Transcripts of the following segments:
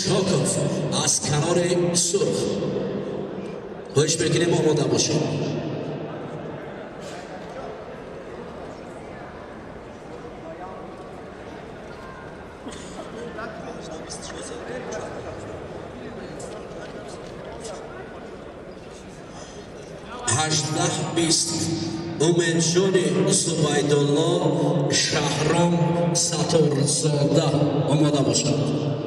اسحاقov از کنار سرخ. خوش بگیریم آماده باشیم. هجده بیست اومنجان زبیدالله شهرام ستارزاده آماده باشد.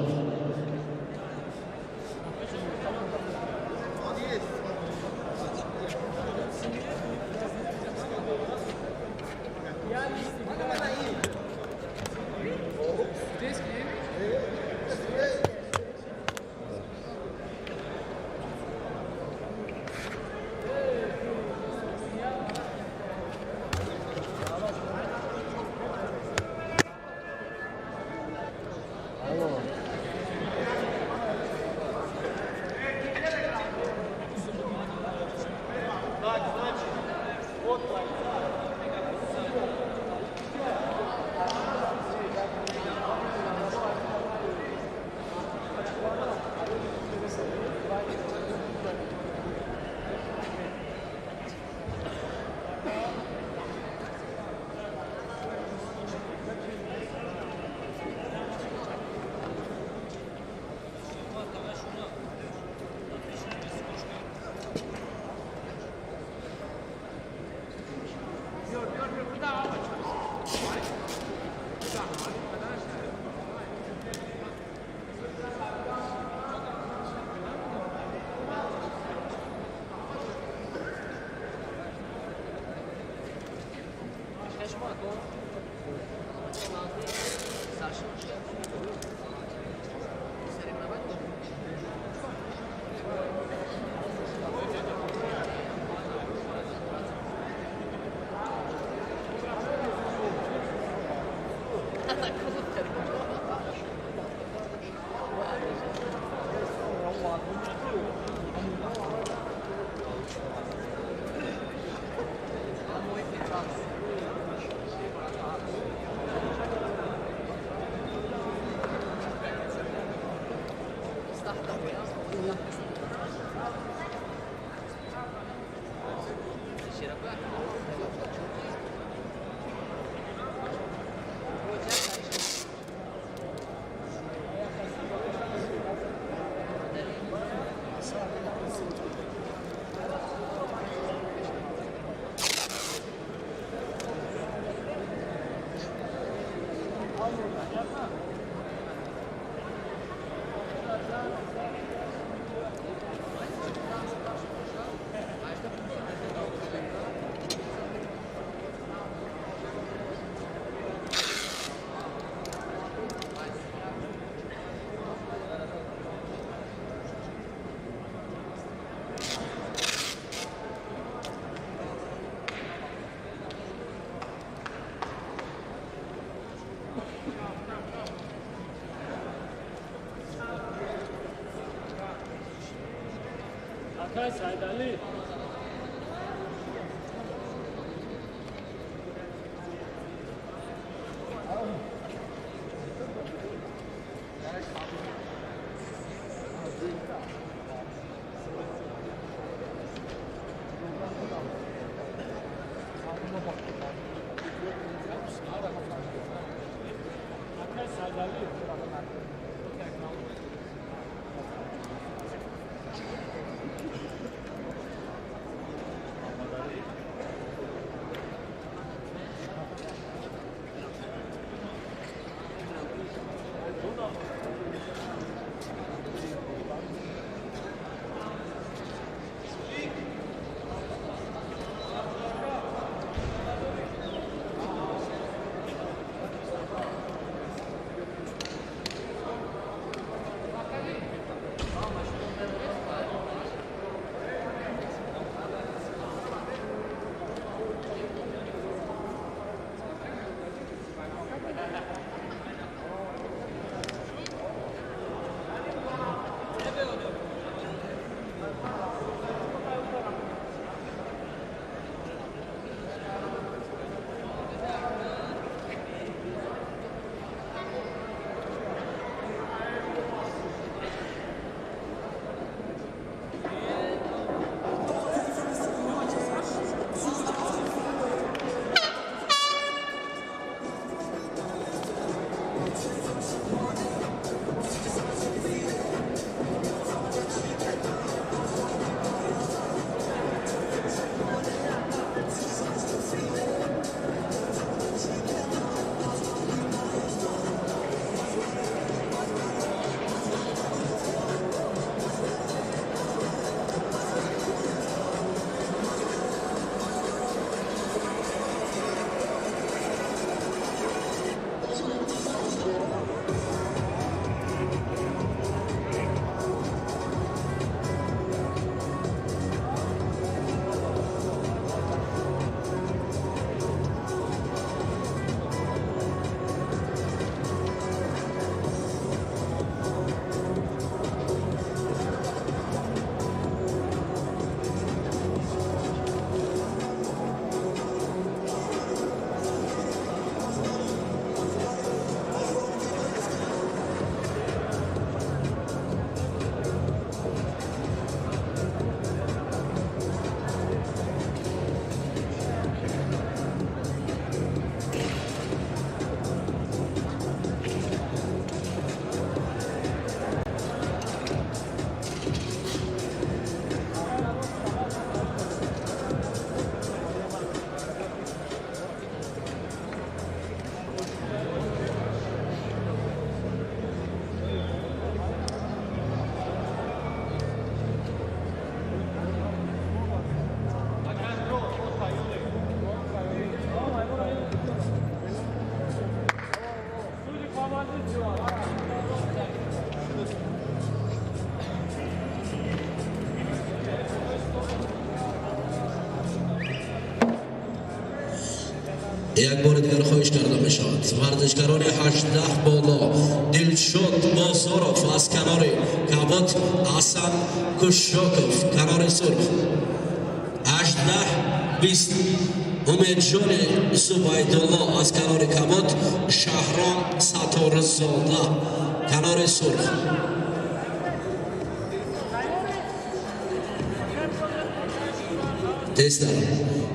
Said Ali. یک بار دیگر خواهش کرده می شود ورزشکاران 18 بالا دلشاد بازارов از کنار کبوت حسن کوشاکوف کنار سرخ 18-20 امیدجان زبیدالله از کنار کبوت شهرام ستارزاده کنار سرخ تست دارم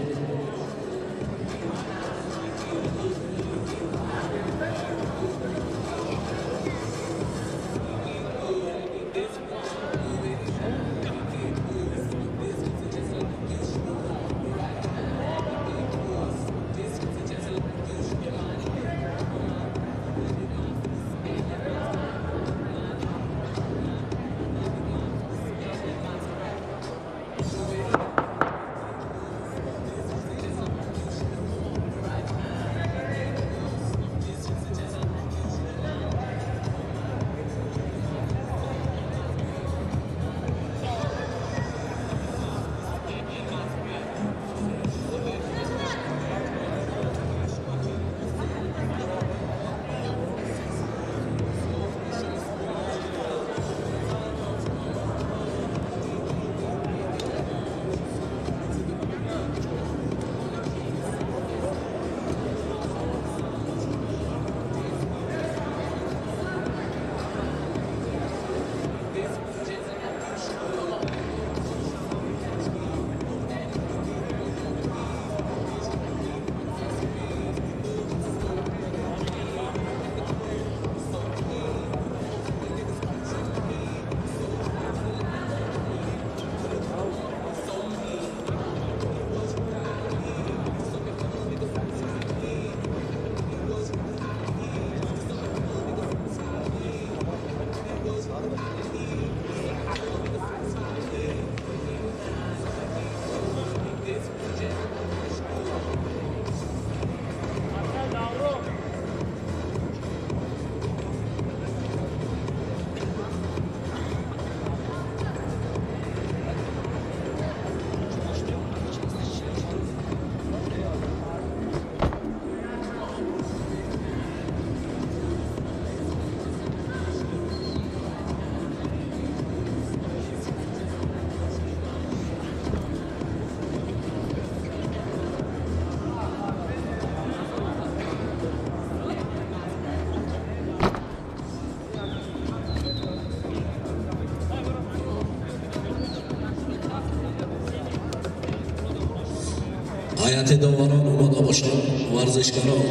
هیئت داوران آماده باشند ورزشکاران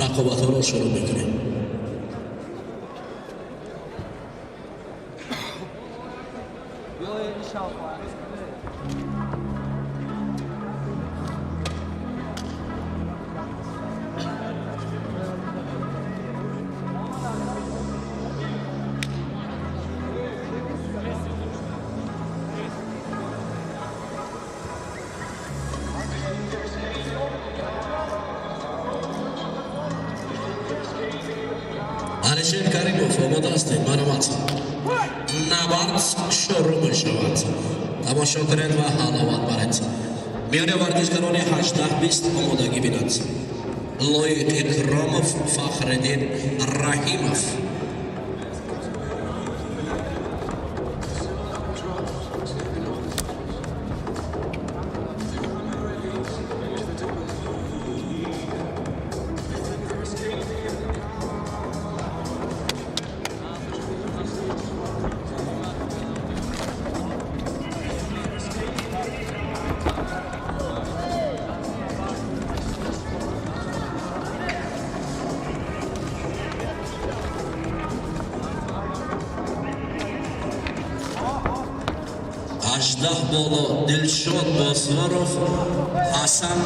رقابت‌ها را شروع می‌کنیم علیشیر کریموف آماده هستید مرحمت نبرد شروع می شود تماشا کنید و حلاوت برید میان ورزشکاران 18-20 آمادگی بینند لایق اکراموف فخرالدین رحیموف Аждах боло Дилшод Бозворов Ҳасан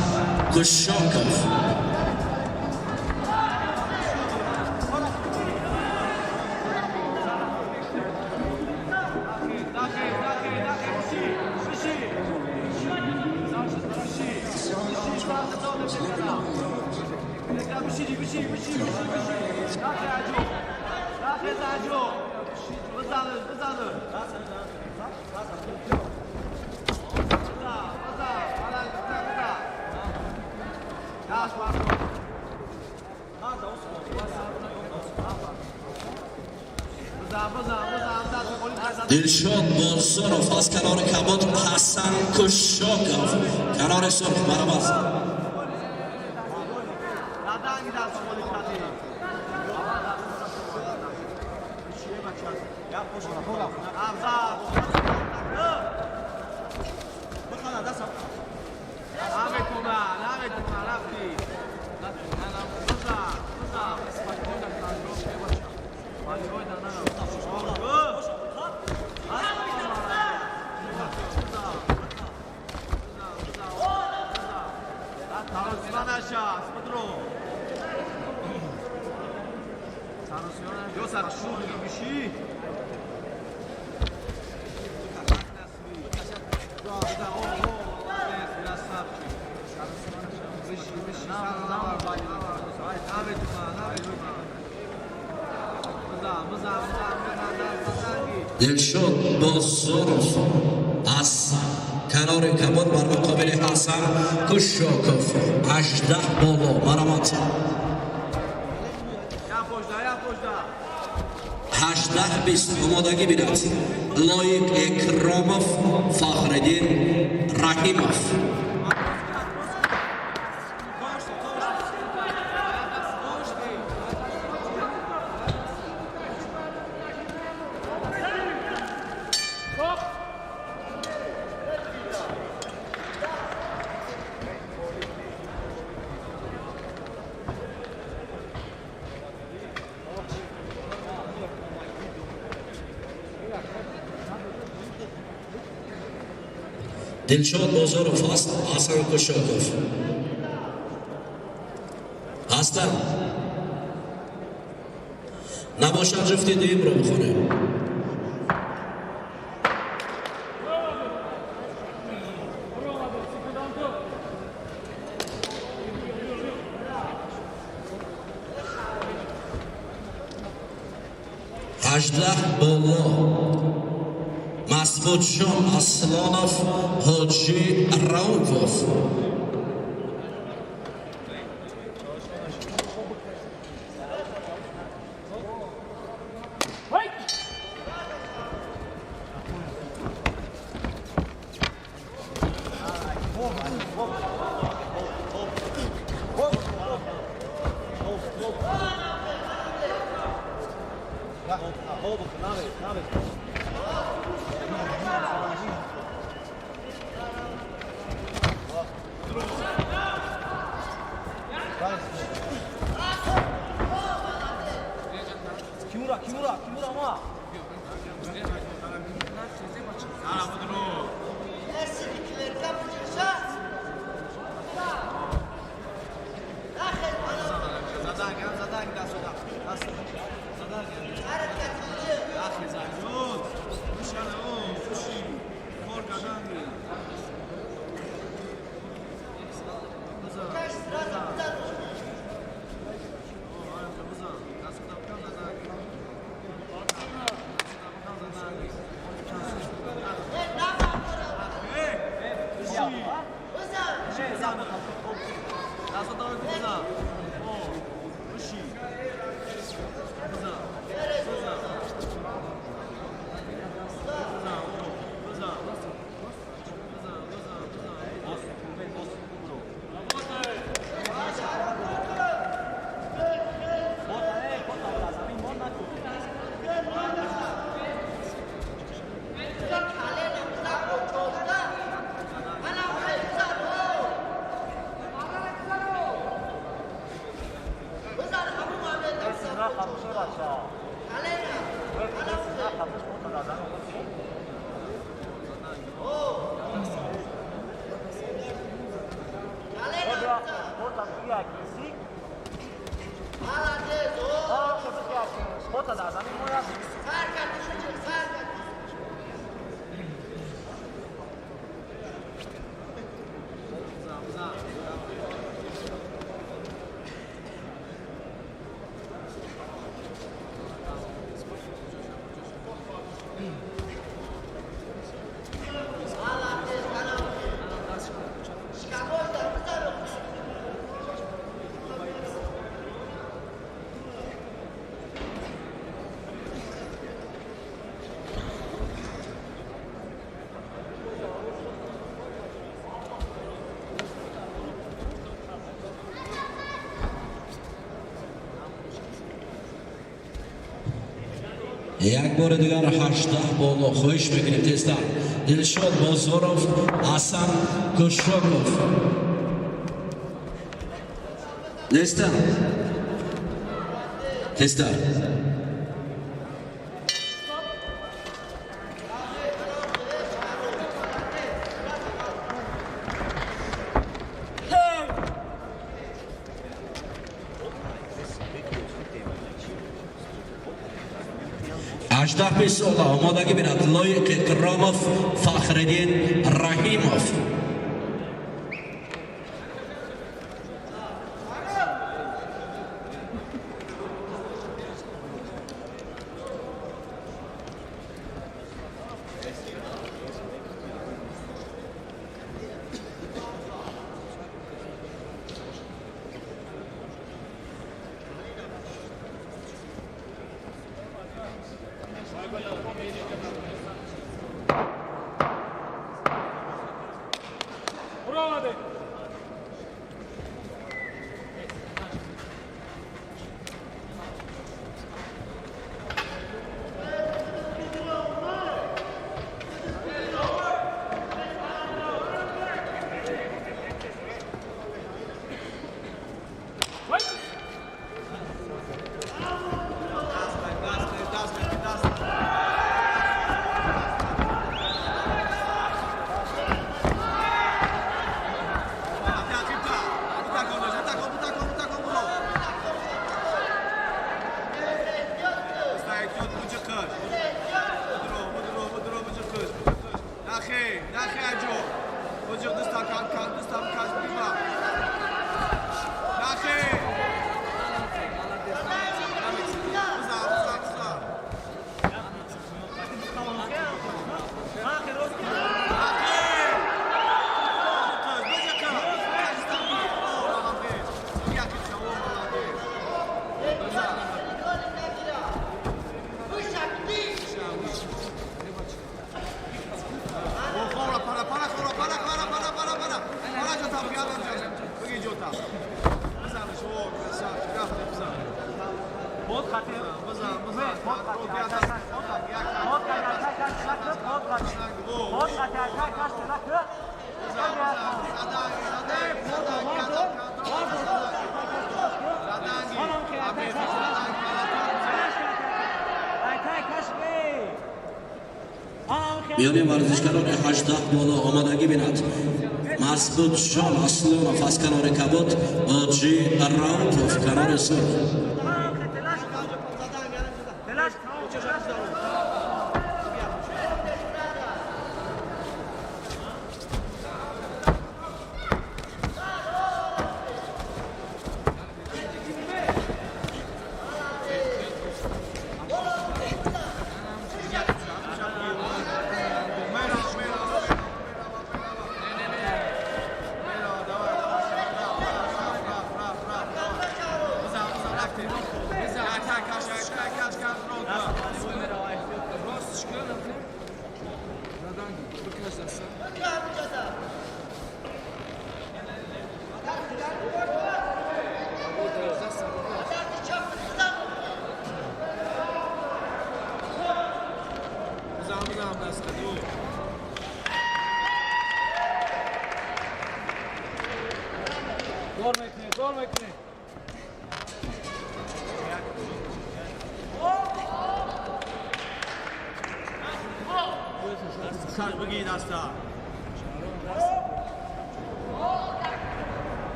Кушоков دلشاد بازارов از کنار کبوت حسن کشاکov کنار سرخ برابر دلشاد بازارов از کنار کبوت بر مقابل حسن کشاکov 18 بالا مرامت 18-20 آمادگی بینید لایق اکرامov فخردین رحیمov دلشاد بازارов است حسن کشاکov هستن نباشد جفتی دویم رو بخونه هجده بالا مسعودجان اصلانov حاجی راوپov یک بار دیگر 18 بالا خواهش میکنیم تیزتر. دلشاد بازاروف، حسن کوشاکوف. تیزتر تیزتر. اجده بیس اولا آمادگی بیند لایق کراموف فخردین رحیموف. میانی ورزشکاران 18 بالا آمادگی بیند. مسعود شان اسلونوف از کنار کبوت، آجی راوپوف کنار سر.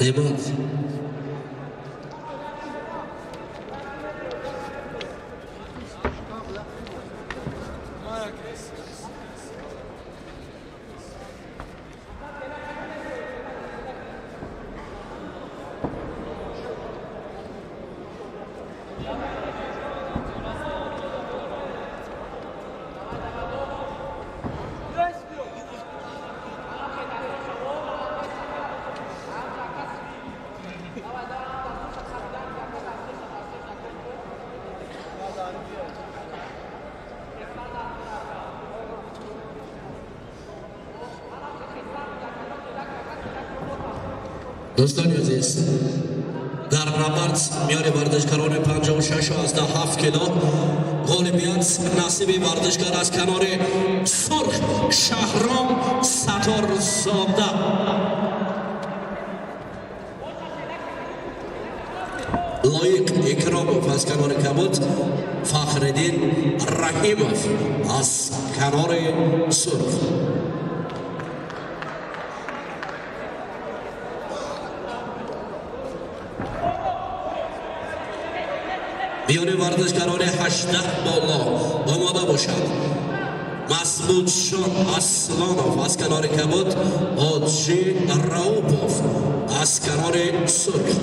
Emad. دوستان عزیز در نبرد میان ورزشکاران 56 و 17 کیلو غالبیت نصیب ورزشکار از کنار سرخ شهرام ستارزاده لایق اکراموف از کنار کبوت فخردین رحیموف از کنار سرخ میان ورزشکاران 18 بالا آماده باشد. مسعود شان اسلانوف از کنار کبوت، حاجی راوپوف از کنار سرخ.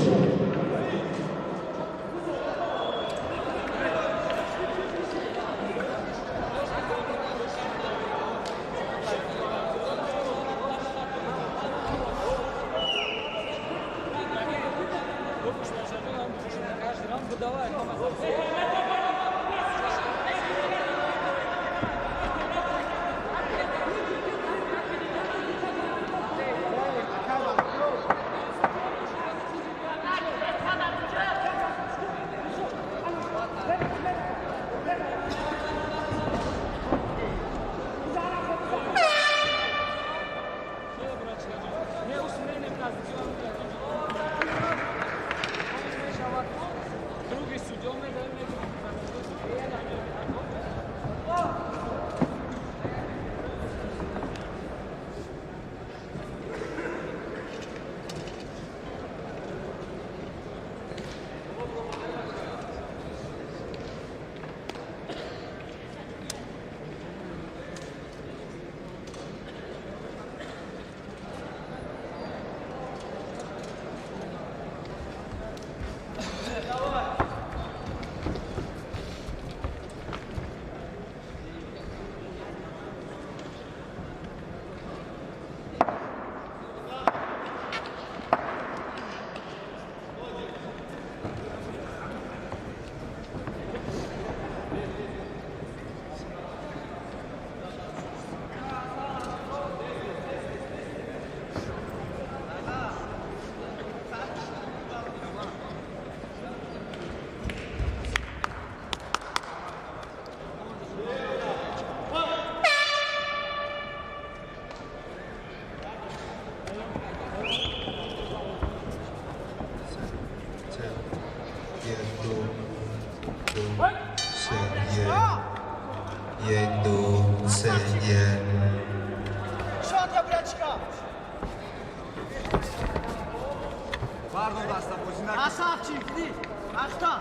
Pardon Dastan, Красавчик, иди! Ахта!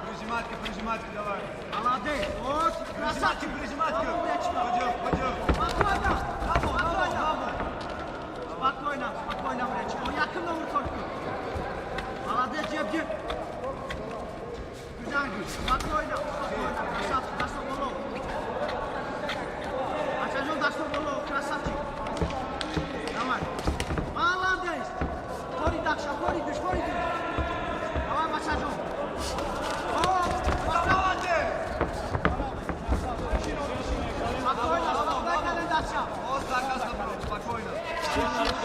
Прижиматки, давай. Молодец! Вот, красавчик! Прижиматки. Пойдем. Спокойно! Спокойно, врач. Он yakında vur korku. Молодец, Cebcik! Güzel gül. Спокойно. Красавчик, Dastan Bolov. Açacağım Dastan Bolov, красавчик. Давай. Молодец! Кори Дакша, кори düş. Давай, Açacağım. Спокойно. Красавчик,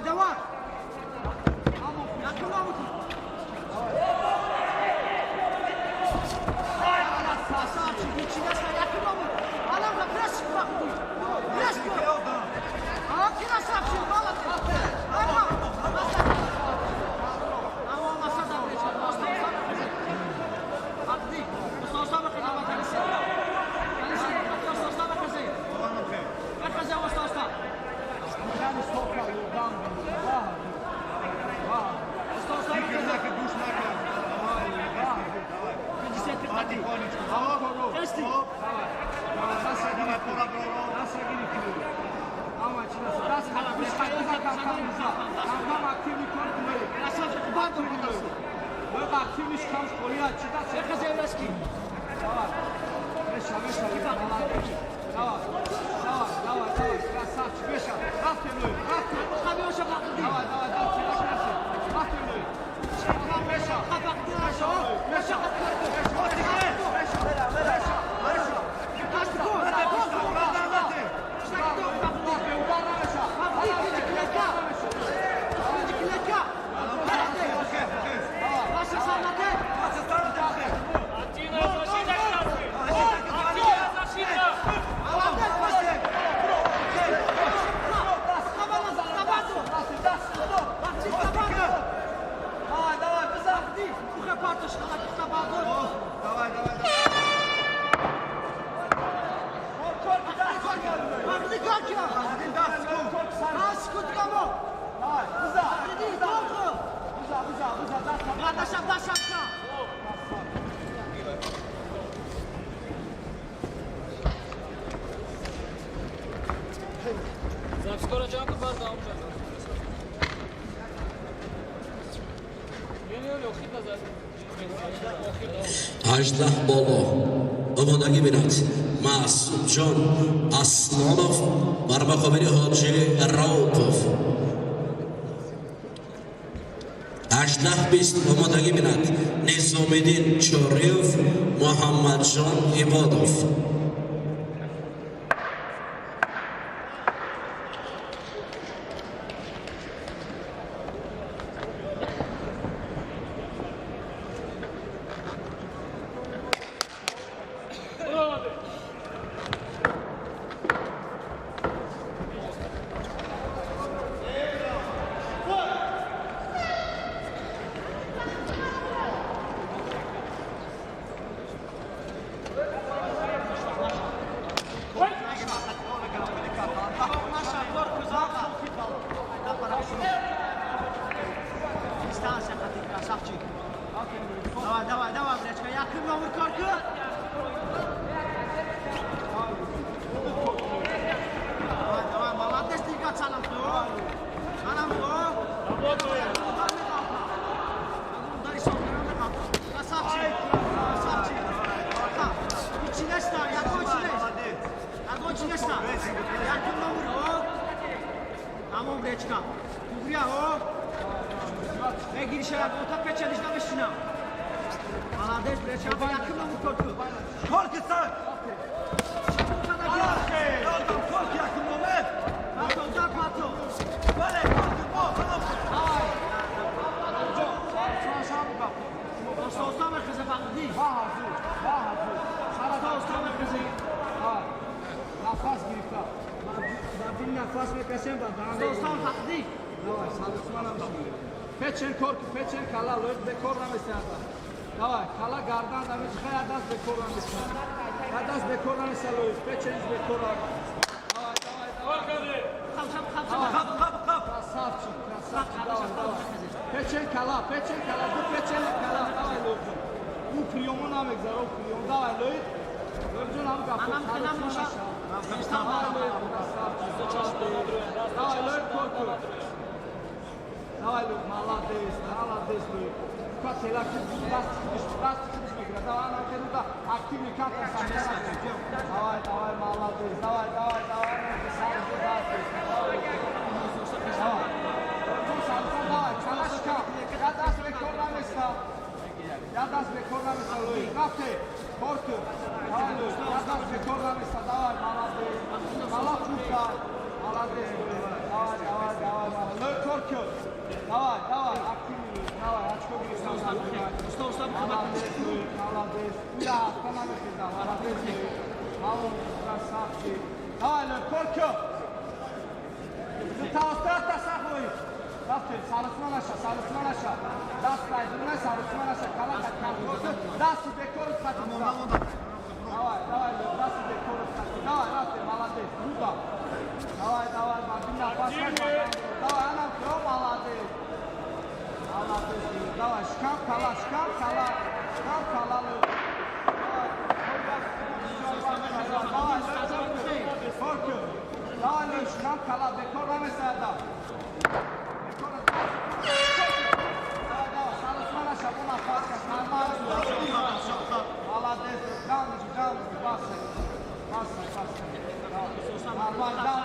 давай. Красавчик, içine yakın olun. Adam da pres bıraktı. Pres bu. Красавчик, молодец. Ama olmasa da vuracak. Hadi. Mustafa bakın ama kalesi. Mustafa bakın. Bakın Mustafa. Yani sokra yoldan. Mustafa bakın. Потихонечку. Тести. Давай. Aferin Luis. Aferin. Kamyonşa baktı değil. Давай, давай, давай. Aferin Luis. Beşa. Kapattı. Beşa. Beşa kapattı. Kaçtı gol. Давай, давай. Skoro działko bardzo dobrze. Geliyor okuyda zaten. 18 bolo omadagi mehnat Mas'udjon Aslonov va muxbiri Hoji Raupov 18 omadagi mehnat Nizomiddin Choriyev Muhammadjon Ibodov Давай, блядь, yakın yavur korku. Давай, молодец, ты как санам то. Санам то. Ударишь, красавчик. İçine sta, yakın içine. Yakın içine sta. Yakın yavur o. Tamam Brechka. Buraya o. Ve girişe orta peçelişle başına. Молодец, Бречка, yakın yavur korku. Korku sen. Korku yakın Mehmet. Pato. Böyle korku bu. Dostan merkeze baktı değil. Dostan merkeze. Nafas girifta. Bir nefes beklesin bana. Dostan baktı değil. Давай, Печен корку, печен кала, лоид бекор намесята. Давай, кала гардан намеш, хай адас бекор намесята. Адас бекор намеса лоид, печен из бекор. Давай, давай. Кап. Красавчик, давай. Печен кала, ду печен кала, давай лоид. У приему намекзар, у приему, давай лоид. Лоиджон нам капо. Анам моша. Давай лоид корку. Давай, Люк, молодец, Люк. Как ты лаки, пластик мигра. Давай, она туда активный как-то сам. Давай, молодец. Давай. Давай, калашка. Я дас бекор на место, Люк. Как ты? Корку. Давай, Люк. Я дас бекор на место. Давай, молодец. Калашка. Молодец, Люк. Давай. Люк, корку. Давай, активный. Давай, очко бери. Уста. Молодец. Да, остановитесь, да, молодец. Мало, красавчик. Давай, Люк, корку. Остата сахой. Дафтер, салысманаша. Дастай, дурна, салысманаша. Калака, корку. Даси бекор хатим. Давай, Люк, даси бекор хатим. Давай, Дафтер, молодец. Руда. Давай, Мадина, пасхай. Давай, анам, кто молодец. Давай, шкаф кала. Давай, шкаф кала, бекор намесада. Салысмана шабуна фаска, молодец, галныч, басай. Нормально,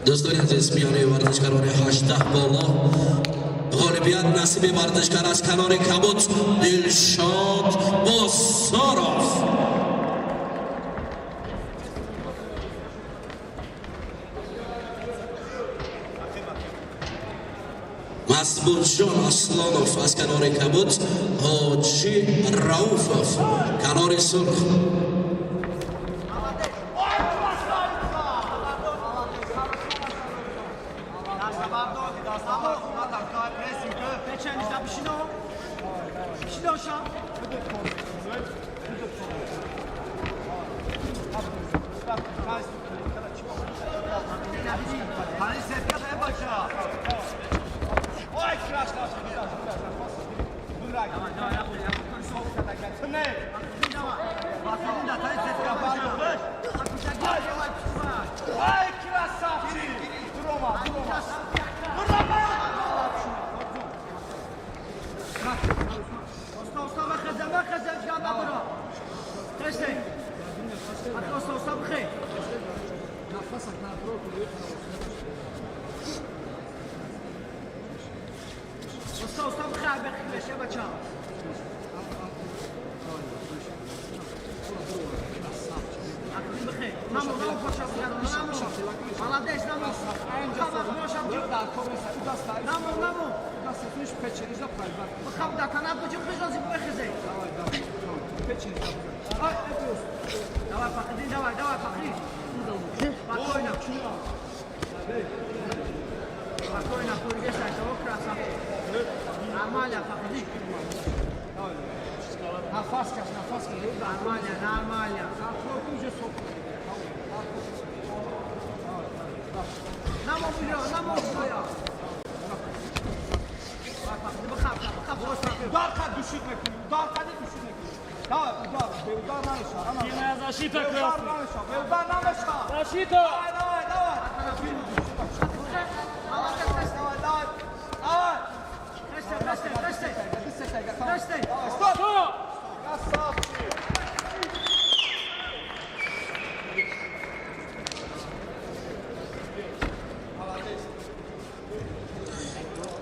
دوستان عزیز میانه ورزشکاران 18 بالا غالبیت نصیب ورزشکار از کنار کبوت دلشاد باساروف مسعود جان اسلانوف از کنار کبوت حاجی رؤوفوف کنار سرخ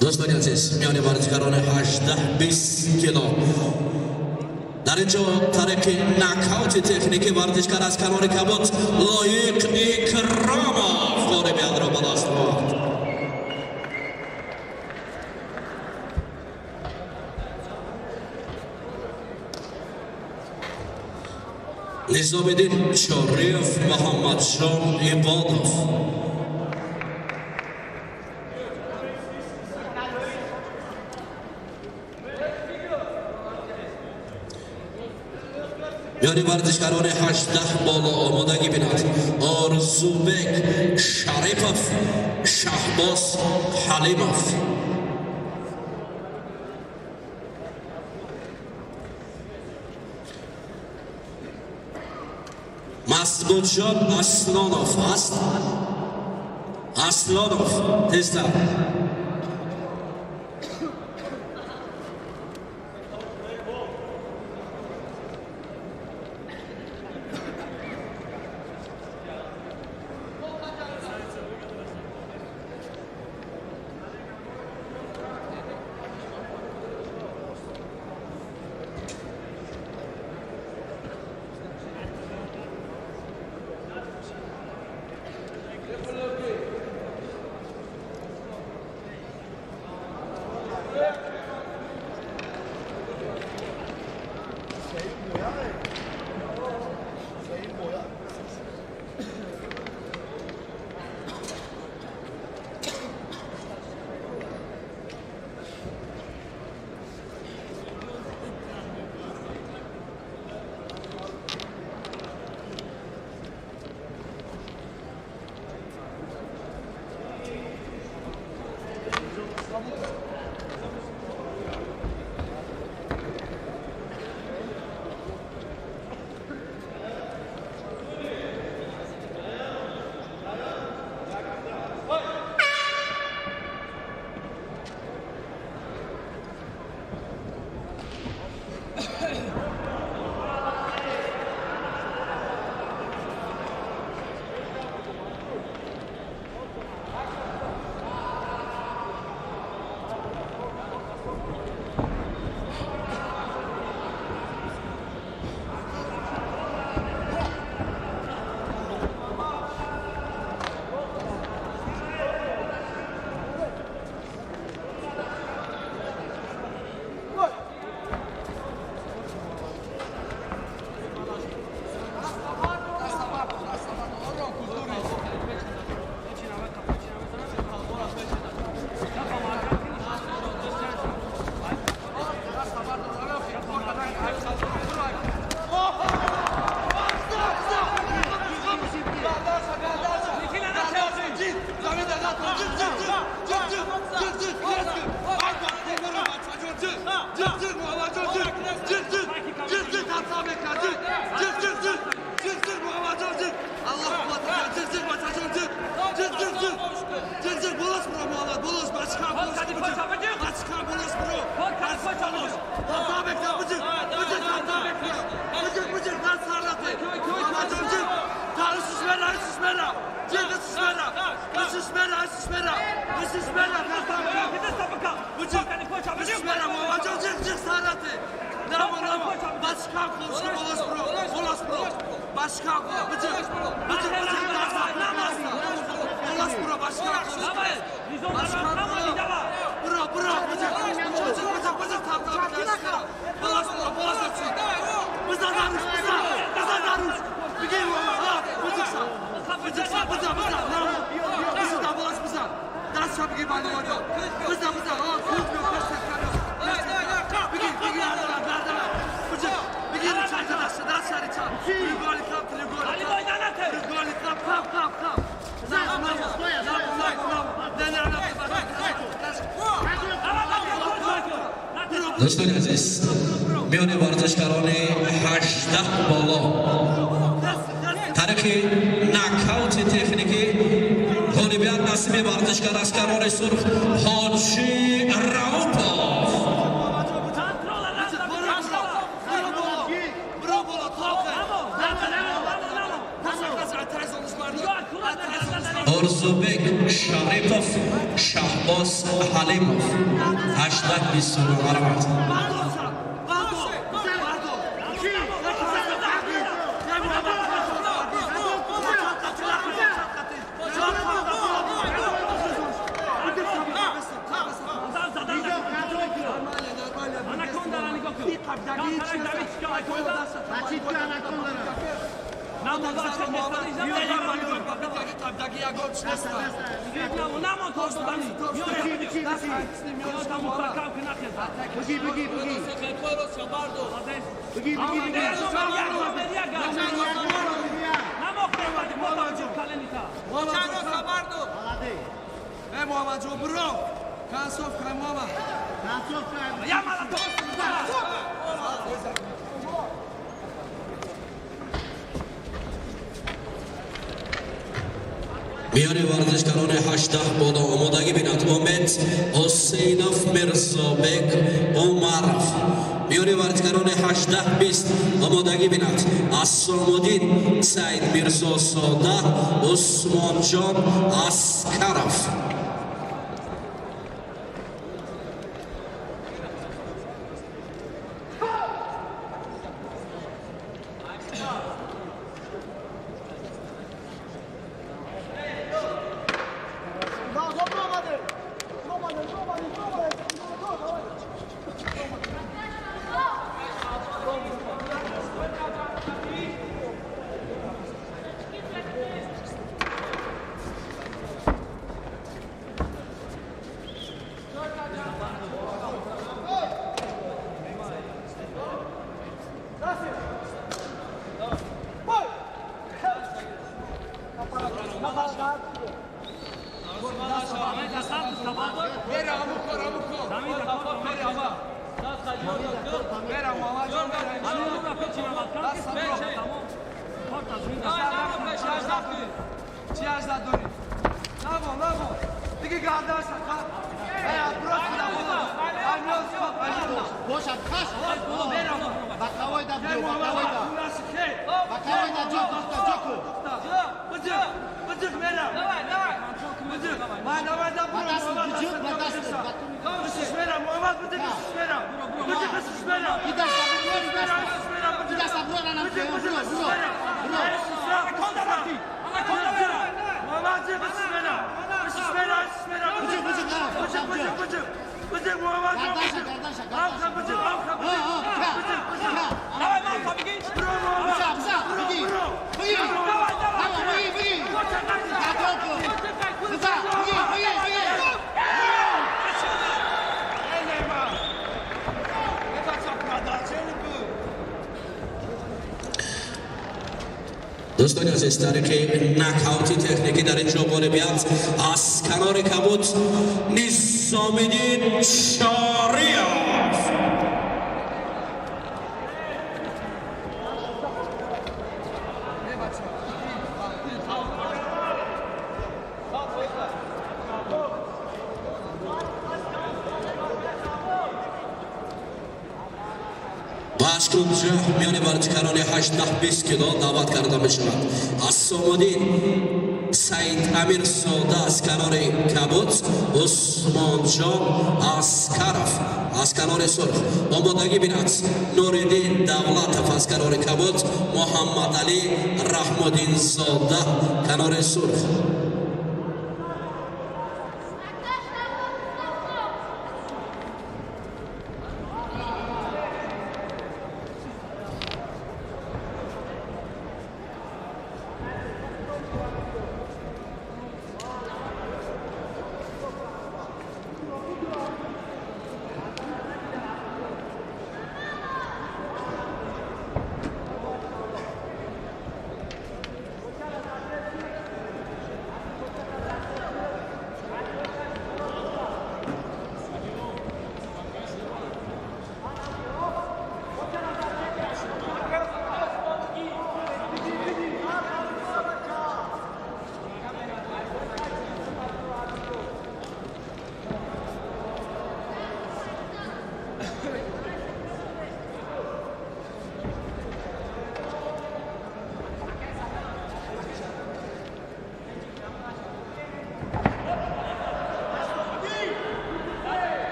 دوستان عزیز میان ورزشکاران 18-20 کیلو در اینجا طریق نکاوت تکنیکی ورزشکار از کنار کبوت لایق اکراموف غالبیت را به دست آورد. نظام الدین شریف محمد جان عبادوف میان ورزشکاران 18 بالا آمادگی بیند. آرزوبک شریفوف شهباز حلیموف مسعود جان اسلانوف اسلانوف تیزتر دوستان عزیز میان ورزشکاران 18 بالا طریق ناکاوت تکنیکی غالبیت نصیب ورزشکار اسکران سرخ حاجی راوپوف ارزوبک شریفوف شهباز حلیموف 18-20 مرحبا محمد جو برو کنسوف کن محمد میان ورزشکاران 18 بالا آمادگی بینید امید حسینوف میرزابک عمرف میان ورزشکاران 18-20 آمادگی بینید اسلام‌الدین سعید میرزا ساده عثمان جان اسکرف دوستان عزیز طریق ناکاوتی تکنیکی در اینجا غالبیت از کنار کبوت نظامی‌الدین شریف باشکنجا میان ورزشکاران 18-20 کیلو دعوت کرده می شود. اسلام‌الدین Said Amir Soda از کنار کبوت، عثمان جان اسکرف از کنار سرخ، آمادگی بیند نوریدین دولتов از کنار کبوت، محمد علی رحمدین زاده کنار سرخ.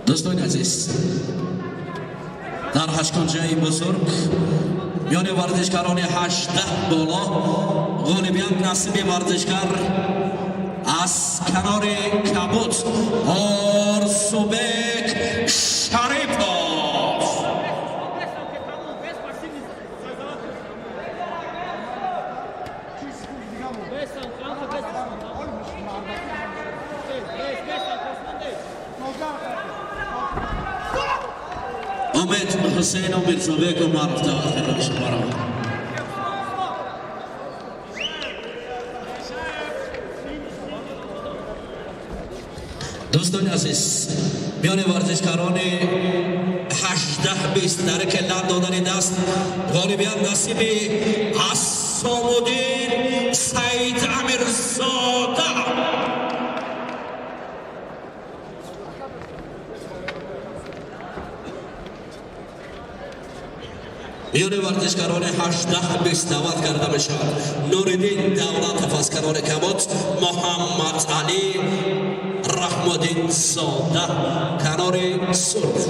دوستان عزیز، در هشتگانجه بزرگ میان ورزشکاران 18 بالا غالبیت نصیب ورزشکار از کنار کبوت آرسوبک شریپوف. Besan, Franco Besan. Besan, Ahmet Hüseyin Mirzabek Umarov tavafir şumara. دوستان عزیز میان ورزشکاران 18-20 در کلان دادن دست غالبیت نصیب حسام‌الدین سید امیرزاده میان ورزشکاران 18-20 دعوت کرده بشد نوردین دولت فاسکنان کبوت محمد علی رحمدین زاده کنار سرخ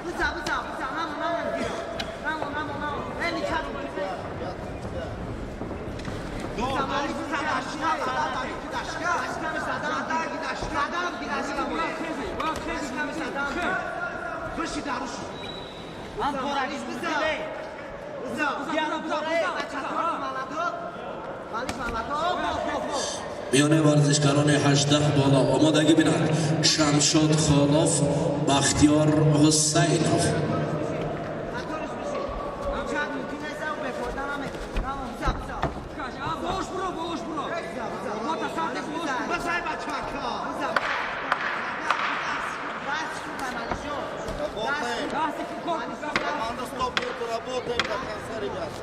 Bıza. Namo. Beni çarpın. میان ورزشکاران 18 بالا آمادگی بینند شمشاد خالف بختیار حسینov Команда стоп, работаем до конца, ребят.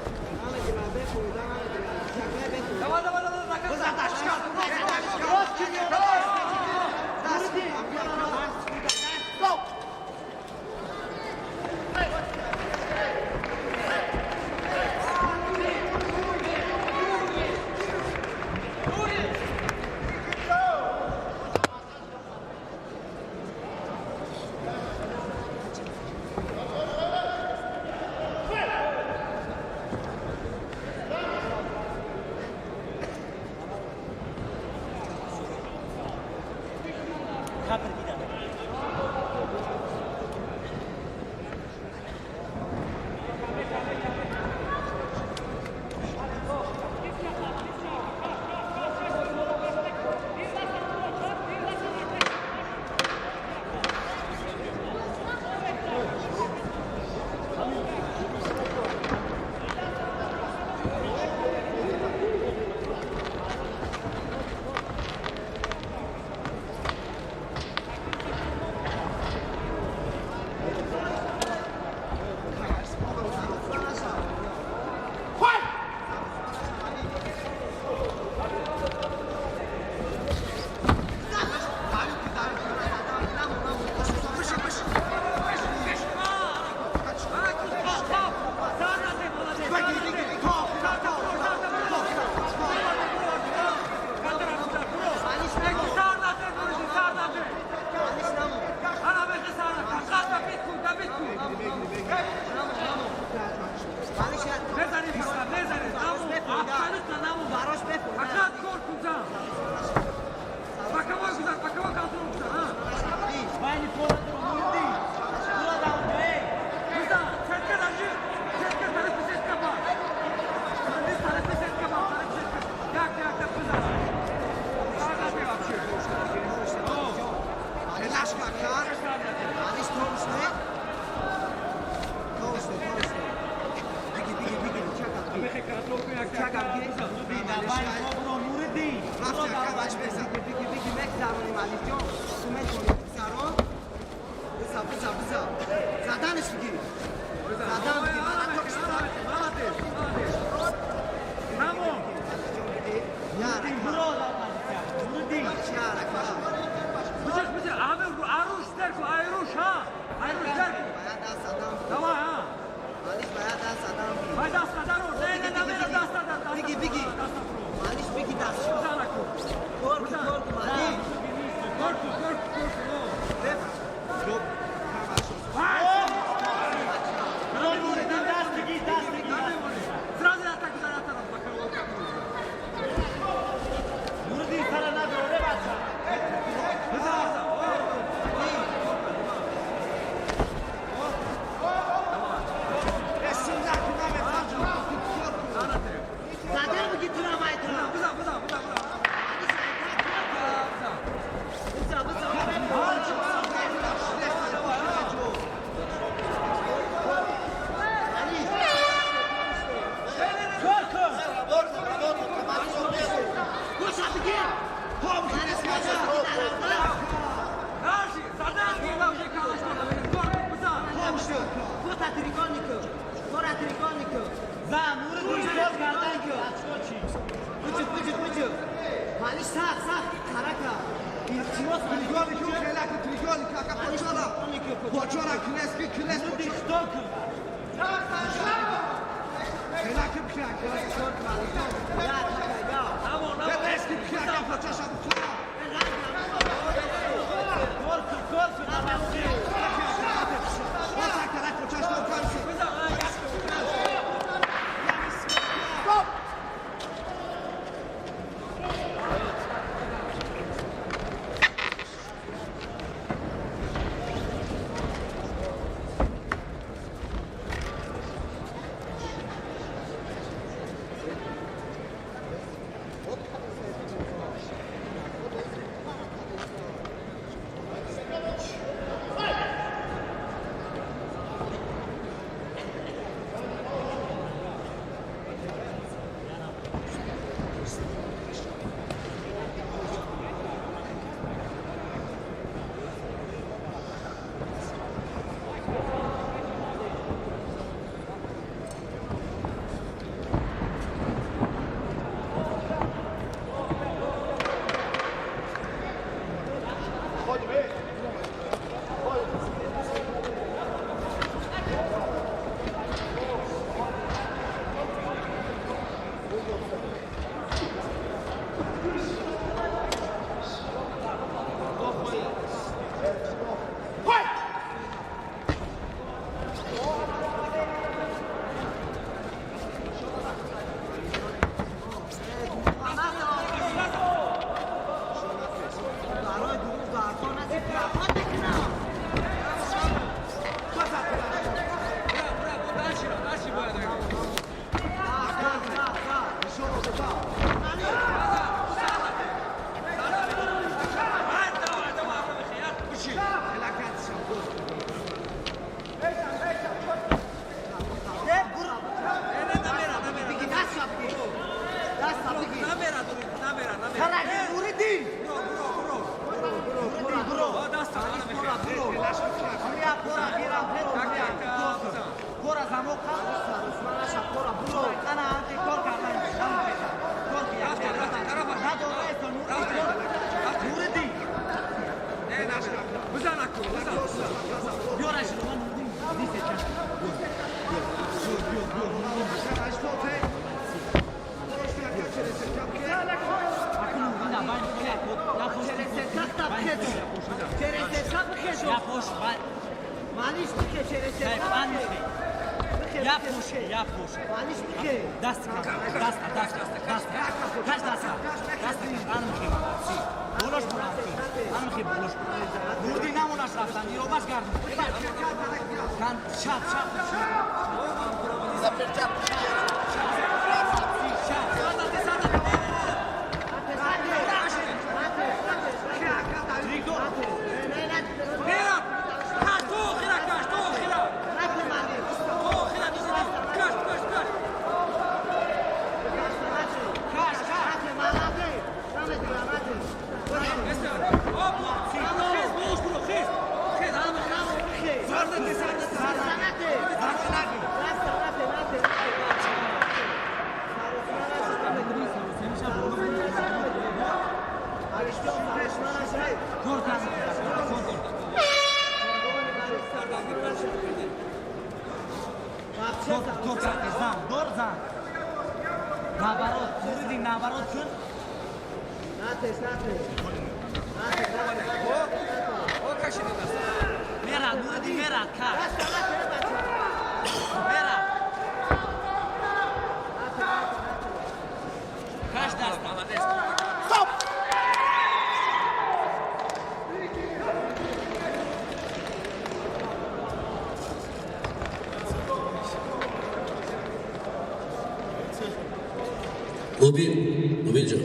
Увидел.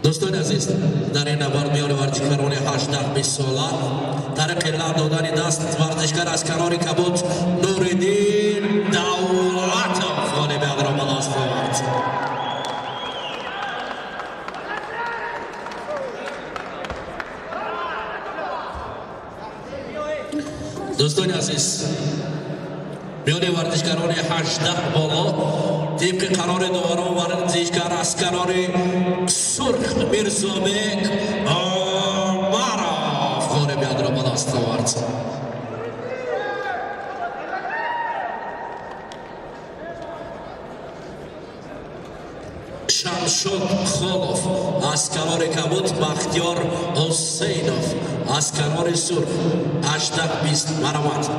دوستان عزیز در این نبرد میان ورزشکاران 18 ساله طریق لب دادن دست ورزشکار از کنار کبوت نوردین دولت غالب اقرام است فورد دوستان عزیز میان ورزشکاران 18 بالا طبق قرار دواران ورزشکار از کنار سرخ میرزابک آمارا غالب اقرام است فورد شمشد خالوف از کنار کبوت بختیار حسینوف از کنار سرخ 18-20 مرامت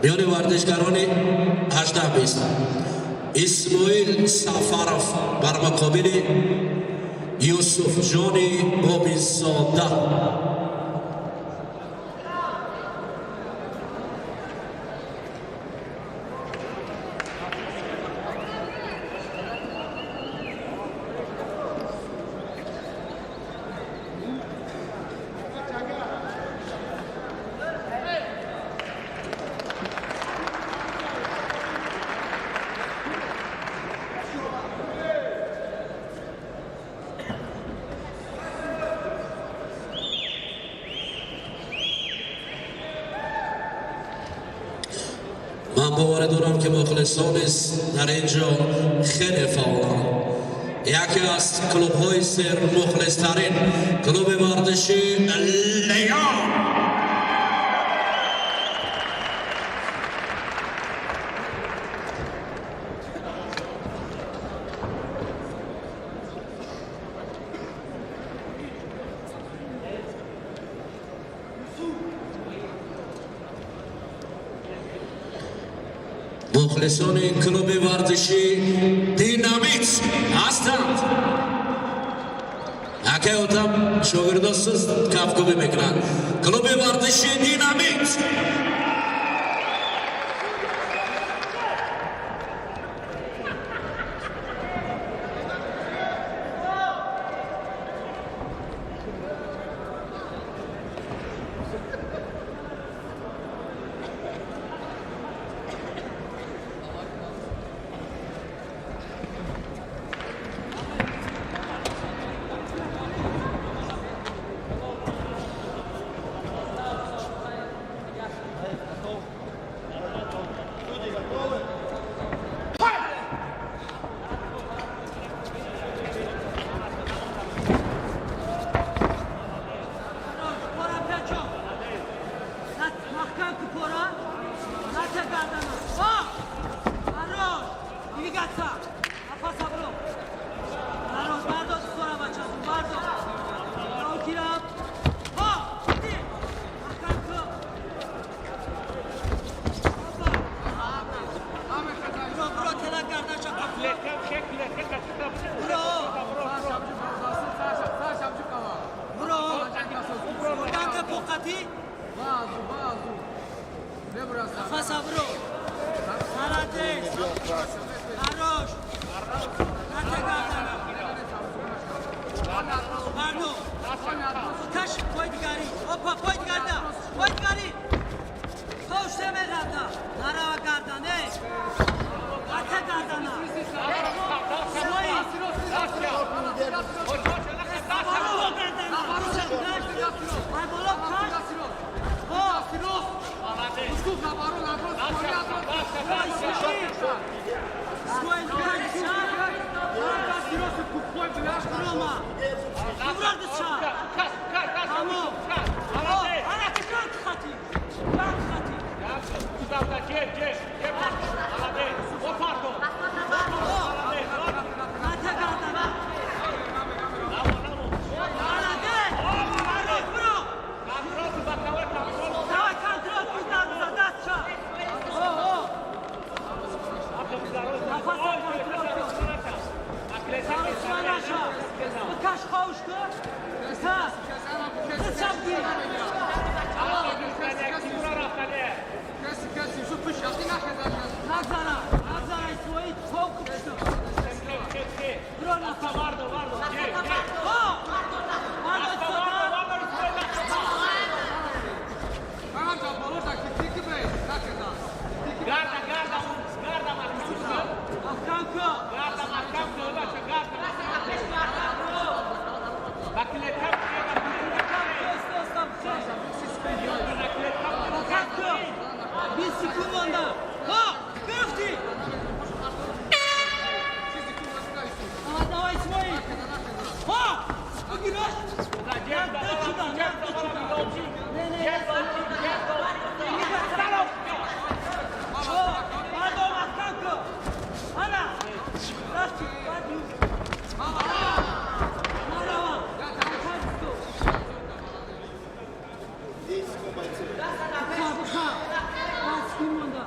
میان ورزشکاران 18-20 اسماعیل سفرف بر مقابل یوسف جان آبیزاده من باور دارم که مخلصان در اینجا خیلی فعالند. یکی از کلوب‌های سر مخلص‌ترین کلوب ورزشی لیون مخلصان کلوب ورزشی دینامیت هستند. اگه اوتام شاگرداستش کافکوبی میکنند. کلوب ورزشی دینامیت. Ati? Bazu. Ne burası? Nefes abro. Sarades. Aroş. Nate gardana. Bardo. Kaş poydgari. Hoppa poydgarda. Poydgari. Koş deme garda. Narava gardan ey. Nate gardana. Svoyi. Baro gardana. Ay bolo kaş. Kaç kavuştu? Ha? Kısa bir. Nazara svoji toku kuştu. Brona pa vardo. O! Vardo sada. Garda marcando. Afganko. Garda marcando, Bakile kap. Bir sekunda. Ha! Köfti. Давай свои. Ha! Bugünaş. Pardon Afganko. Ana. Rasti. Marava. Buka. Az kim onda?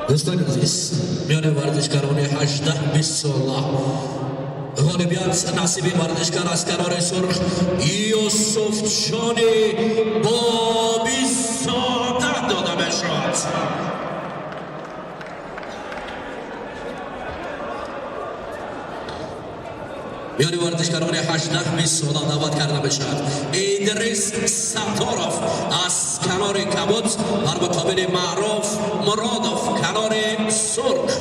دوستان عزیز میان ورزشکاران 18 ساله غالبیت نصیب ورزشکار از کنار سرخ یوسف جانی بابی ساده داده میشد. میان ورزشکاران 18 ساله دعوت کرده میشد. ادریس ستاروف از کنار کبوت در مقابل معروف مرادوف کنار سرخ.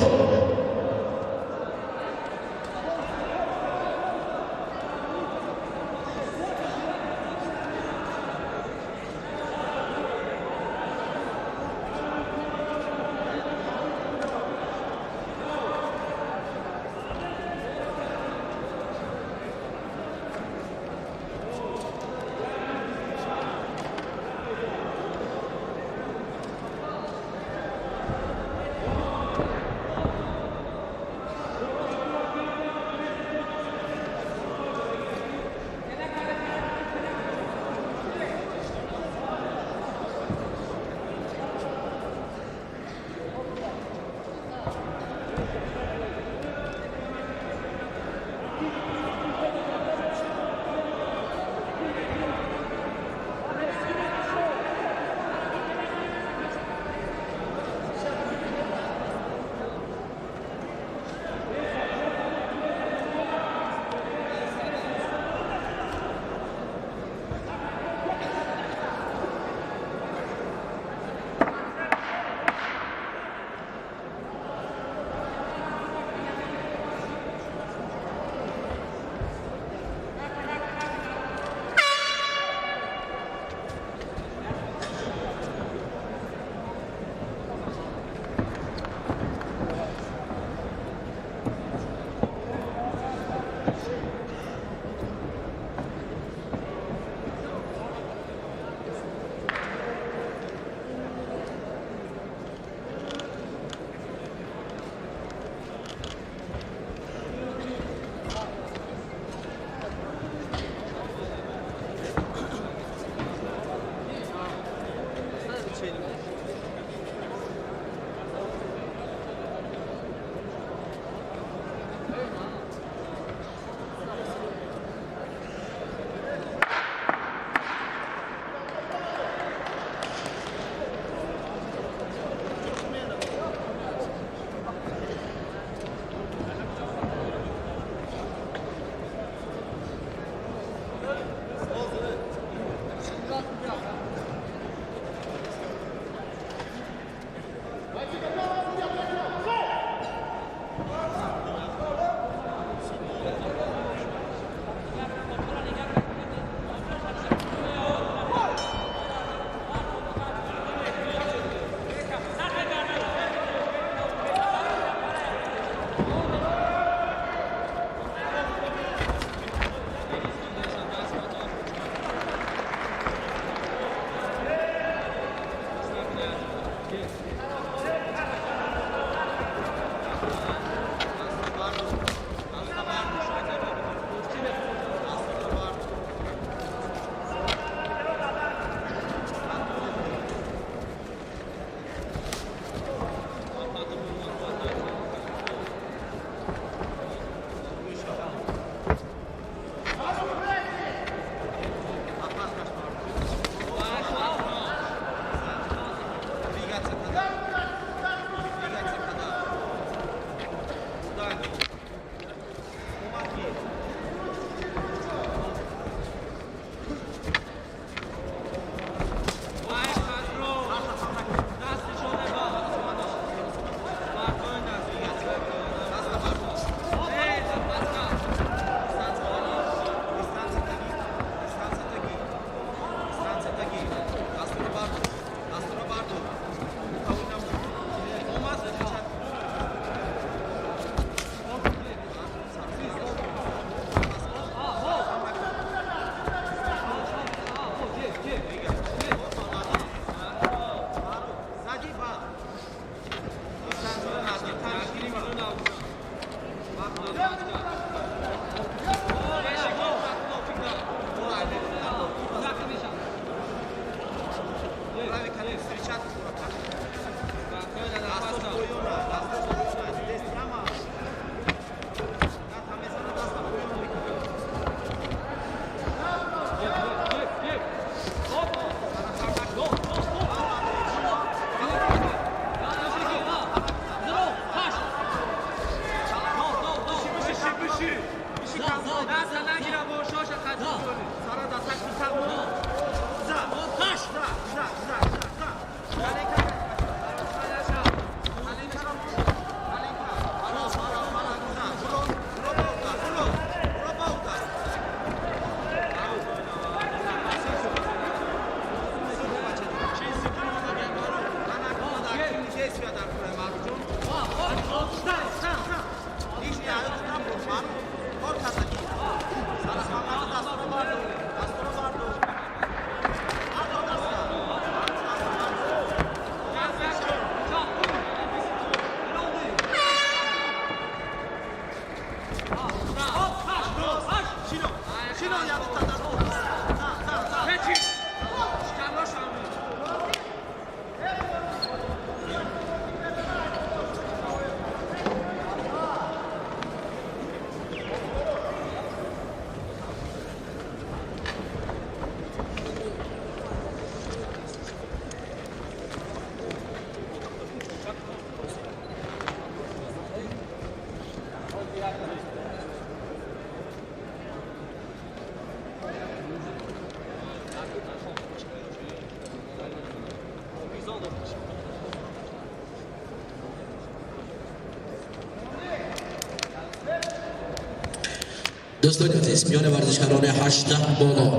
دوستان عزیز، میان ورزشکاران 18 بالا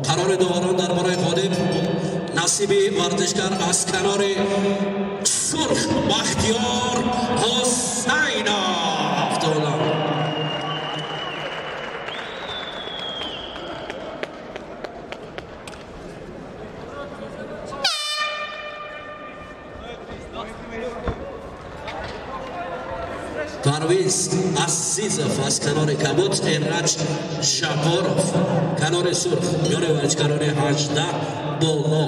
قرار داوران درباره غالب نصیب ورزشکار از کنار سرخ بختیار حسینov دولان. پرویز عزیزов از کنار کبوت، ایرج جبارov کنار سرخ، میان ورزشکاران 18 بالا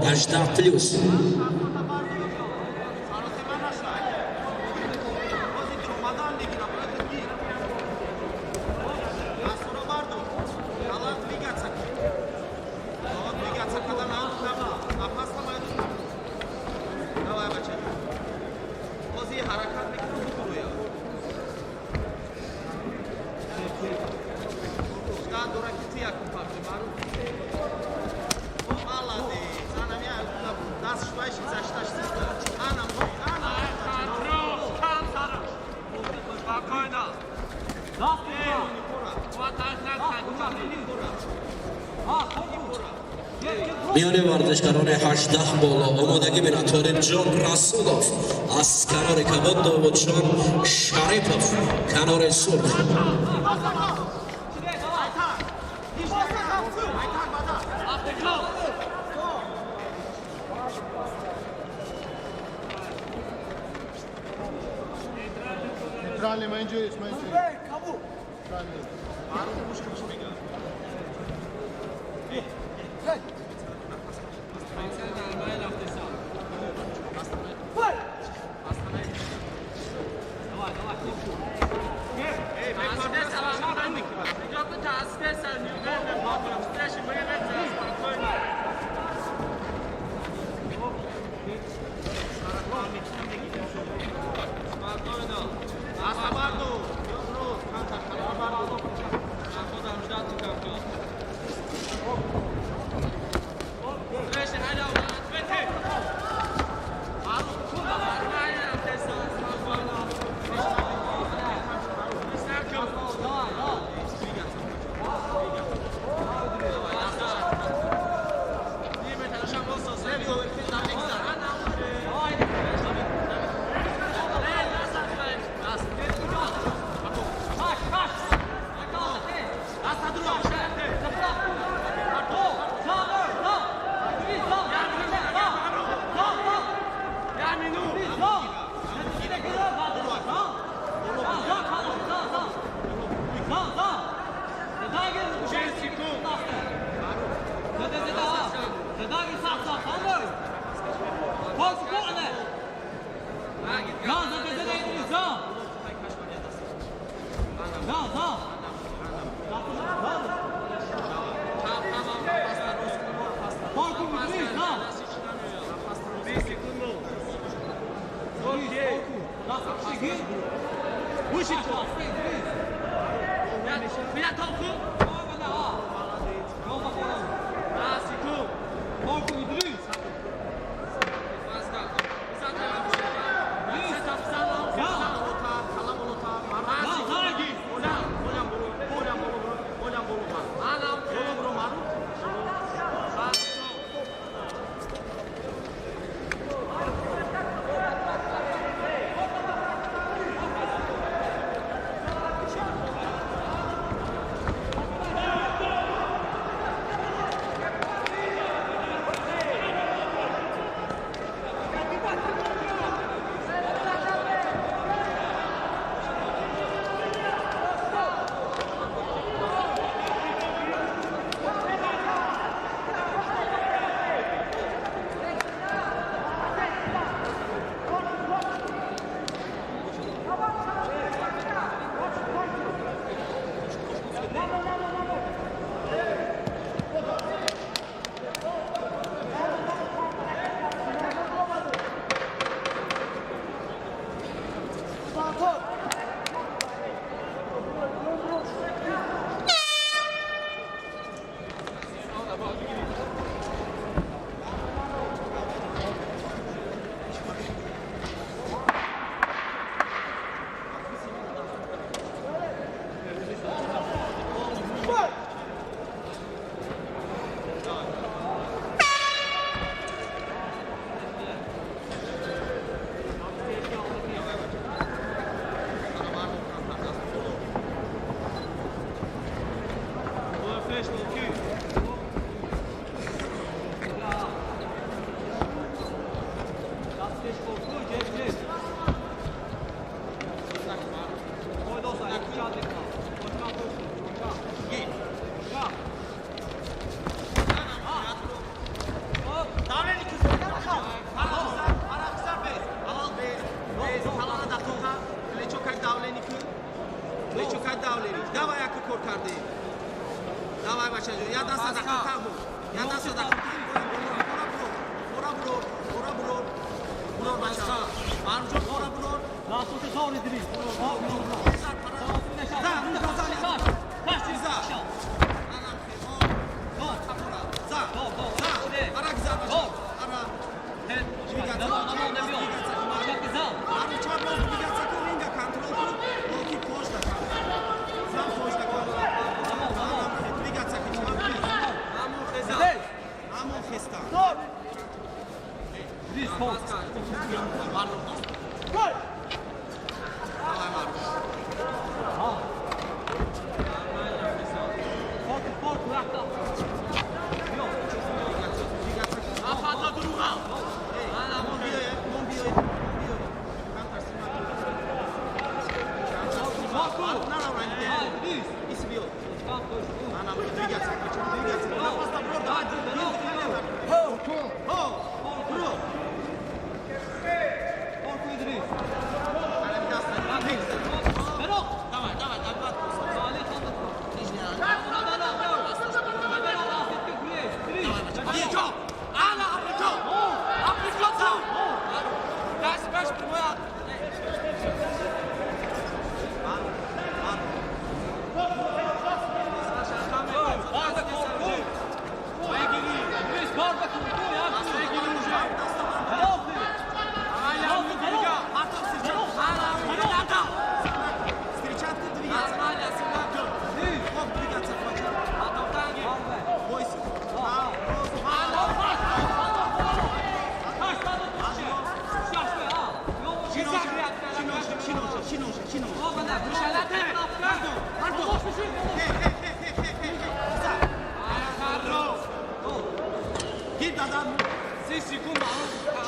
18 پلیوس. میان ورزشکاران 18 بالا آمادگی بیناتور جان رسولov از کنار کبوت، داوودجان شریپov کنار سرخ. Правильно, меньше.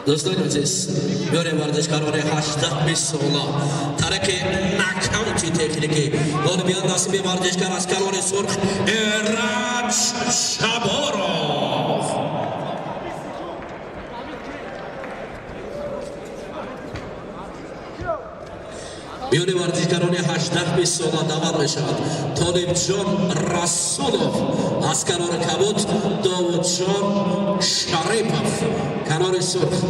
دوستان عزیز میان ورزشکاران 18 ساله ترک ناکاوتی تکنیکی اولمپیاد نصیب ورزشکار از کلان سرخ ایرج شبارov میان ورزشکاران 18 ساله دعوت میشود طالب جان رسولov از کنار کبوت داوود جان شریپov کنار سرخ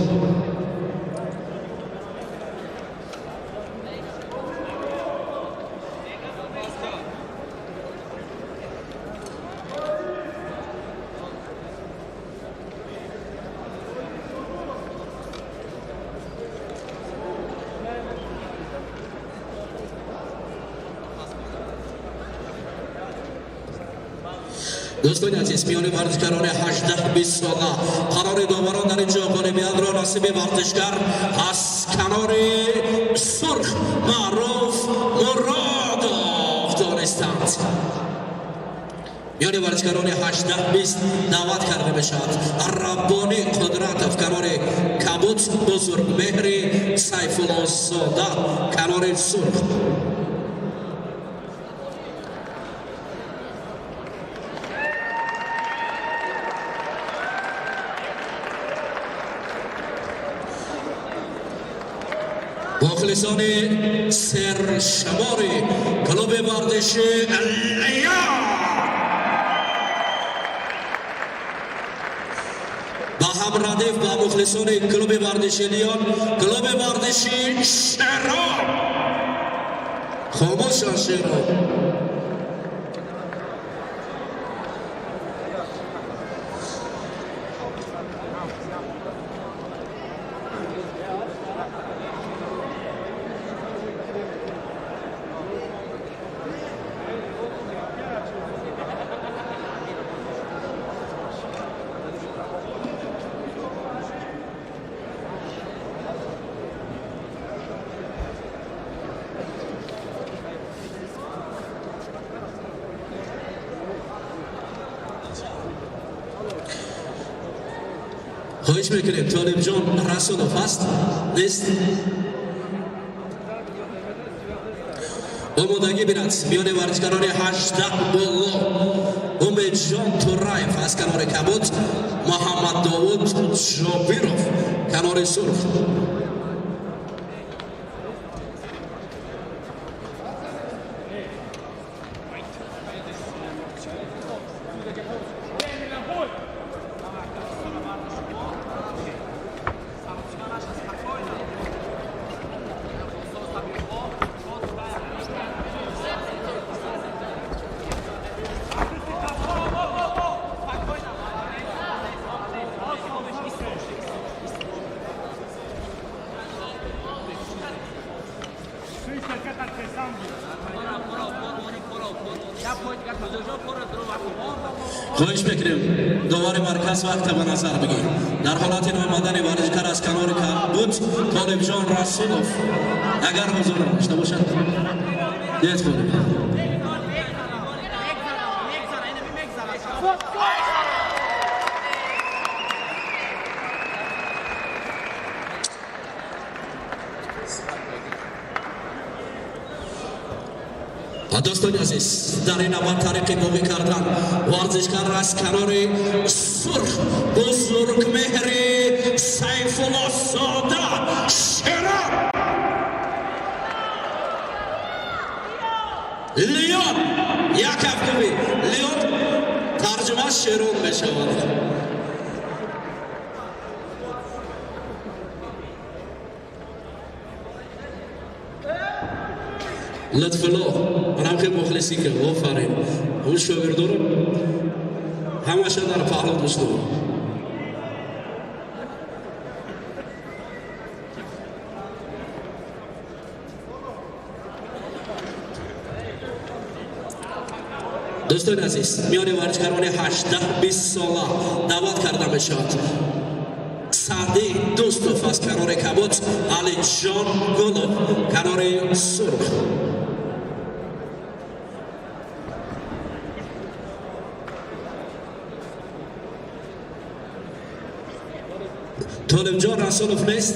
دوستان عزیز میان ورزشکاران 18 ساله قرار داوران در اینجا اولمپیاد را نصیب ورزشکار از کنار سرخ معروف مرادov دانستند میان ورزشکاران 18 دعوت کرده میشود ربانی قدرتov کنار کبوت بزرگ مهری سیفالله زاده کنار سرخ مخلصان سرشمار کلوب ورزش لیا با هم ردیف با مخلصان کلوب ورزش لیان کلوب ورزش شهرام خاموشان شهرام خواهش میکنیم طالب جان رسولوف هست؟ نیست؟ آمادگی بیند میان ورزشکاران 18 بالا امید جان تورایف از کنار کبوت، محمد داوود جابیروف کنار سرخ. خواهش میکنیم دوباره مرکز وقت به نظر بگیر. در حالت آمدن ورزشکار از کنار کبوت طالب جان رسولوف اگر حضور داشته باشد دید کنیم. دوستان عزیز در این اول طریق باقی کردن ورزشکار از کنار سرخ بزرگ مهری سیف الله ساده شیران لیون یک هفته لیون ترجمه شیرون بشود. لطف الله من خیلی مخلصی که آفرین اون شاگردارم همشه در پهلو دوستم. دوستان عزیز میان ورزشکاران 18-20 ساله دعوت کرده میشود. سعدی دوستوف از کنار کبوت، علی جان گلوف کنار سرخ. طالب جان رسولوف نیست؟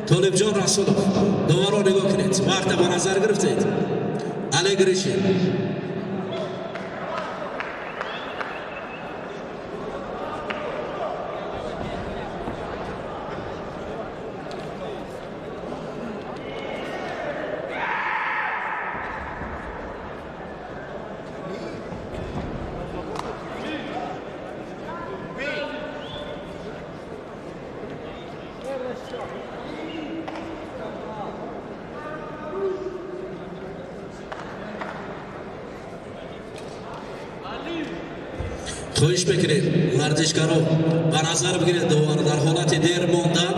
طالب جان رسولوف دوباره نگاه کنید وقت به نظر گرفتید. علی گریشین خواهش بکنید ورزشکاران به نظر بگیرید دوباره در حالت دیر موندن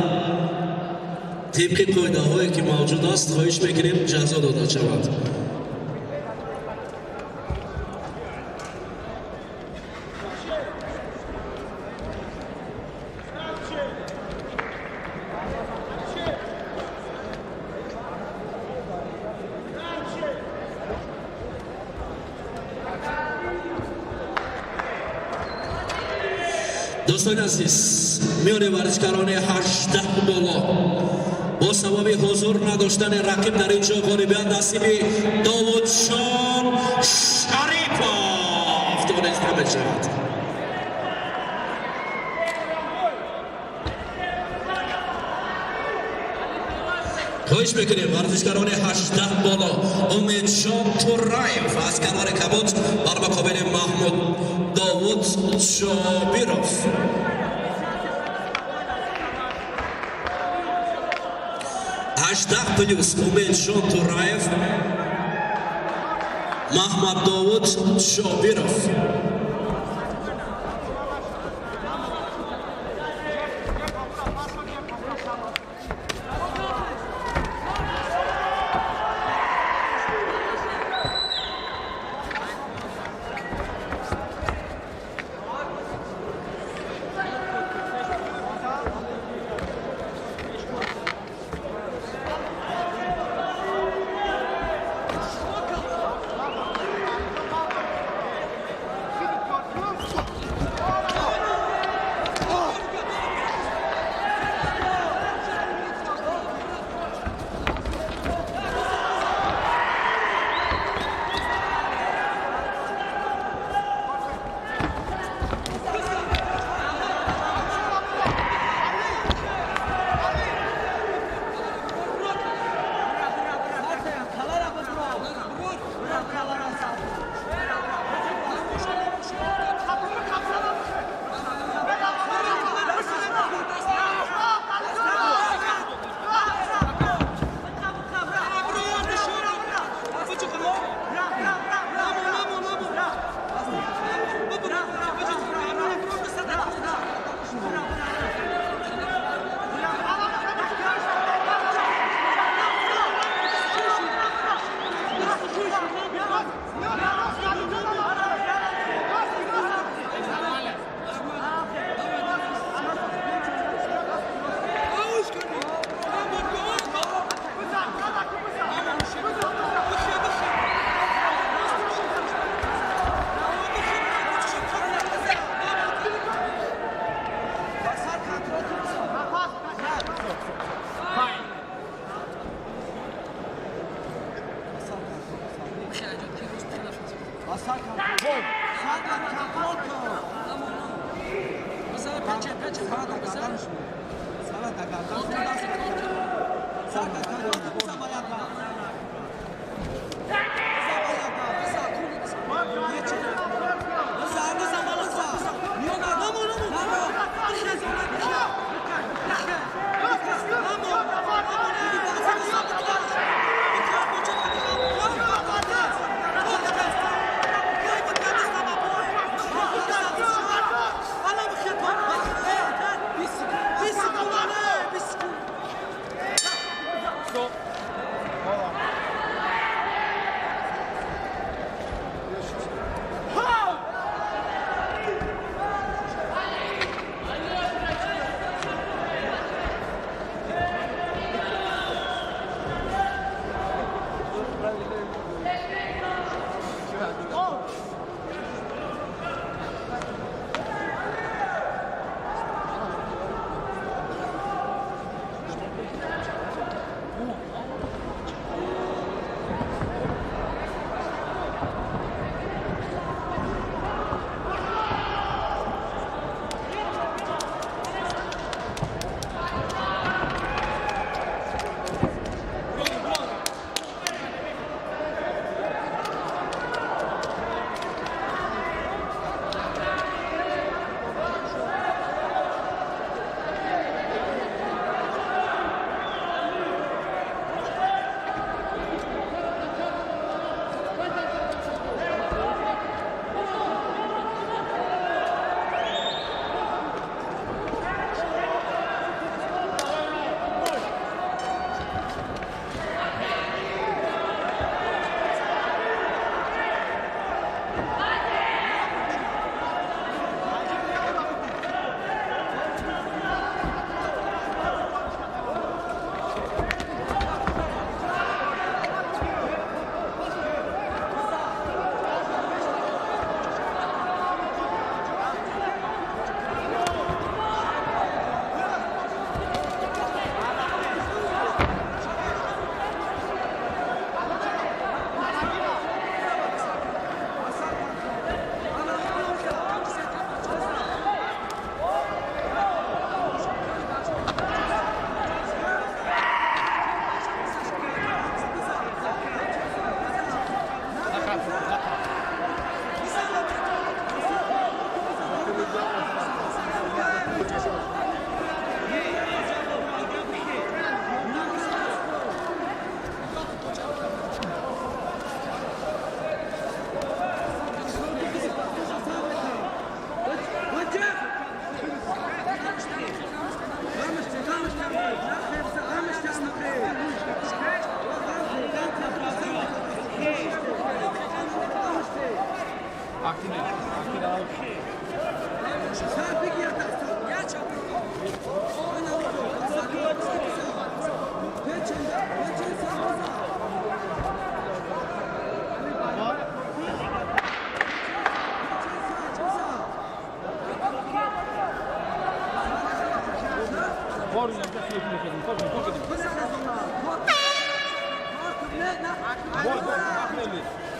طبق قاعده هایی که موجود است خواهش بکنید جزا داده شود. دوستان عزیز میان ورزشکاران 18 بالا با سبب حضور نداشتن رقیب در اینجا غالبیت نصیب داوود جان شریفوف دانسته میشود. خواهش میکنیم ورزشکاران 18 بالا امید جان تورایف از کنار کبوت بر مقابل محمود داوود جابیروف. +18 امید جان تورایف محمد داوود جابیروف.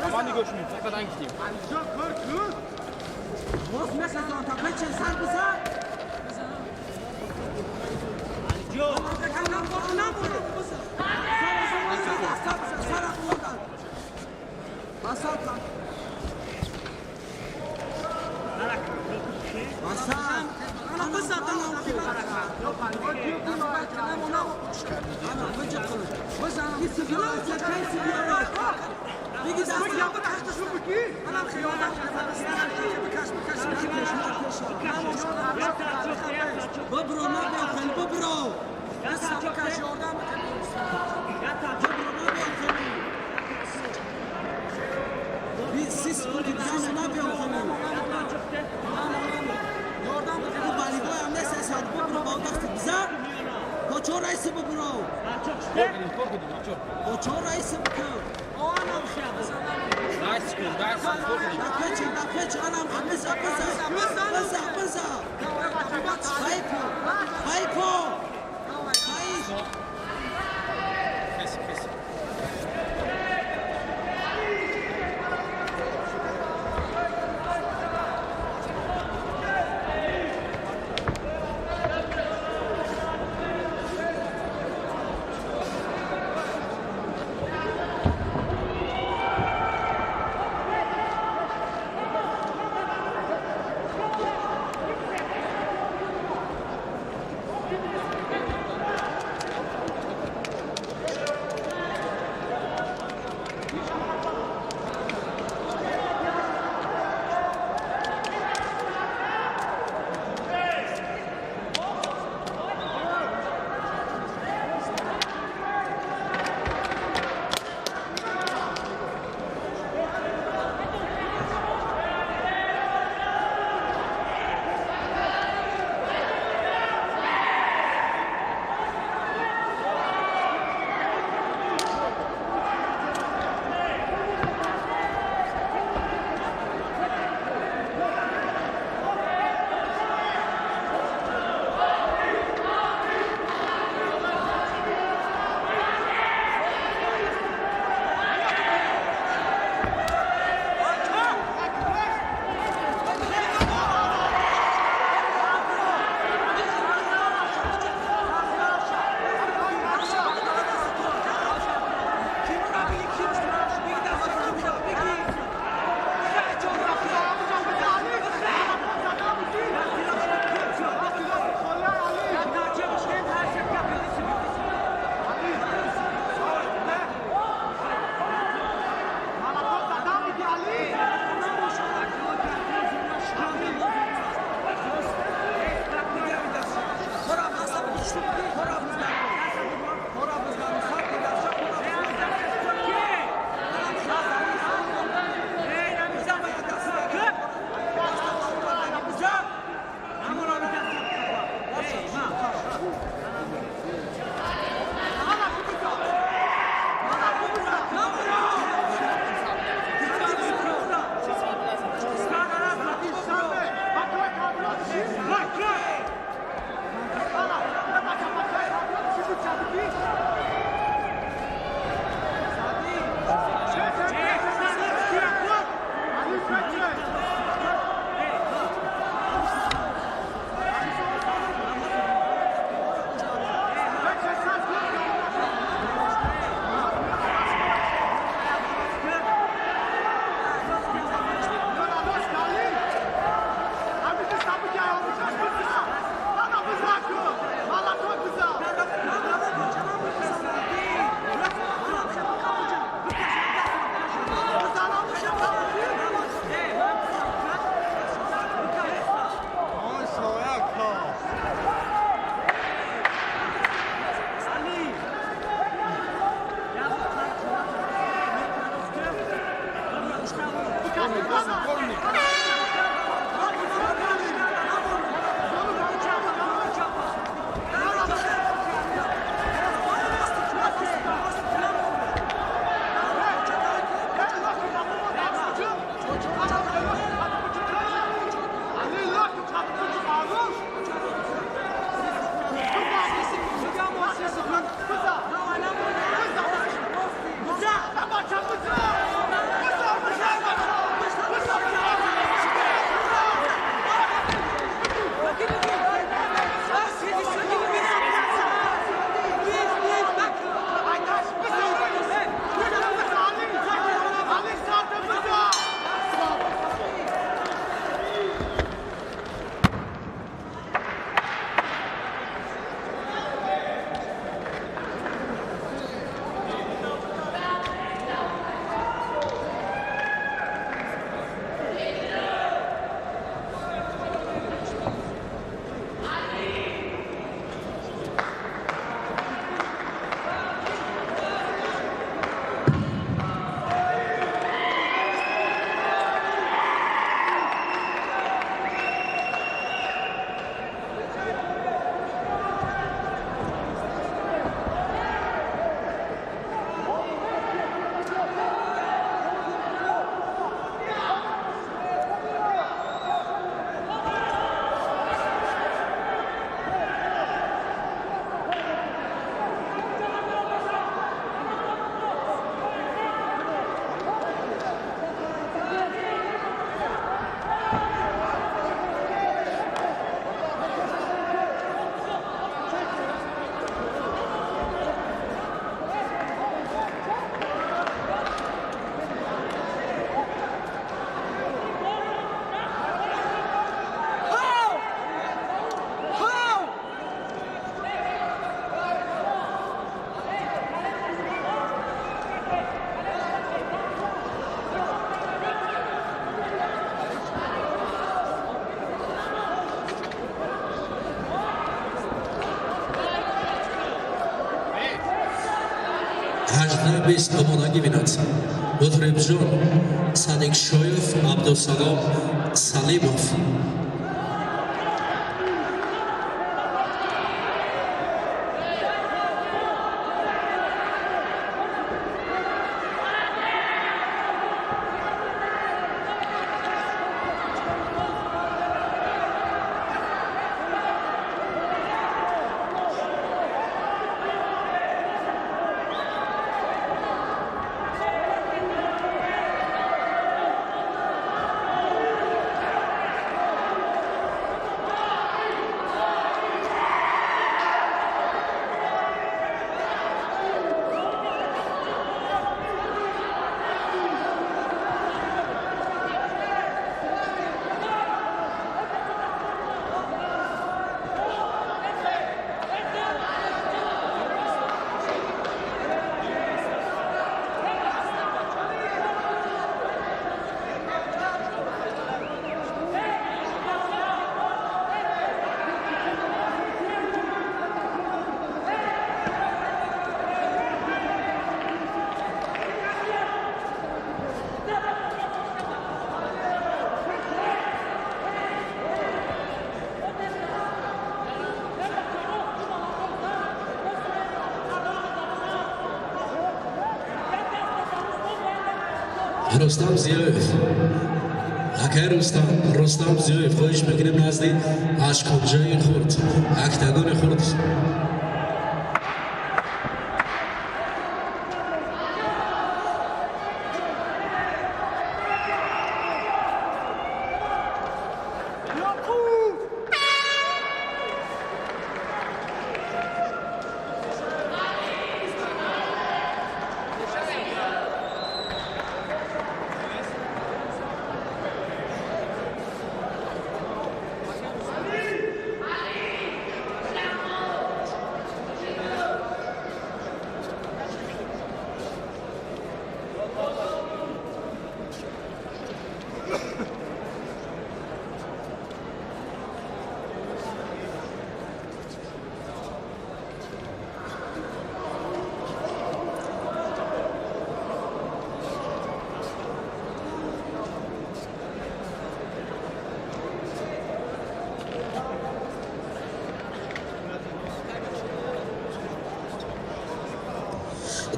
Aman göçmeyeyim, sakadan gideyim. 20 آمادگی بیند مطرب جان صدیق شایف عبدالسلام سلیموف رستم زیایف اکه رستم زیایف خواهش میکنیم نزدی اشکابجای خورد اکتگان خورد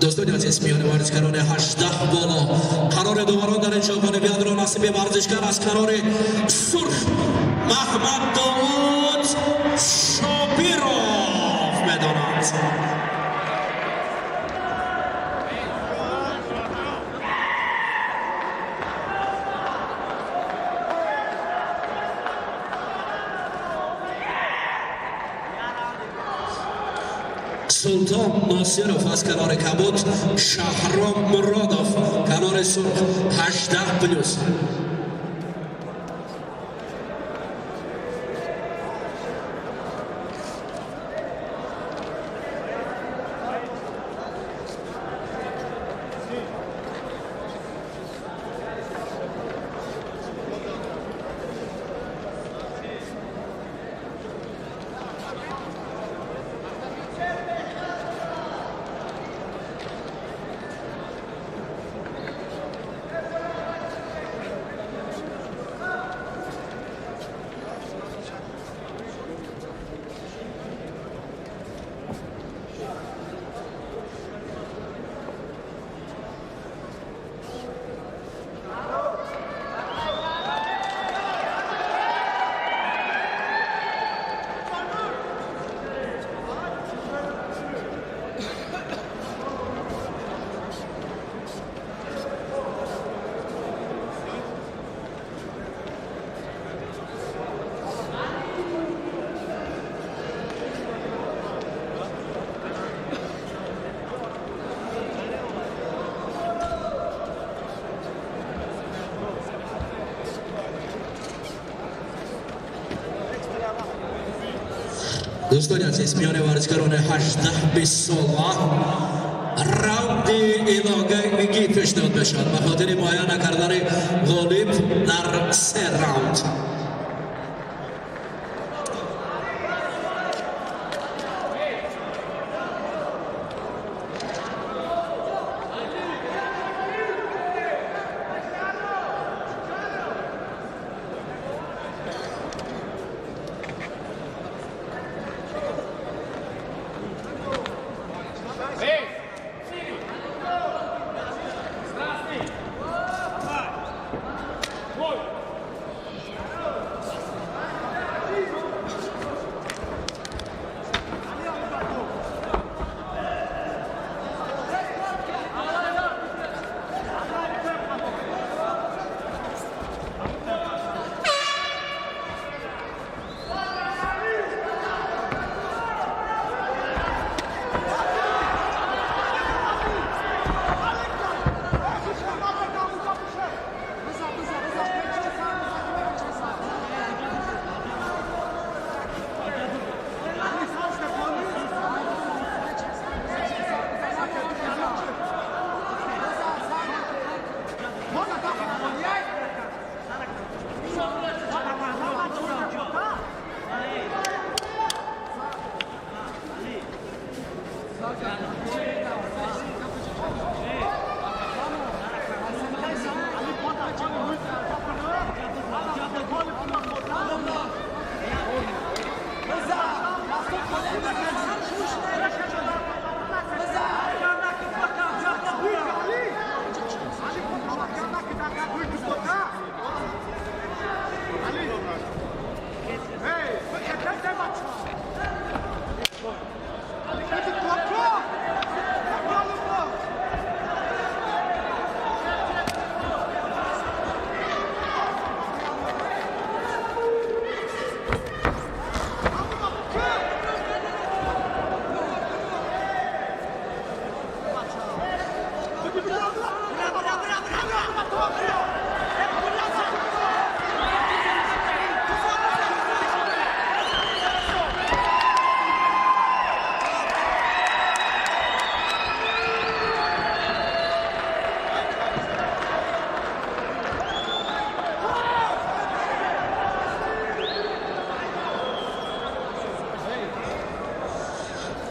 دوستان عزیز میان ورزشکاران 18 بالا قرار دوباره در اینجا بیاد رو نصیب ورزشکار از قرار سرخ محمد داوود شابیروف میداند سلطان ناصرов از کنار کبوت شهرام مرادov کنار سرخ 18+. دوستان عزیز میان ورزشکاران 18-20 ساله راوند ایلاگی پیشنهاد بشد به خاطر معاینه کردن غالب در 3 راوند.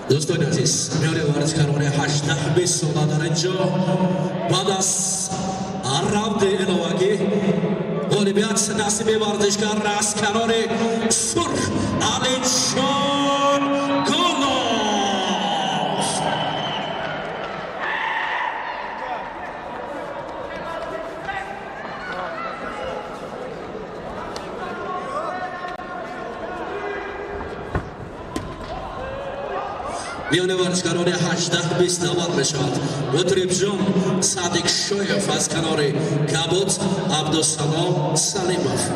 دوستان عزیز میان ورزشکاران 18-20 ساله در اینجا بعد از راند الهوایی غالبیت نصیب ورزشکار از کنار سرخ علیجان گلوف. میان ورزشکاران 18-20 دعوت میشود. مطرب جان صادق شویف از کنار کبوت، عبدالسلام سلیموف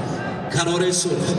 کنار سرخ.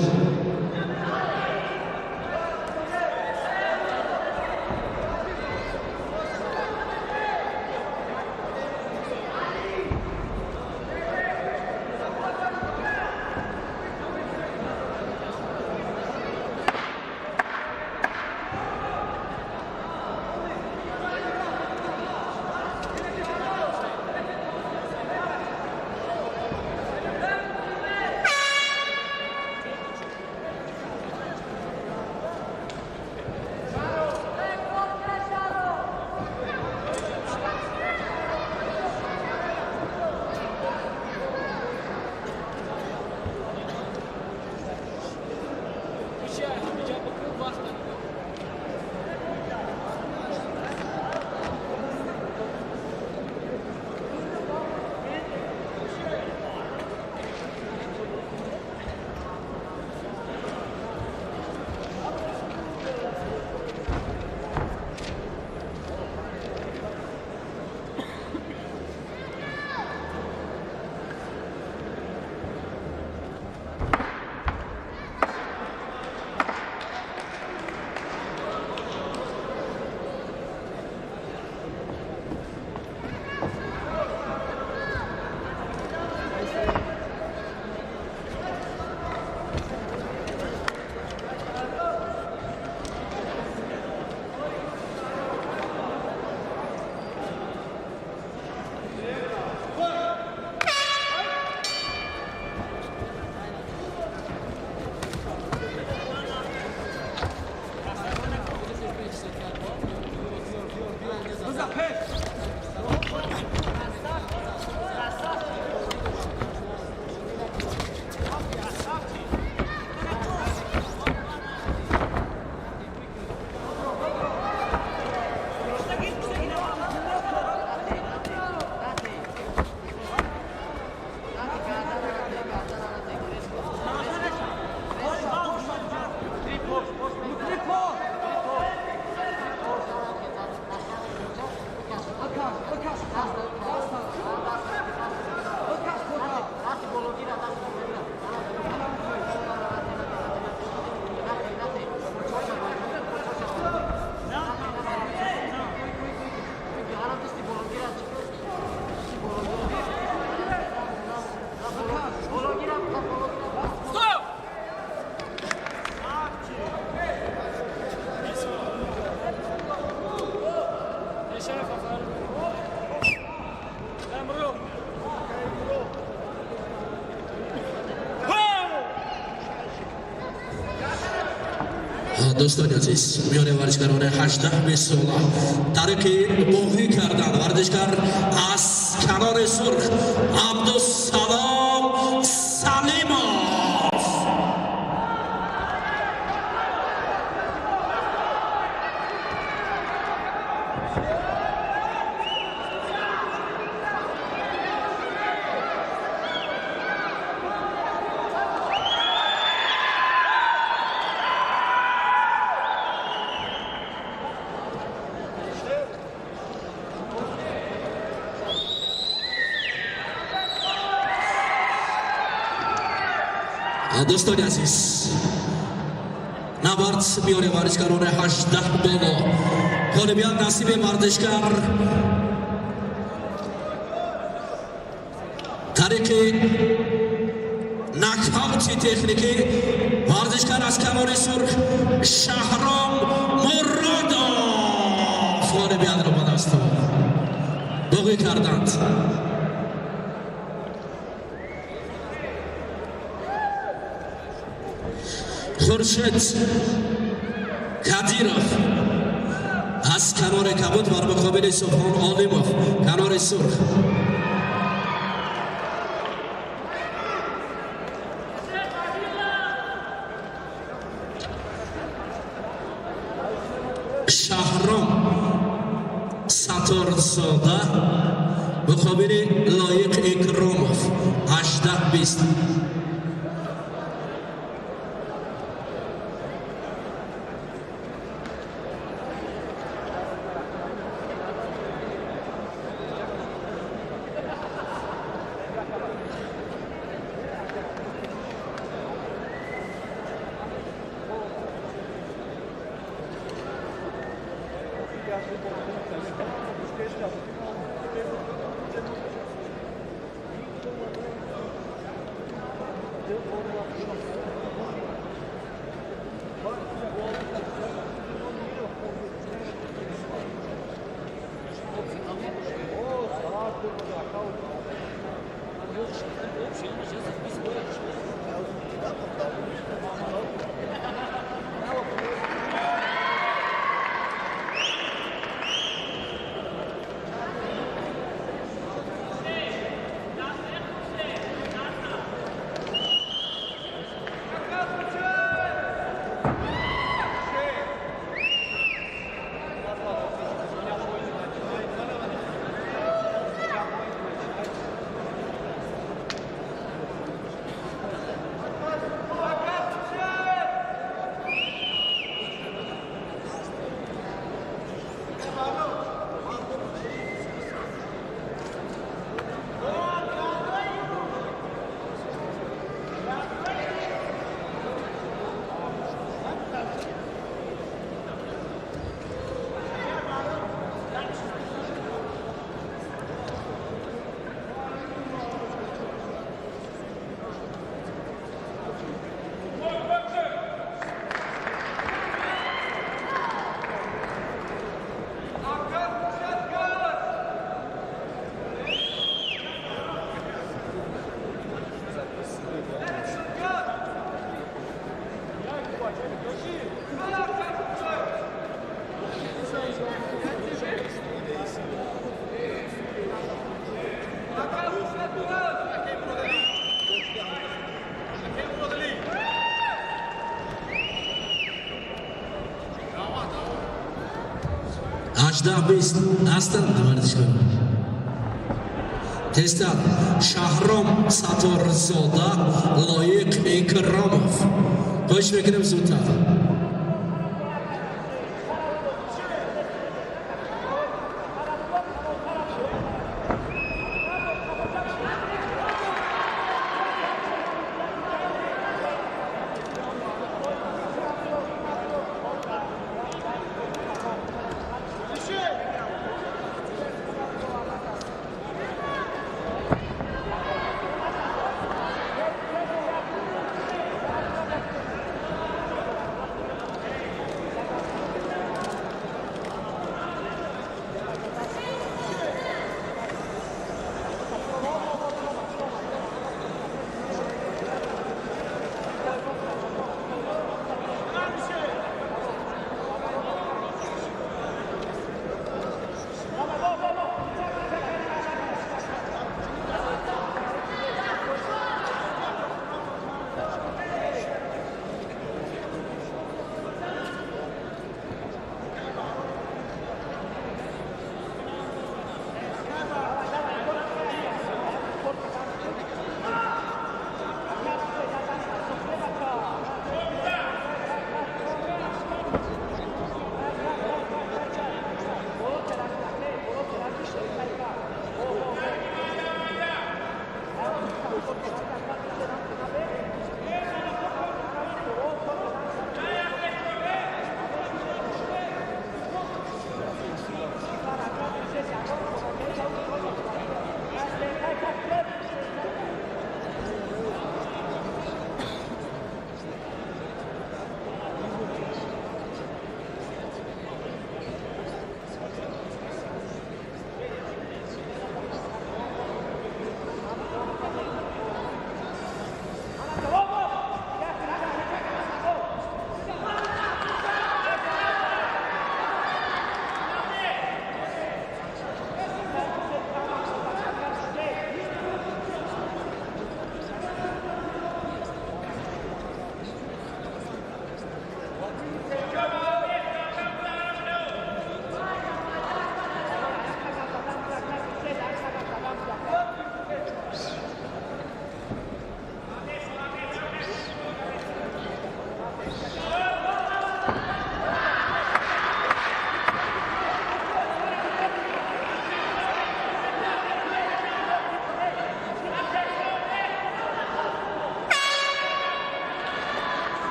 دوستان عزیز میان ورزشکاران 18-20 ساله ترک باقی کردن ورزشکار از کنار سرخ عبدالسلام سلیموف. دوستان عزیز نبرد میان ورزشکاران 18 بالا غالبیت نصیب ورزشکار طریق نکاوت تکنیکی ورزشکار از کنار سرخ شهرام مرادوف غالبیت را به دست باقی کردند. خورشید کدیروف کبوت بر مقابل سبحان عالمov کنار سرخ. شهرام ستارزاده مقابل لایق اکرامov 18-20. بیست هستند ورزشکار. تستر شهرام ستارزاده لایق اکرامov. خوش بگیریم زودتر.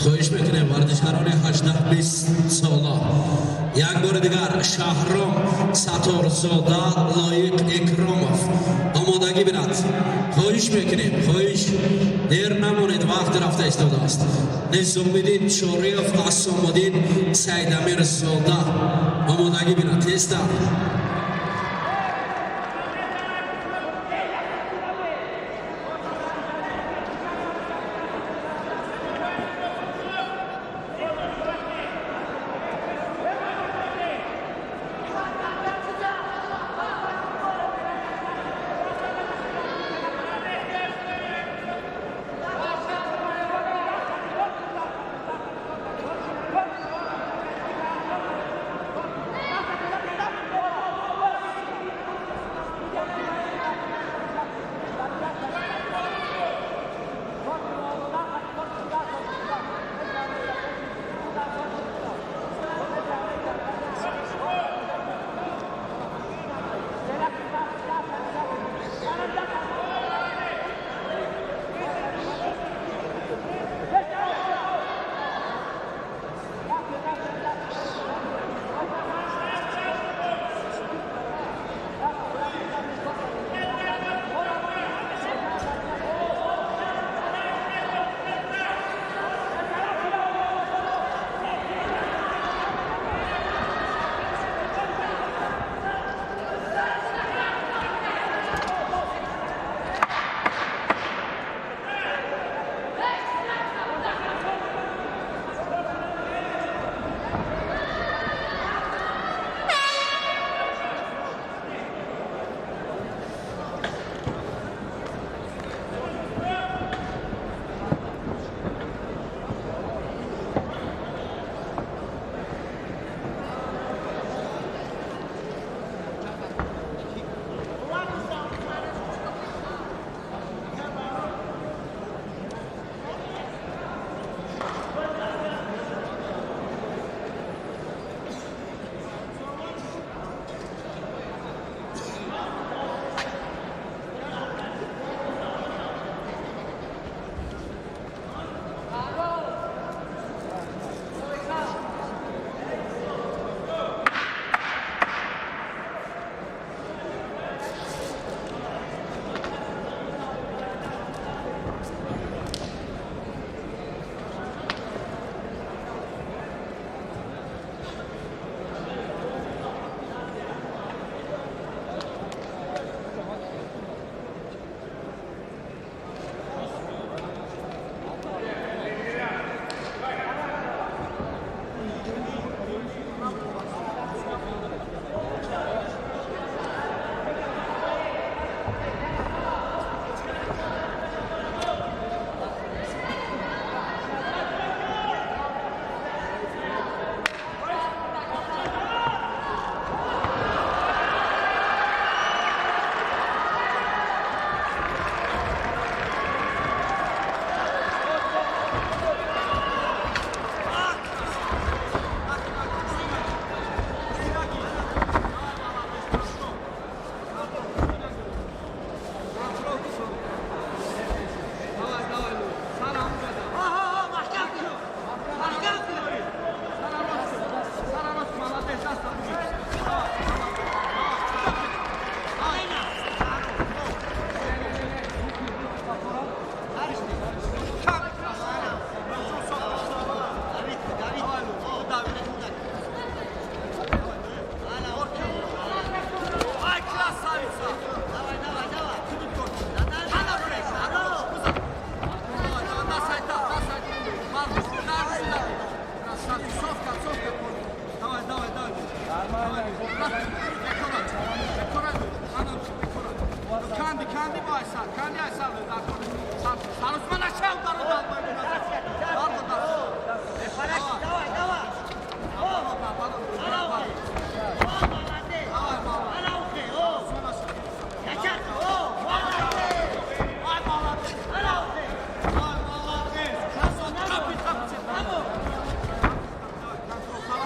خواهش میکنیم ورزشکاران 18-20 ساله یک بار دیگر شهرام ستارزاده لایق اکرامов آمادگی بیند. خواهش میکنیم، خواهش دیر نمانید، وقت رفته ایستاده است. نظامیدین شاریف، اسامالدین سیدامیر زاده آمادگی بیند. تیزتر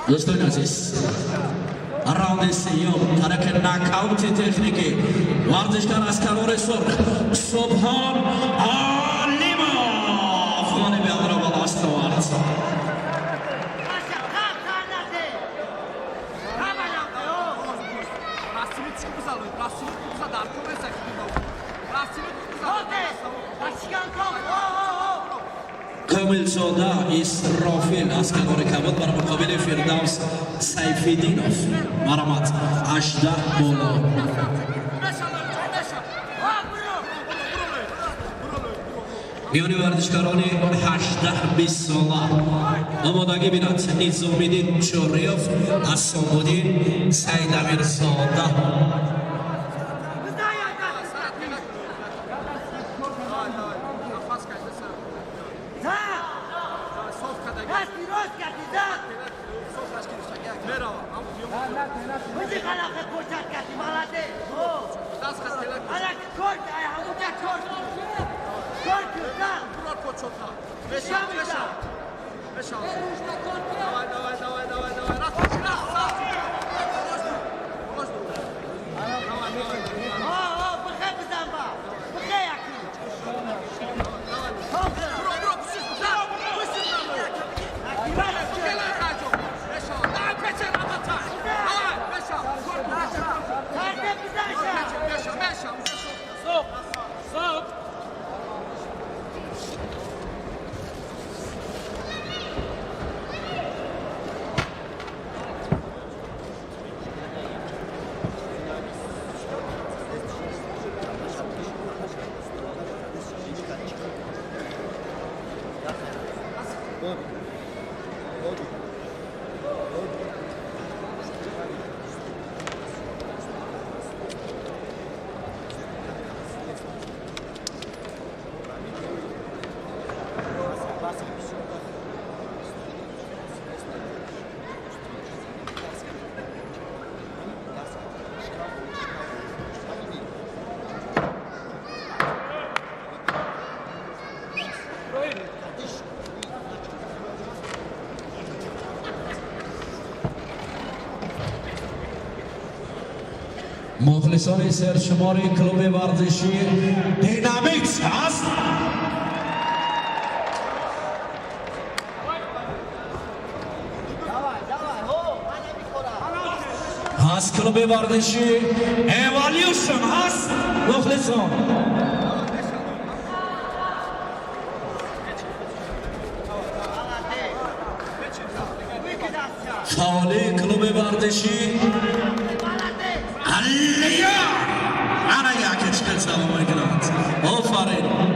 دوستان عزیز راوند سیوم ترک ناکاوت تکنیکی ورزشکار از کنار سرخ سبحان علیما افغانی بیادر بالا استوارد Raçı kızalıyor. Raçını kıza dar. Kıvırsa kıza. Raçını kızalıyor. Başkan kalk. Komilzoda Isrofil از کنار کبوت بر مقابل فردوس سیفیدینوف مرامت 18 بالا میانی ورزشکاران 18-20 ساله آمادگی بینند نظامیدین چوریوف اسامودین سید امیرزاده مخلصان سرشمار کلوب ورزشی دینامیکس هست هست کلوب ورزشی ایوالیوشن هست مخلصان فعالی کلوب ورزشی أنا ياك تشكل سلام عليكم آفرین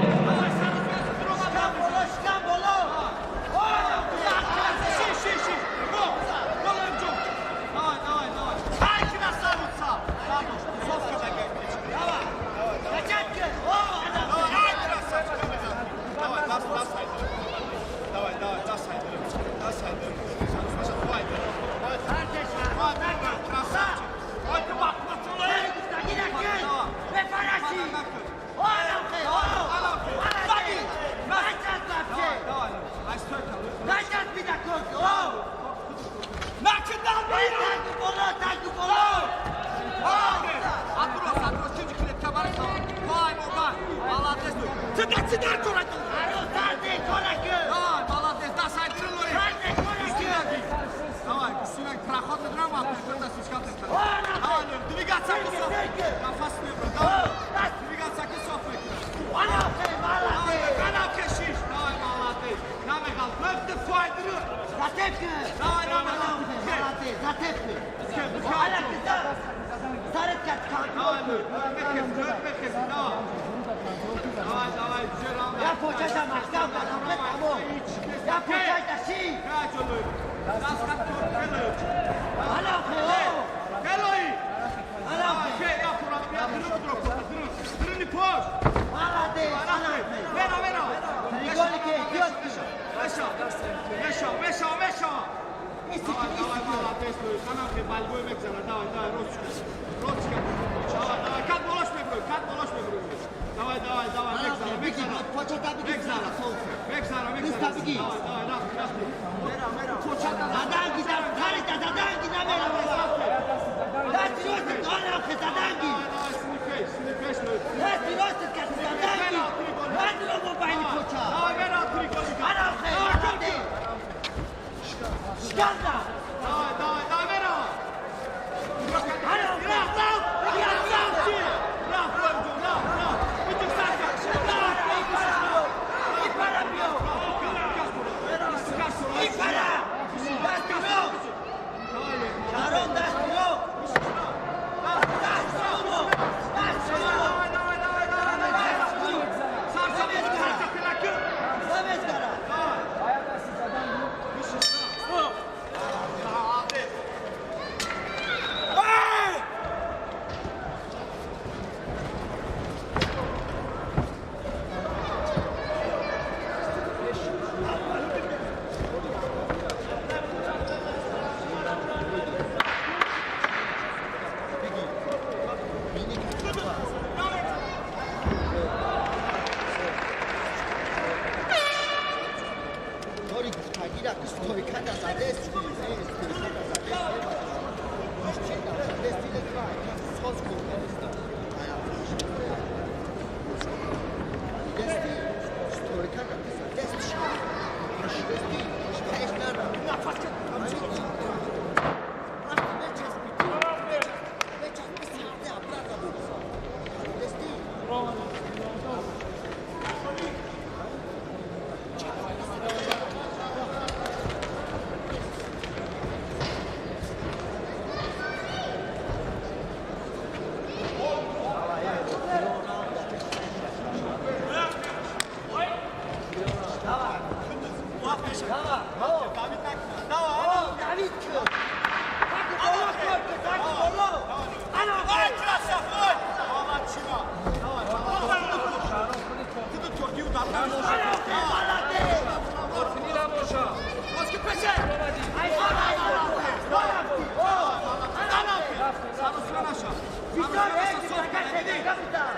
Victor,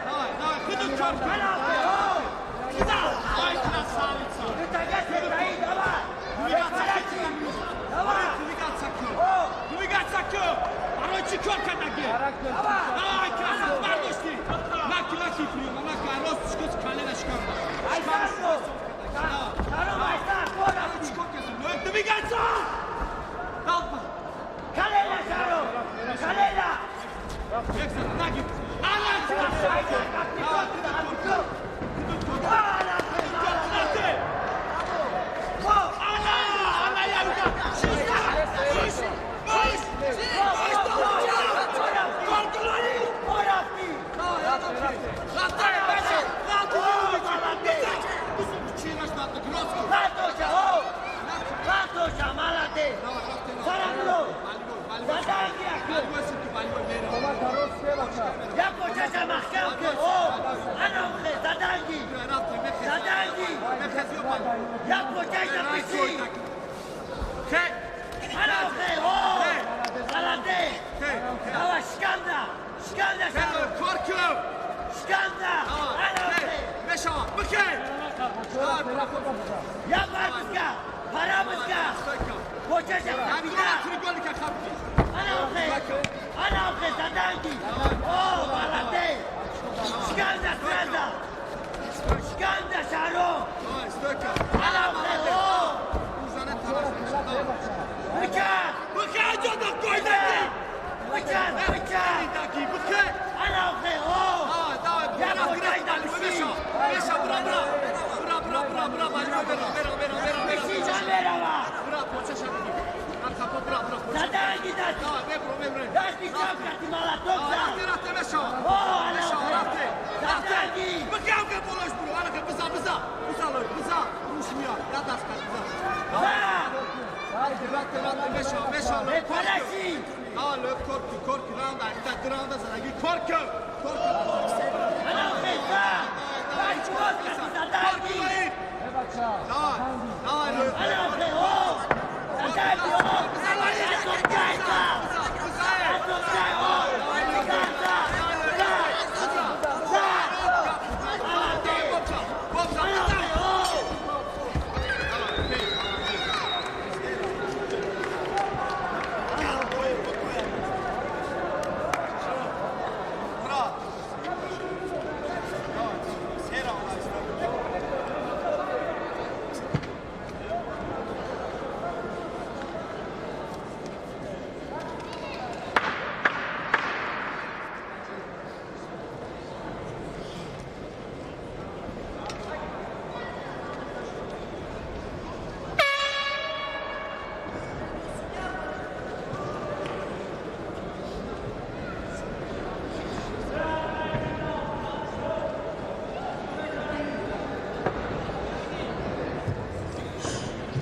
Давай, худо корку. Ай, красавица. Двигаться к. Короче, корка ноги. Давай, красавица, бардошти. Маки, приема, маки, росточку с колена шкафа. Двигаться! Толпа! Kalena, Saro! Kalena! Ноги! Она красавица!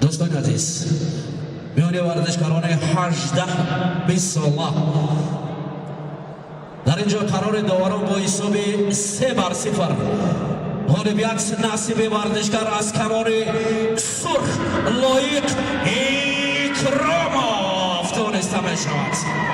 دوستان عزیز میان ورزشکاران 18-20 ساله در اینجا قرار داوران با حساب 3-0 غالبیت نصیب ورزشکار از کنار سرخ لایق اکراموف دانسته می شود.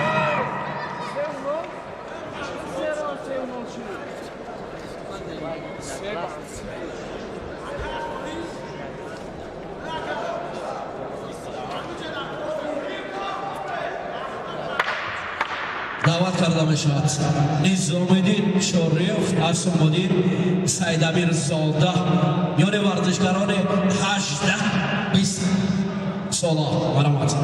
دعوت کرده می شود نظام‌الدین شاریف از مدیر سید امیر زاده میان ورزشکاران 18-20 ساله مرحمت.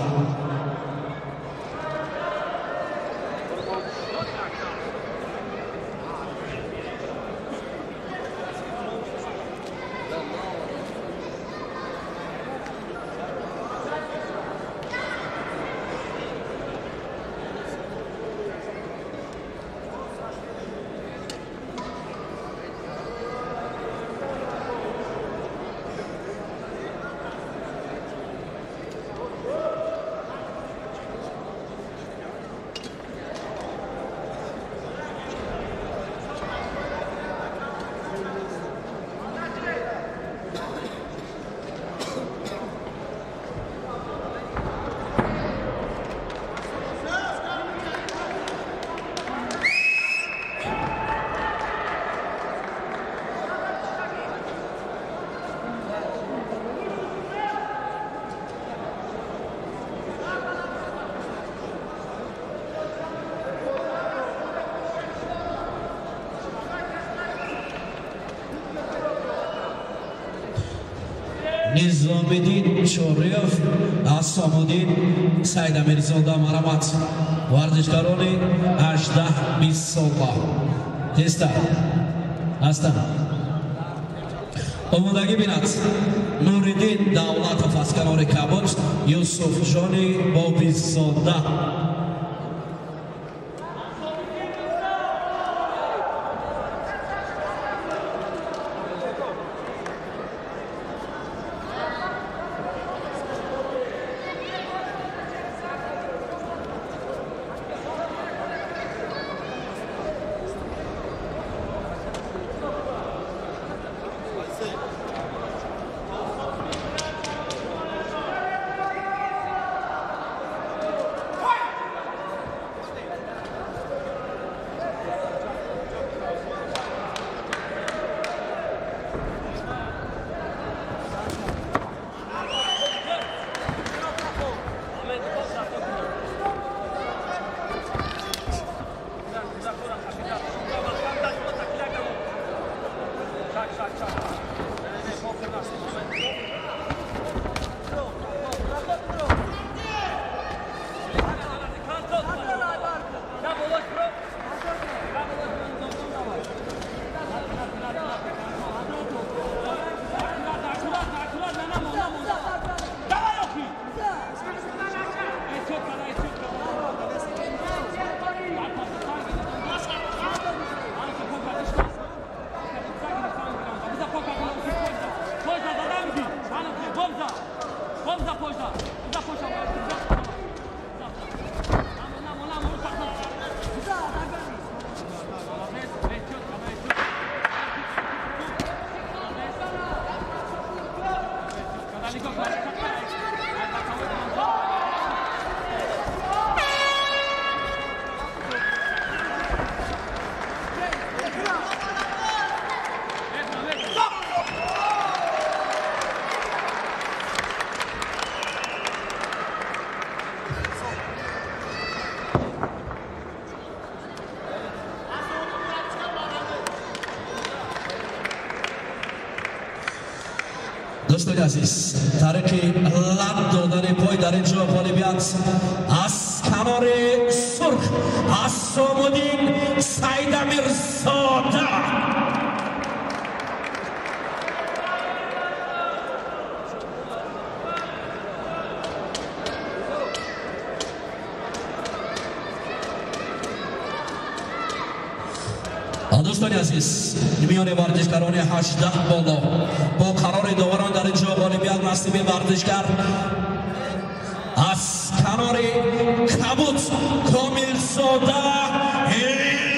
Nizomidin Choryev, Asamudin, Saida Mirzolda Maramat, Vardishkaroni, 18-20 solda. Testa. Astan. Omudagi binat. Nuridin Davlatov askanori kabut, Yusuf Joni Bobizzoda. دوستان عزیز ترکی لندو در پای در اینجا غالبیت از کنار سرخ عصامالدین سعید میرزاده دوستان عزیز میان ورزشکاران 18 بالا با قرار داوران در اینجا غالبیت نصیب ورزشکار از کنار کبوت کاملزاده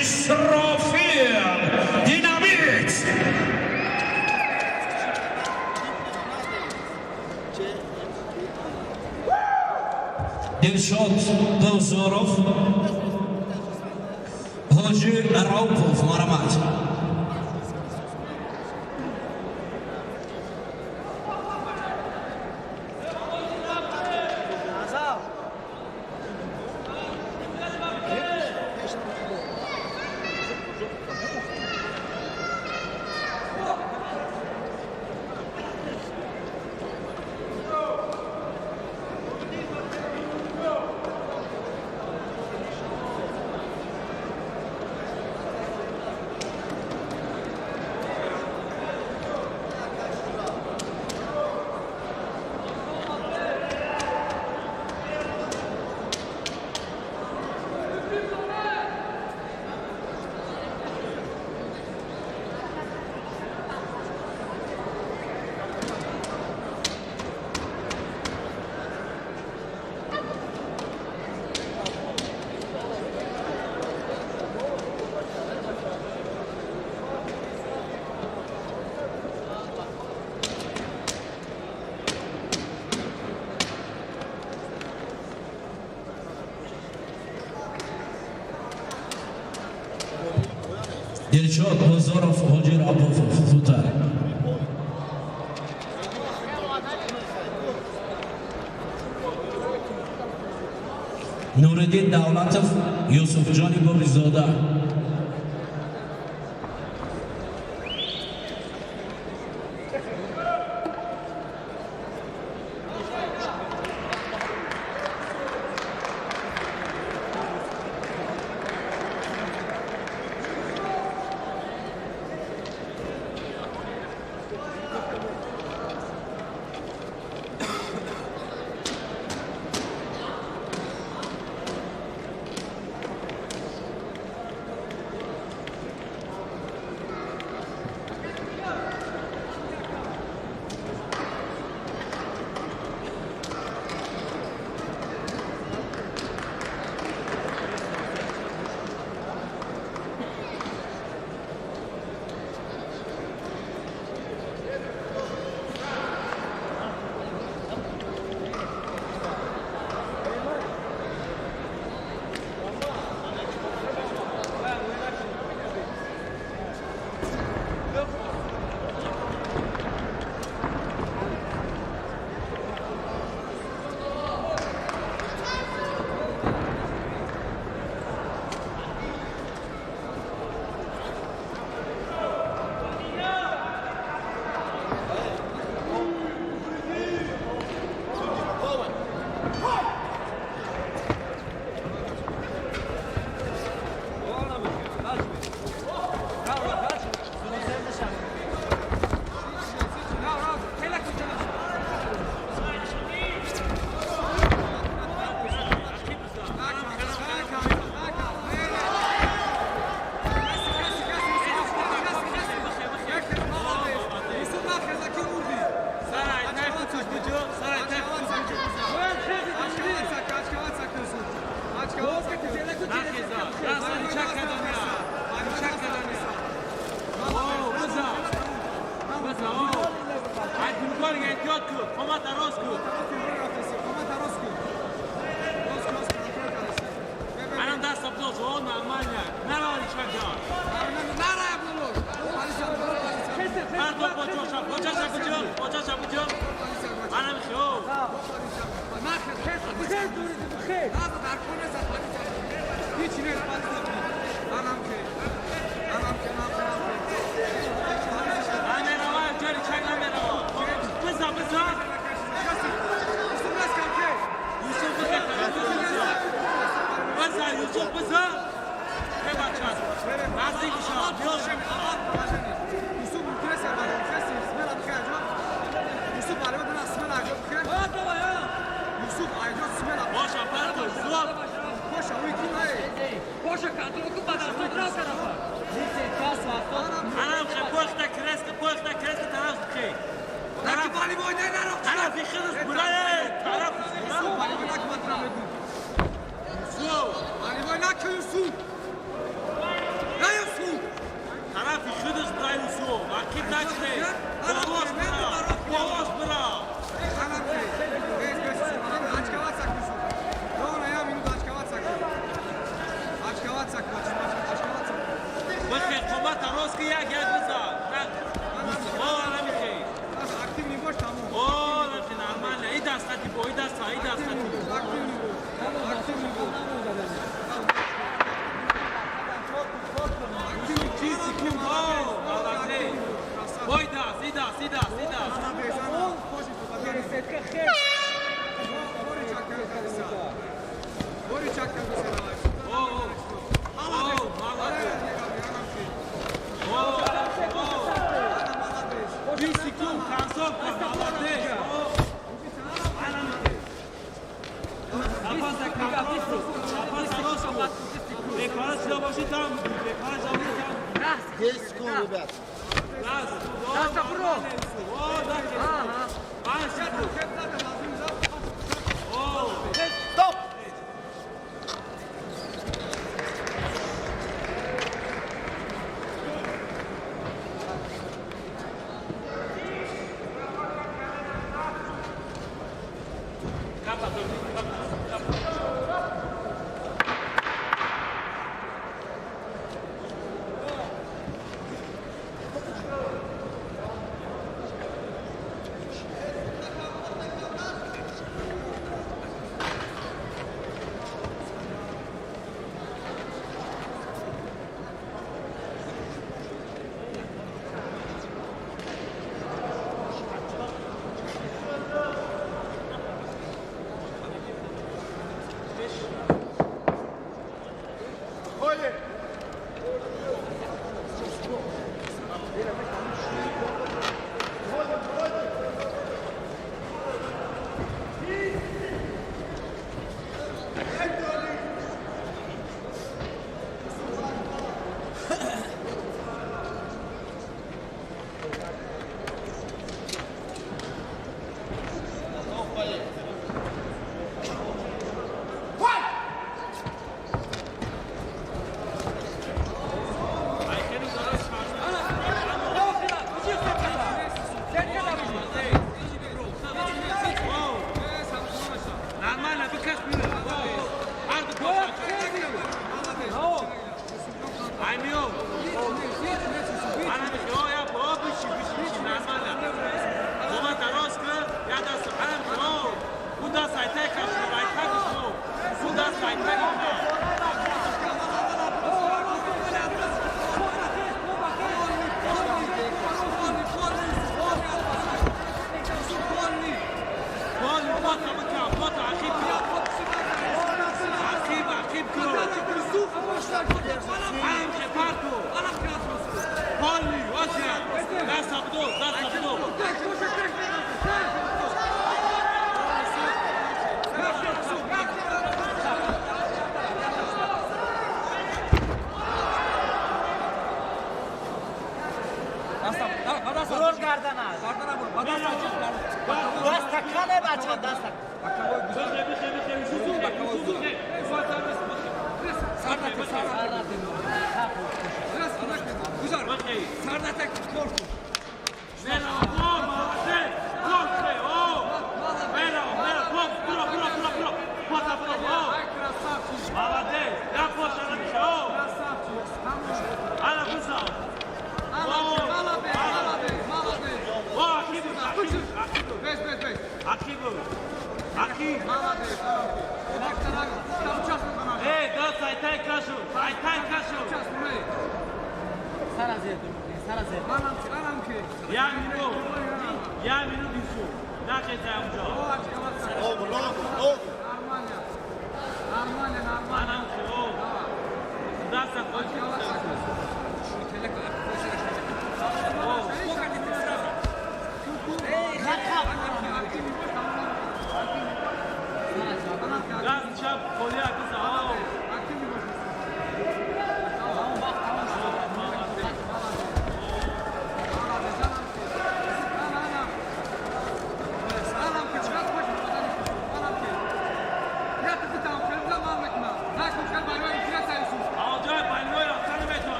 اسرافیل دینامیت دلشاد بوزاروف حاجی راوپوف مرحمت دلشاد بوزاروف حاجی راوپوف زودتر نوردین دولتوف یوسف جانی بابیزاده Nazı darkone satani. Hiç ne yapmaz. Anamke. Anamke ne yapar? Kamera var, cari çay kamera var. Bıza bıza. Yusuf nasıl kalktı? Yusuf bıza. Bıza Yusuf bıza. Ne bakacağız? Nasıl inşallah? Yusuf ülkesi var. Ülkesi ismi Abdülkadir. Yusuf Ali'den ismi Abdülkadir. Yusuf Aydo ismi Abdülkadir. Boş apartı. Zor. Koşa uykin hayır. Anam ki poşta kreski taraf ki. Rakip Ali boydan arok. Taraf işiniz buraya. Taraf. Yusuf Ali boydan matram edin. Yusuf. Ali boydan ki Yusuf. Ya Yusuf. Taraf işiniz buraya Yusuf. Rakip dakle. Boğaz bıra. Boğaz bıra. Anam ki. Bez. Aç kavat sak Yusuf. Doğru ya minut aç kavat sak. Aç kavat sak. Aç kavat sak. Bakın komata Roski ya gel bıza. O anamı ki. Nasıl aktif mi boş tamam. O nasıl normal. İda stati bu. İda stati. Aktif mi bu? Aktif mi bu? Aktif mi? Çiğsi kim? Boydas, İdas. Ana beyzana. Bori çaktı bu sefer. Bisiklum kanson kamalade. Apasa kapatısı. Apasa rosko. Ekara silah başı tam. Ekara canlı tam. 10 секунд, ребят. Раз. Nasıl bro? O da ki. Aşık. Стоп! Bror gardana. Dasta kale bacha dasta. Bez. Aqui, Ej, das ajtaj kašu. Ja minut isu. Dakle, tajam džo. Novo, novo. Anam ki, o. Da sam hoću. Gaz çap, kolye kısa, o.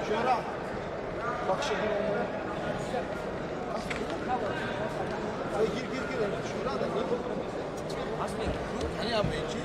Şura. Bak şimdi. Ay gir. Şura da ne bu? Hani yapayım ki?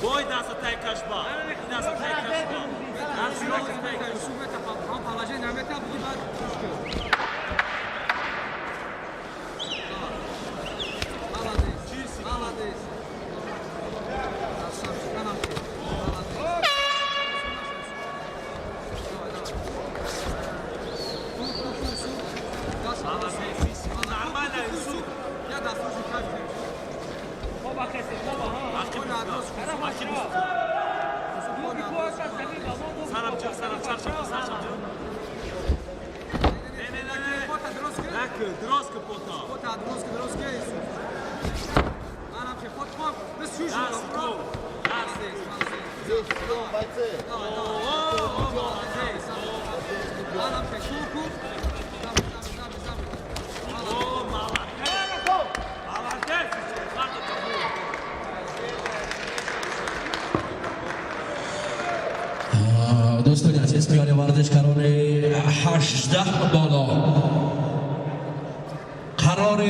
Boj da sa taj kašba. Da sa taj kašba. دوستان عزیز میان ورزشکاران 18 بالا قرار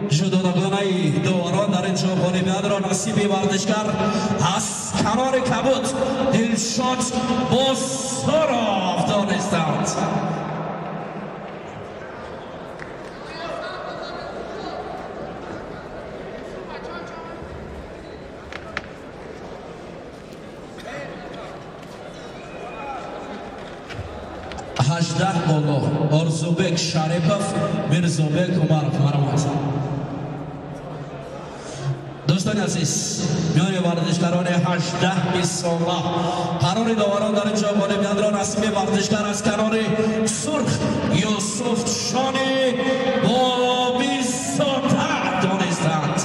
جداگانه دوران در اینجا والیبال را نصیب ورزشکار از کنار کبوت دلشاد بازارов دانستند. بالا آرزوبک شریفов میرزابک عمرov مرحمت. دوستان عزیز میان ورزشکاران 18-20 ساله قرار داوران در اینجا والیبال را نصیب ورزشکار از کنار سرخ یوسف شانی بابی‌زاده دانستند.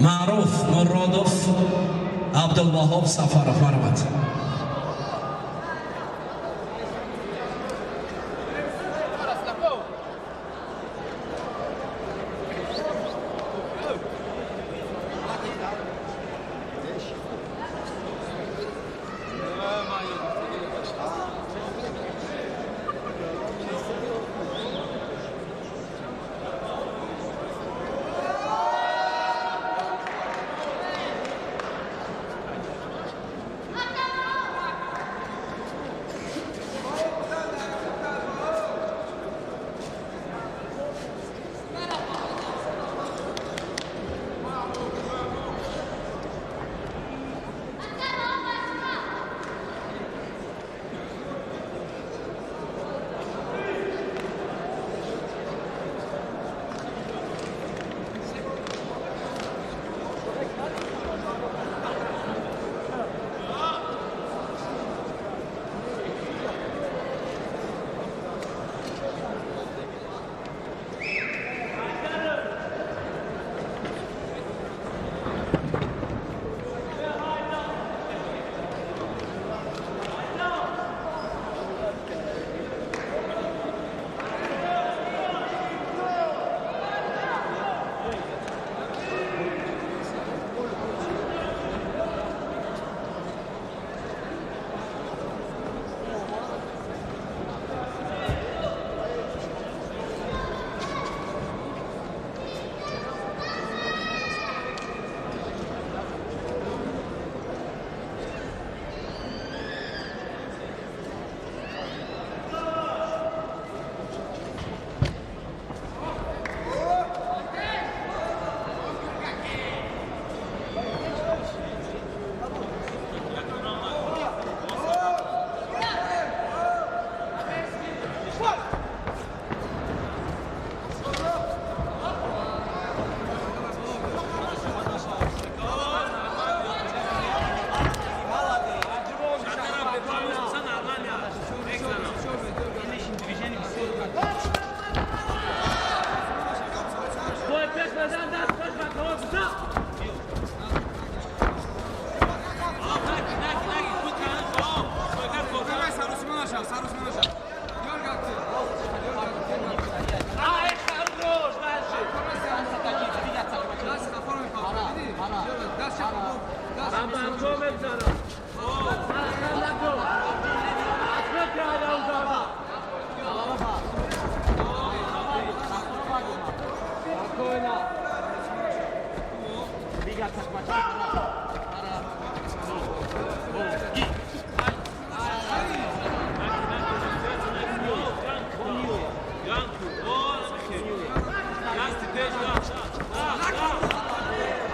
معروف مرادوف عبدالوهاب سفرов مرحمت.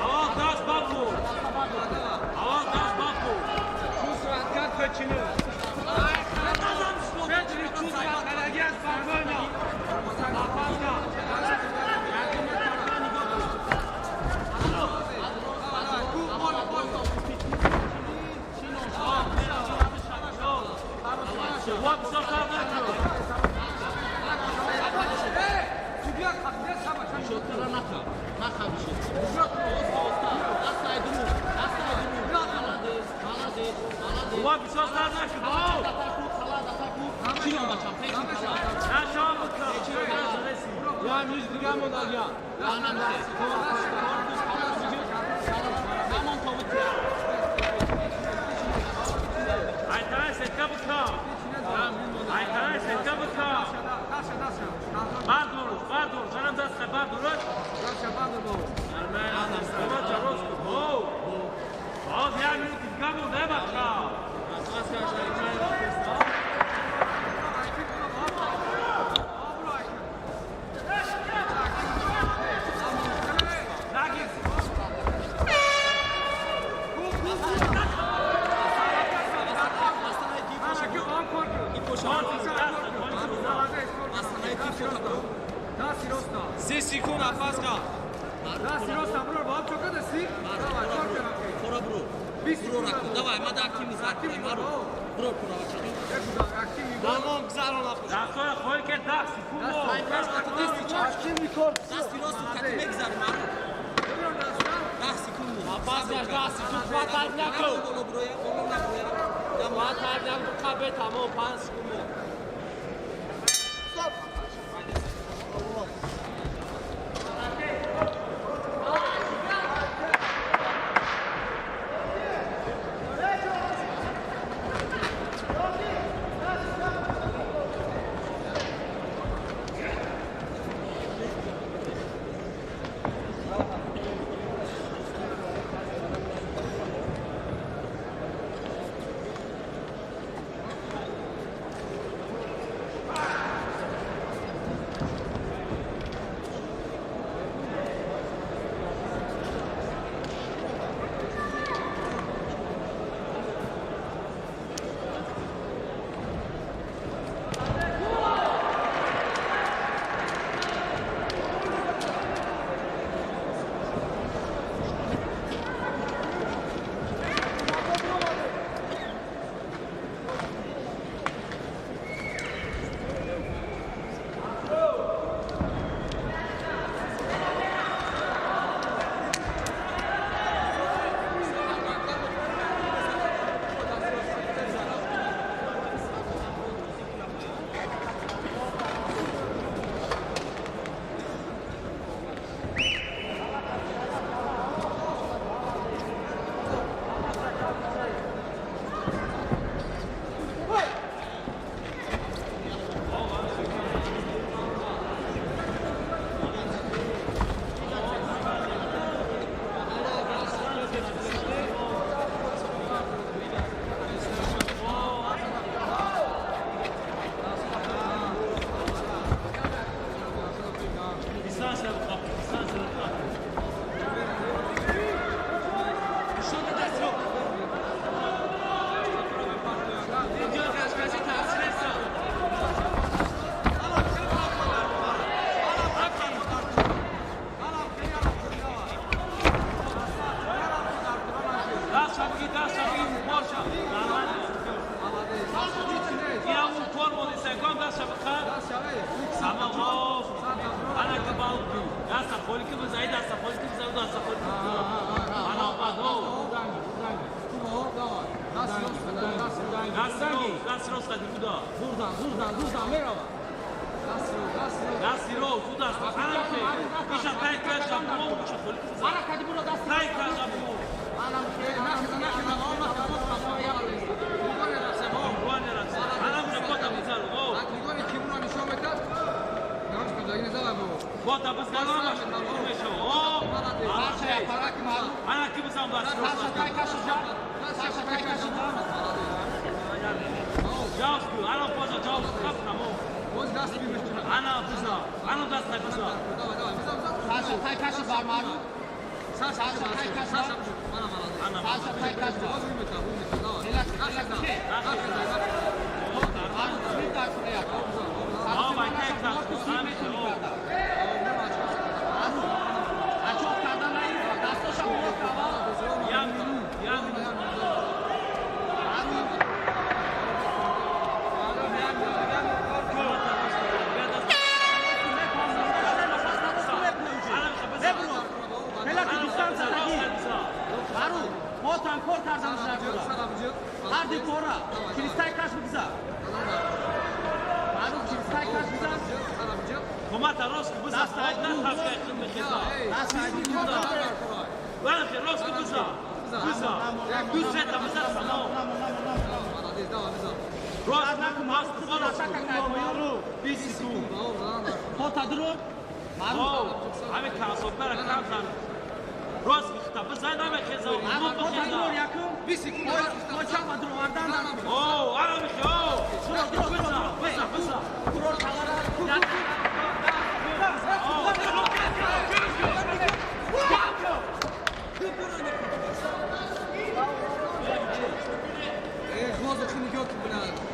Aval das babu. Aval das babu. Чувствовать печенью. Печень чувствовать, дорогие, спокойно. Опасно. What was up? What was up? Ya müzgam olacak ya. Aytaray setkabuka. Aytaray setkabuka. Bardur, canım da sebardur. Ama caros. Oh. Oh, ya müzgam ne baka. Си секунд Афазга. Да, сироста, бро, баб чока да си? Давай, чока. Fora bro. Bro rakı. Davay mada akimiz var. Maro. Bro kura açalım. Tamam, güzel ona. Daha sonra koyken daha sıkılma. Das filosu katime güzel Maro. Das sekunde. Afazga, da sekund fatal nako. Bolo broya, bolo na broya. Fatal nako kabe tamam 5 sekund. Buradan merhaba. Nasiro, suda, anamte. İşte kayıt yapmıyor mu? Ana kadi burada Kayıt yapmıyor. Bota buzgalama şimdi şu. O. Ana kim sen bas? Javsku, ana poza Javsku kapnamo. Ana buza. Ana das ne buza. Sasha Taykaş var Maru. Sasha Taykaş var. Sasha Taykaş var. Relax. Maru bir daha şuraya. Çok kazanayım. Dastos şampiyon kava. Motan korkardan dışarı. Hadi kora. Kilistay kaç mı kıza? Hadi kilistay kaç kıza? Komata Roski bu zaten taska yakın kıza. Belki Roski kıza. Düzete bize sana. Roski bana bisiku. Kota duru. Oh, abi kaso para kamdan. Roski kitabı zaten ve keza. Ama kota duru yakın. Bisiku. Koçama duru vardan. Oh, abi oh. Bısa. Kuror kalara.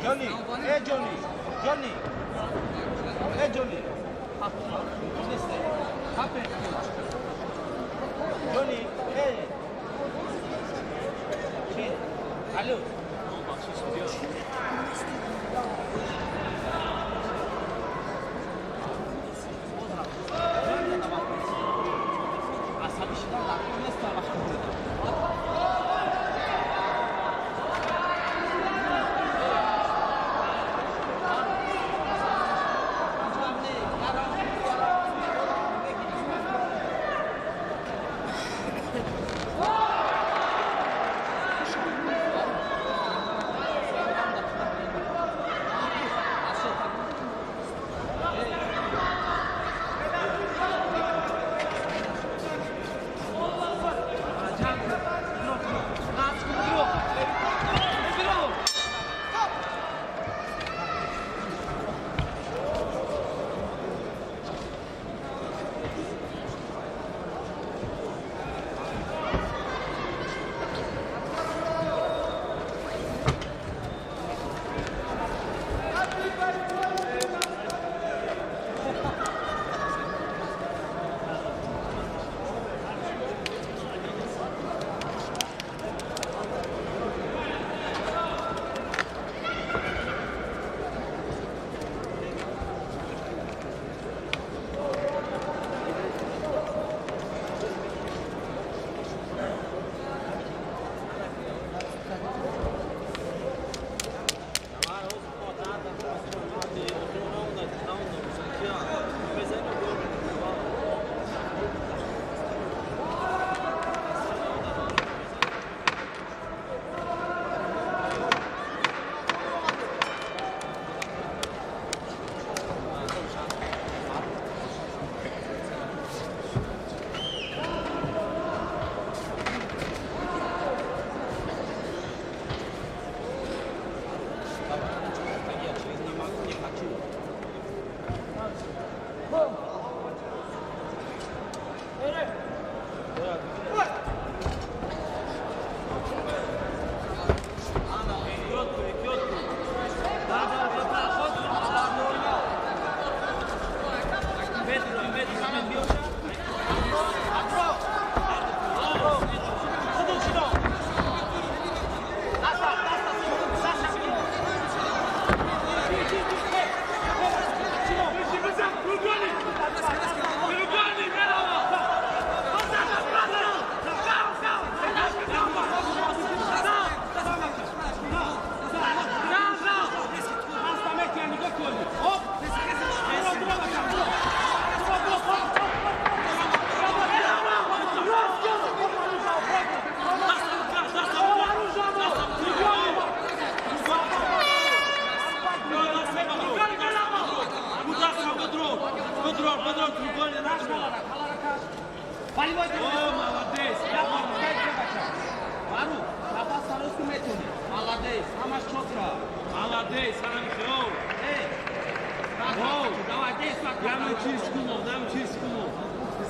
Johnny, Johnny. Johnny, hey. Alo.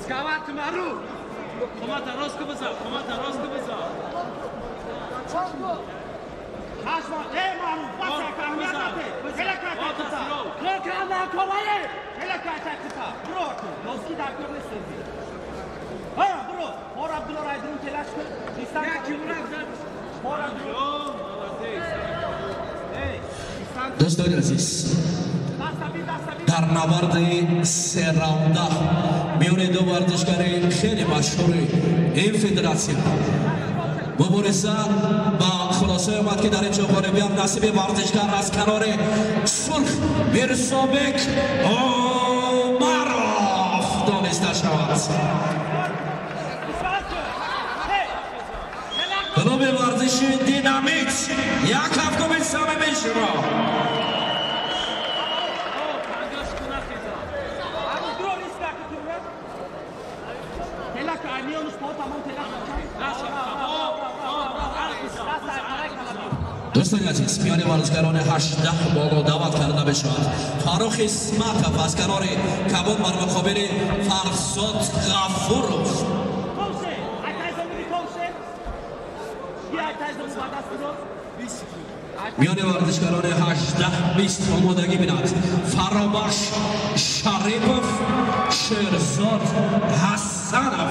Скават Мару. Команда Роско база, команда Роско база. Хашма, Мару, баса камиате. Хелаката. Локана ковае. Хелаката кута. Бро, носки дактор нестези. Ha, bro. Mor Abdullah Aydın'ın telaş kıl. İstanbul. Ya kim bırak? Mor Abdullah. Hey, İstanbul. دوستان عزیز در نبرد سه راونده میون دو ورزشکار خیلی مشهور این فدراسیون مبارزه با خلاصه اومد که در اینجا غالبیت نصیب ورزشکار از کنار سرخ میرسابک عمرов دانسته شود. کلوب ورزشی دینامیت یک هفته به سمه میشما دوستان عزیز میان ورزشکاران 18 بالا دعوت کرده بشود. فاروق اسمتov از کنار کباب بر مقابل فرزاد غفورov. میان ورزشکاران 18-20 آمادگی بیند. فرابخش شریپov شیرزاد حسنov.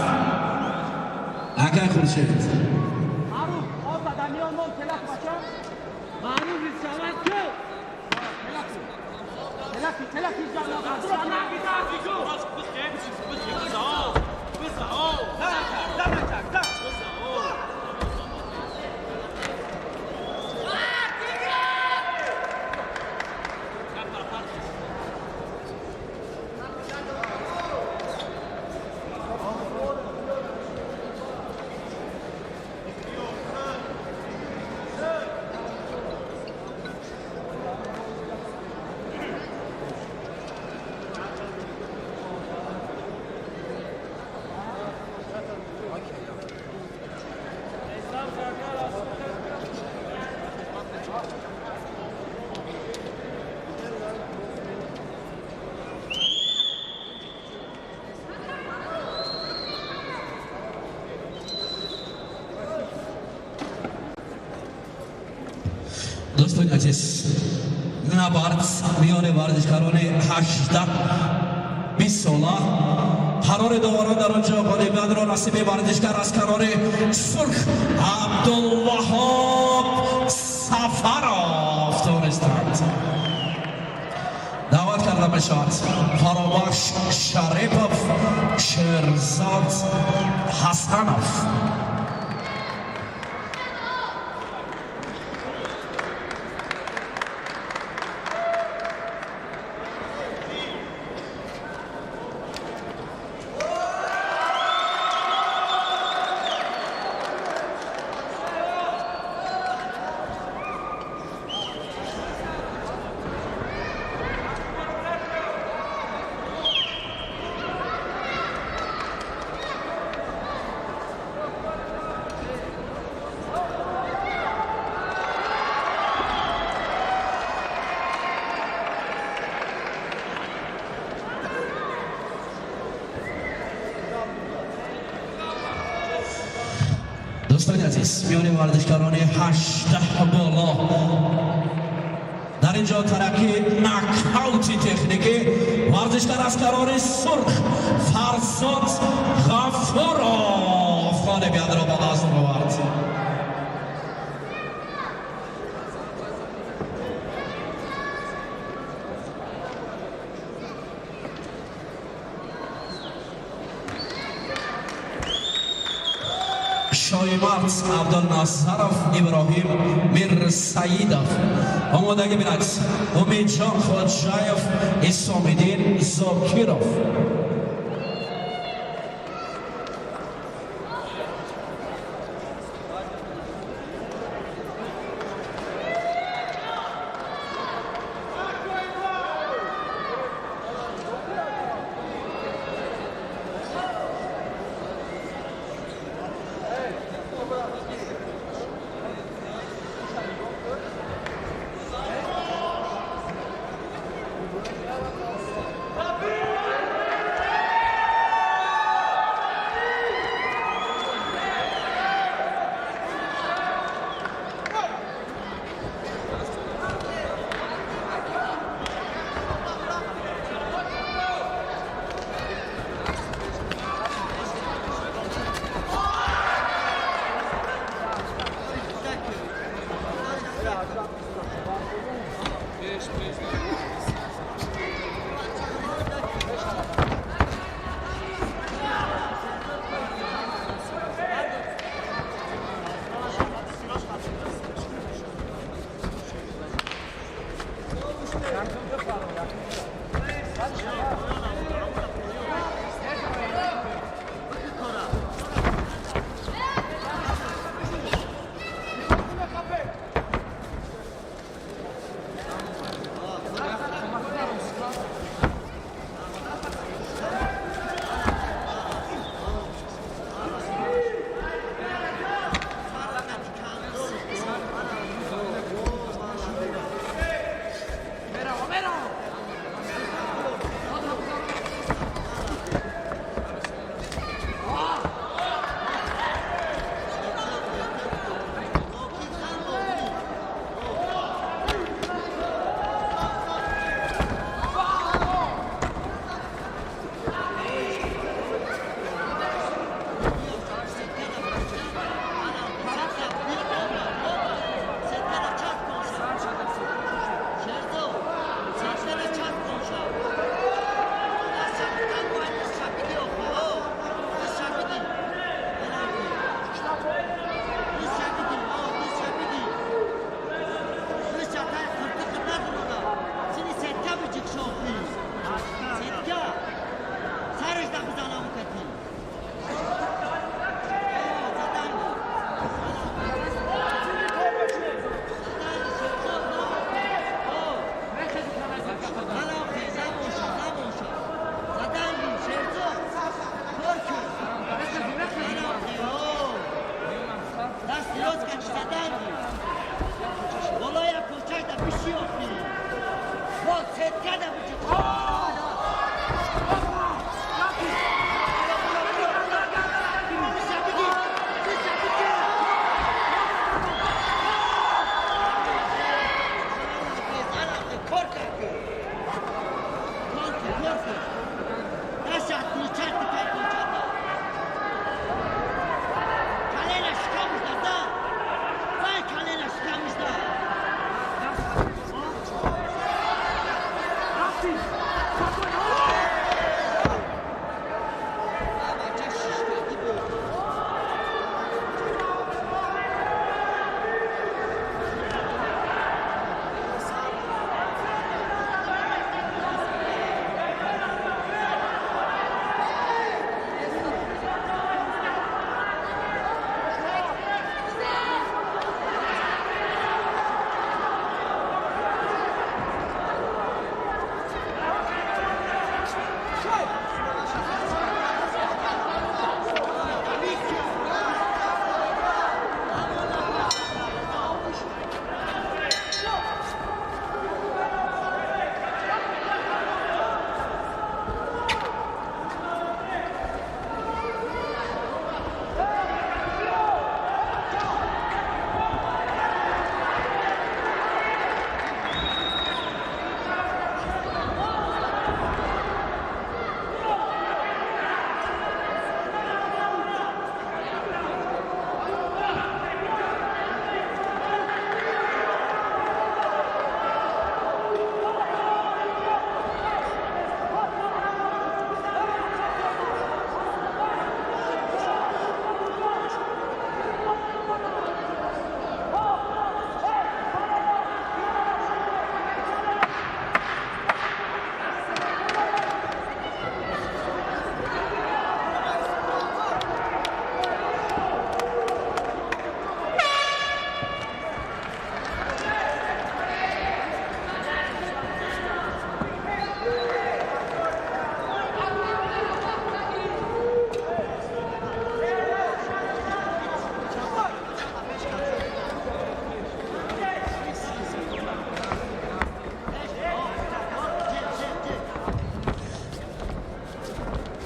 اگر خورشید دوستان عزیز نبرد میان ورزشکاران 18-20 ساله قرار داوران در آنجا غالبیت را نصیب ورزشکار از کنار سرخ عبدالوهاب سفرov دانستند. دعوت کرده بشود فرابخش شریپov شیرزاد حسنov. دوستان عزیز میان ورزشکاران 18 بالا در اینجا ترقی ناکاوتی تکنیکی ورزشکار از کنار سرخ فرزاد غفورov غالبیت را به دست آورد. شایمات عبدالناصرov ابراهیم میرساییدov آمادگی بیند. امیدجان خواجایov اسام‌الدین زاکیرov.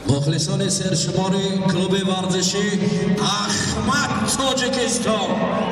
مخلصان سرشماری کلوب ورزشی احمد تاجیکستان.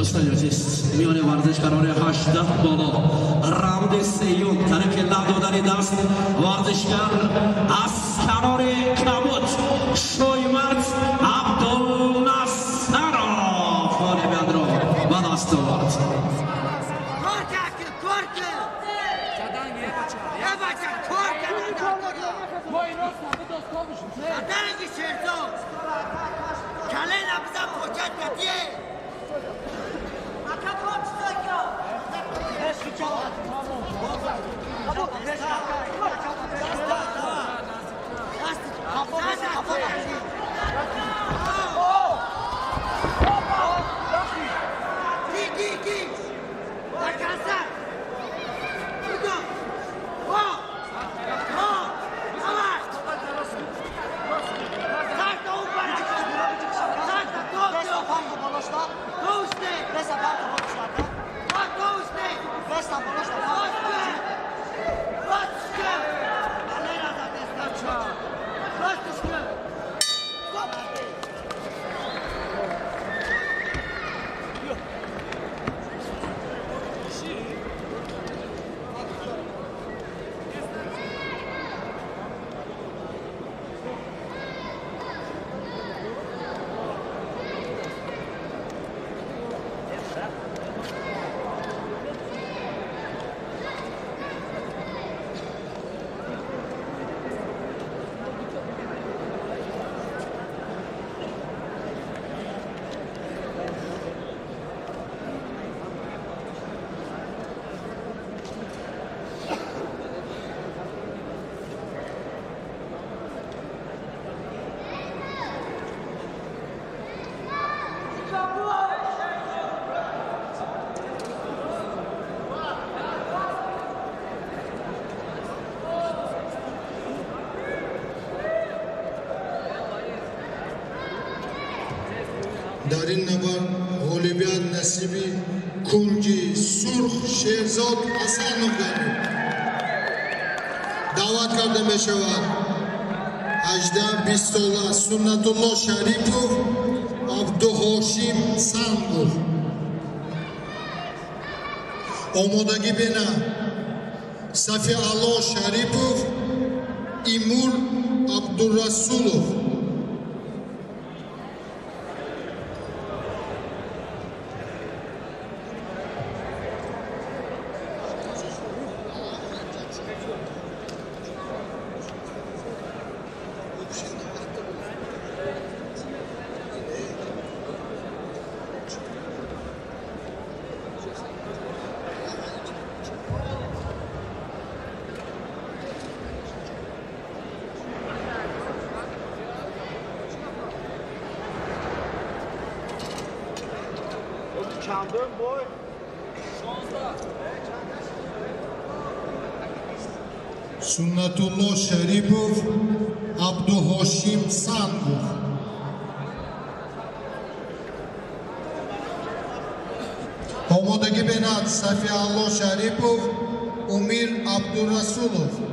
دوستان عزیز میان ورزشکاران 18 بالا راند سیوم ترک لب دادن دست ورزشکار از کنار کبوت شویمرد عبدالنصر فانه بیاد رو و دست داد در این نبرد غالبیت نصیبی کنجی سرخ شیرزاد حسنوف داریم. دعوت کرده می شود 18-20 سنتالله شریپوف عبدالهاشم سنگوف. آمادگی بینا صفی الله شریپوف ایمور عبدالرسولوف. Sunnatullah Sharipov, Abdulhashim Sangov. Omadagi benat Safiullah Sharipov, Umir Abdulrasulov.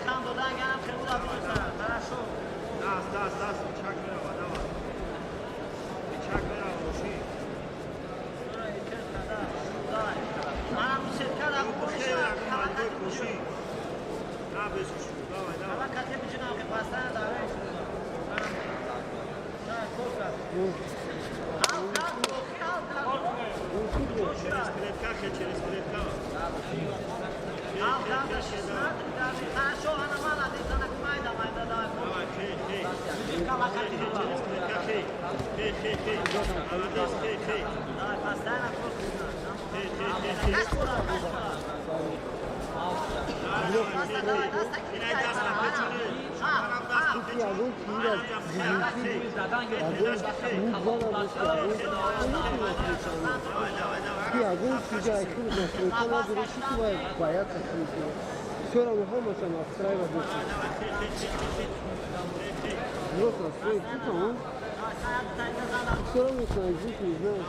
кам додан, ям хелуда бузар. Хорошо. Даст, чак мерава, давай. Чак мерава, оши. Манам сетка да Хеле агмалдой коши. На бесуш, давай. Ала кате биҷинам ки пастан даве. Через клетка. Хорошо, она молодец, она майда, давай. Давай, хей. Кала кате Через клетка, хей. Молодец, хей. давай, постоянно просто. Хей. Давай, Инай даст на печене. Шаманам даст на печене. Огонь себя открыто, сначала решить бояться крутить. Все равно Хамаса настраивать будет. Просто свой путь, он все равно своих жизнь не знает.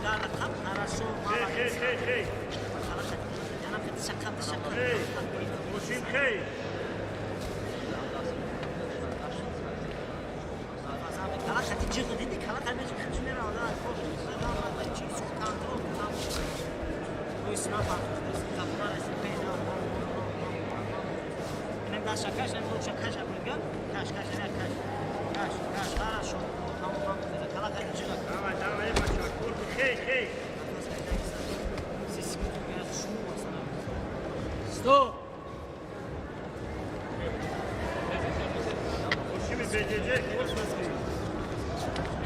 Garda, tam, хорошо, молодец. Yana kıtı şaka. Kala katı çıktı dedi, kala kalbeci küçümleri aldı. Kontrol, bu ismi farklı. Kapılar resim peyda. Benim daha şaka, sen bu şaka yapıyor. Kaç, хорошо. Tamam, kala katı çıktı. Давай, бачок, куртку, хей. Sesi biraz şunu basana. Stop. Şimdi bececek.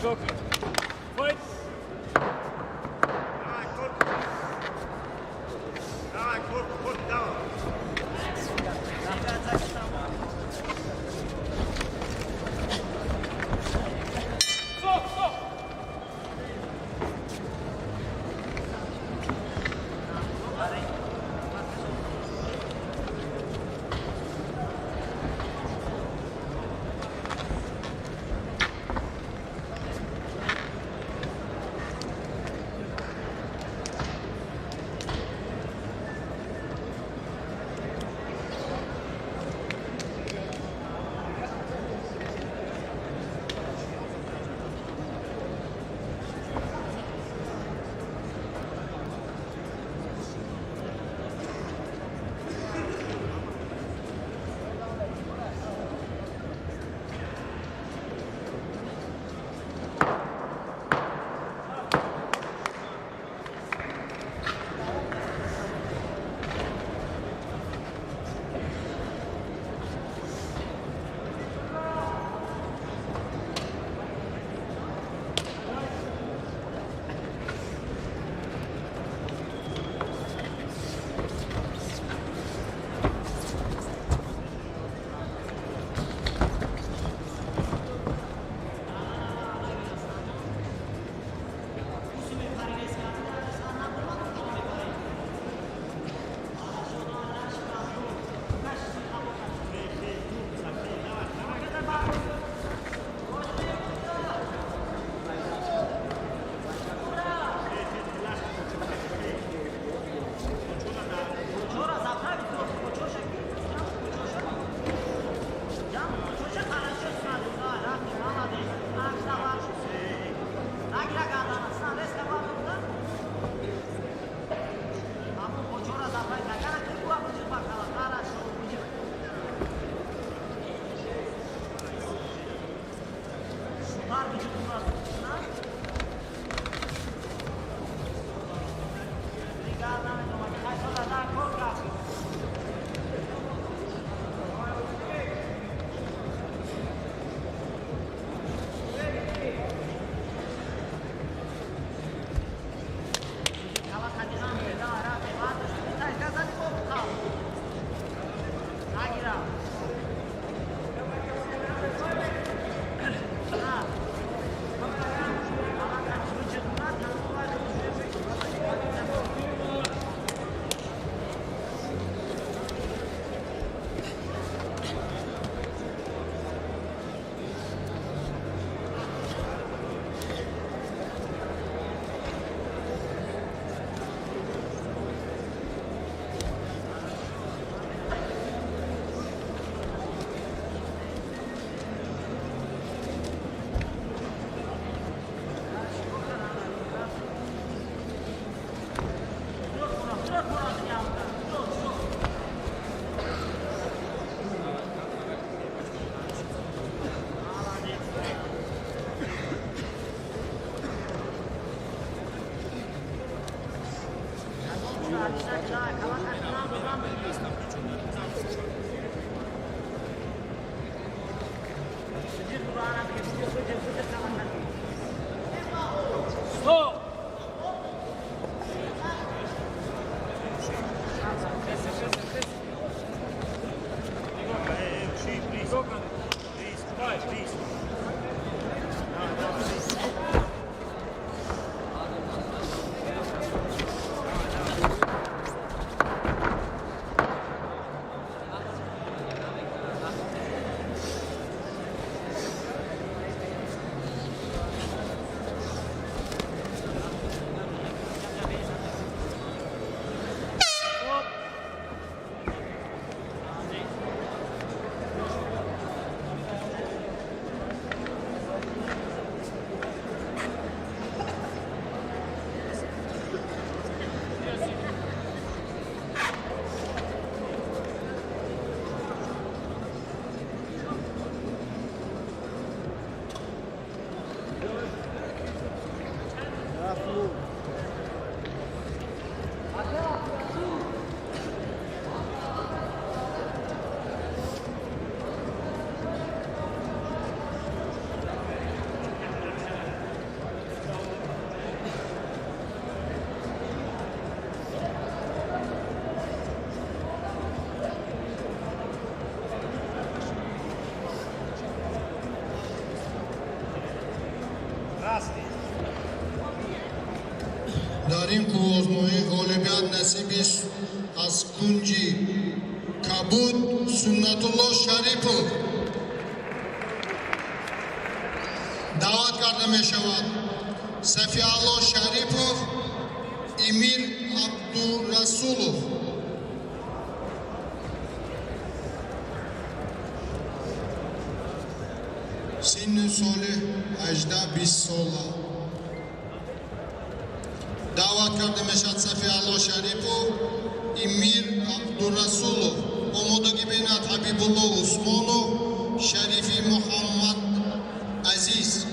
Yok. Fight. Давай, куртку, давай. Stop. در این کوازمایی غالبیت نصیبش از کنجی کبود سنت الله شریفov دعوت کرده می شود. صفی الله شریفov امیر عبدالرسولov سن سال 18-20 ساله دعوت کرده می شود. صفی الله شریفov امیر عبدالرسولov آمادگی بیند حبیب الله عثمانov شریفی محمد عزیز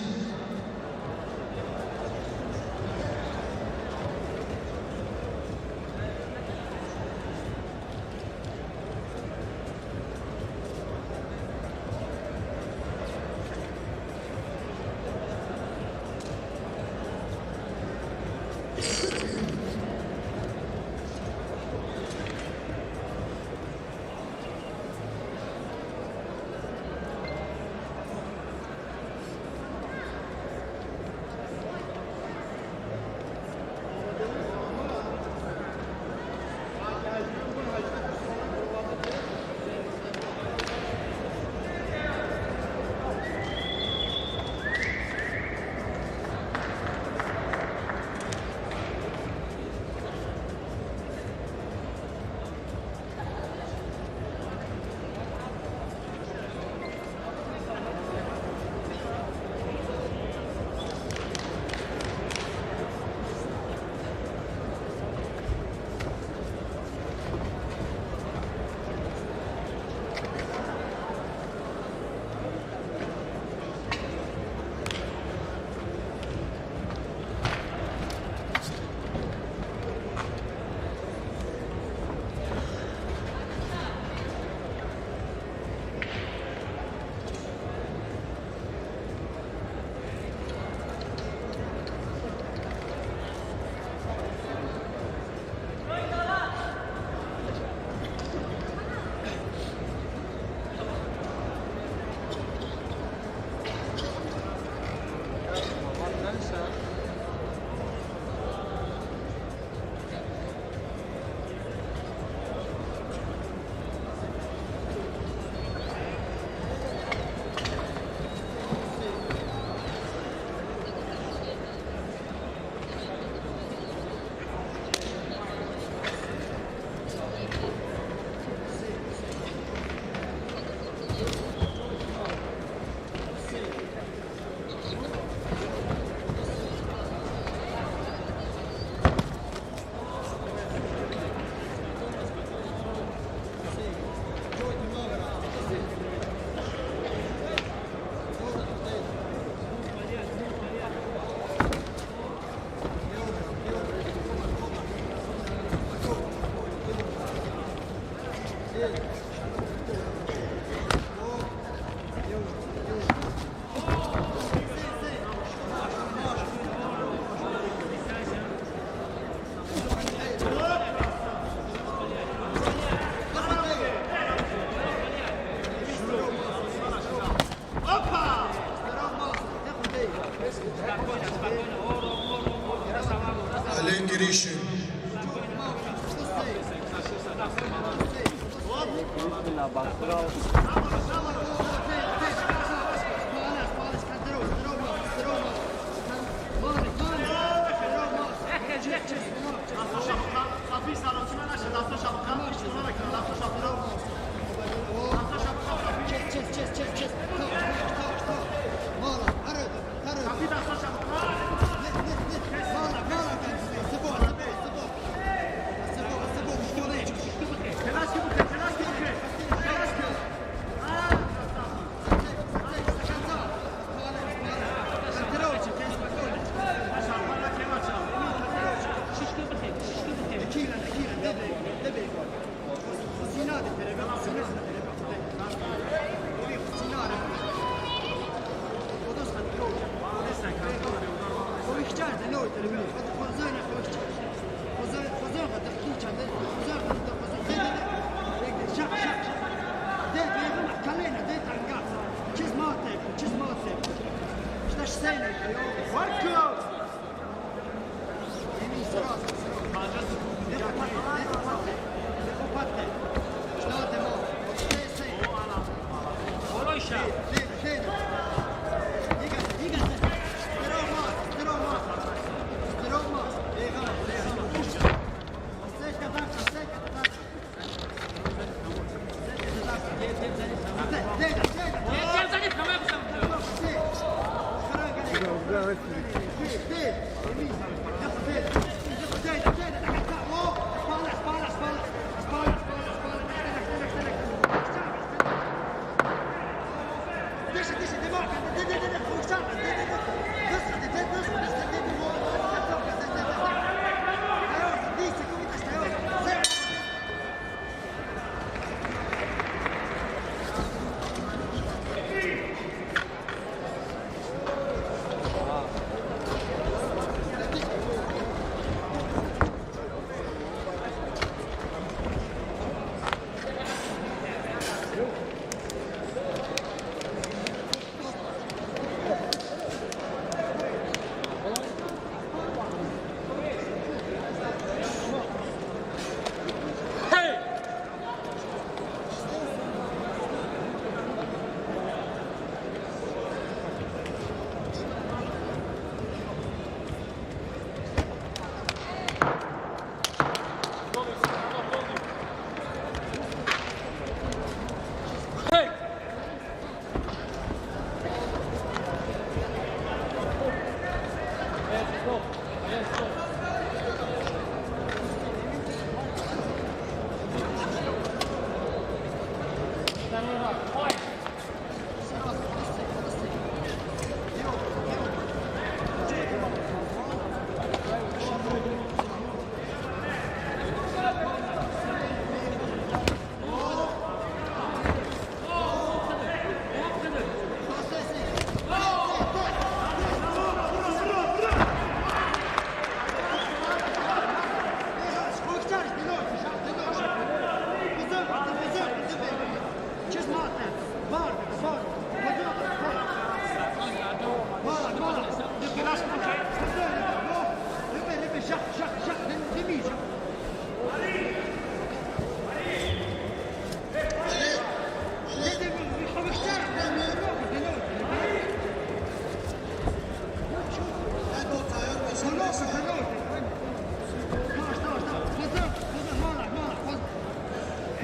علی گریشی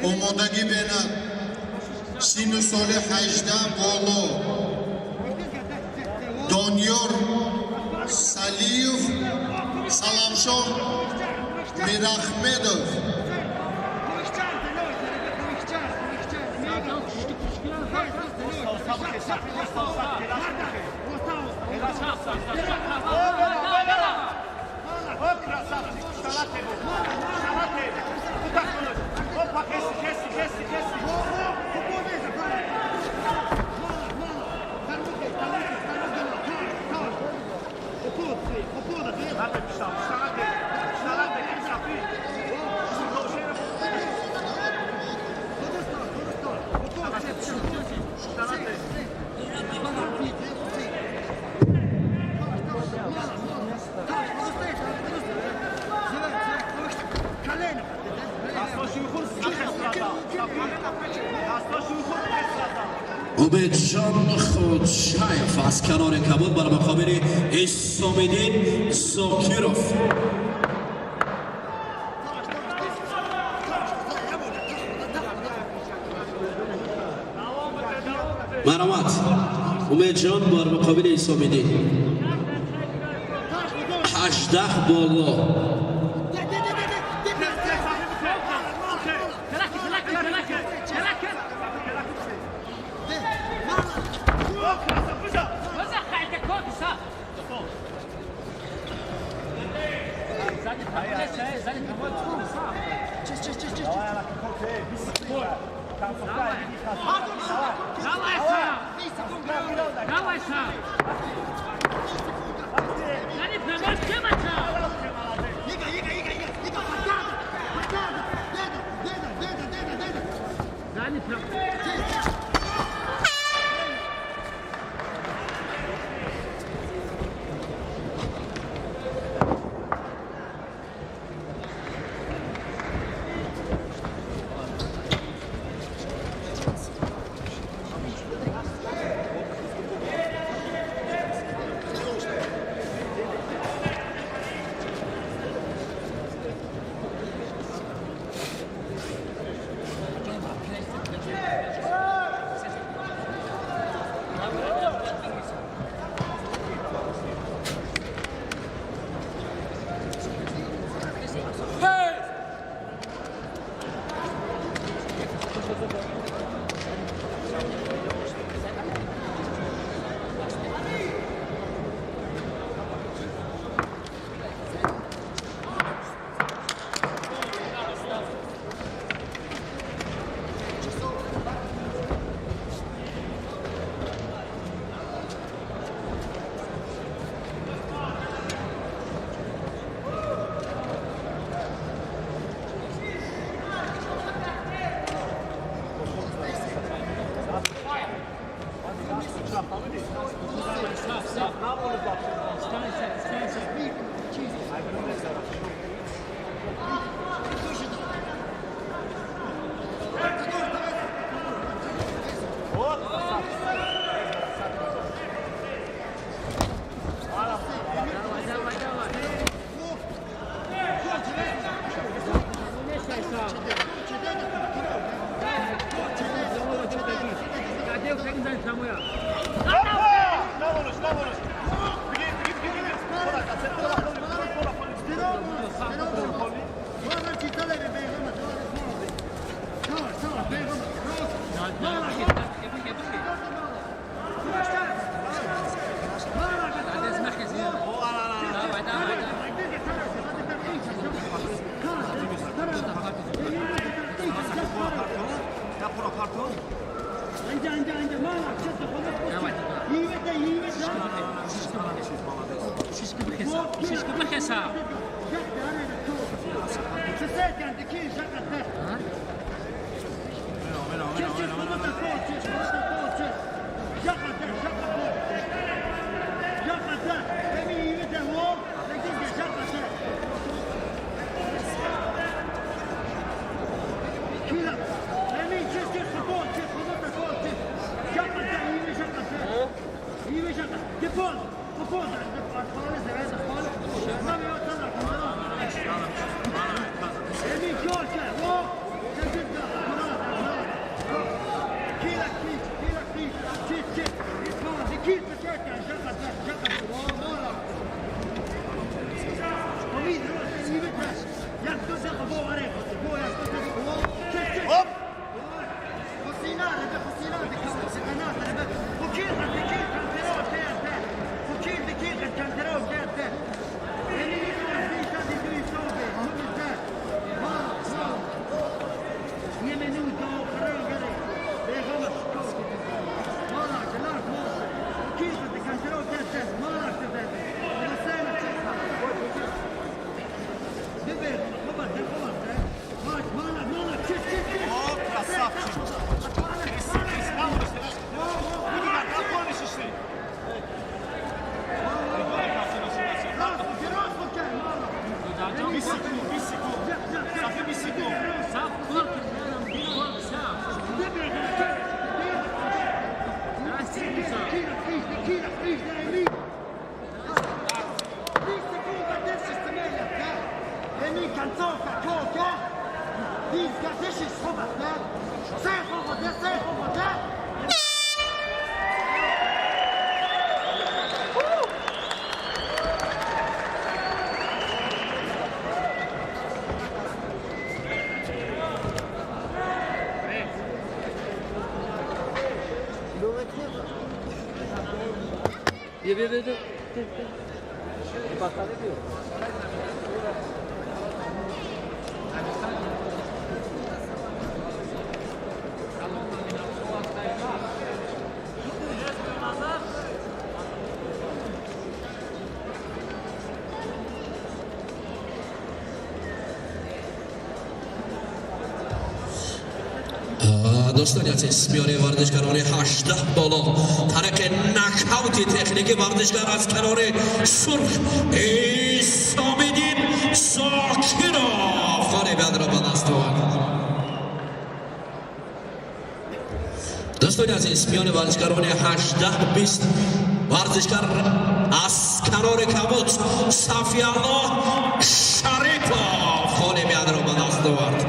Omodagi bena sinu soli 18 bolo Doniyor Saliyev Salamshon Mirahmedov عبیدجان خودشایف از کنار کبود بر مقابل اسام‌الدین زاکیروف. مرحمت عبیدجان بر مقابل اسام‌الدین 18 بالا Давай, Сам! شیشکو بکشم دوستان عزیز میانه ورزشکاران 18 بالا ترک نکاوتی تکنیکی ورزشکار از کنار سرخ سامیدین زاکرov خانه بیاد را به دست آورد. دوستان عزیز میانه ورزشکاران 18-20 ورزشکار از کنار کبوت صفی الله شریفov خانه بیاد را به دست آورد.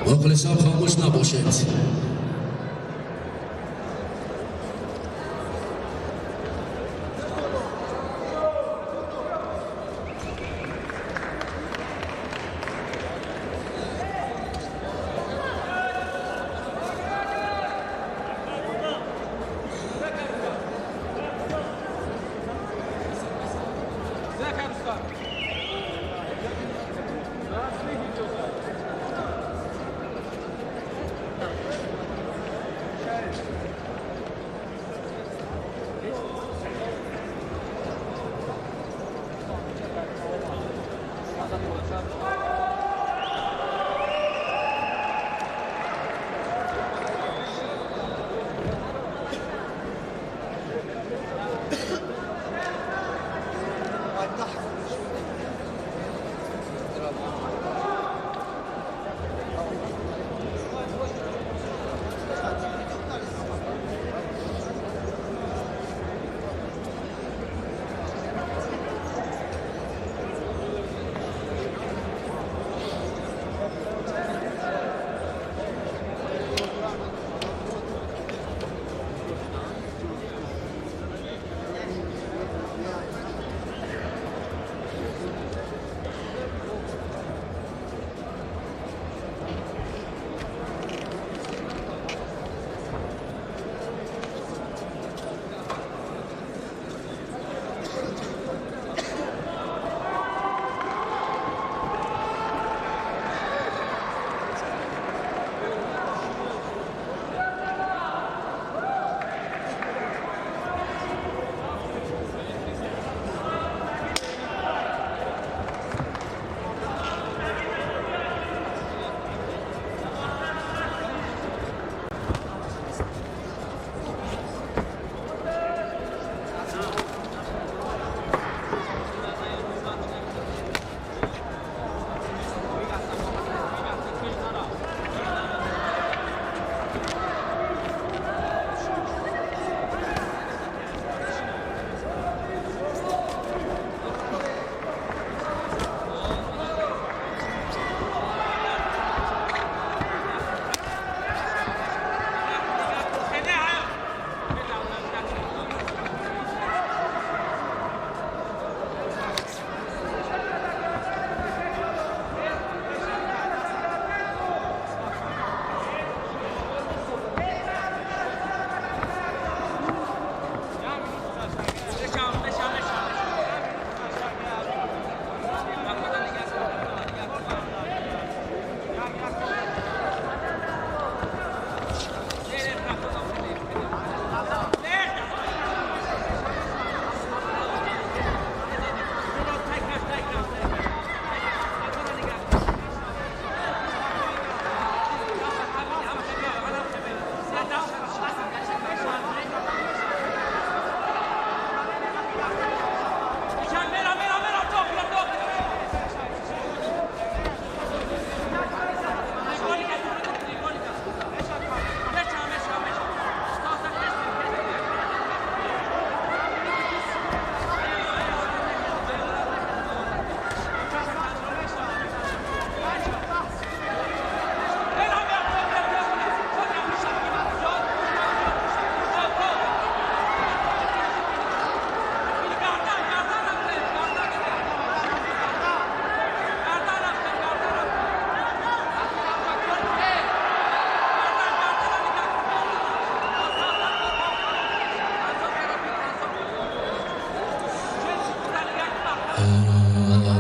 مخلصان خاموش نباشید.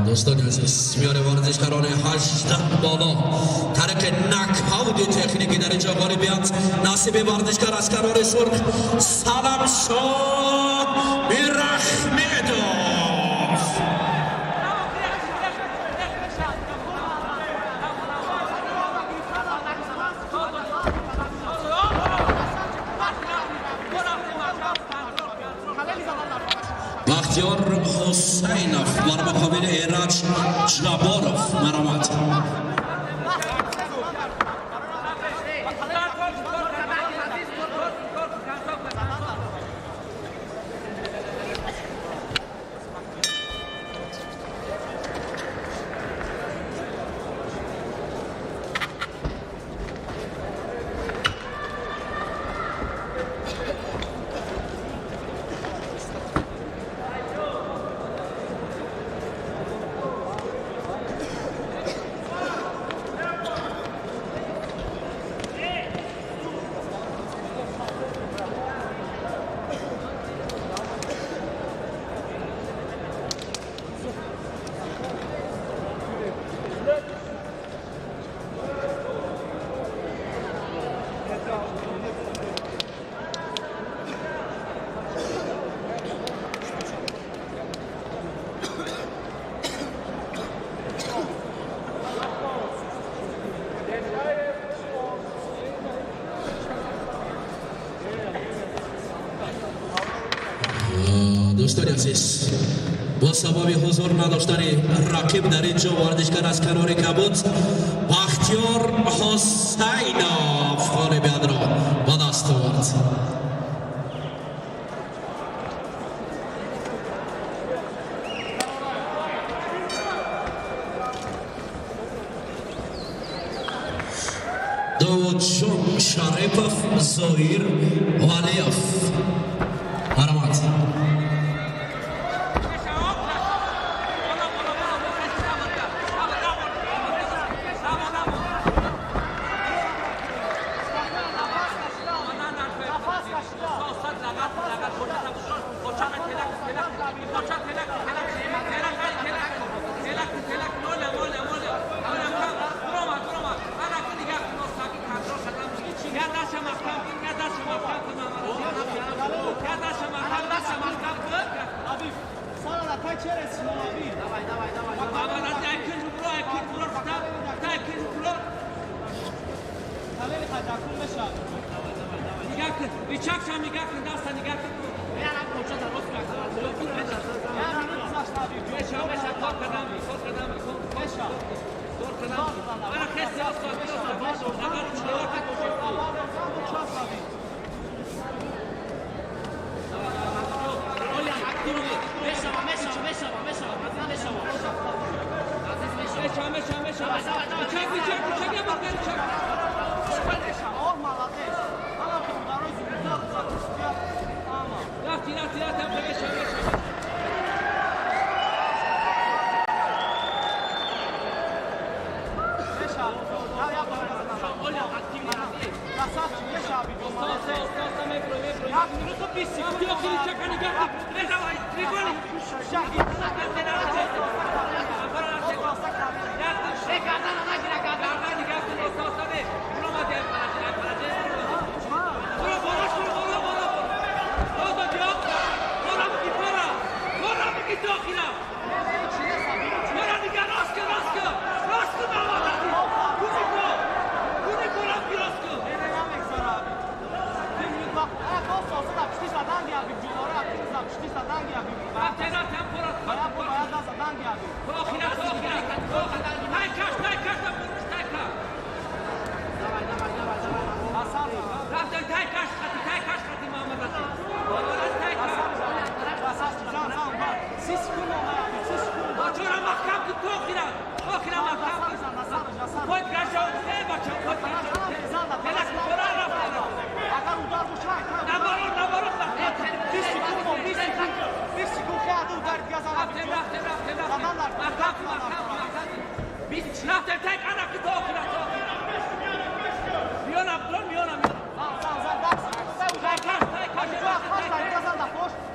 دوستان عزیز میان ورزشکاران 18 بالا ترک نک‌آوت تکنیکی در اینجا غالبیت نصیب ورزشکار از کنار سرخ سلامشان میرحمدوف. بختیار حسینوف در مقابل ایرج جباروف مرامت. دوستان عزیز با سبب حضور نداشتن رقیب در اینجا ورزشکار از کنار کبوت بختیار حسینوف غالبیت را به دست آورد. داودجان شریفوف ظهیر ولیوف مرامت.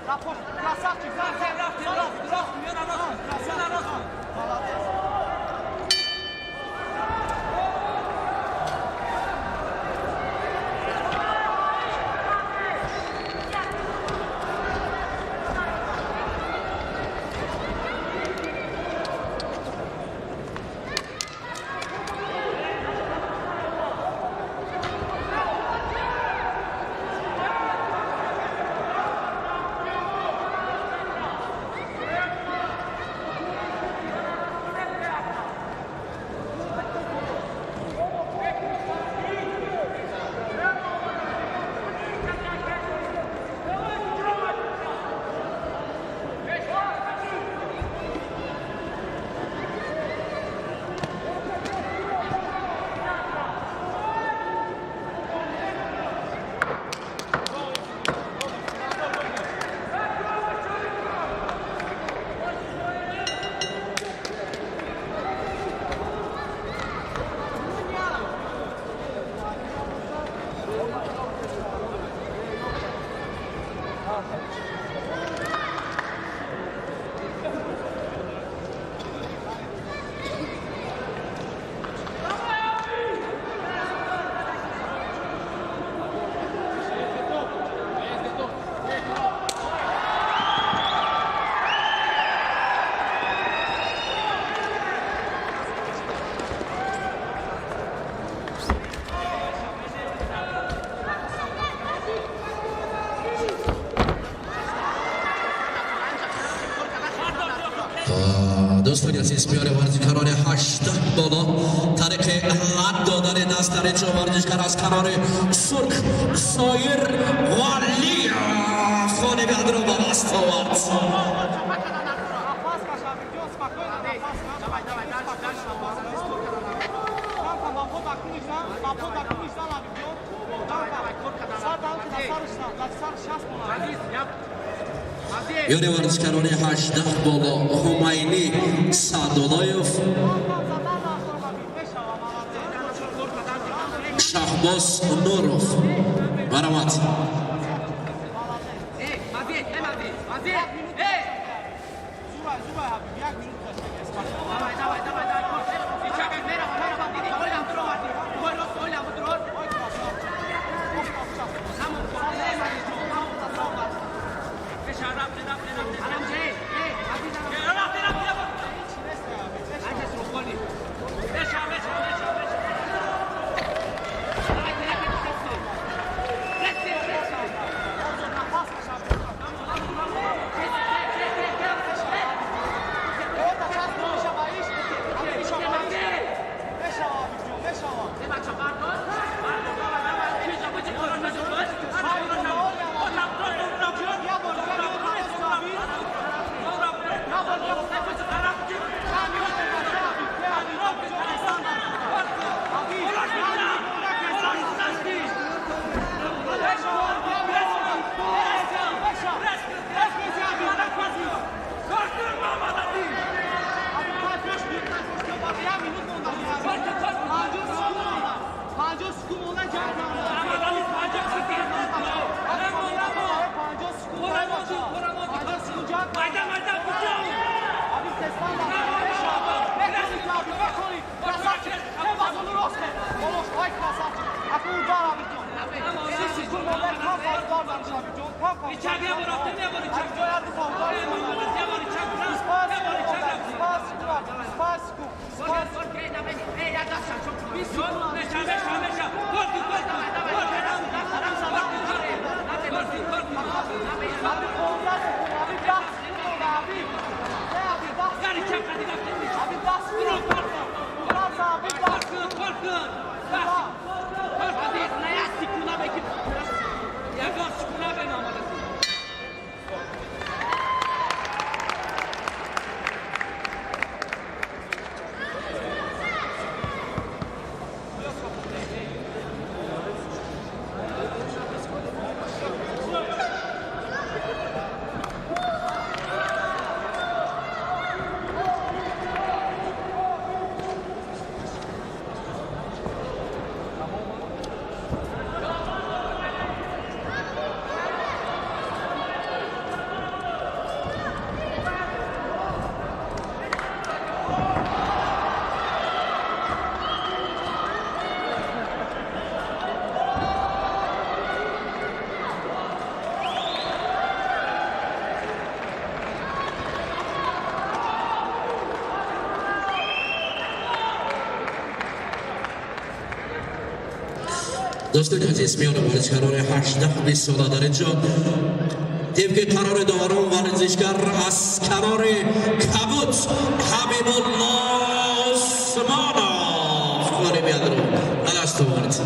Rapor, دوستان عزیز میان ورزشکاران 18 بالا طریق لد دادن دست در اینجا ورزشکار از کنار سرخ سایر ولی خانواده رو به دست آورد. میان ورزشکاران 18 بالا هماینی سعدالایف، شهباز نوروف. مرحمت. دوستان عزیز میان ورزشکاران 18 ساله در اینجا طبق قرار داوران ورزشکار از کنار کبوت حبیب الله عثمانوف خانه میاد رو دست آورد.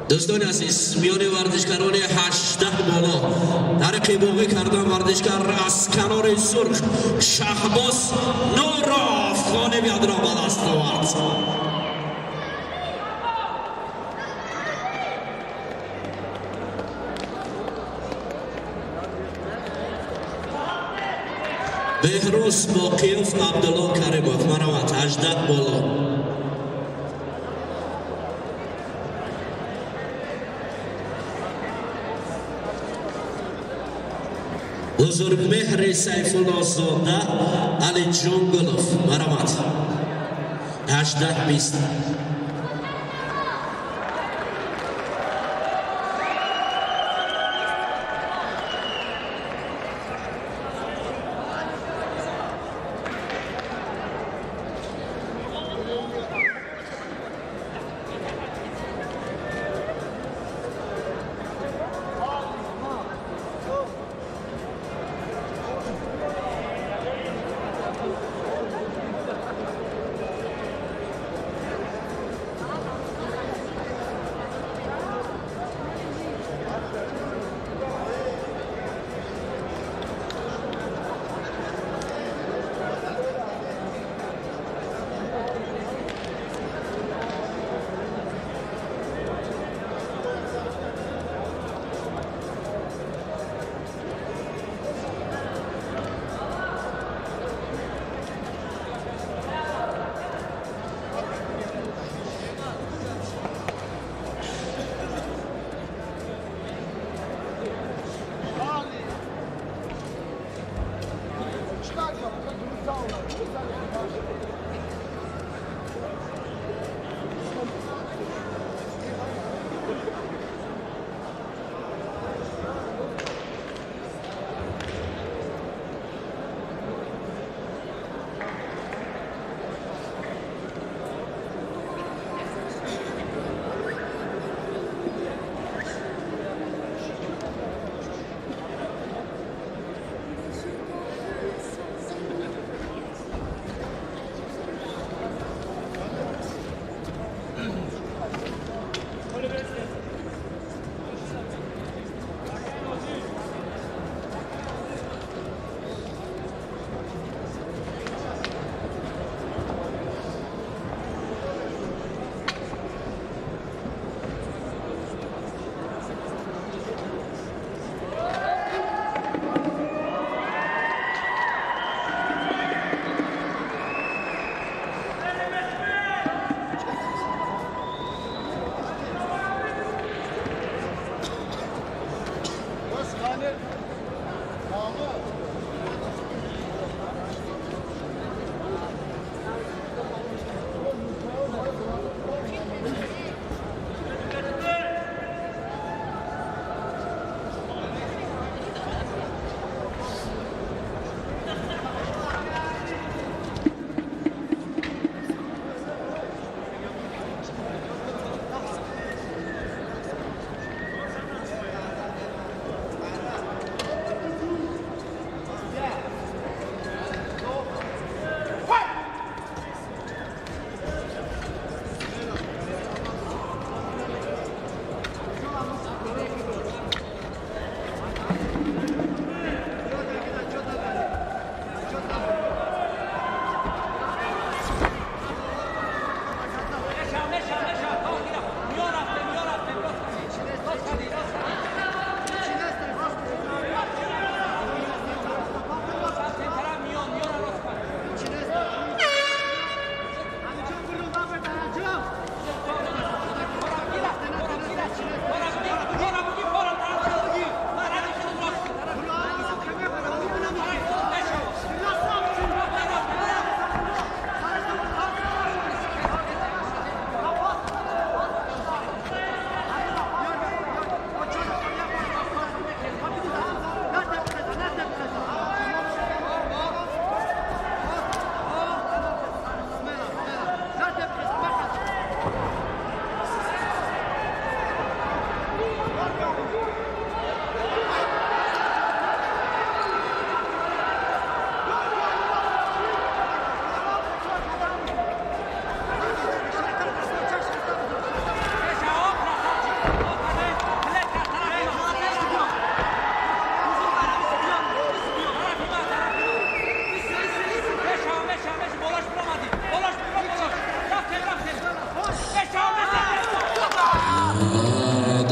دوستان عزیز میان ورزشکاران 18 بالا در قیباقی کردن ورزشکار از کنار سرخ شهباز نوروف خانه میاد را به دست آورد. بهروز باقیوف عبدالله کریموف. مرحمت. 18 بالا. بزرگمهر سیفالله زاده علی جنگلوف. مرحمت. 18-20.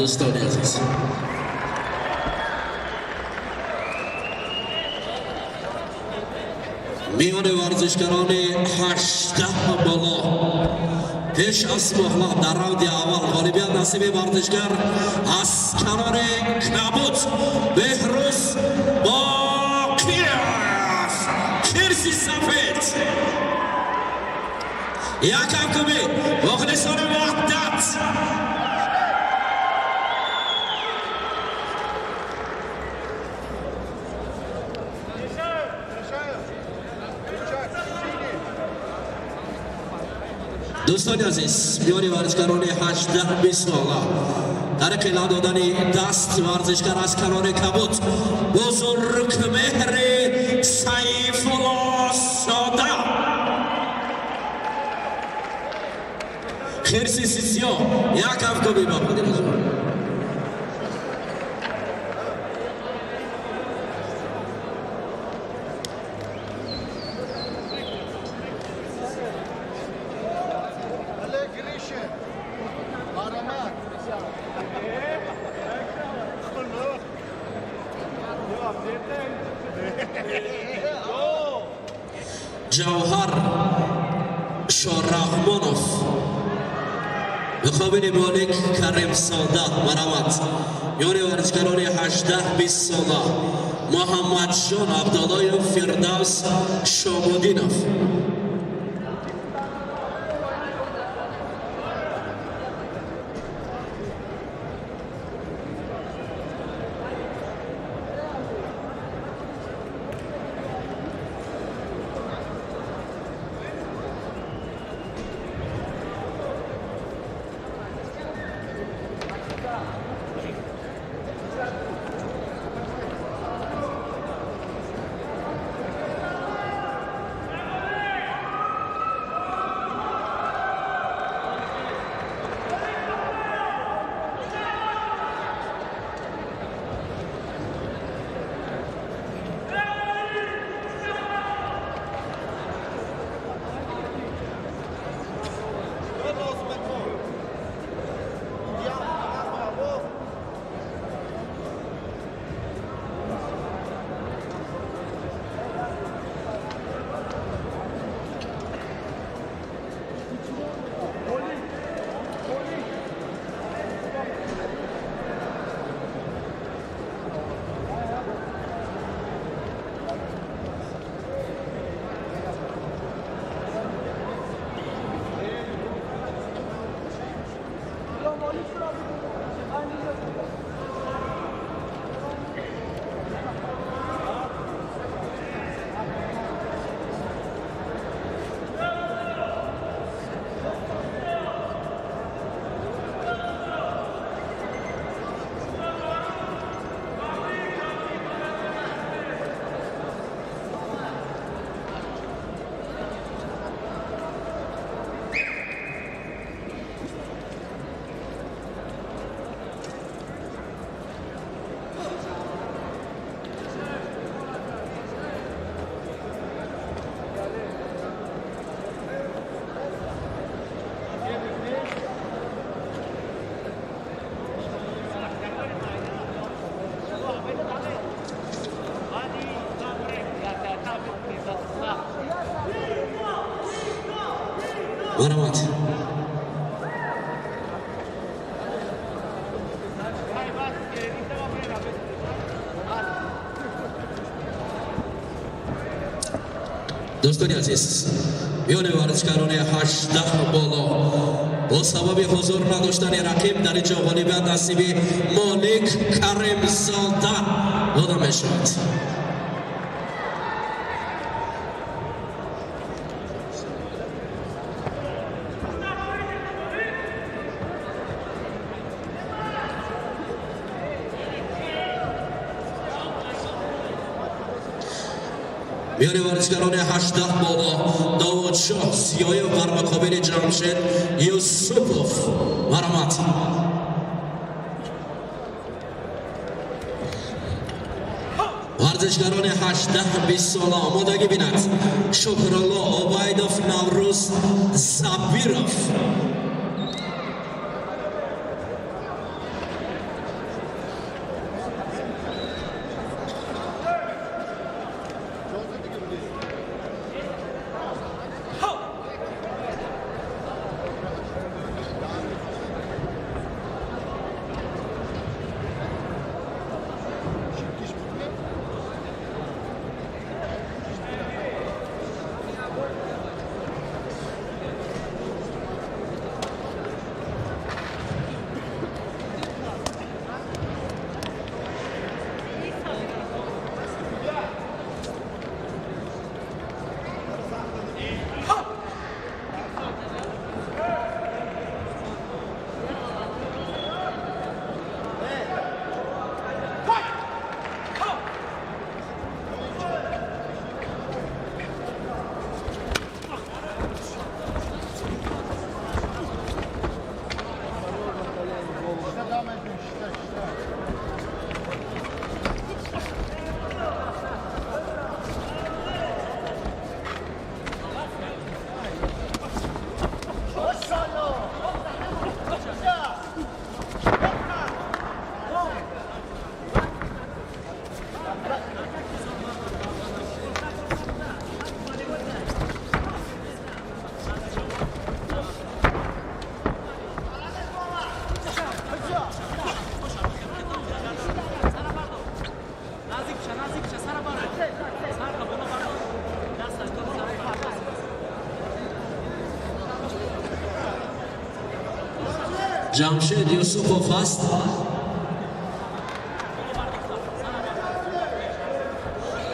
دوستان عزیز میان ورزشکاران 18 بالا پیش از مهلت در راند اول غالبیت نصیب ورزشکار از کنار کبوت بهروز باقیف کرسی سفید یکم کمی مخلصان وحدت دوستان عزیز میان ورزشکاران 18-20 ساله در قلع دادن دست ورزشکار از کنار کبوت بزرگ مهر سیف الله ساده خرسی سیسیو یک هفته بی باقی درازم جوهر شارحمانوف مقابل مالک کریم ساده مرامت یعنی ورزشکاران 18-20 ساله محمد جان عبدالله فردوس شامودینوف مرامت دوستان عزیز میان ورزشکاران 18 بالا با سبب حضور نداشتن رقیب در اینجا غالبیت نصیب مالک کریم زاده داده می شود. میان ورزشکاران 18 بالا داوود شاه سیاهی و بر مقابل جمشید یوسفوف مرامت ورزشکاران 18-20 ساله آمادگی بیند شکرالله عبیدوف نوروز زبیروف Jamshed Yusupov است.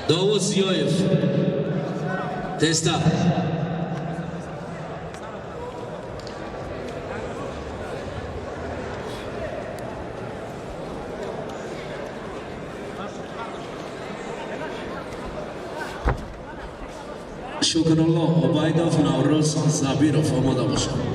Davud Ziyoyev testa. Shukrullo Ubaydov, Navro'z Sabirov omoda boshladi.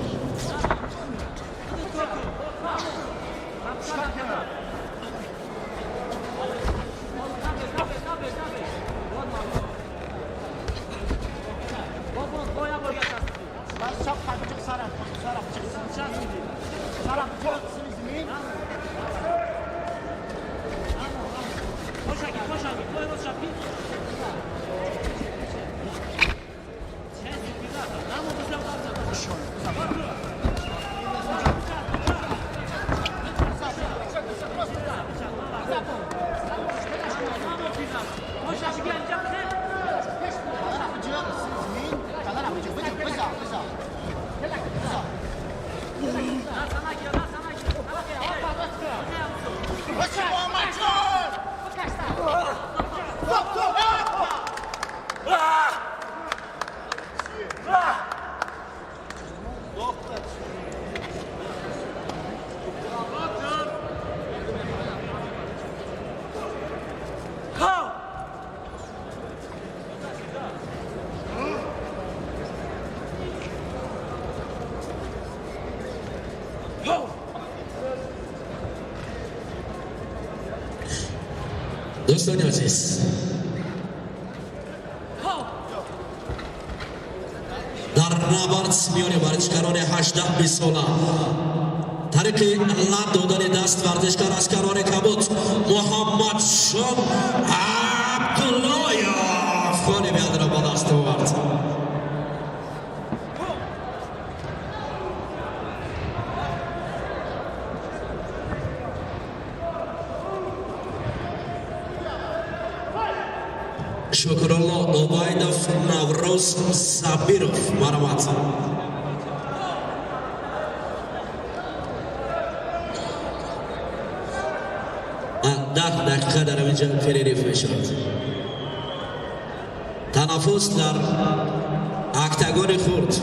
دوستان عزیز، در نبرد میان ورزشکاران 18-20 ساله طریق لب دادن دست ورزشکار از کنار کبوت محمد شام عبداللهیف خانه بیاد را با دست آورد. Shukrullo Ubaydov, Navro'z Sabirov marhamat. ده دقیقه در اینجا پریریف میشود. تنفس در اکتاگون خورد.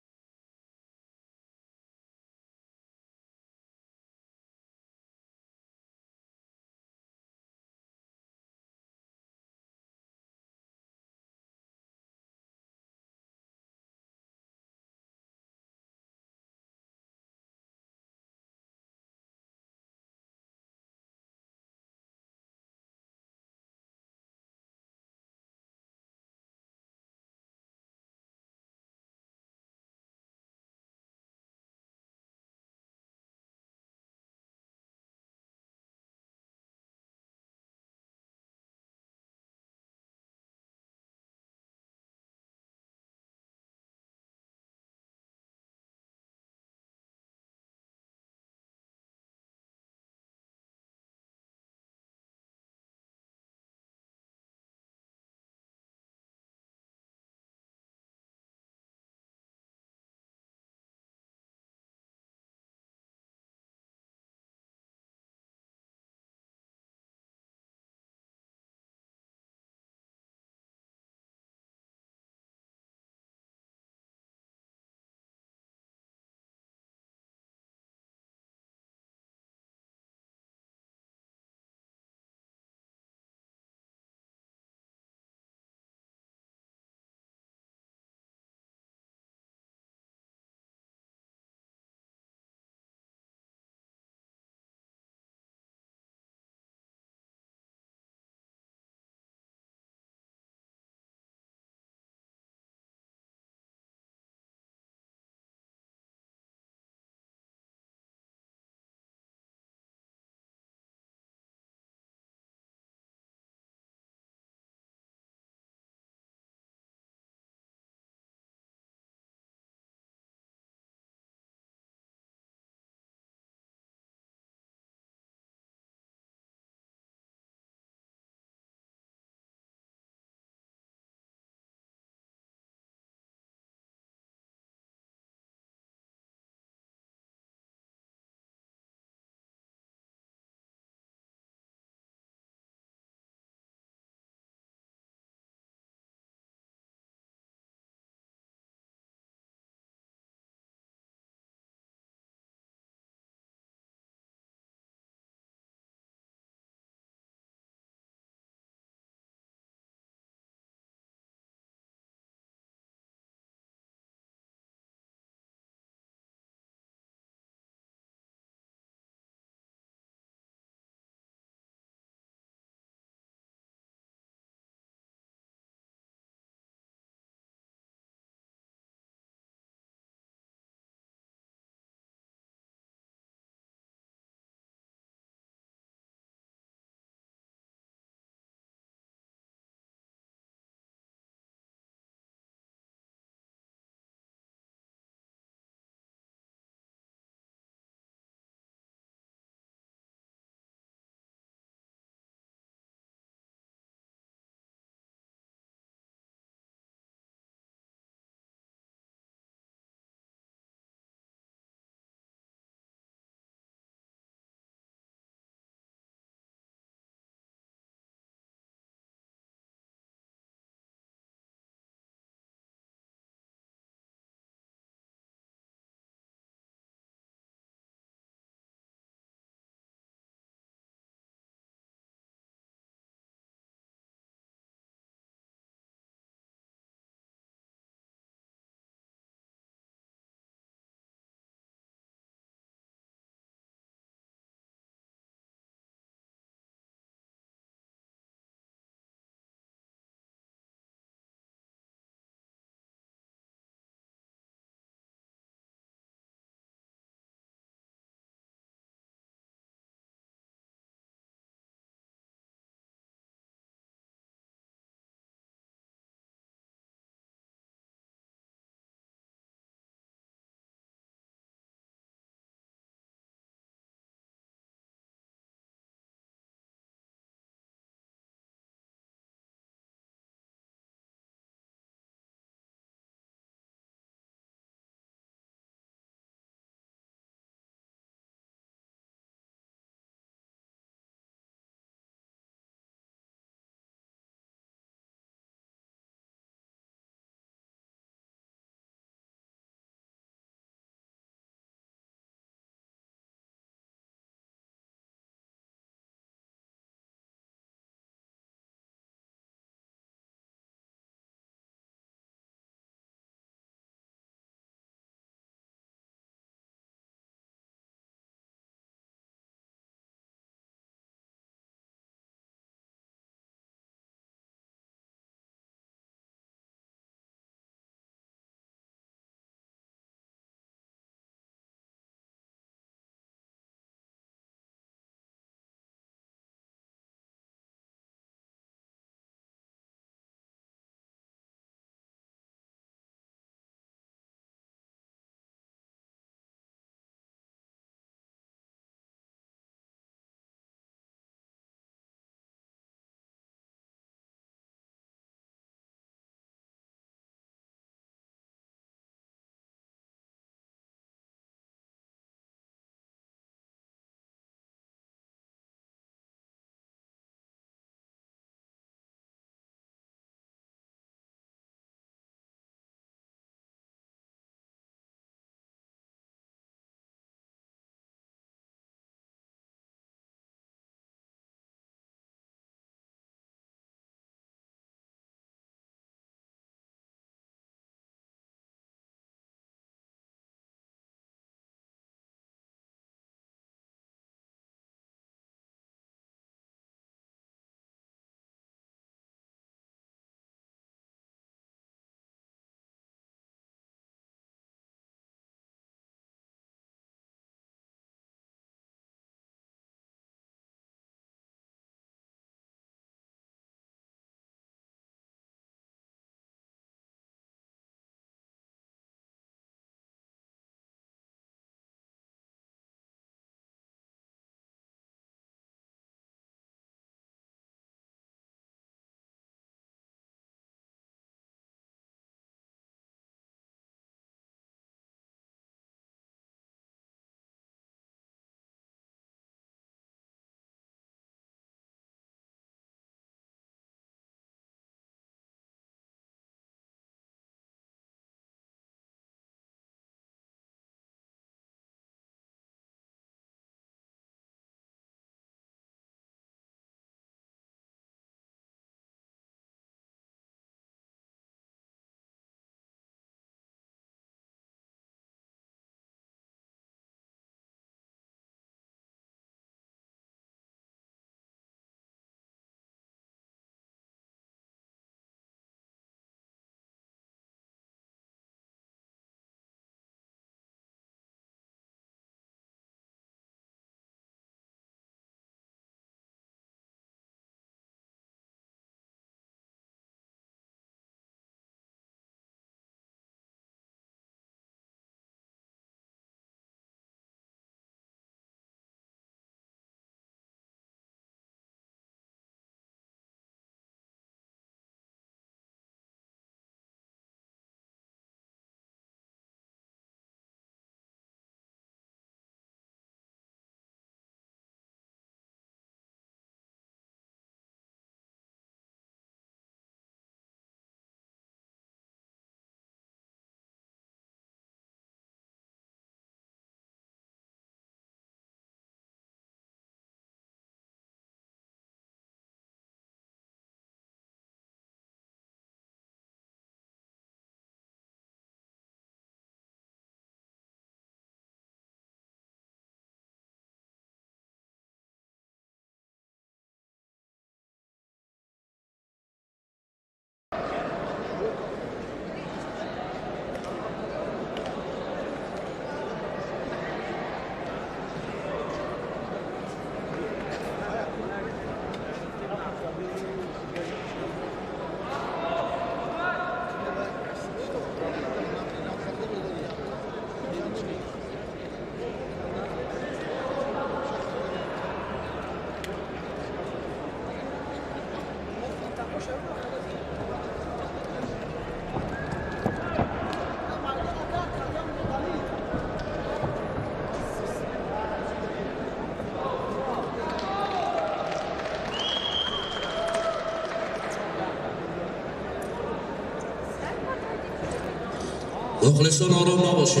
مخلصان آرام نباشه.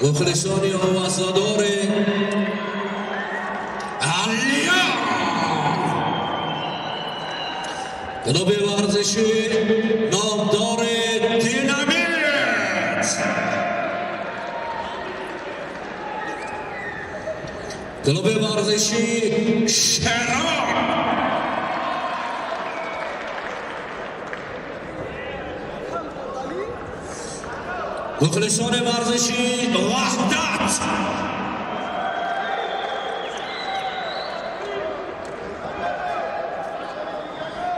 مخلصانی آوازدار علیا کلوب ورزشی نامدار دینامیت، کلوب ورزشی شهران، مخلصان ورزشی وحدت،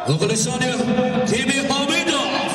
مخلصان تیم حمیدوف،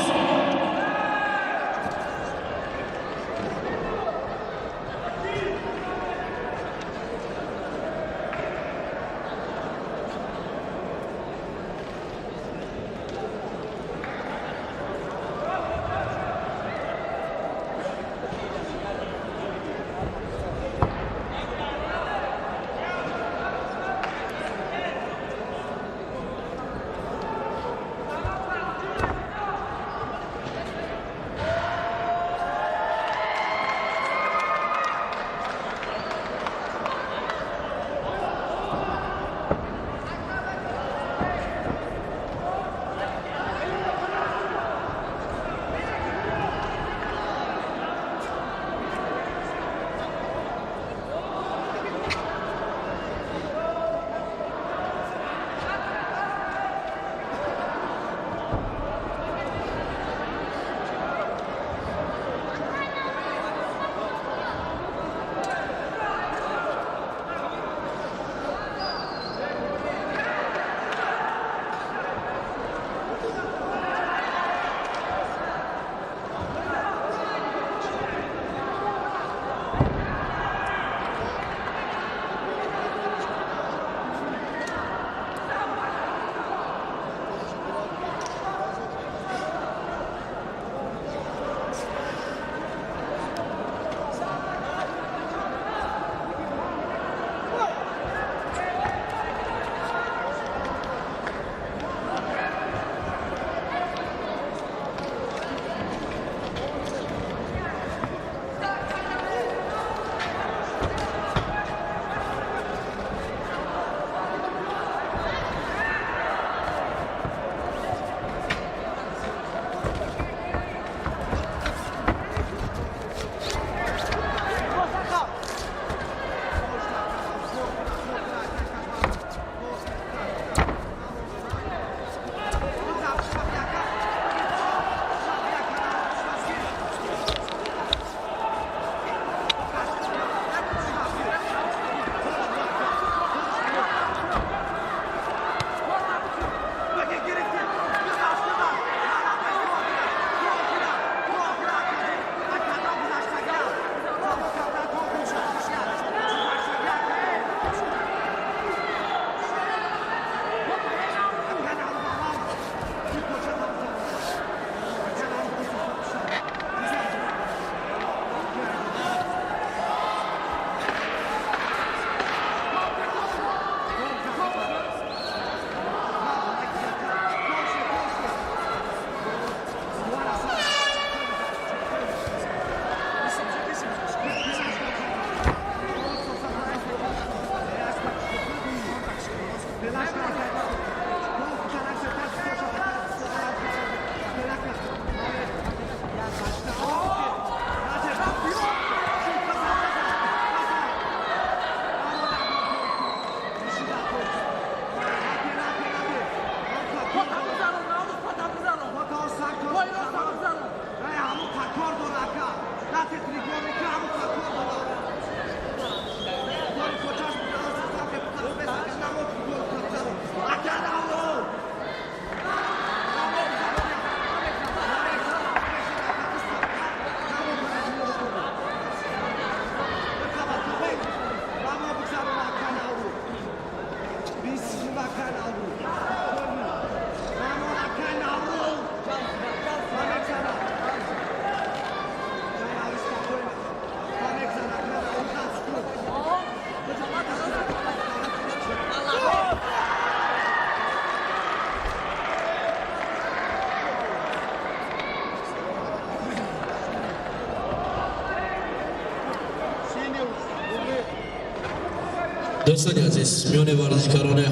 دوستان عزیز میان ورزشکاران 18-20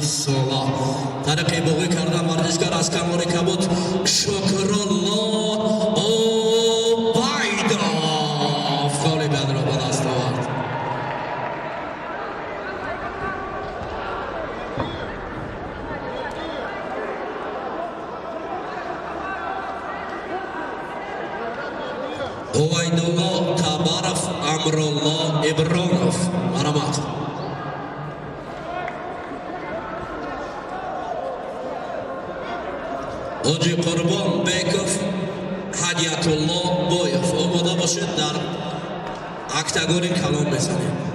ساله ترقی باقی کردن ورزشکار از کمال کبوت شکرالله عبیدوف گل بعد را به دست آورد. عبیدالله تبارف امرالله ابراموف مرحمت. حاجی قربان بیکوف هدیتالله بایف آماده باشید در اکتاگون کلام بزنید.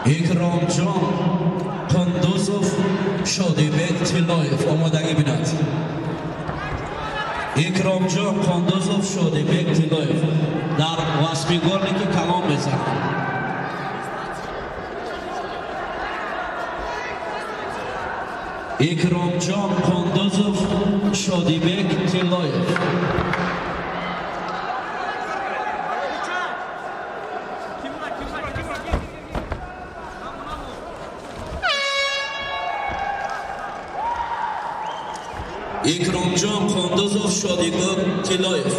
Ikromjon Qunduzov Shodibek Tiloyev omadagi binat. Ikromjon Qunduzov Shodibek Tiloyev dar vasmigorniki kalom bezan. Ikromjon Qunduzov Shodibek Tiloyev. Ikromjon Qunduzov Shodibek Tiloyev.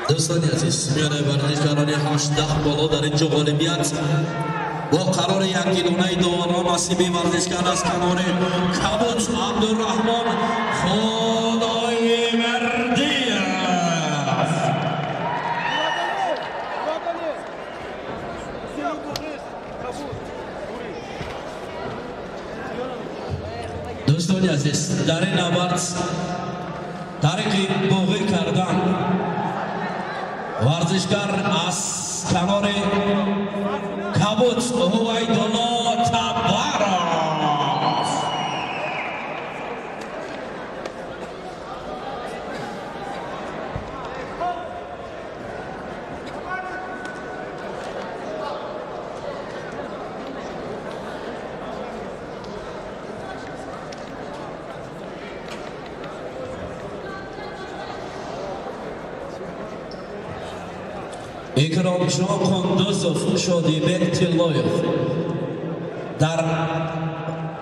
دوستان عزیز میانه ورزشکاران 18 بالا در اینجا غالبیت با قرار یک گیلونه داورا نصیبی ورزشکار از کنار کبوت عبدالرحمن خدای مردیف. دوستان عزیز در این نبرد طریقی بوغی کردن ورزشکار از کنار کبوت هویدالله تبارک. Ikromjon Qunduzov Shodibek Tiloyev در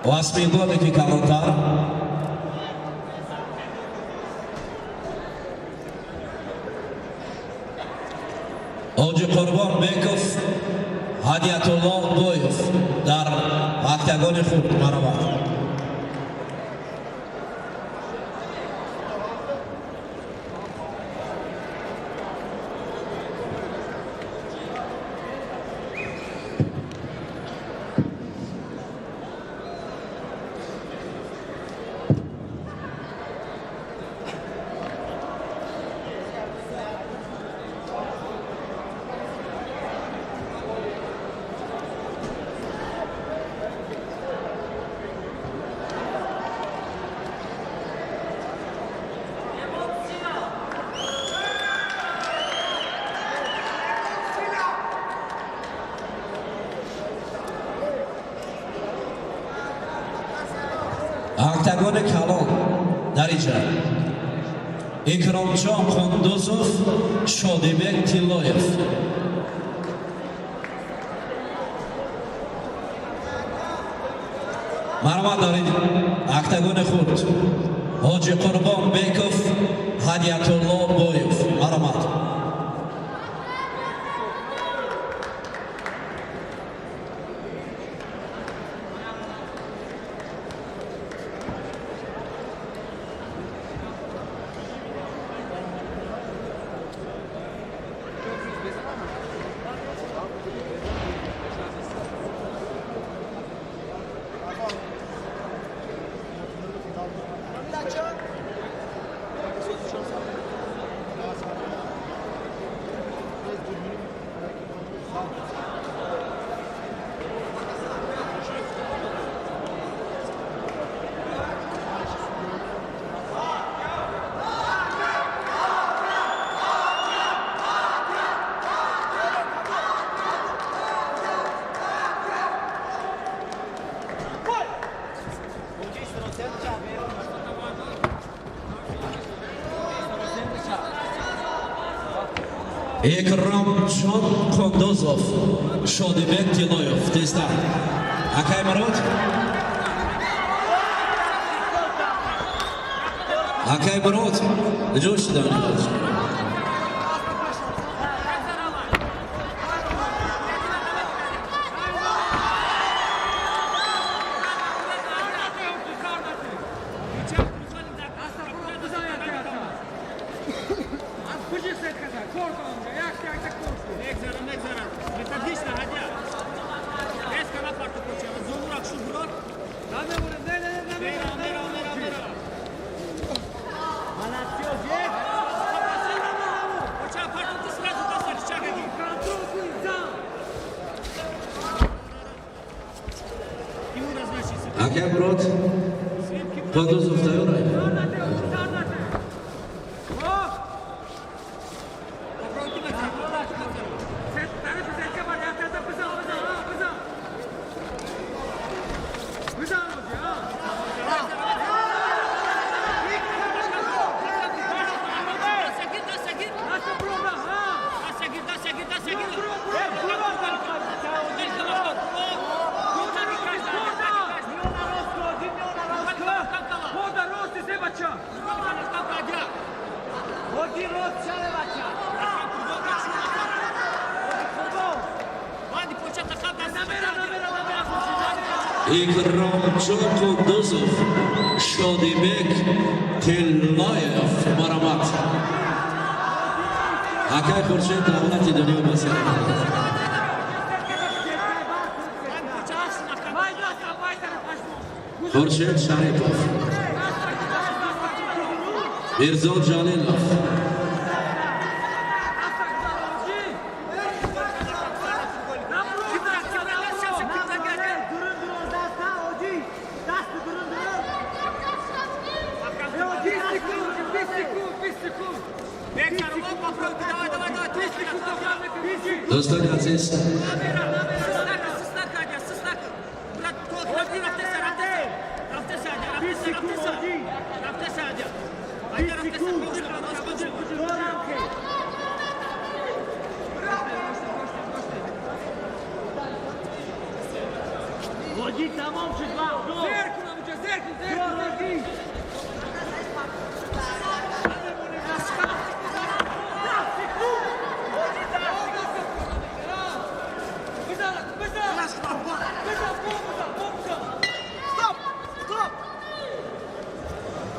واسمیگانی که کلانتر حاجی قربان بیکوف هدیتالله بویف در اکتگان خود مرمت. اکتگان کلان در اینجا Ikromjon Qunduzov Shodibek Tiloyev. مرمت دارید اکتگان خود حاجی قربان بیکوف هدیتالله بویف. مرمت Ikromjon Qunduzov Shodibek Tiloyev. Tezda akay Marot Akay Brot, جوش دانید. Akay Brot, Podozov Tayoraj. Ikramjon Qunduzov, Shodibek Tillayev, Maramat. Akay Khurshid davlati dunyo masala. Khurshid Sharipov, Mirzod Jalilov. Dostlar aziz,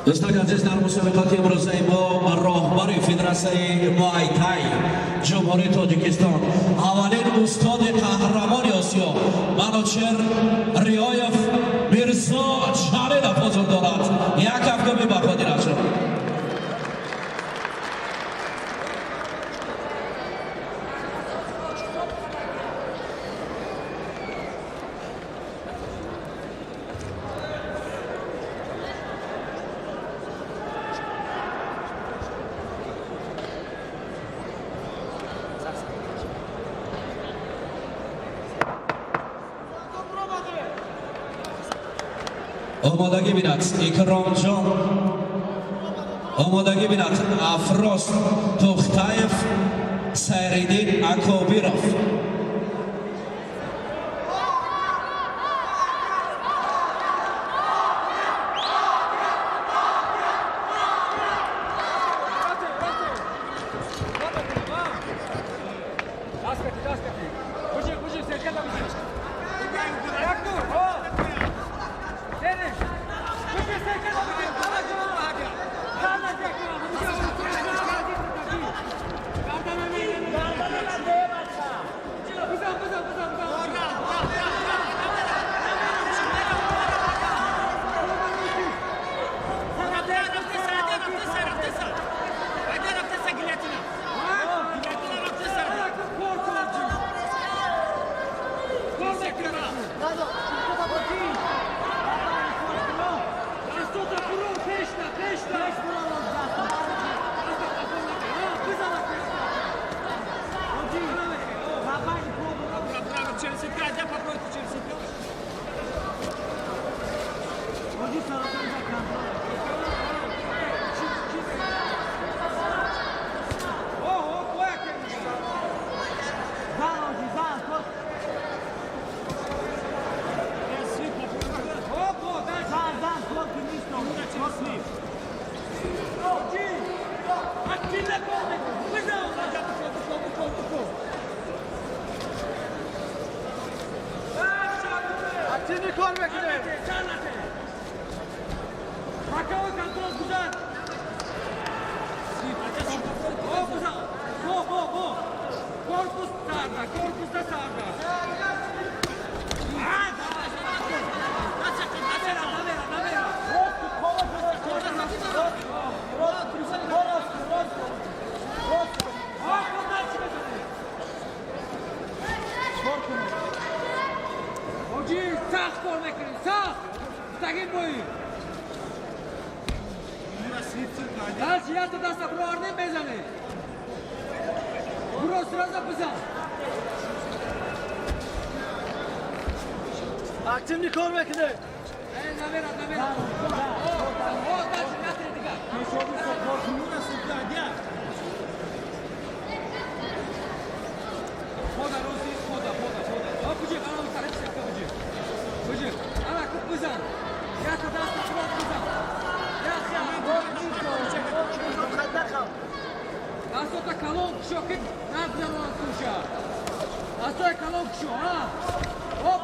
دوستان عزیز در مسابقات امروزه با راهبر فدراسیون موای تای جمهوری تاجیکستان اولین استاد قهرمان آسیا منوچهر ریایف میرزا جلیلov حضور دارد. یک هفته به بخاطر شد. آمادگی بینید اکرامجان، آمادگی بینید افراز توختایف، سیریدین اکابیروف. Acele korkma. Bıza. Acele korkma. Bakalım kontrol güzel. Bo. Korpus sağda, korpus da sağda. Hoca sağ kormek verin, sağ. Takip boyu. Dal siyasi dasta bro arne bezane. Bro sırada bize. Acele korkma. Navera. O da şimdi dikkat. Hoda Rosi, hoda. Kapıcı, ana bir tane kapıcı. Kapıcı, ana kapıcı. Ya da dasta bro kapıcı. Asota kalon kuşu kit, ne yapacağım lan kuşa? Asota kalon kuşu, ha? Hop.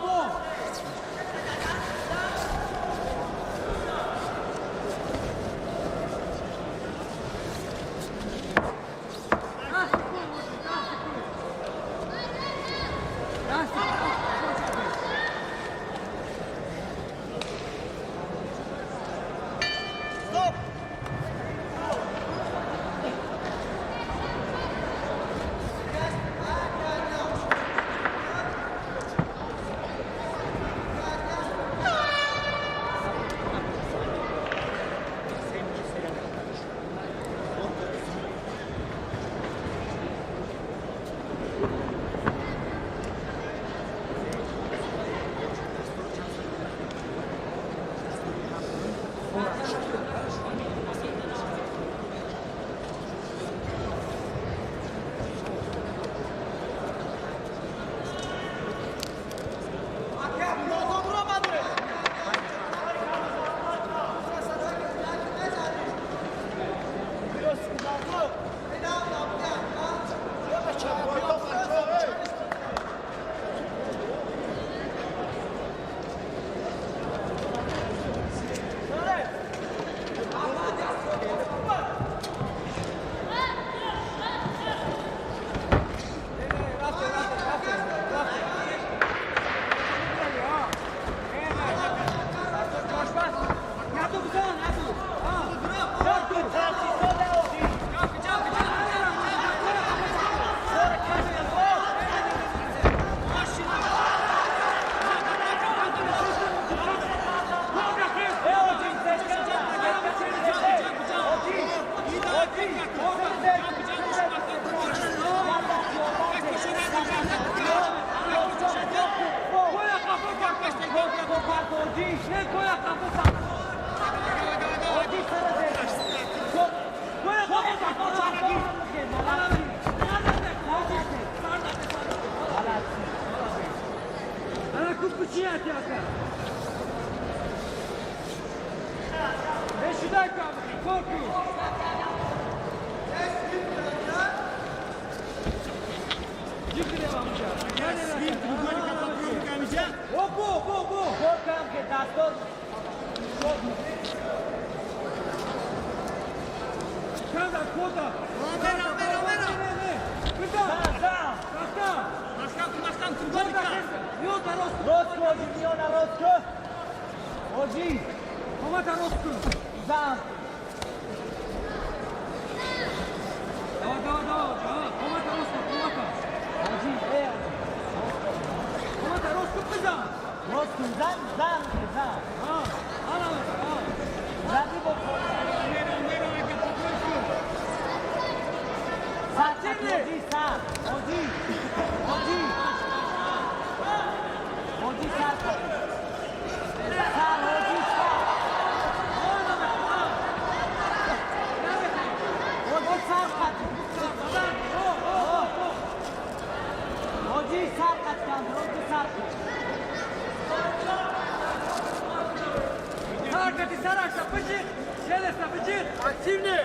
Активнее!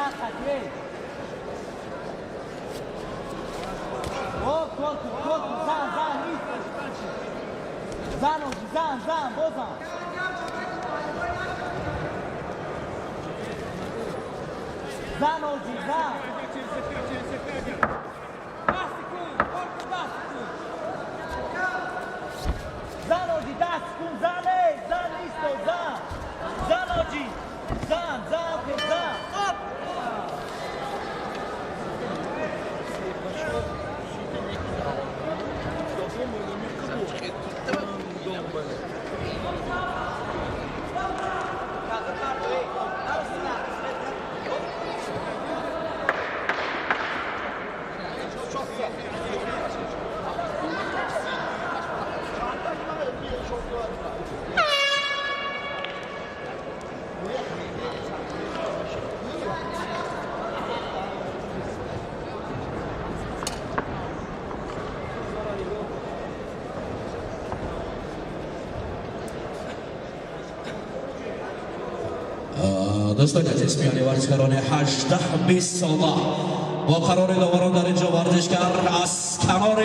زن خطیه کل زن نیست زن بازم زن اوجی زن زن اوجی دست کن زن نیست زن اوجی زن دوستان عزیز میانی ورزشکاران 18-20 ساله با قرار داوران در اینجا ورزشگر از کنار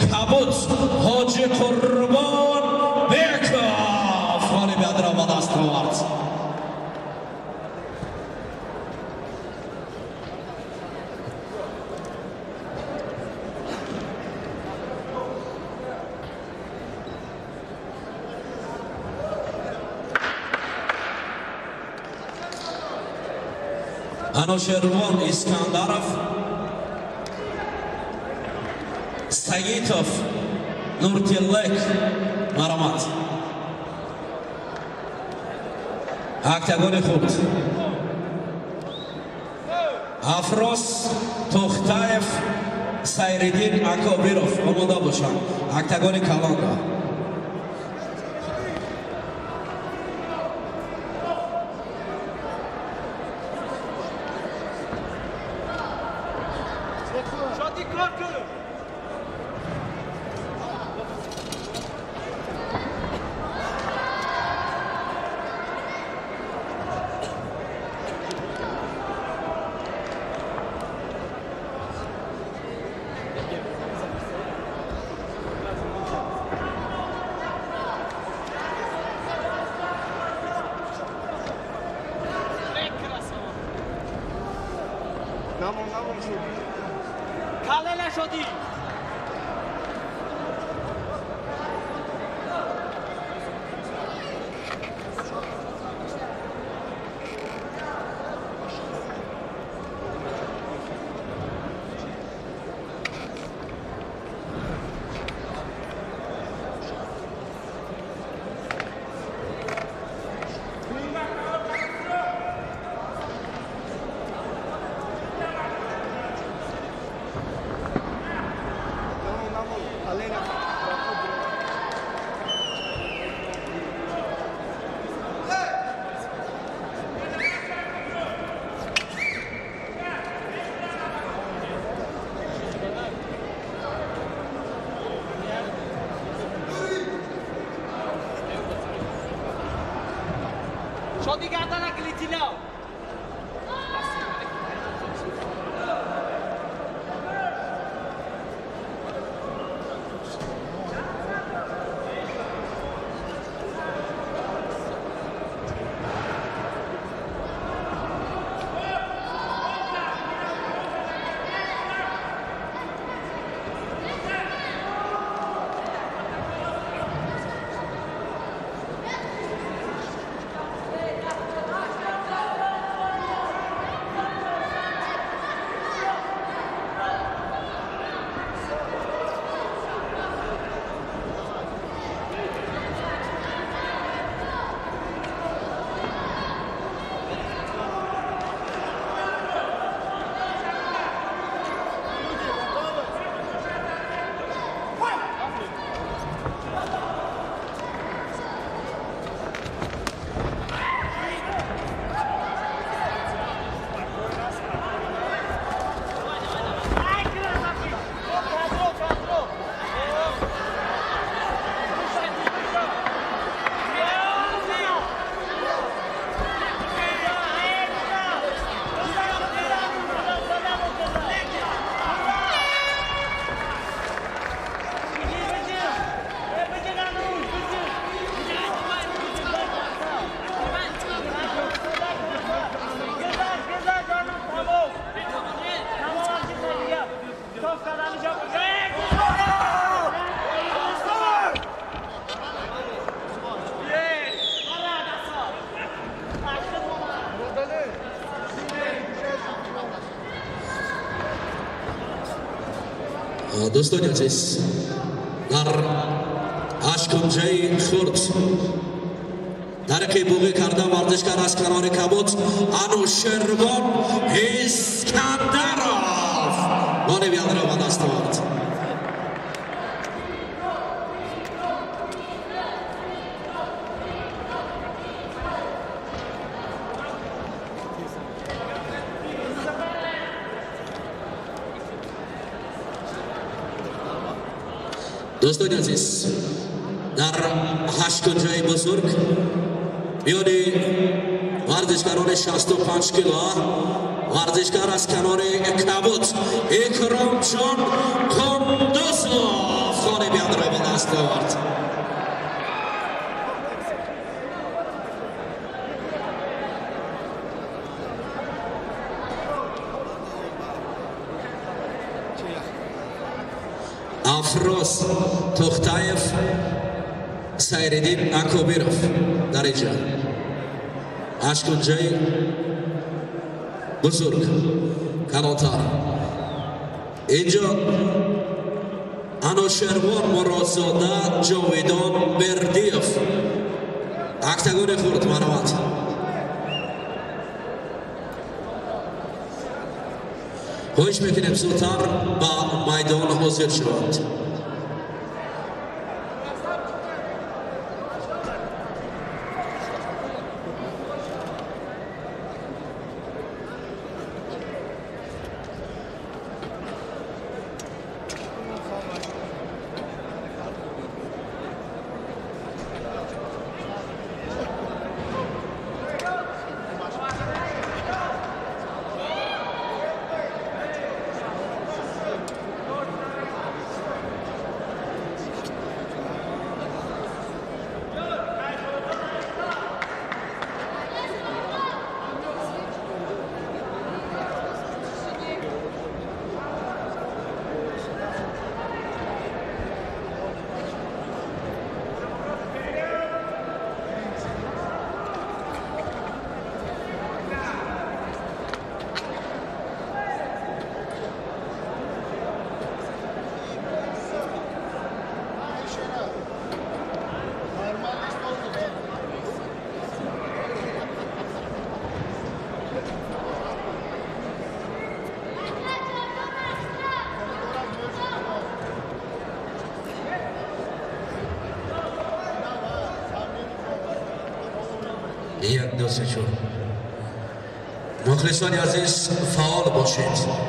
کبوت حاجی قربان بیک فالی بیادر آمد است آورد Anushervan Iskandarov, Sagitov, Nurtillek, Maramat. Aktagoni Khut. Afros Toxtayev, Sayridin Akobirov, Omoda Boshan. Aktagoni Kalanga. نمون شدی کله نشدی شادی گردن اکلیتینا دوستان عزیز در اشکنجه خورد درکی بوغی کرده ورزشکار از کنار کبوت انوشیروان اسکندرов مانی بیادره و دست آورد. دوستان عزیز در اشکنجه بزرگ بیانی ورزشکاران 65 کیلو ورزشکار از کنار کبوت اکرام جان کندوزوف خانه بیاد را به دست آورد. افروز توختایف سایردین اکوبیروف در اینجا اشکنجه بزرگ کلانتر اینجا انوشیروان مرادزاده جاویدان بردیف اکتگان خورد مرمت خواهش میکنیم زودتر با میدان حاضر شوند. یک دوست چون مخلصان عزیز فعال باشید.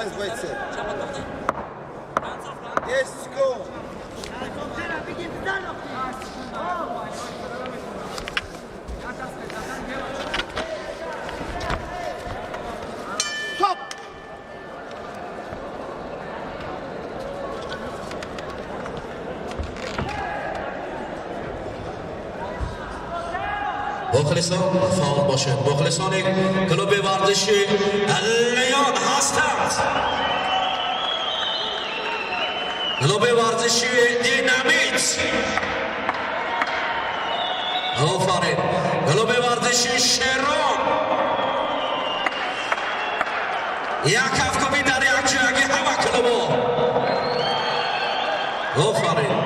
Nice бойцы. 10 секунд. Стоп! مخلصان فعال باشد. مخلصان کلوب ورزشی لیون هستند. کلوب ورزشی دینامیت. آفرین. کلوب ورزشی شرم. یک افکاری در یک جایی همه کلوبو. آفرین.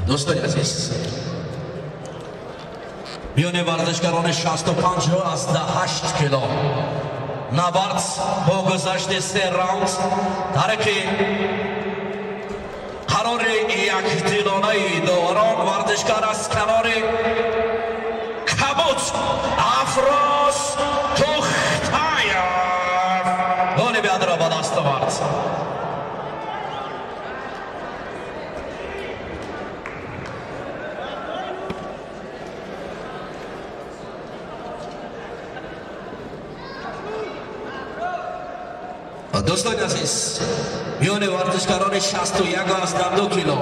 دوستان عزیز میان ورزشکاران 65 از 8 کیلو نبرد با گذشت 3 راوند ترک قرار یک دیلانه دوران ورزشکار از کنار کبوت افراز توختایر گل بیاد را به دست آورد. دوستان عزیز میان ورزشکاران 61 از 2 کیلو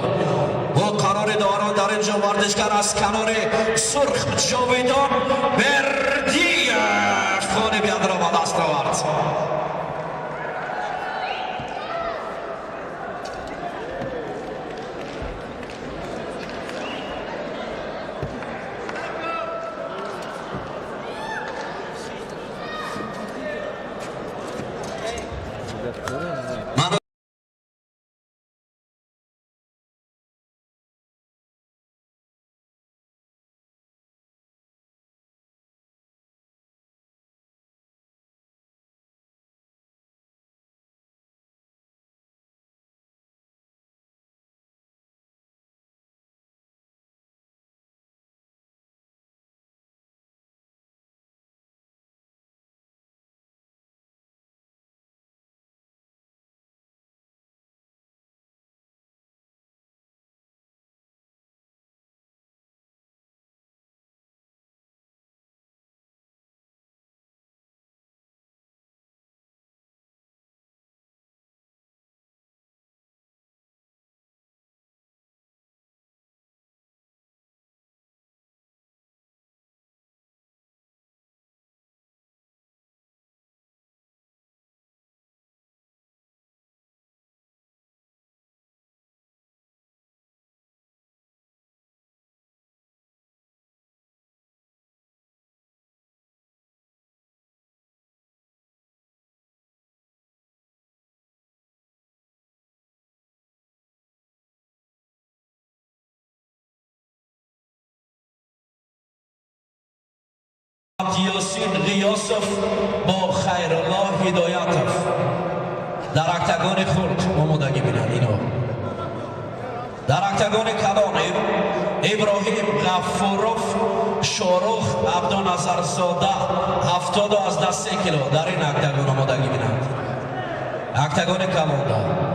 با قرار دوران در اینجا ورزشکار از کنار سرخ جاویدان بردیف خانه بیاد را به دست آورد. یاسین غیاسف با خیرالله هدایتف درختگان خورد آمادگی بینن اینا درختگان کلان ابراهیم غفوروف شاروخ عبدالنظر زاده 70 از 3 کیلو در این اکتگان آمادگی بینن اکتگان کلان دار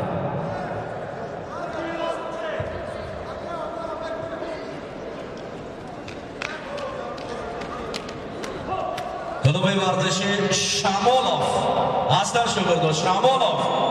کلوب ورزشی شمالوف اصلا شگردو شمالوف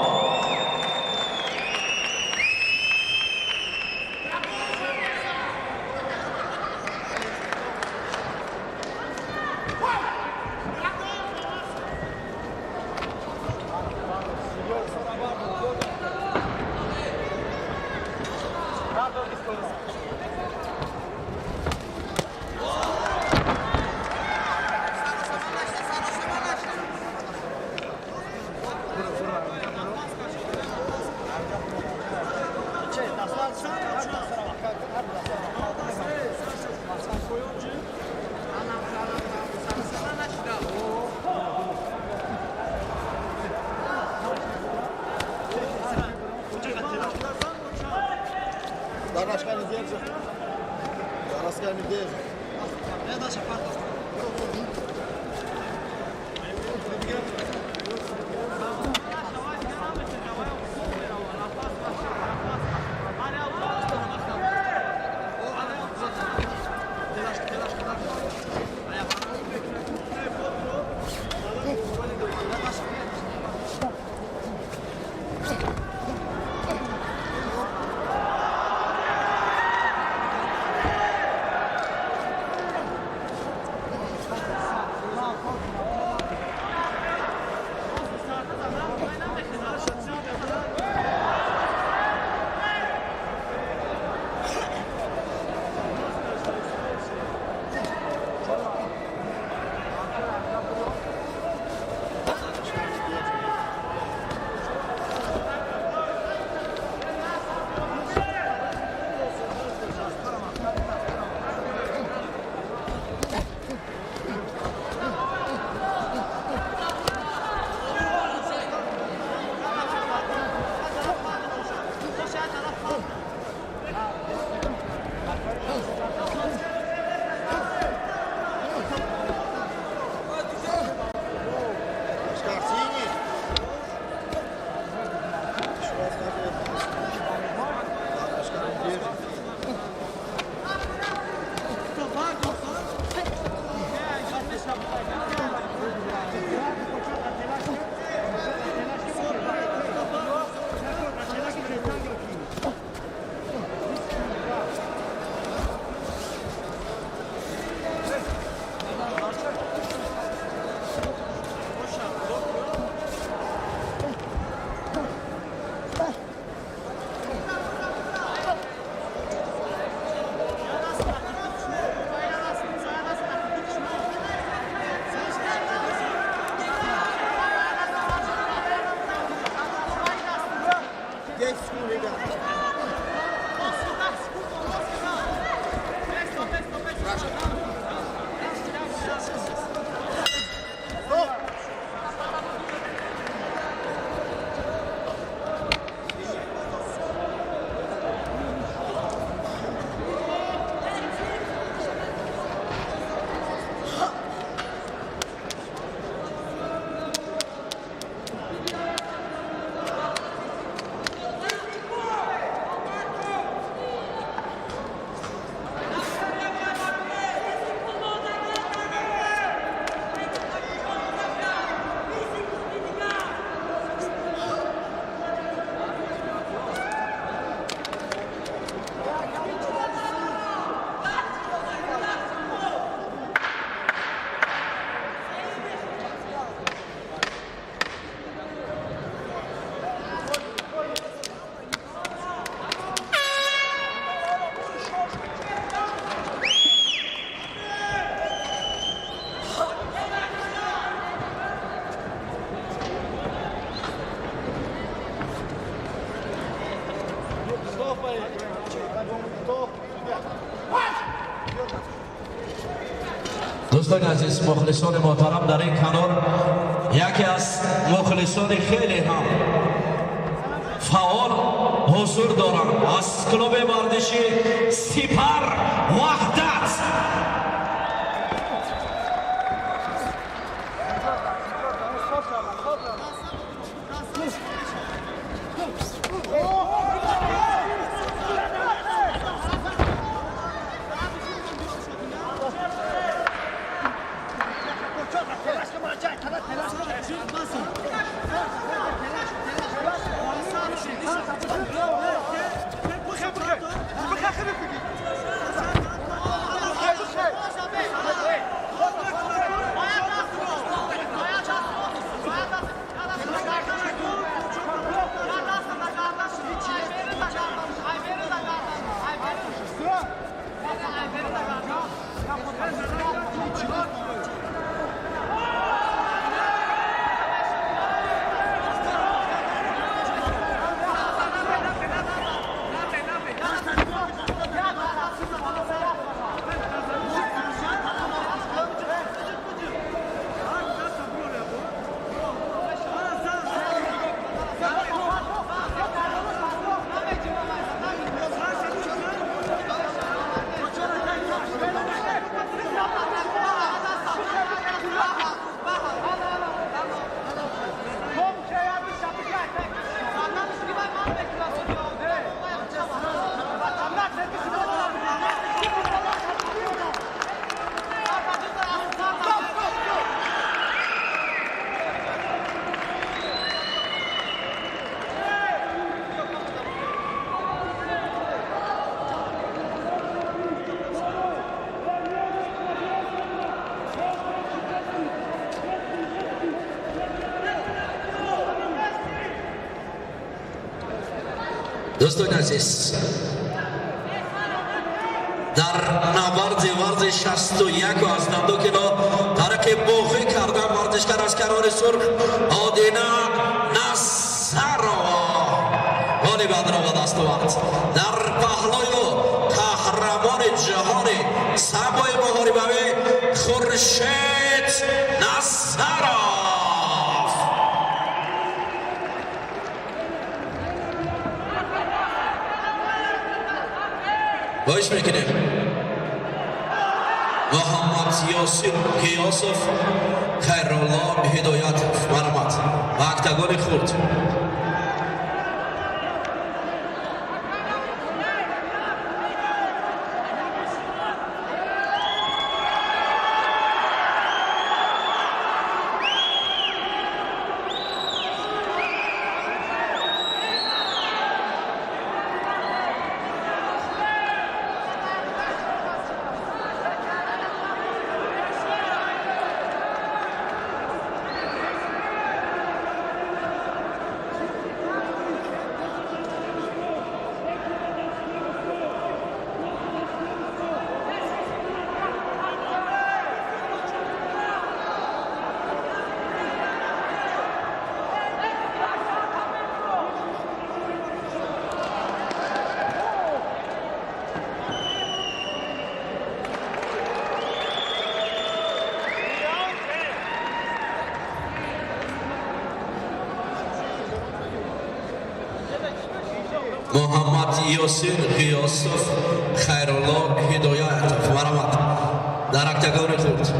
دوستان عزیز، مخلصان محترم، در این کنار یکی از مخلصان خیلی هم فعال حضور دارند از کلوب ورزشی سپر وحدت. دوستان عزیز، در نبرد ورزش 61 و 82 کیلو ترک بوغی کردن ورزشکار از کنار سرخ آدینا نصرова گلی بدر و دست وقت در پهلوی قهرمان جهانی سبای محاربه خورشید نصرov. باش میکنیم محمد یاسین قیاسов خیرالله هدایتов مرمت و اکتگان خورد محمد یاسین قیاسов خیرالله هدایتov مرمت در اکتگان خورد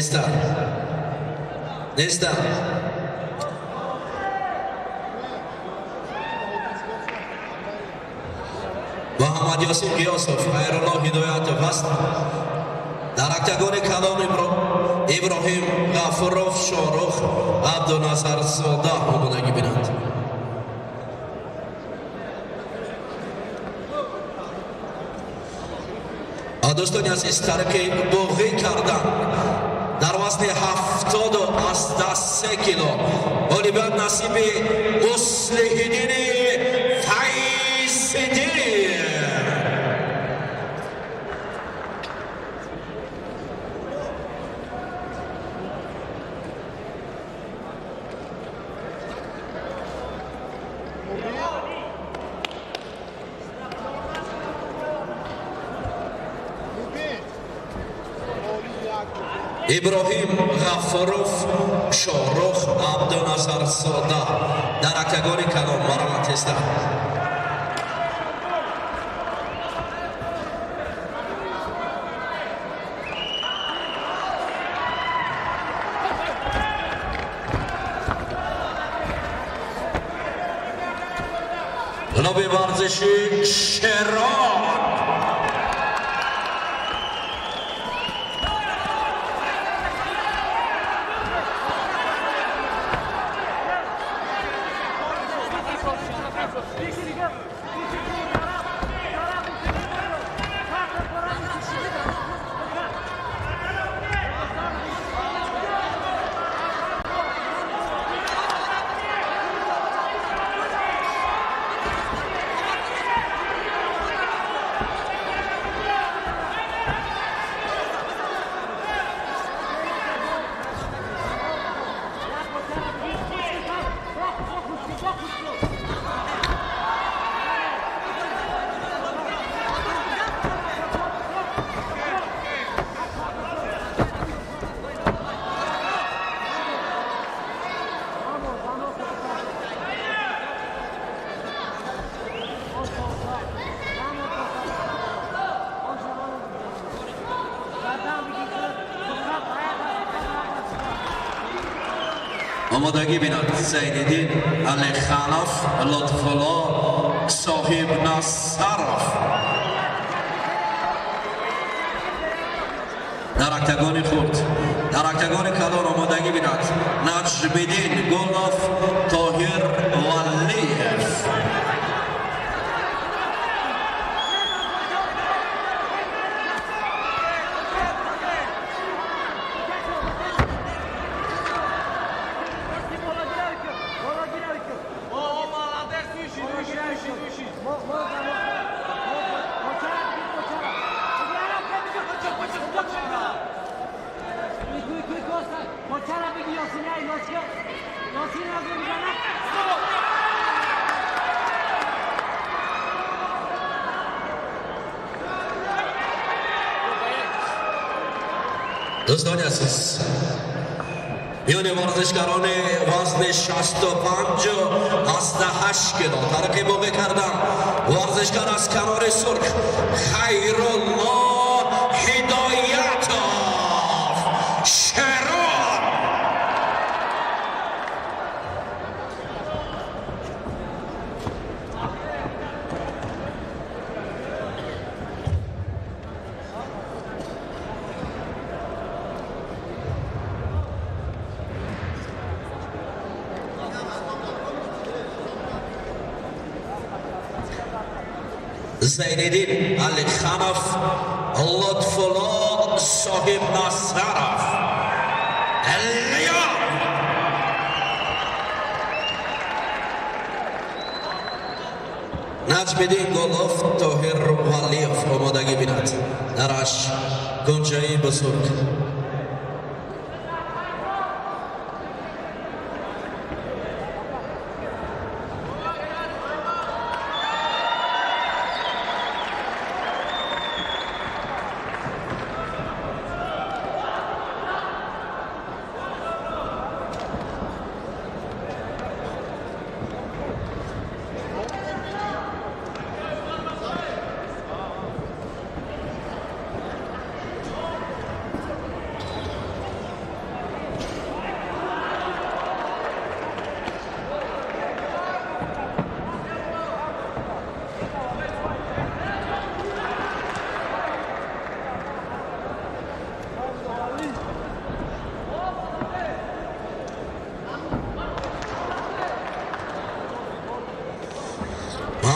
نیستن محمد یاسین قیاسov خیرالله هدایتov است در اکتگان کلام ابراهیم غفورov شاروخ عبدالناصر زاده آمادگی بینند. دوستان عزیز، ترک بوغی کردن در وزن 73 کیلو غالبا نصیب مصلح‌الدین فیض‌دین. иброҳим ғаффоров, шоҳрух абдуназар сода дарактагони калон марҳамат ҳестанд. ҷаноби варзиши Шерон آمادگی بیناد زیدالدین علیخانوف لطف‌الله صاحب نصرف درختگان خود درختگان کلان آمادگی بیناد نجم‌الدین گلوف طاهر ولیف دوستان عزیز میان ورزشکاران وزن 65 از 8 کیلو ترکیب موقع کردن ورزشکار از کنار سرخ خیرالله هدایتوف شرون زیدالدین علیخانوف لطف‌الله صاحب نصرف لیون نجم‌الدین گلوف طاهر ولیف آمادگی بینند درش گنجه‌ای بزرگ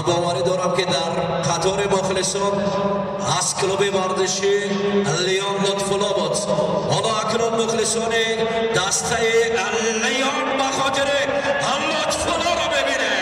باوری دارم که در قطار مخلصان از کلوب ورزشی لیون لطف‌الله بود. حالا اکنون مخلصان دسته لیون به خاطر لطف‌الله را ببینه.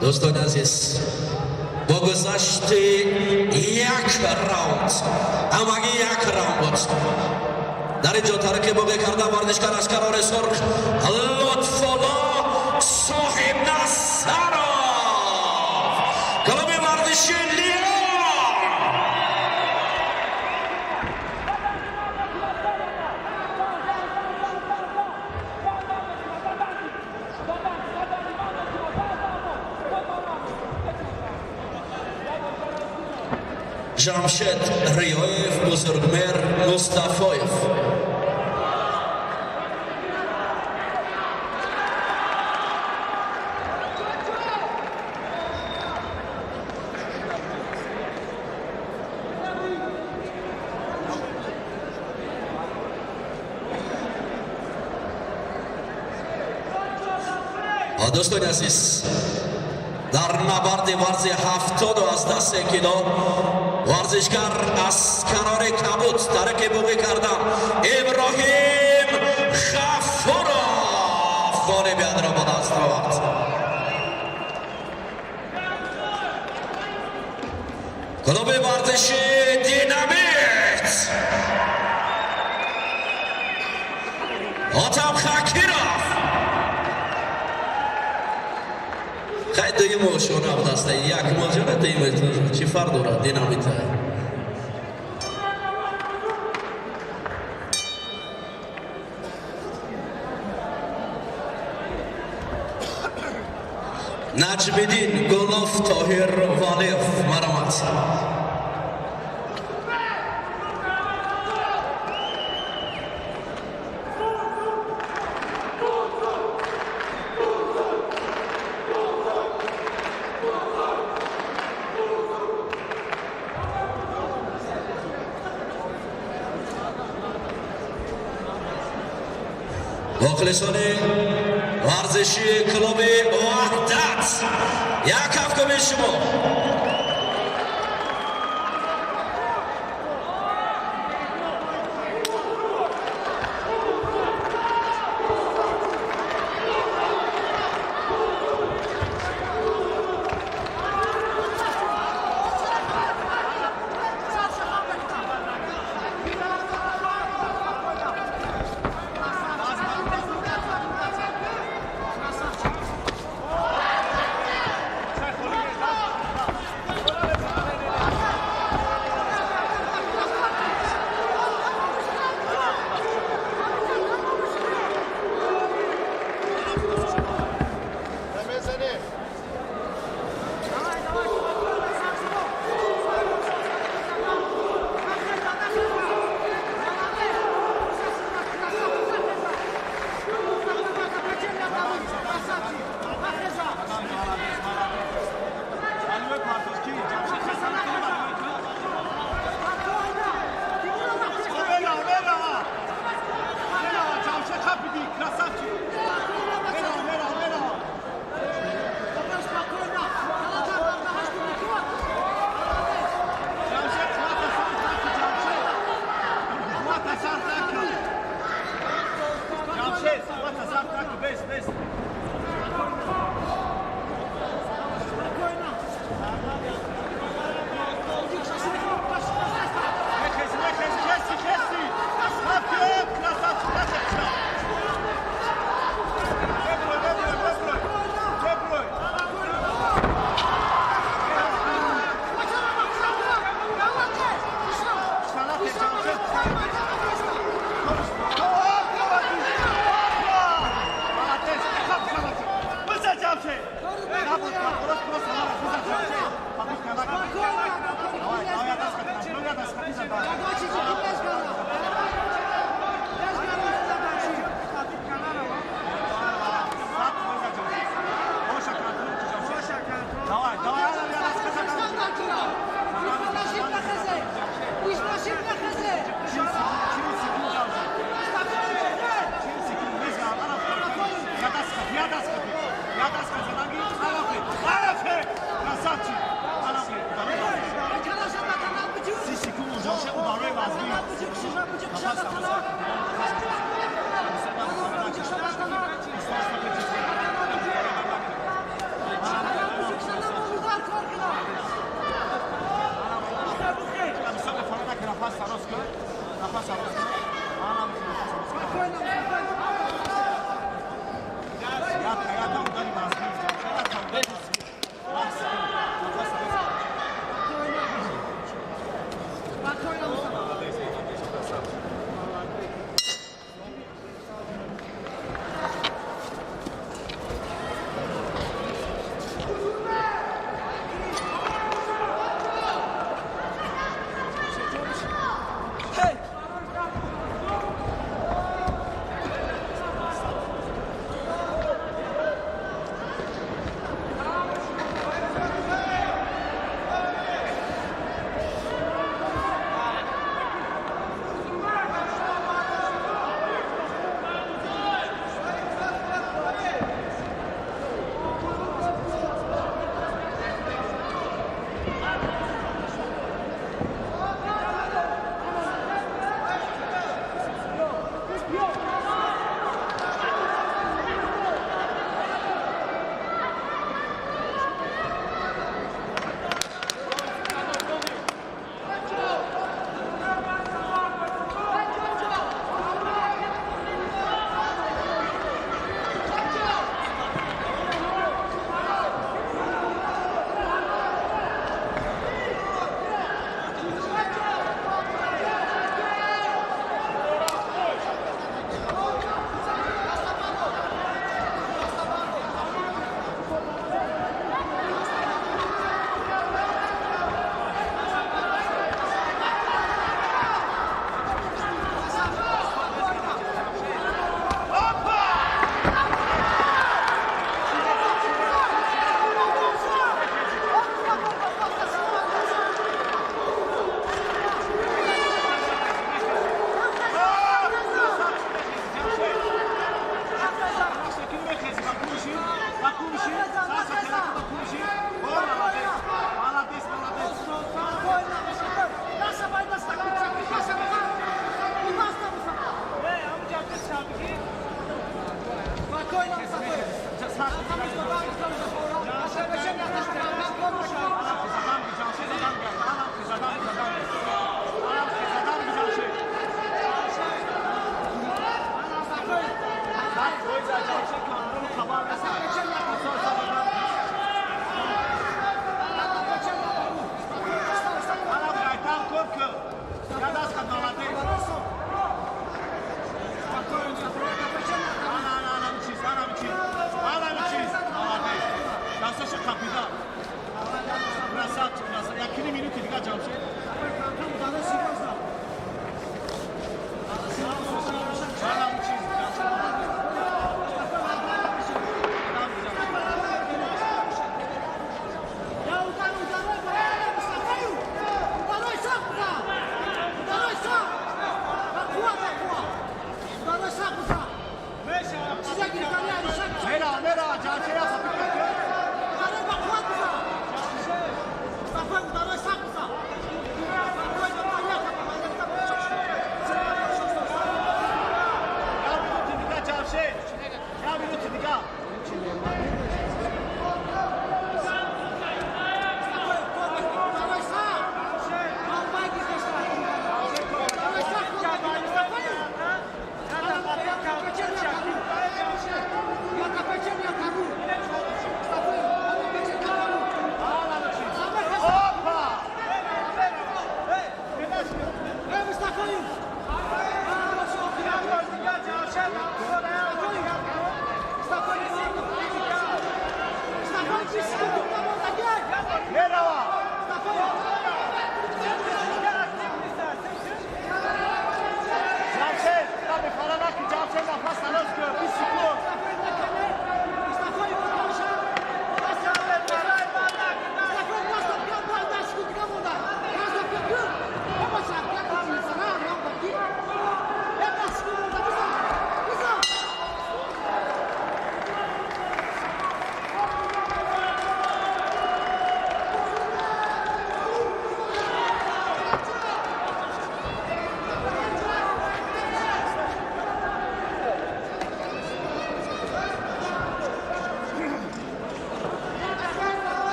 دوستان عزیز با گذشت یک راوند همگی یک راوند بود در اینجا ترک باقی کرده ورزشکار از کنار سرخ لطف‌الله صاحب نصرов کلوب ورزشی لیون جمشید ریایف بزرگمر مصطفایف دوستان عزیز در نبرد ورزی 73 کیلو ورزشکار از کنار کبوت ترک باقی کرده ابراهیم غفورов غالب را به دست آورد. کلوب ورزشی دینامیت آتم خاکیرov خیلی موشون هم دسته یک موجونه دیمت چی فرق دارد دینامیت نجم‌الدین گلوف طاهر والیف مرامت مخلصان ورزشی کلوب وحدت یک هفته به شما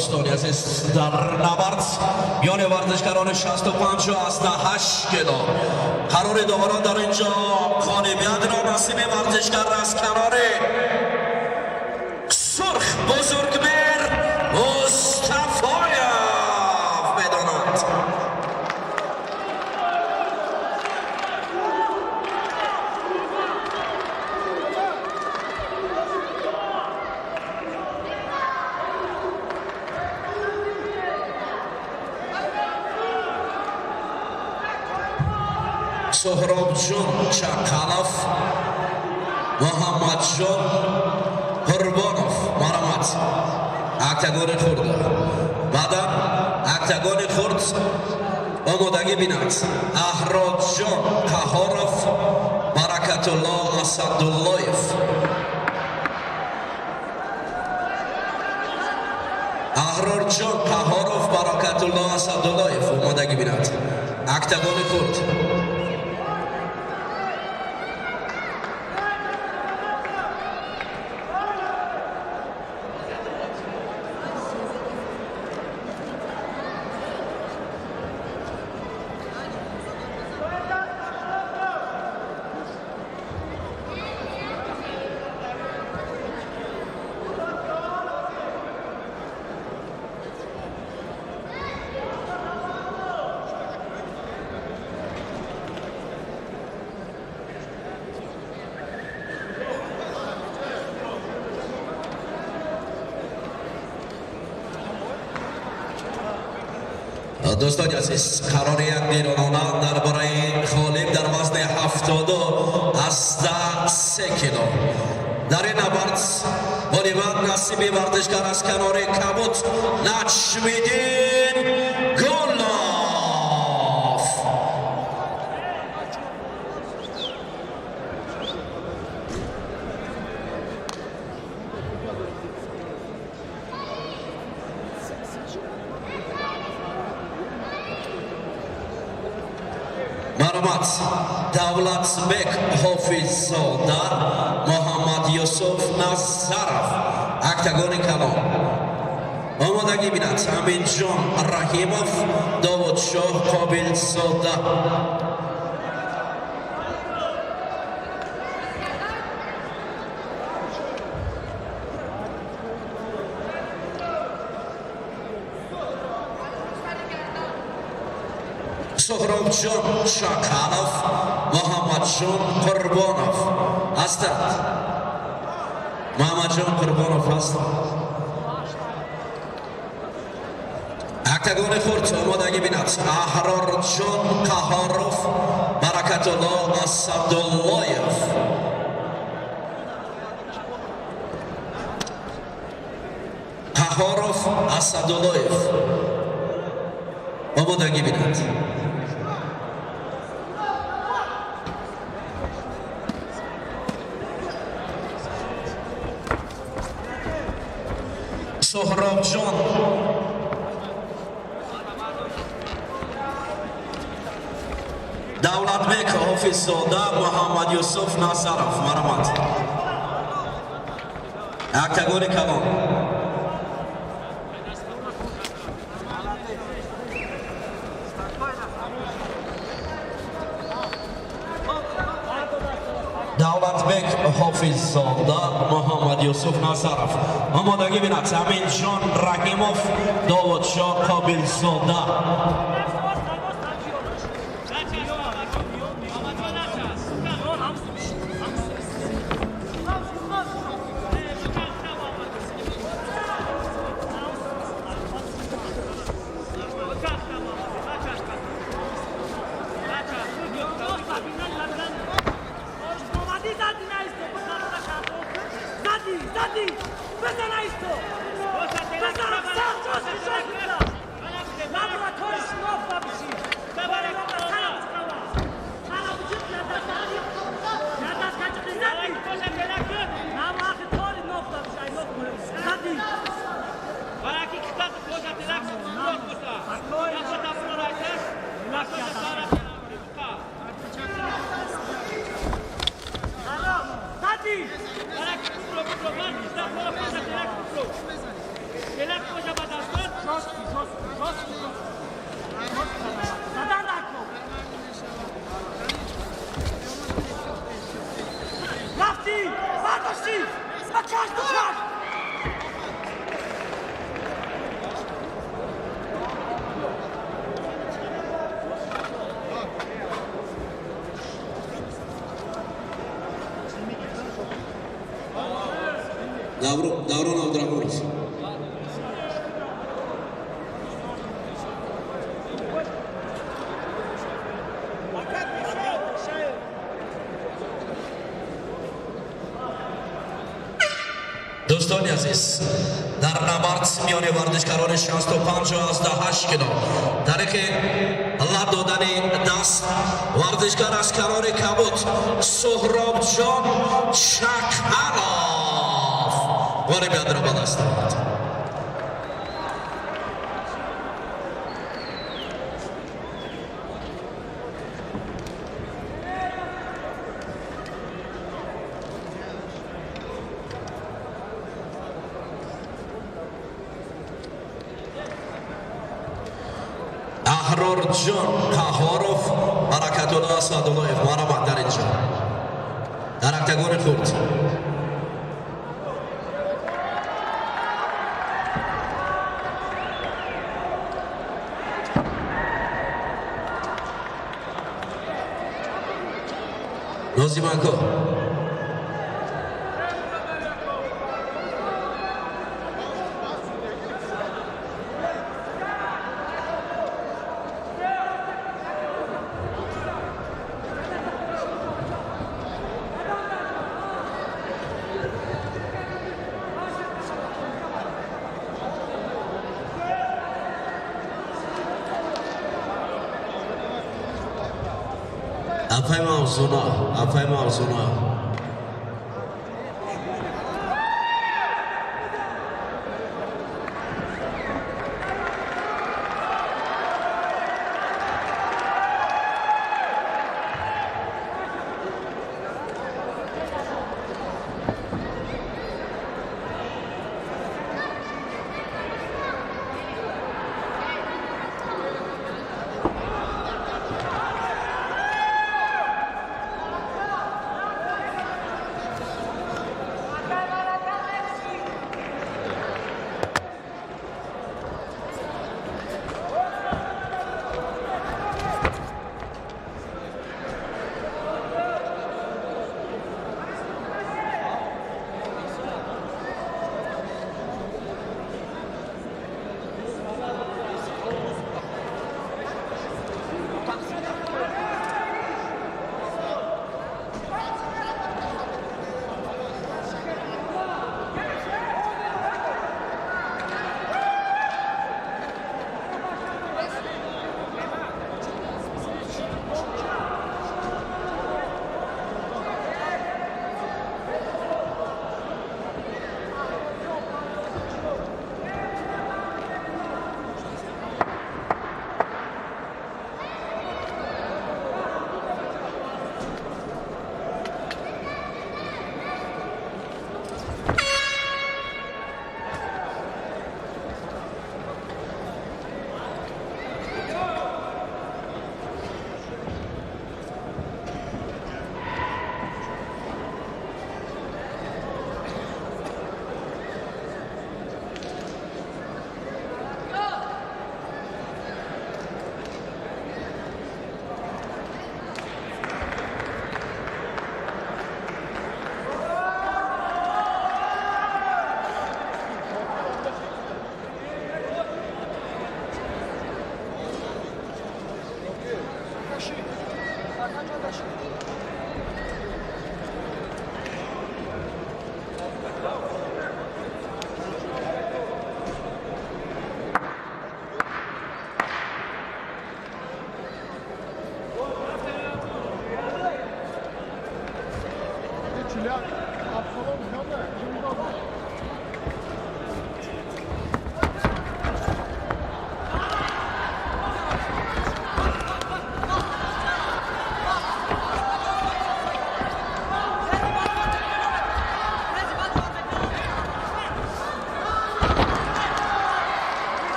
دوستان عزیز در نبرد میان ورزشکاران 65 و 8 کیلو قرار دارد در اینجا غالبیت را نصیب ورزشکار از کنار سرخ بزرگمیر مصطفایف بداند. Sohrobjon Chakalov, Muhammadjon Qurbonov, Maramat, Octagon Khurd. Badan Octagon Khurd, Omodagi Binat, Ahrodjon Kahorov, Barakatullah Asadullayev. Ahrodjon Kahorov, Barakatullah Asadullayev, Omodagi Binat, Octagon Khurd. دوستان عزیز قرار یک بیرونانه درباره خالب در وزن 73 کیلو در این نبرد غالبیت نصیب ورزشکار از کنار کبوت نجمیدین گلاف. Maramat, Davlatbek Hofizzoda, Muhammad Yusuf Nazarov, Octagon Kalon. Omodagi Binat, Aminjon Rahimov, Davudshoh Qobilzoda. Sohrobjon Chakalov, Muhammadjon Qurbonov هستند. محمدjon Qurbonov هستند. Octagon Khurd آمادگی بینید. احرارjon Kahorov, Barakatullah Asadullayev. Kahorov Asadullayev آمادگی بینید. Sohrobjon Davlatbek Hofizzoda, Muhammad Yusuf Nazarov, Maramat. Octagon Kalon. Davlatbek Hofizzoda, Muhammad Yusuf Nazarov. آمادگی بینید. Aminjon Rahimov, Davudshoh Qobilzoda. بزن ایستو بزن سر جوش شکل Davron Abdurahmonov. دوستان عزیز، در نبرد میان ورزشکاران 65 و 18 کیلو طریق الله دادن دست ورزشکار از کنار کبوت سهراب جان شکرов غالب یادرا به دست آمد. احرار جان قهارов برکت‌الله اسدالله‌ev مرحبا در اینجا درکتگان خورد. نوزیمانکو Afayma Arzuna.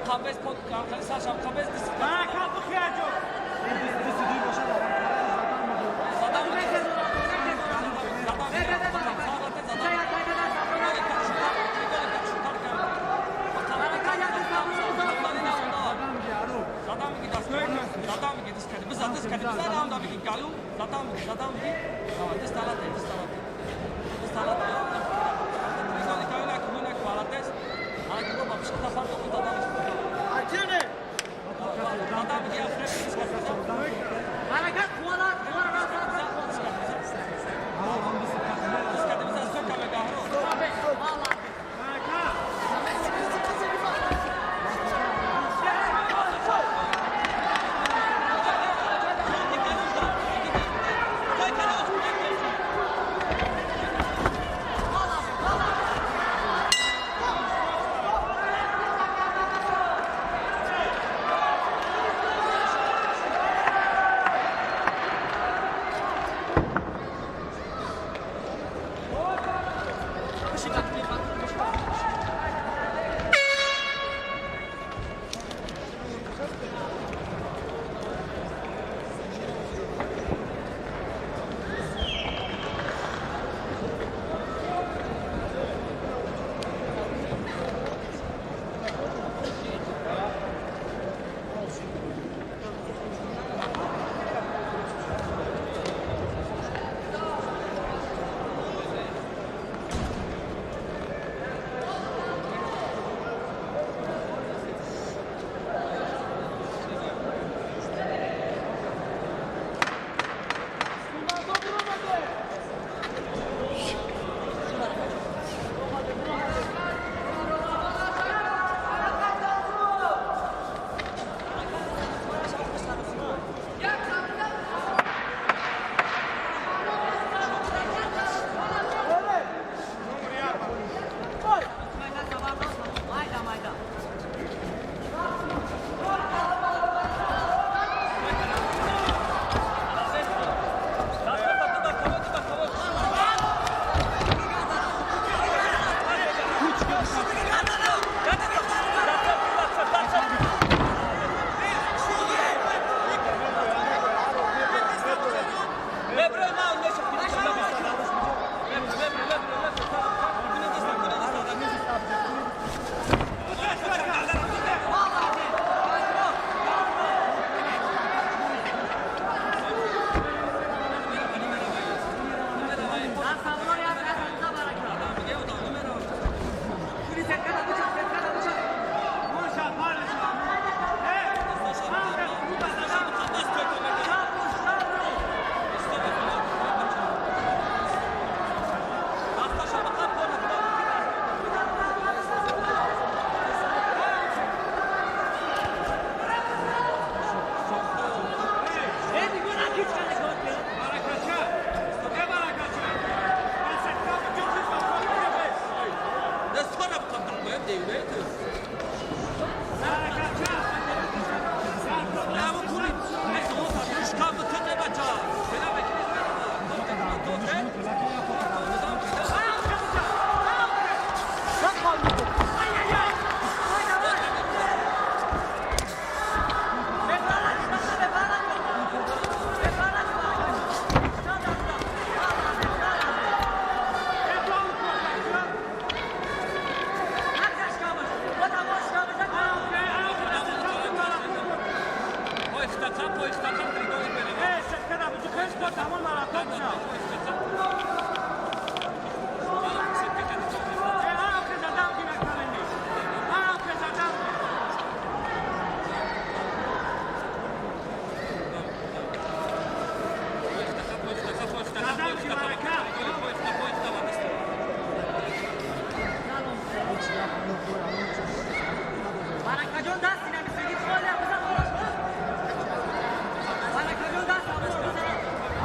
Kabez pot, Sasha, kabez dis. Ha, kapı kıyacak. Açını. Hareket kuala.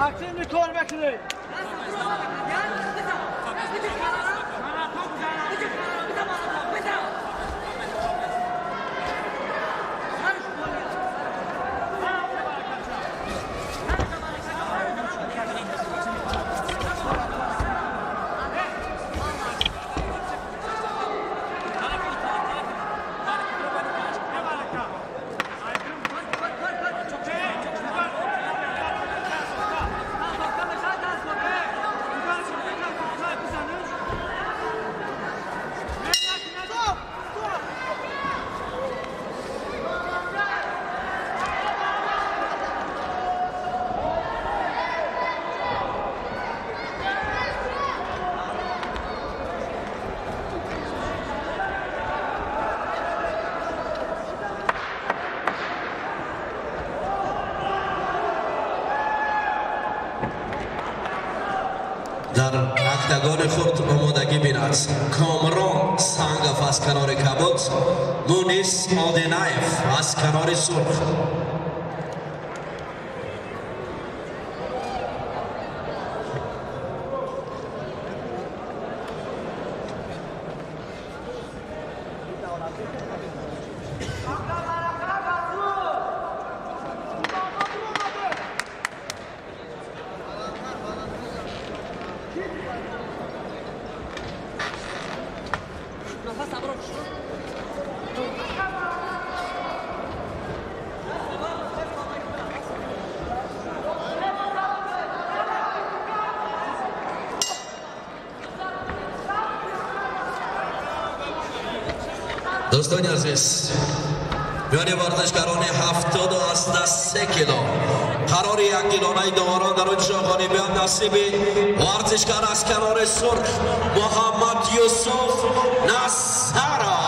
Aksini kol bekle. در اکتگان خورد آمادگی بیند کامران سنگف از کنار کبوت، مونیس آدینایف از کنار سرخ. دوستان عزیز، میان ورزشکاران 73 کیلو قرار یک گیلانه داوران در اونجا غالبیت نصیب ورزشکار از کنار سرخ محمد یوسف نصرов.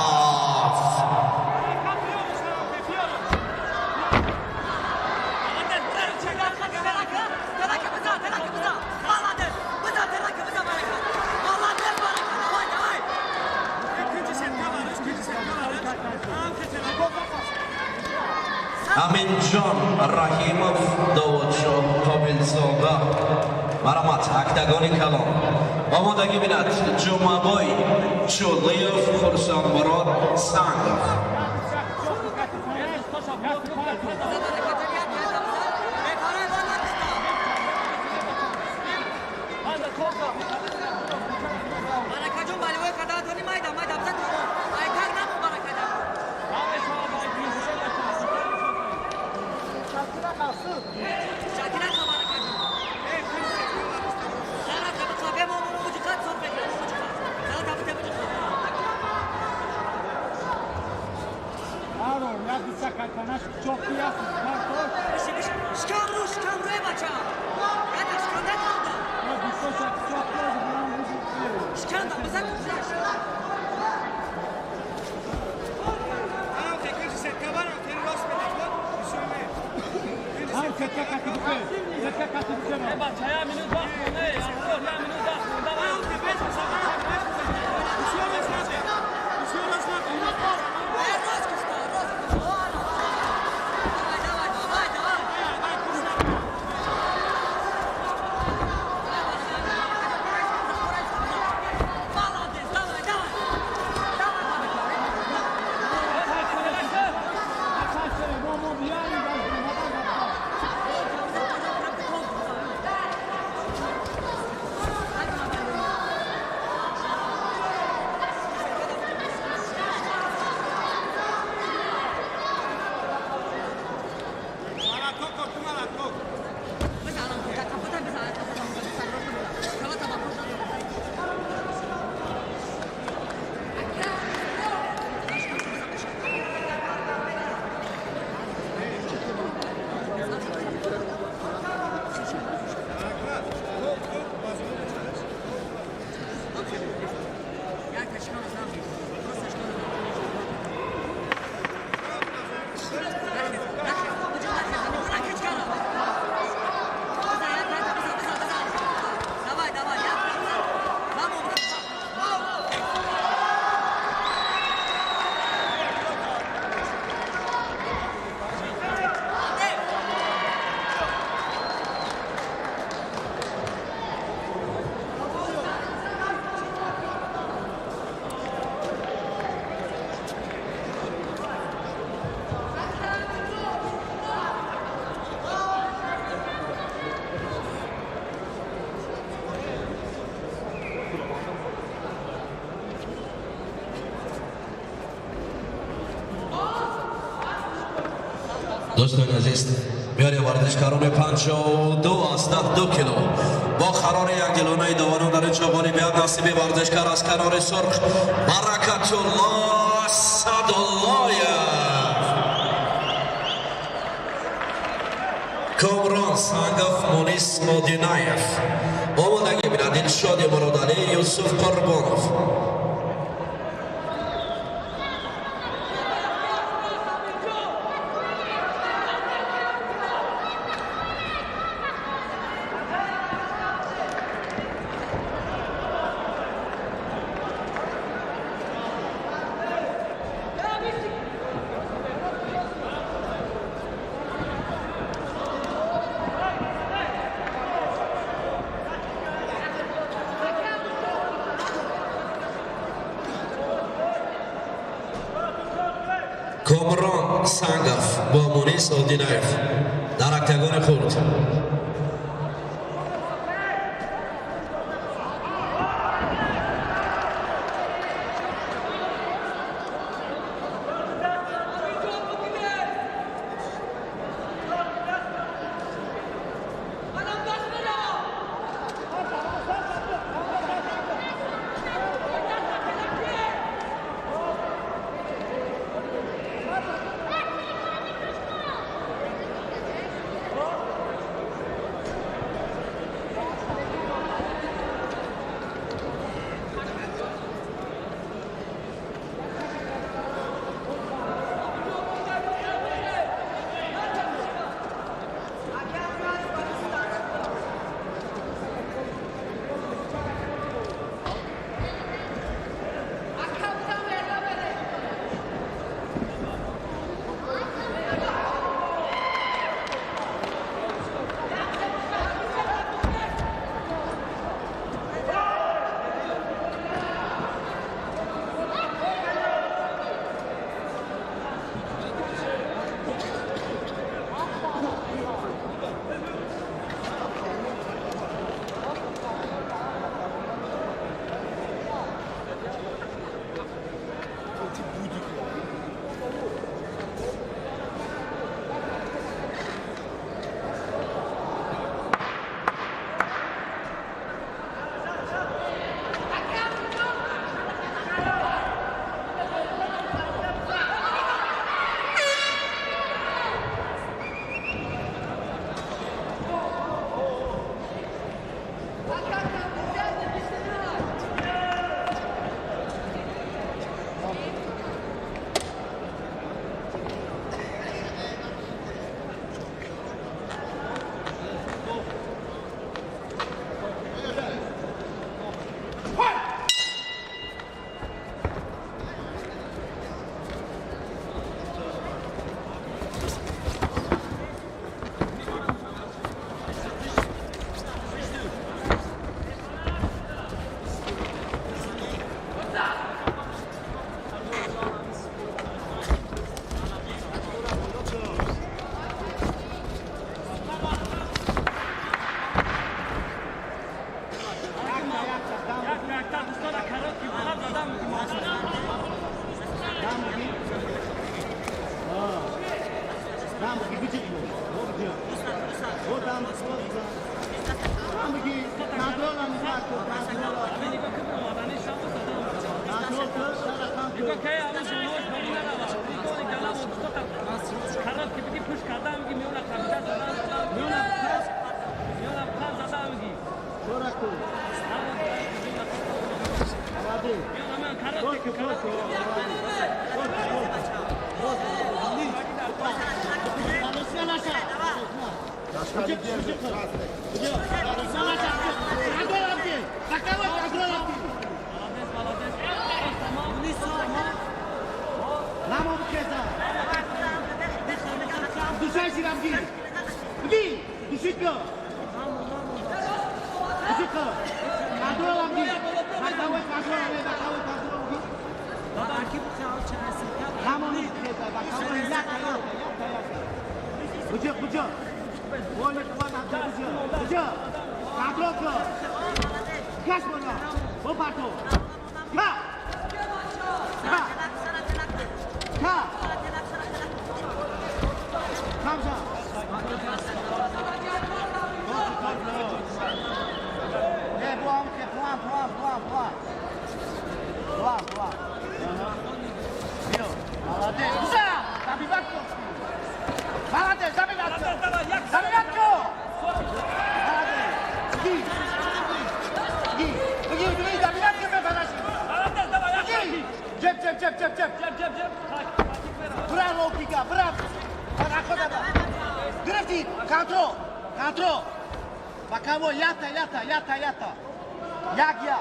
امینجان رحیمов داوودشاه قابلزاده مرحمت اکتگان کلان آمادگی بیند جمعبای چولیف خورسانمراد سنگف. دوستان عزیز میان ورزشکاران 52 از 2 کیلو با قرار یک گلونه دوانو در اینجا غالبیت نصیب ورزشکار از کنار سرخ برکت الله صداللهیف کامران سنگف مونیس مدینایف آمادگی بیند دلشاد مرادعلی یوسف قربانوف کامران سنگف با مونیس اولدینایف در اکتاگون خورد Hamza. Bu amke puan. Puan. Yo, молодец. Güzel. Zabijat go. Молодец, zabijat go. Zabijat go. Молодец. Gir, zabijat go befanashi. Cep. Bravo Giga, bravo. Bırak da. Grifti, kontrol. Bakamo, yata. Yagya.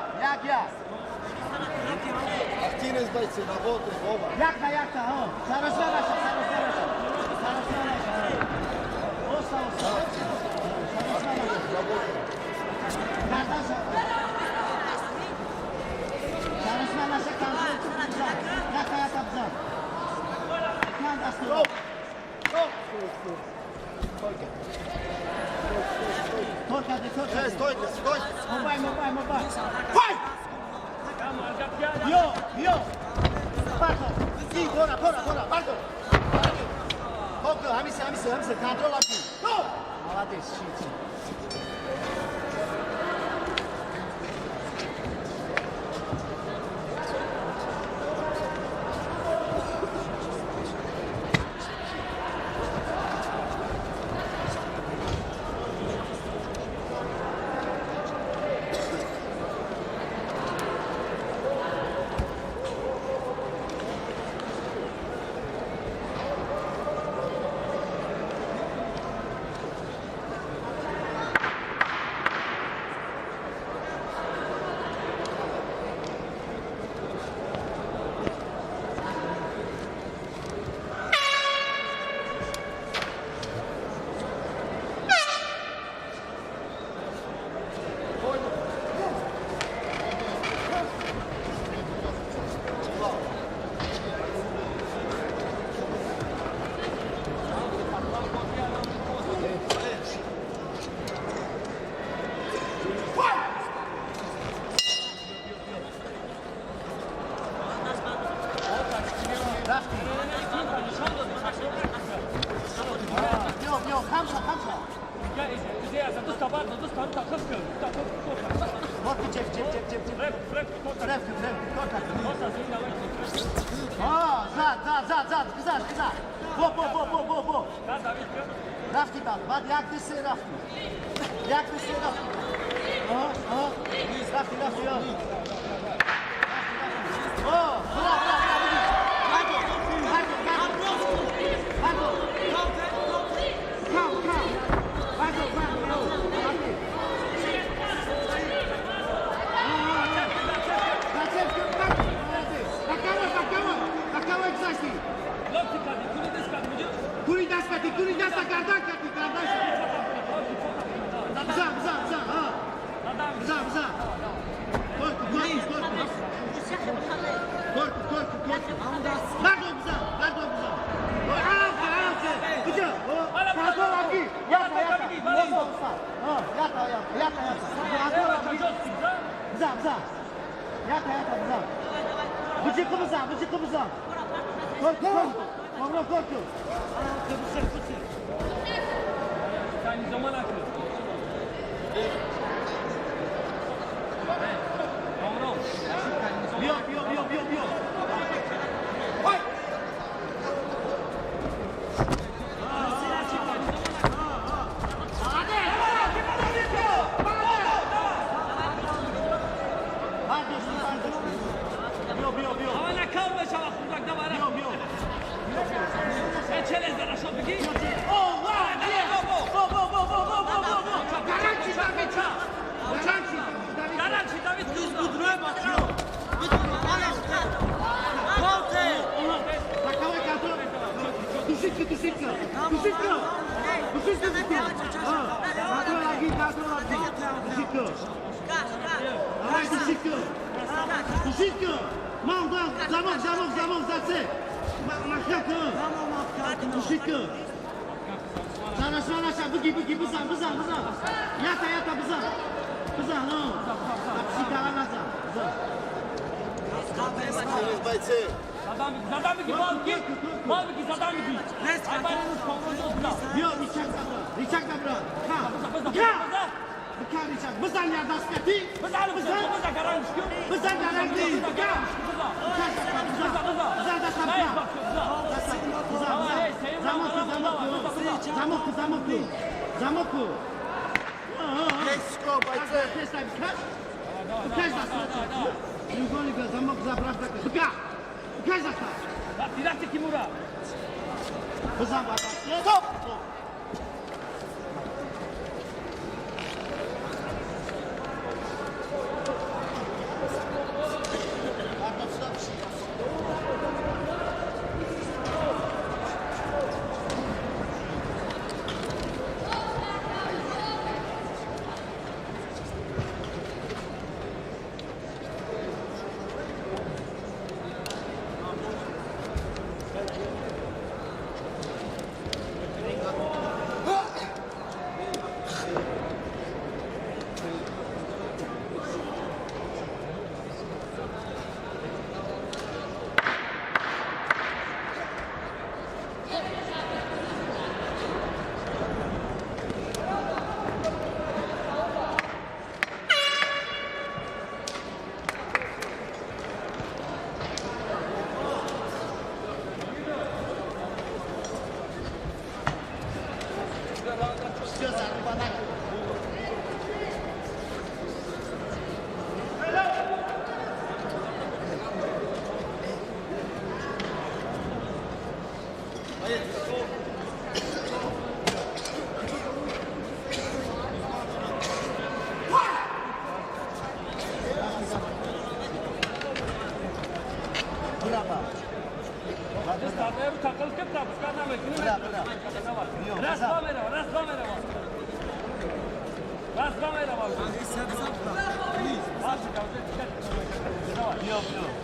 Активность бойцы, работают оба. Yakta, ha. Sarısanaşa. Osa. Sarısanaşa kontrol. Yakta bza. Stop. Torka. Стой. Mobile. Fight! Yo. Bardo. Ii, Tora. Bardo. Hop, hamisi. Kontrol yapın. Go! Молодец, шити. Zad, güzel. Bo. Rafti bak, bak yaktısı Rafti. Rafti yok. Bravo. Bıcıkımıza. Korku. Sen zaman akıyor. Yok. Havana kalma şavak uzakta var. Yok. Sen çelezden aşağı bir giy. Garanti David kız budruğa bakıyor. Душитка. Душитка. Мам, замок, заце. Махяка. Душитка. Sana, bıgi, bızan. Yata, bızan. Bızan, no. Psikalan azan. Активность бойцы. Задам bir bal git. Bal bir zadan bir. Aybanın konvoyu oldu. بزن یا دستی بزن بزن درنگی Zamoku. Let's go, бойцы. Покажи дасту. Треугольник замок забрав так. Покажи дасту. Тирахти Тимура. Бзам бата. Стоп.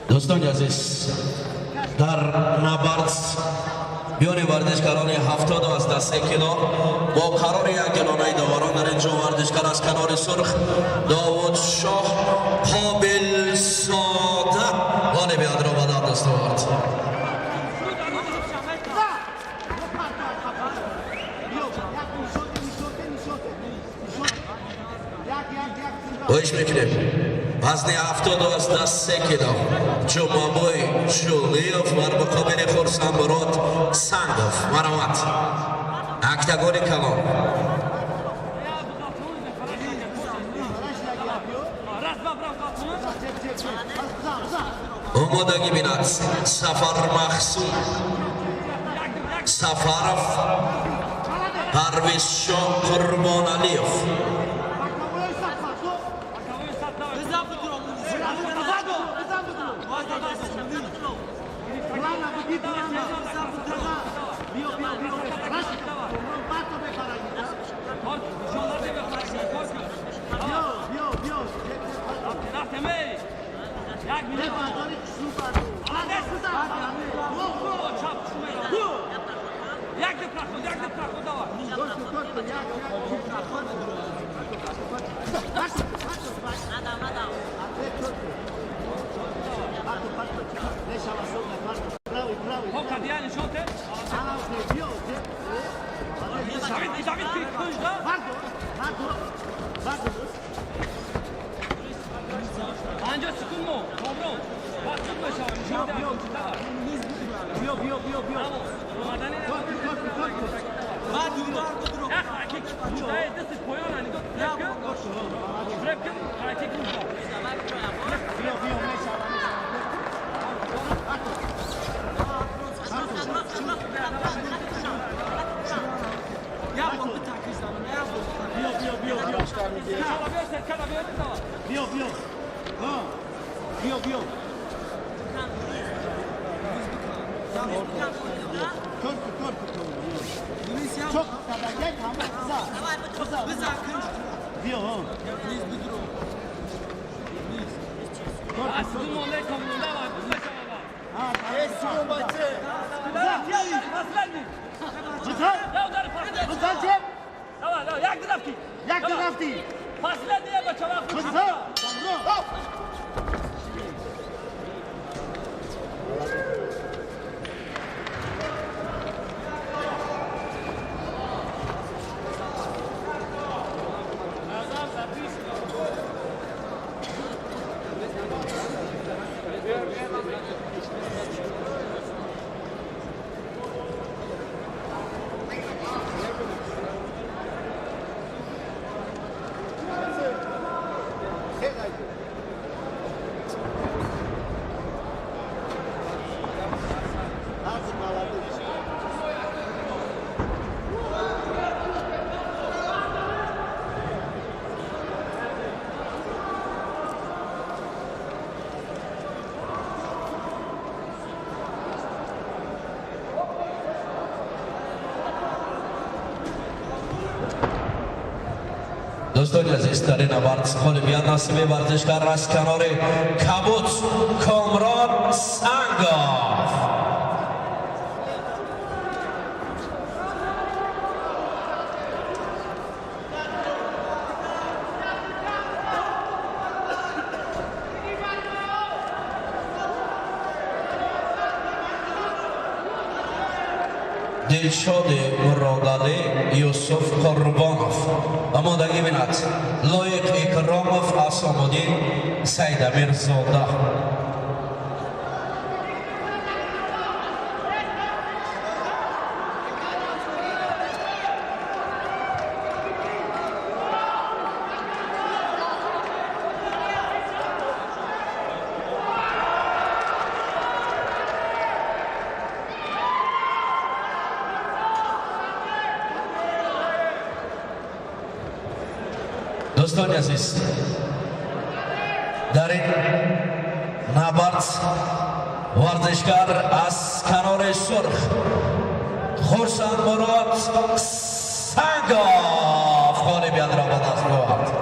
دوستان عزیز در نبرد بیان ورزشکاران 73 کیلو با قرار یک گلانه داوران در اینجا ورزشکار از کنار سرخ داوود شاه قابل ساده غالب ادرآباد دستاورد. گوش میکنیم وزن 73 کیلو جمعبوی جولیوف در مقابل خرسنبرود سنگوف مرامت اکتگوری کلام اومدگی بیند سفر مخصوم سفرف پرویز شاه قربان علیوف Anca sıkılma o. Kavram. Bak tutma şahane. Şimdi Bravo. Romadan ne? Var duvar duvar. Ya hakik. Şuraya da siz koyun hani. Ya bırakın. Hakik burada. Ya bu takışlar. Ya bu. Çok kadar gel ama kıza. Diyor ha. Aslında onları kamununda var. Ha, Let's go, бойцы. Высадим! Давай, як драфти? Як драфти? Последняя бачава. دوستان عزیز در این ورزش المپیاد نصیب ورزشکار از کنار کبوت کامران سنگاف. دلشاد مرادعلی یوسف قربانوف آمادگی بیند لایق اکراموف اسام‌الدین سید امیرزاده. دوستان عزیز در این نبرد ورزشکار از کنار سرخ خورشید مراد سنگاف غالبیت را به دست آورد.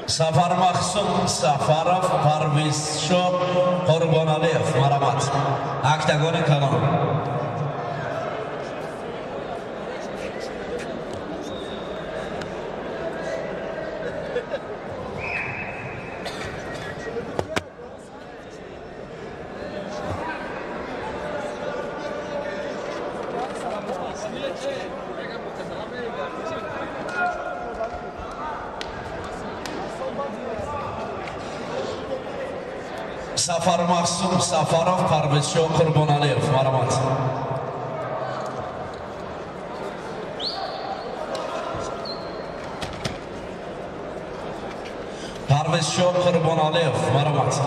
سفر مخصوم سفرов پرویزشو قربانعلیف مرامت اکتگان کلان. سفر مخصوم سفرов پرویزشو قربانعلیف مرامت. پرویزشو قربانعلیف مرامت.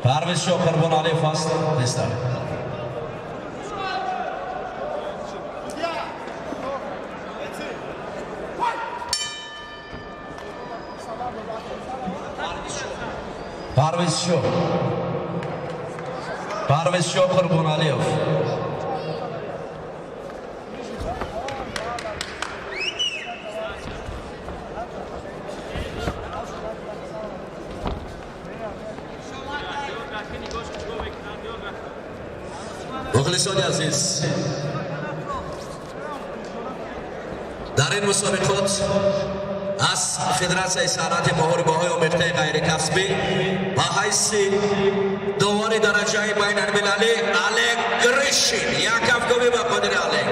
پرویزشو قربانعلیف است بستر. پرویزشو قربانعلیف. مخلصان عزیز در این مسابقات از فدراسیون صنعت محاربه‌های آمریکای غیر کسبی با حیث داور درجه بین المللی الک گریشین یک افغانی با قدر الک.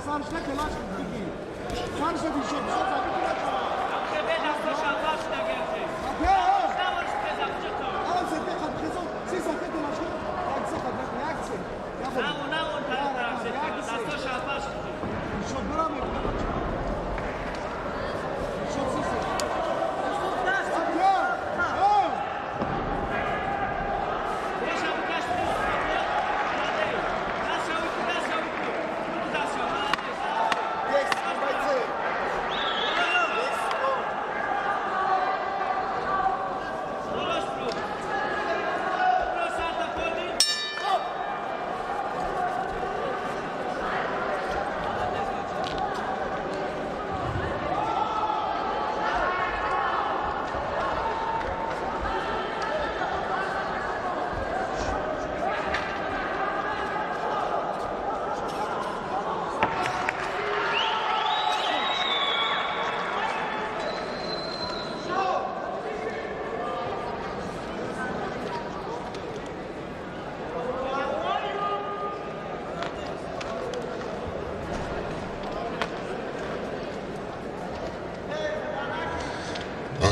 Sarış ne telaş gibi. Sarışa bir şey.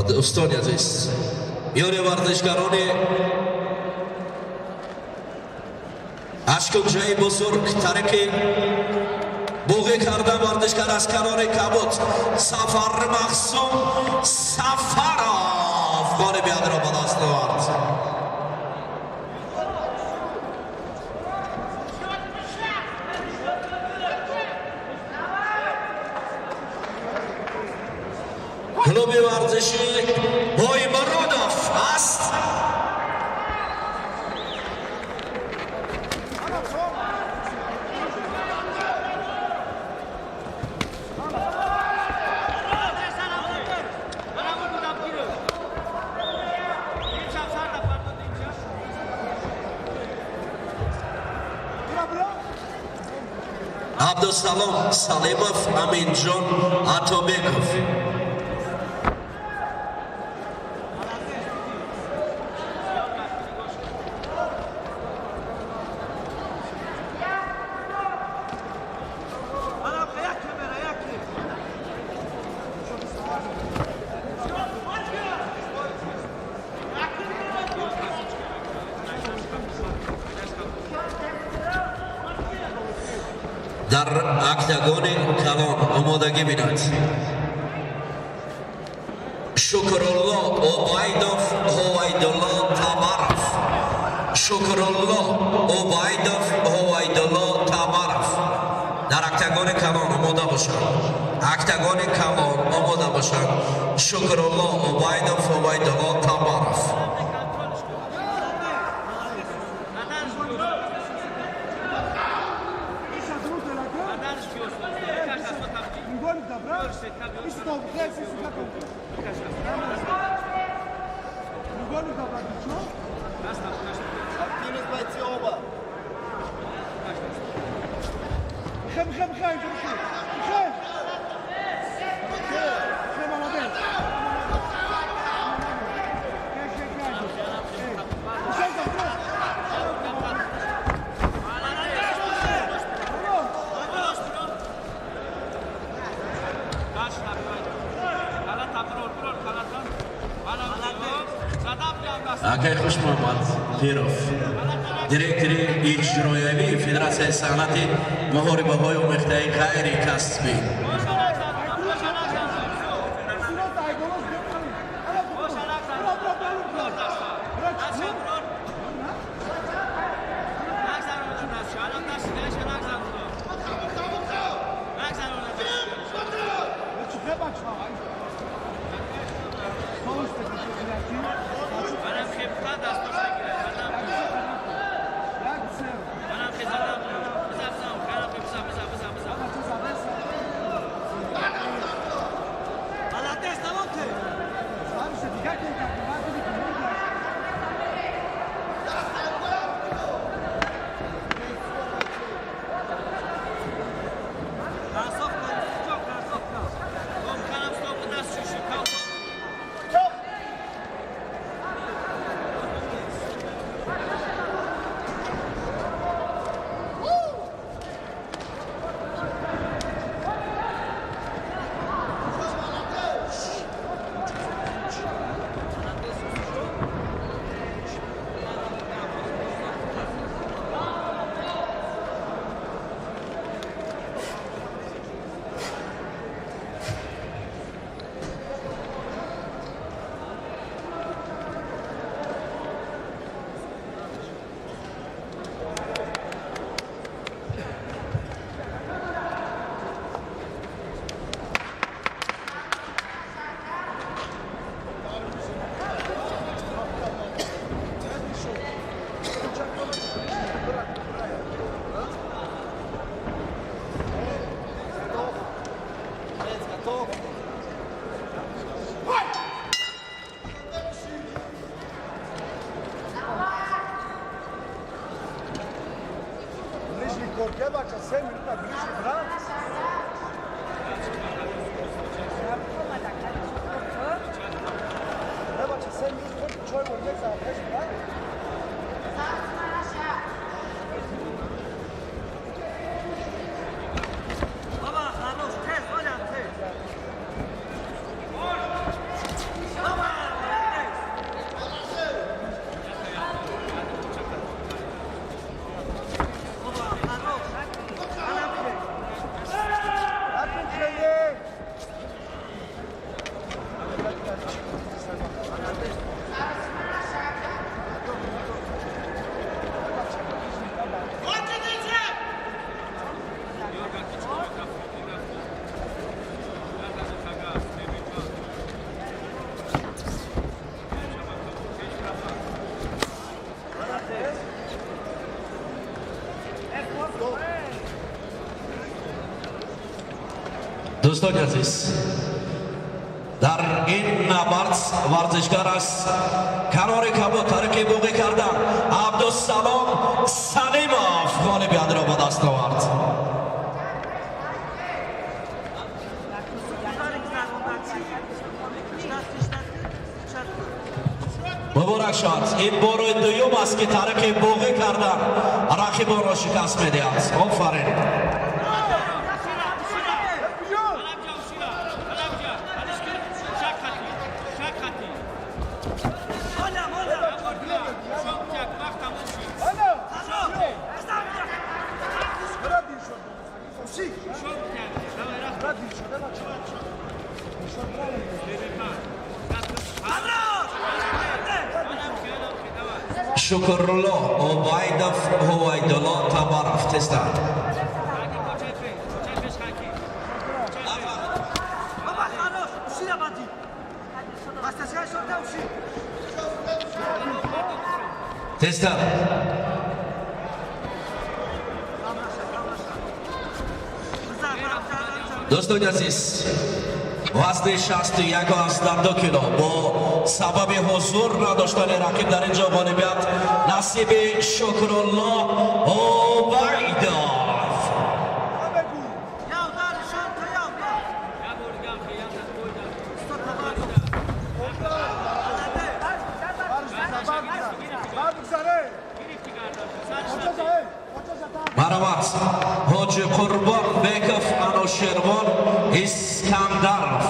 دوستان عزیز میان ورزشکاران اشکم جای بزرگ ترک بوغی کردن ورزشکار از کنار کبوت سفر مخصوم سفر افغان بیاد را به دست آورد. کلوب ورزشی بایمرودوف است. عبدالسلام سلیموف، امینجان عطابکوف. در اکتاگون کلان آمادگی بینید. شکرالله عبیدوف هویدالله تبارف. شکرالله عبیدوف هویدالله تبارف. در اکتاگون کلان آماده باشند. اکتاگون کلان آماده باشند. شکرالله عبیدوف هویدالله تبارف. آقای خوش محمد پیروف دیرکتری اجرایی فدراسیون صنعت محاربه‌های آمیخته غیر کسبی. دوستان عزیز در این نبرد ورزشکار از کنار کبوت ترک بوقی کردن عبدالسلام سلیموف غالبیت را به دست آورد. مبارک شد. این بار دوم است که ترک بوقی کردن رقیبان را شکست میدهد. آفرین. شکرالله عبیدوف هویدالله تبارف تستن تستن دوستان عزیز وزن 61 کیلو با سبب حضور نداشتن رقیب در اینجا غالبیت نصیب شکرالله عبیدوف. مرحبت حاج قربان بیکف انوشیروان اسکندرف.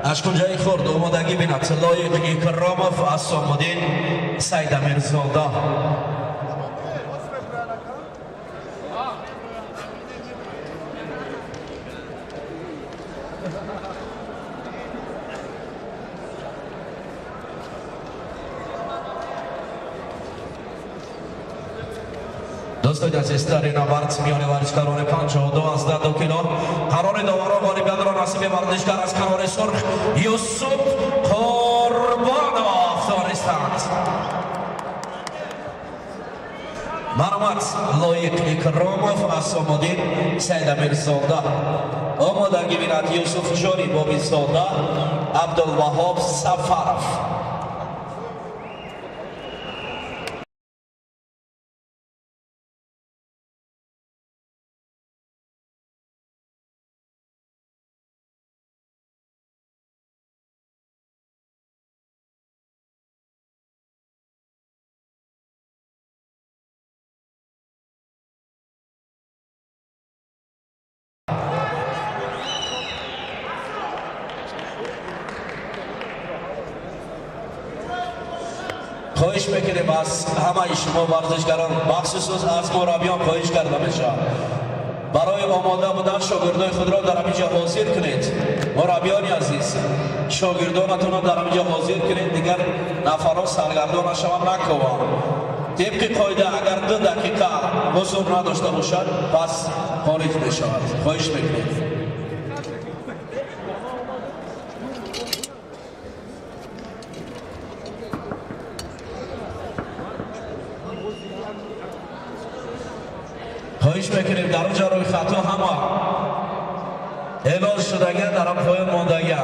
اشکنجایی خورد اومدگی بیند لایق اکراموف اسامالدین سید امیرزاده. دوستان عزیز در این نبرد میان ورزشکاران 52 از 2 کیلو قرار داوران غالبیت را نصیب ورزشکار از کنار سرخ یوسف قربانوف دانستند. مرحمت لایق اکراموف اسامالدین سید امیرزاده. آمادگی بیند یوسف جانی بابیزاده عبدالوهاب سفرف. خواهش میکنیم از همه شما ورزشکاران بخصوص از مربیان خواهش کرده میشه برای آماده بودن شاگردای خود را در همینجا حاضر کنید. مربیان عزیز شاگردانتون را در همینجا حاضر کنید دیگر نفران سرگردان شما نکنند. طبق قاعده اگر 2 دقیقه حضور نداشته باشد پس خارج میشود. خواهش میکنید. خواهش میکنیم در اونجا روی خطا همه اعلان شدگه در هم پای ماندگه.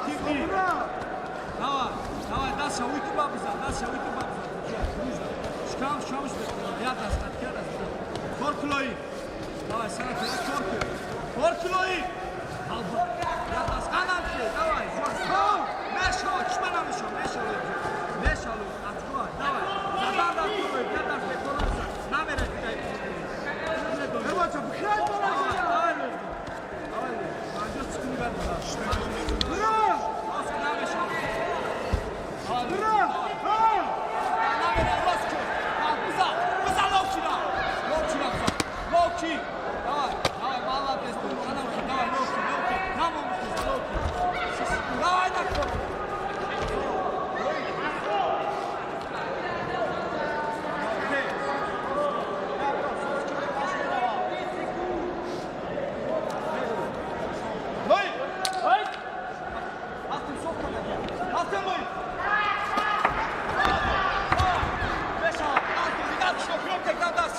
активный. Давай, давай, дальше уйти бабуза, дальше уйти бабуза. Шкам, шкам, я даст, я даст. Корклой. Давай, sana korku. Korkloi. Alba. Ya даст, канатки, давай. Мешо, чманамешо, мешо. Мешо, открой, давай. Задан да открой, я даст беконаса. Намерет. Давай, бхать давай. Давай. Давай. Пойдёт скуга. Ура! Намешо. Ура! Локи! Давай, давай, молодец, давай, Локи, нам он Локи. Давай, так. Ой! Ой! Астын сокка. Астын ой! Беша, астын дальше, крёпка кадас.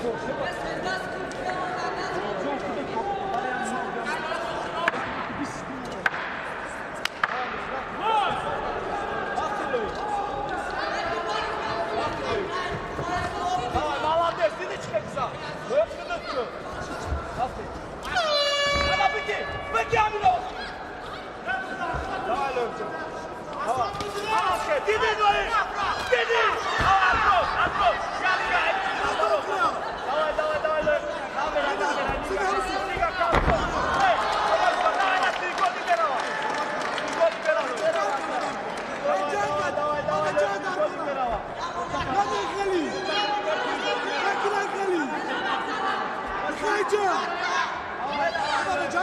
Молодец, иди çıksa. Öptün. Hadi bitti. Bitti amına olsun. Давай, Лёвчик. Давай. Алашка, диди двоих. Диди. Отбой. Давай, Лёв.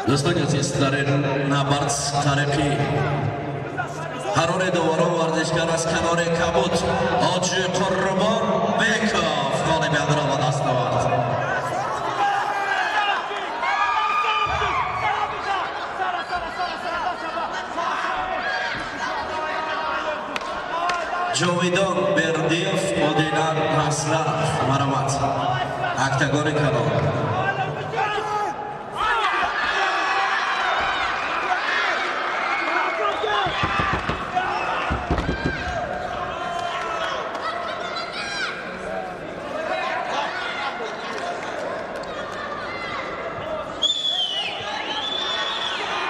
دوستان عزیز در این نبرد طرفی حرار دوارو ورزشگر از کنار کبوت حاجی قربان بیکاف غالب اندرآمد است نبرد. جاویدان بردیف مدینر نصرف مرامت اکتگان کلام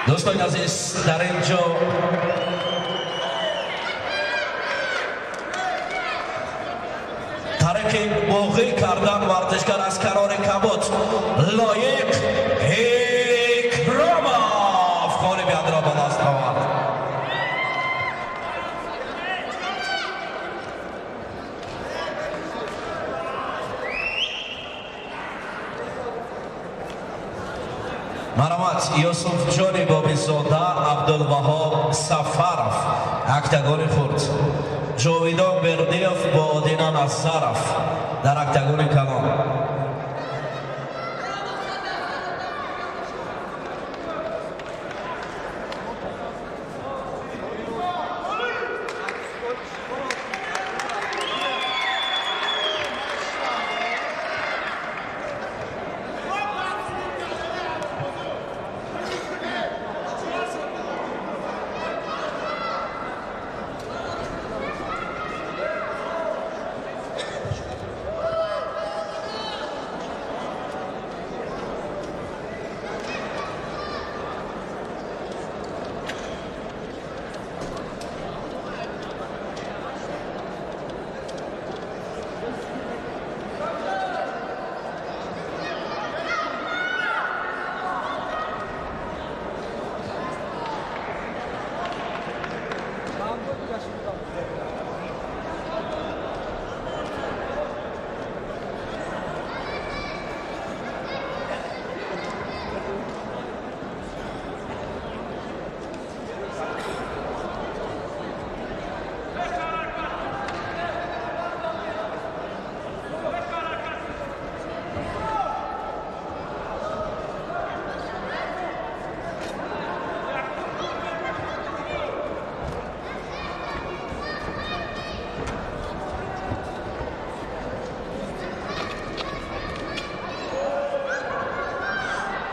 دوستان عزیز در اینجا ترک موقعی کردن ورزشگر از کنار کبوت لایق اکرامов غالب اندرآمد است نبرد. مرامت یوسف جانی بابیزاده عبدالوهاب سفرов اکتگان خورد جاویدان بردیف با آدینه نصرف در اکتگان کلام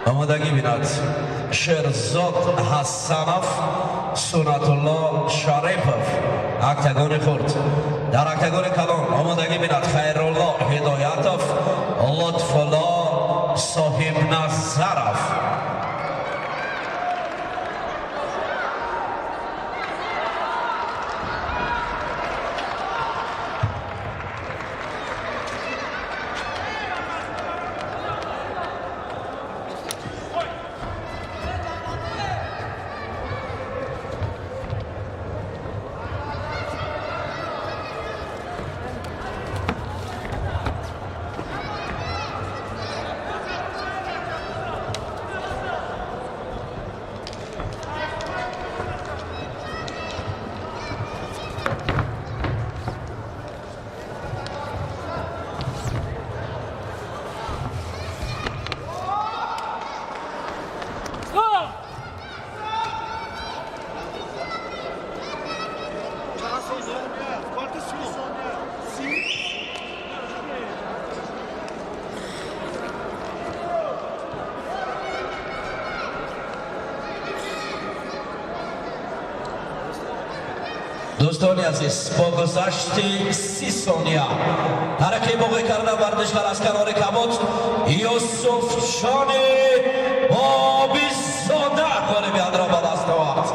آمادگی بیند شرزاد حسنов سنتالله شریفov اکتگان خورد در اکتگان کلان آمادگی بیند خیرالله هدایتov لطفالله صاحب نظرov دوستانی عزیز با گذشت 30 ثانیه حرکت باقی کرده ورزشکار از کنار کبوت یوسف شان آبیزاده غالب آن را به دست آورد.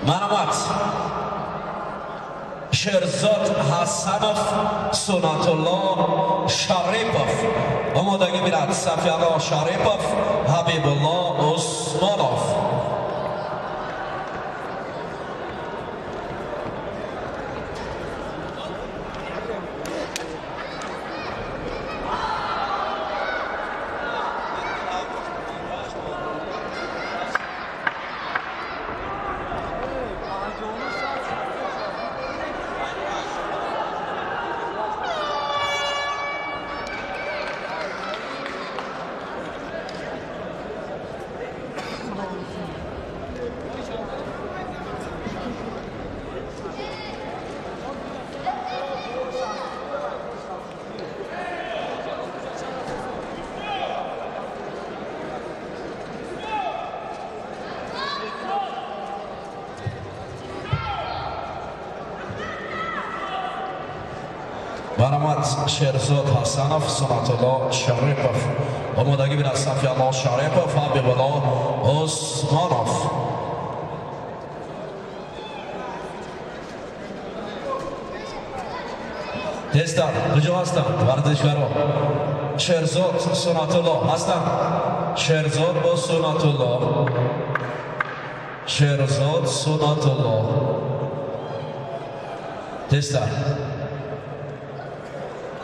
مرحمت شیرزاد حسنوف سنت الله شریپوف آمادگی میرد سفیالا شریپوف حبیب الله عثمانوف مرحمت شیرزاد حسنوف سنت الله شریپوف آمادگی میرد سفیالا شریپوف حبیب الله عثمانوف تستر کجا هستند ورزشکارا شیرزاد سنت الله هستند شیرزاد با سنت الله شیرزاد سنت الله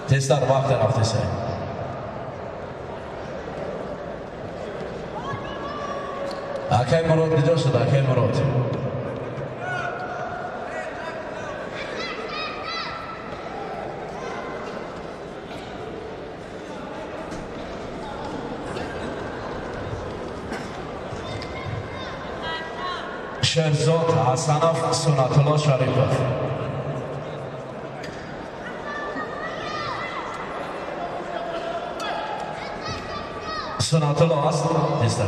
تستر وقت رفته سه اکی مراد کجا شد اکی مراد شیرزاد حسنوف سنت الله شریپوف سنت الله است نیست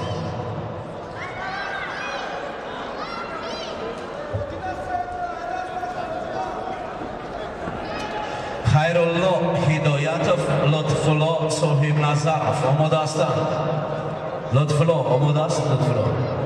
خیرالله هدایتوف لطفالله صاحب نظرف آماده هستند لطفالله آماده است لطفالله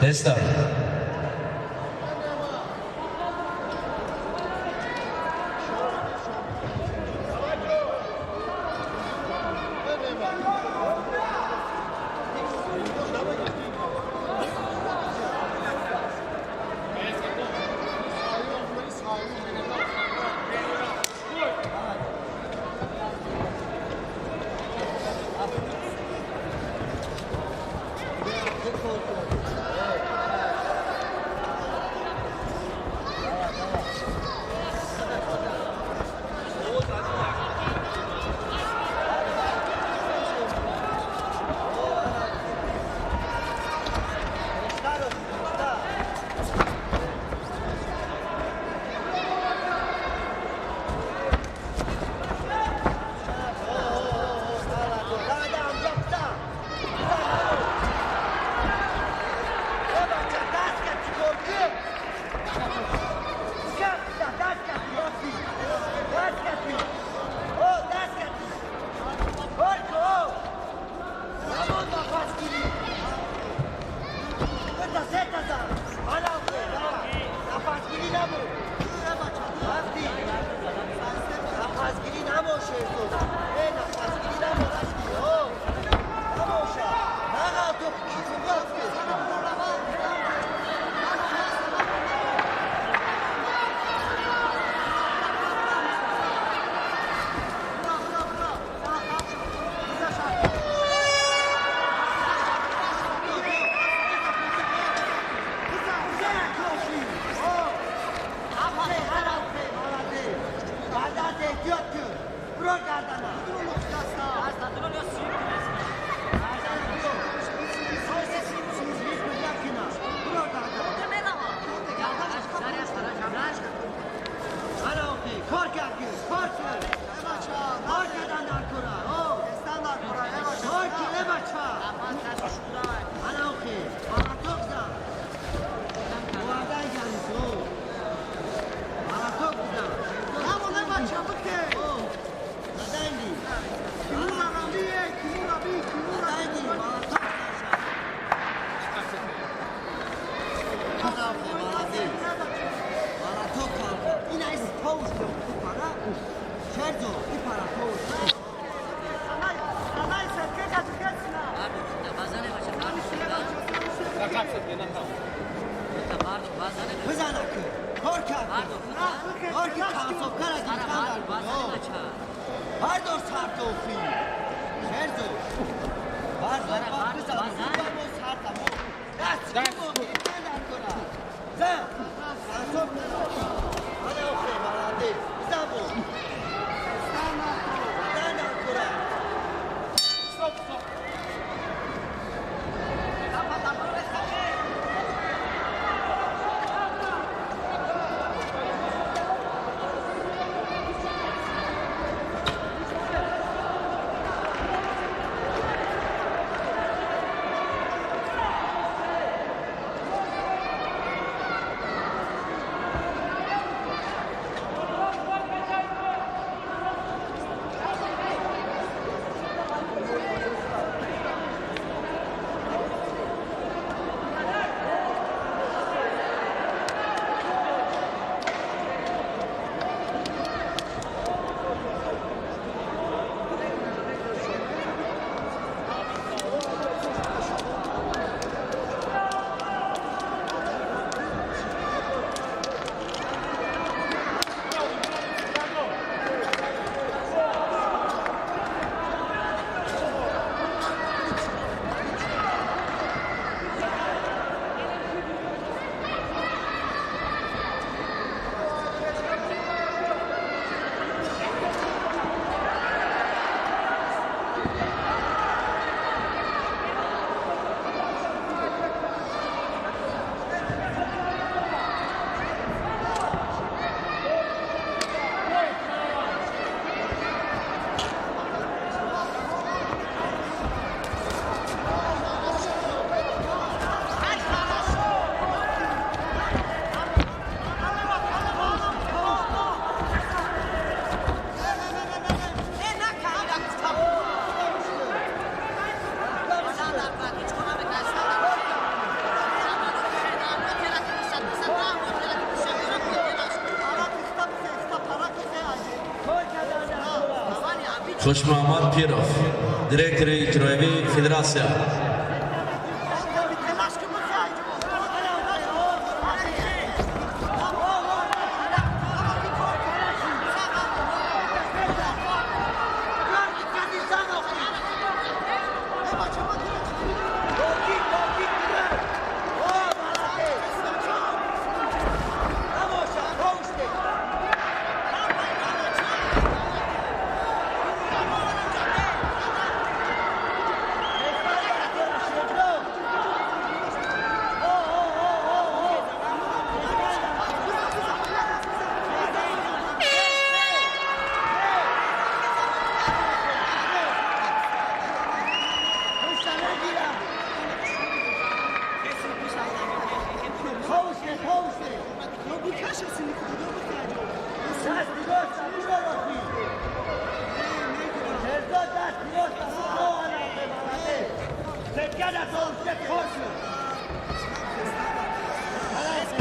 تستر Xushmuhammad Pirov, direktor ijroiy federatsiya.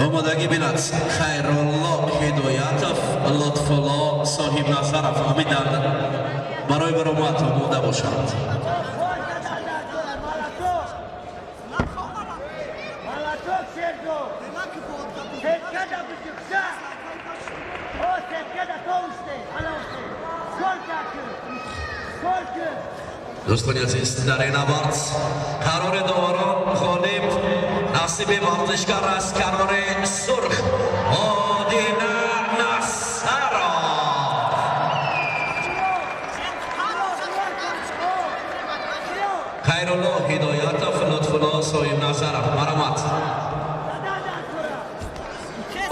Omadagi bilat Xayrullo Hidoyatov, Lutfullo Sohib Nazarov amidan baroy baromad omoda boshad. Hajda bıcık, sen! O tepke de tovuştu, alavuştu. Korku! دوستان عزیز در این آورد قرار داوران خانم نصیب ورزشکار از کنار سرخ آدینه نصرا خیرالله هدایتов لطفالله صاحب نظرов مرحمت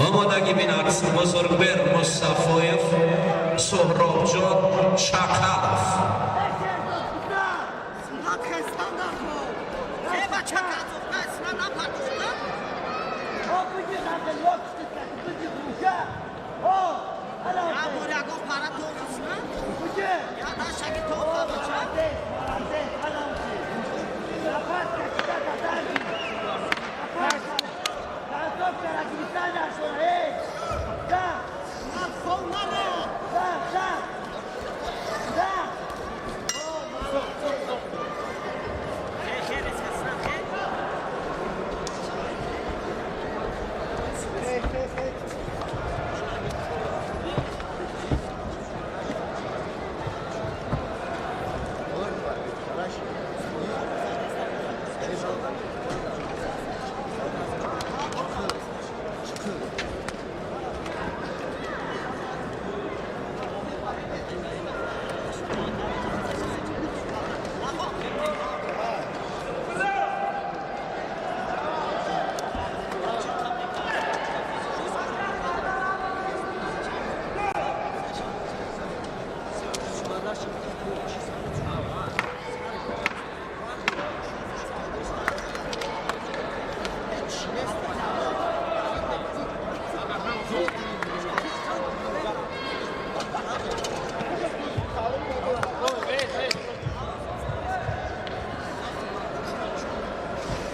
آمادگی بیند بزرگبر مصطفاev سهرابجان چقلov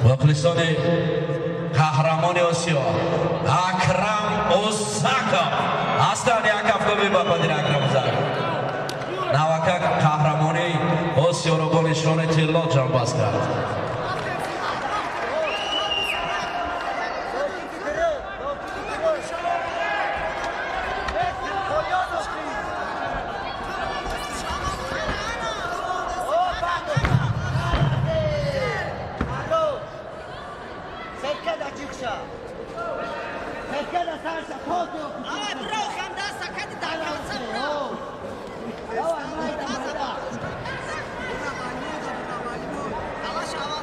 مخلصان قهرمان آسیا اکرم اوزاکov هستند. یک هفته بپذیر اکرم اوزاکov نوکک قهرمانی آسیا را با نشان طلا جانباز کرد. Yavaş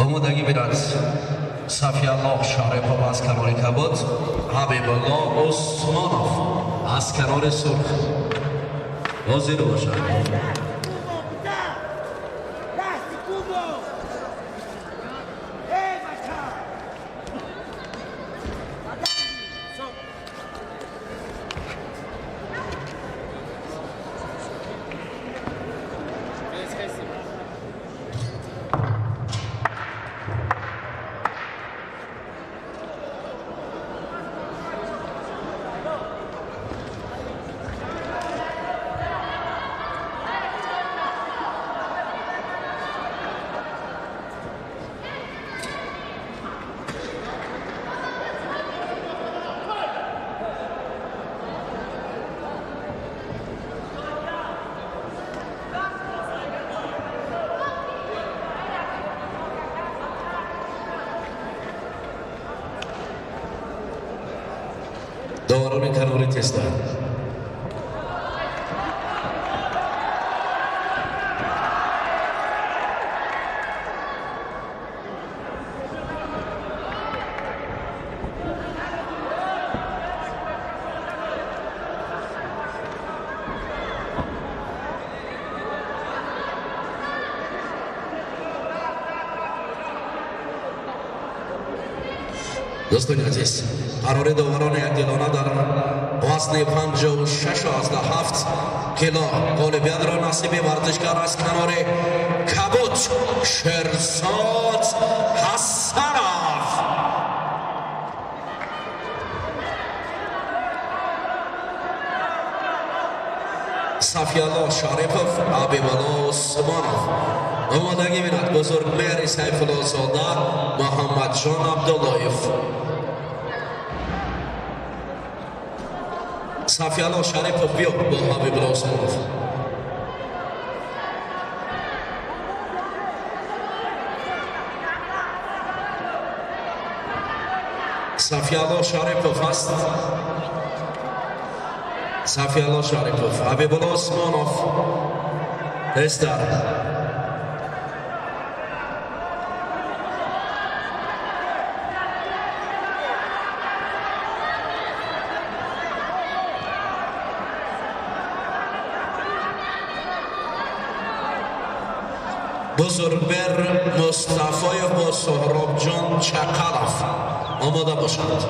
омодагӣ бирад Сафияллоҳ Шарипов аз канори Кабот, Ҳабибуллоҳ Усмонов аз канори Сурх ҳозир бошад. دوران کناری تستا دوستان عزیز قرار دوران یکدلانه در وزن 56 کیلو غالبیت را نصیب ورزشکار از کنار کبوت شهرزاد حسنов. Сафияллоҳ Шарипов, Ҳабибуллоҳ Усмонов. омодагӣ бинад бузургмери Сайфуллозода Муҳаммадҷон Абдуллоев. Сафияллоҳ Шарипов биё бо Ҳабибуллоҳ Усмонов. Сафияллоҳ Шарипов аст. Сафияллоҳ Шарипов, Ҳабибуллоҳ Усмонов. Тестар. бузургбер Мустафоев бо Суҳробҷон Чақалов омода бошанд.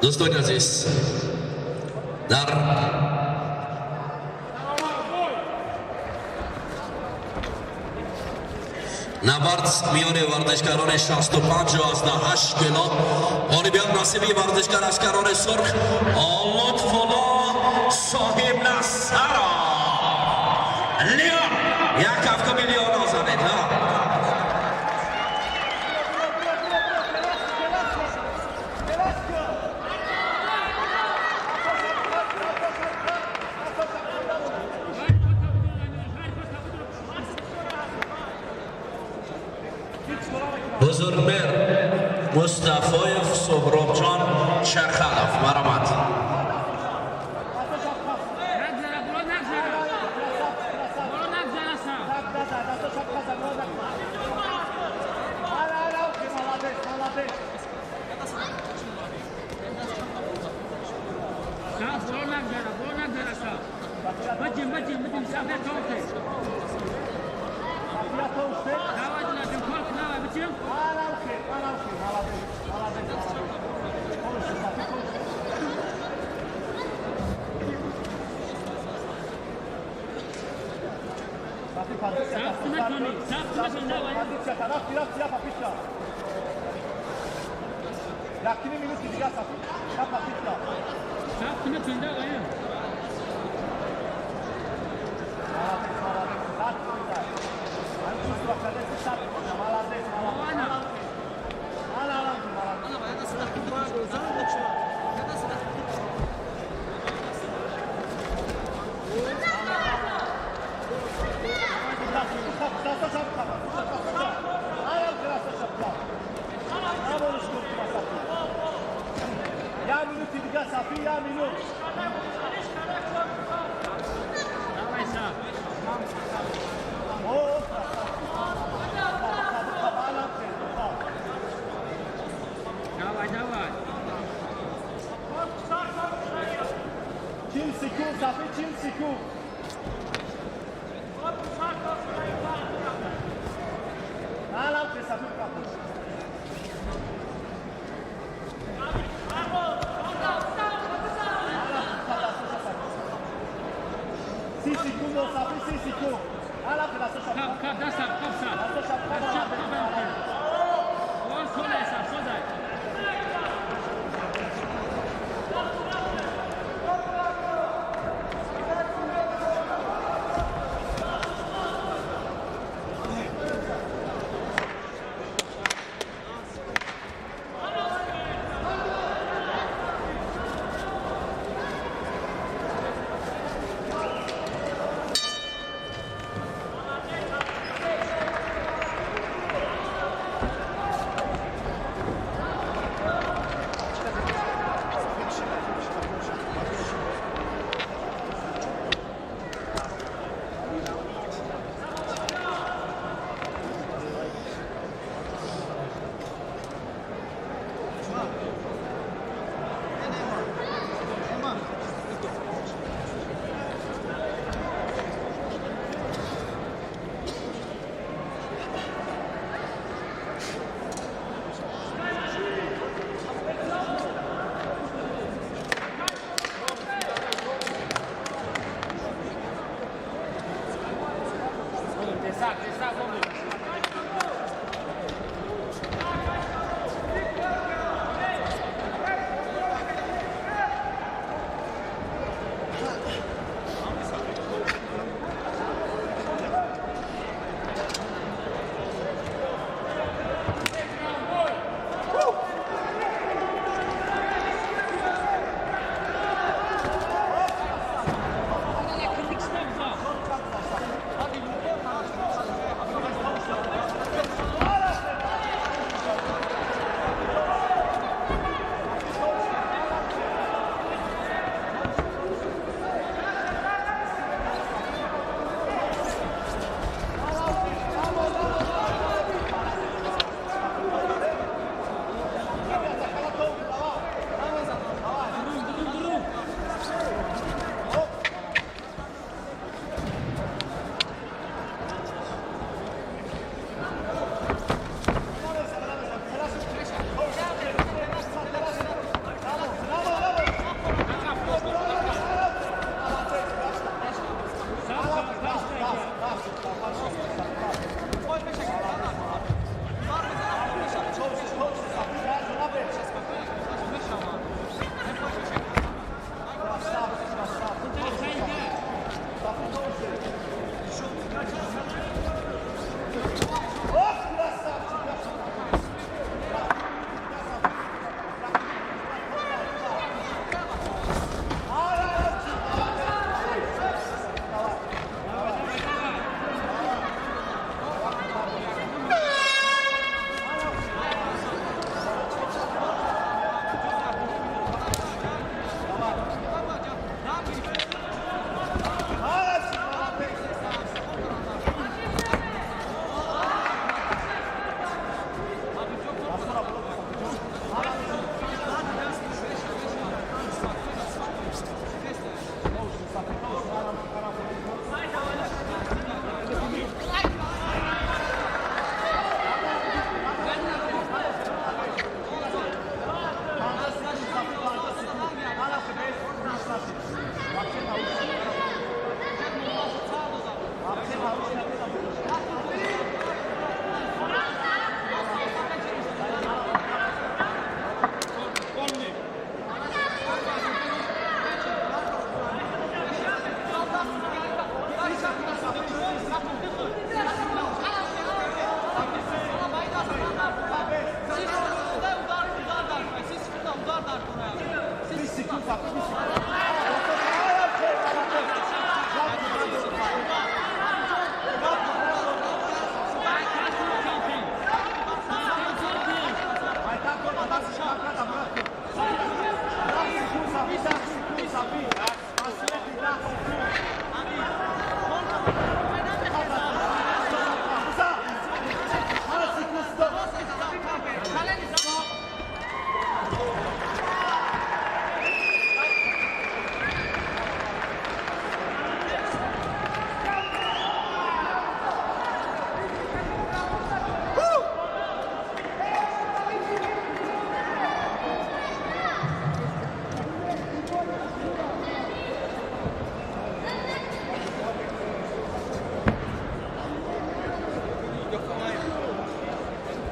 دوستان عزیز در نبرد میان ورزشکاران 65 و 18 کیلو غالبیت نصیبی ورزشکار اشکران سرخ لطف‌الله صاحب نصر لیون 1 میلیون آزمید بزرگمر مصطفایف سهرابجان چرخلف مرامت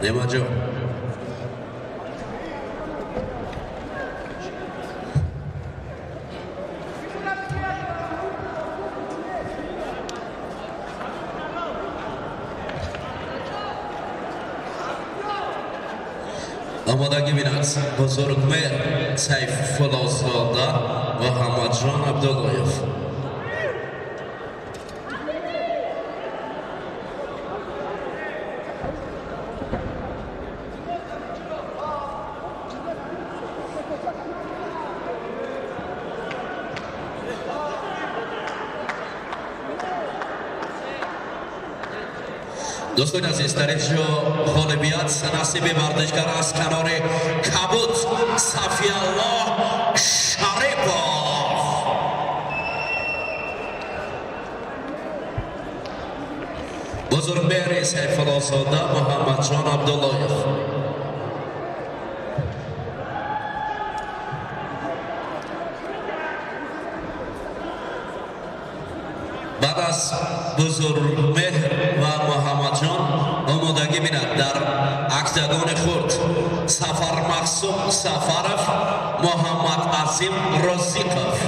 Nemajo. آمادگی بینید بزرگمهر سیف‌الله زاده محمدجان عبداللهیف. دوستان عزیز در اینجا غالبیت نصیب ورزشکار از کنار کبوت صفی‌الله شریفov. بزرگمهر سیف‌الله زاده محمدجان عبداللهیف. بعد از بزرگمهر و محمدجان آمادگی بیند در اکتاگون خورد سفر مقصود سفرف محمد عظیم رزیقов.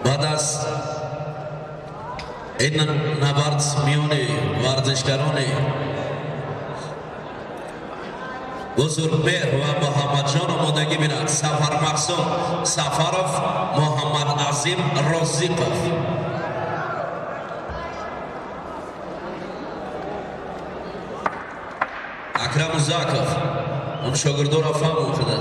بعد از این نبرد میان ورزشکاران بزرگمهر و محمدجان آمادگی بیند سفر مقصود سفرov محمد عظیم رزیقov. اکرم زاکov اون شاگردو را فهم شده.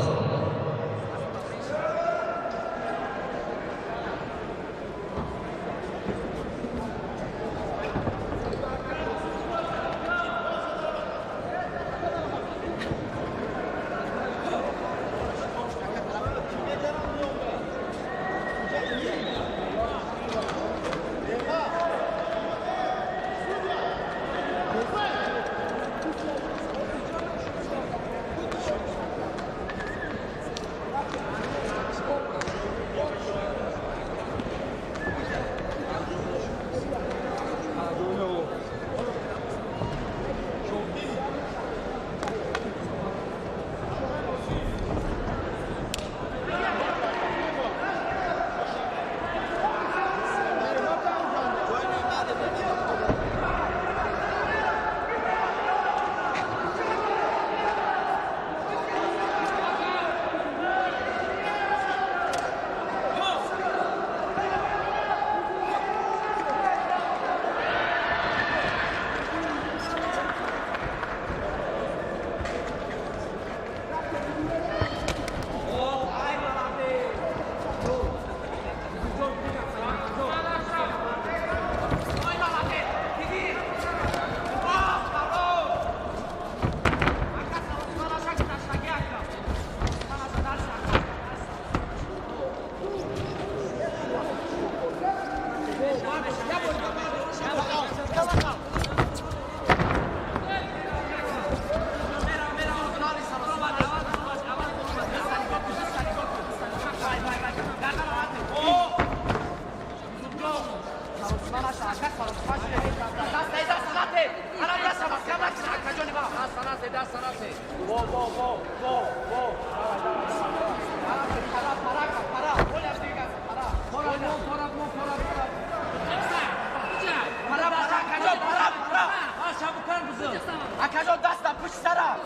Akajon dasta push sara.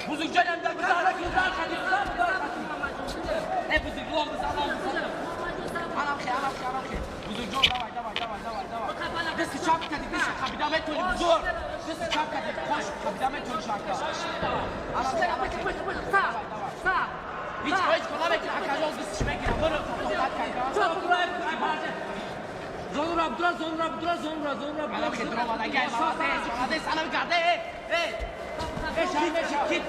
Buzukcanım da güzel güzel Ne buzuk lo buzalım. Anam ki. Buzukcan davay. Biz çap kadı biz kabidamet toli buzur. Biz çap kadı koş kabidamet toli şarkı. Anam sağ. Hiç kola bekle akajon biz şmek ya. Bunu çok buraya Zonur Abdullah. Anam ki dromada gel. Hadi sana bir kardeş. Hey. Git.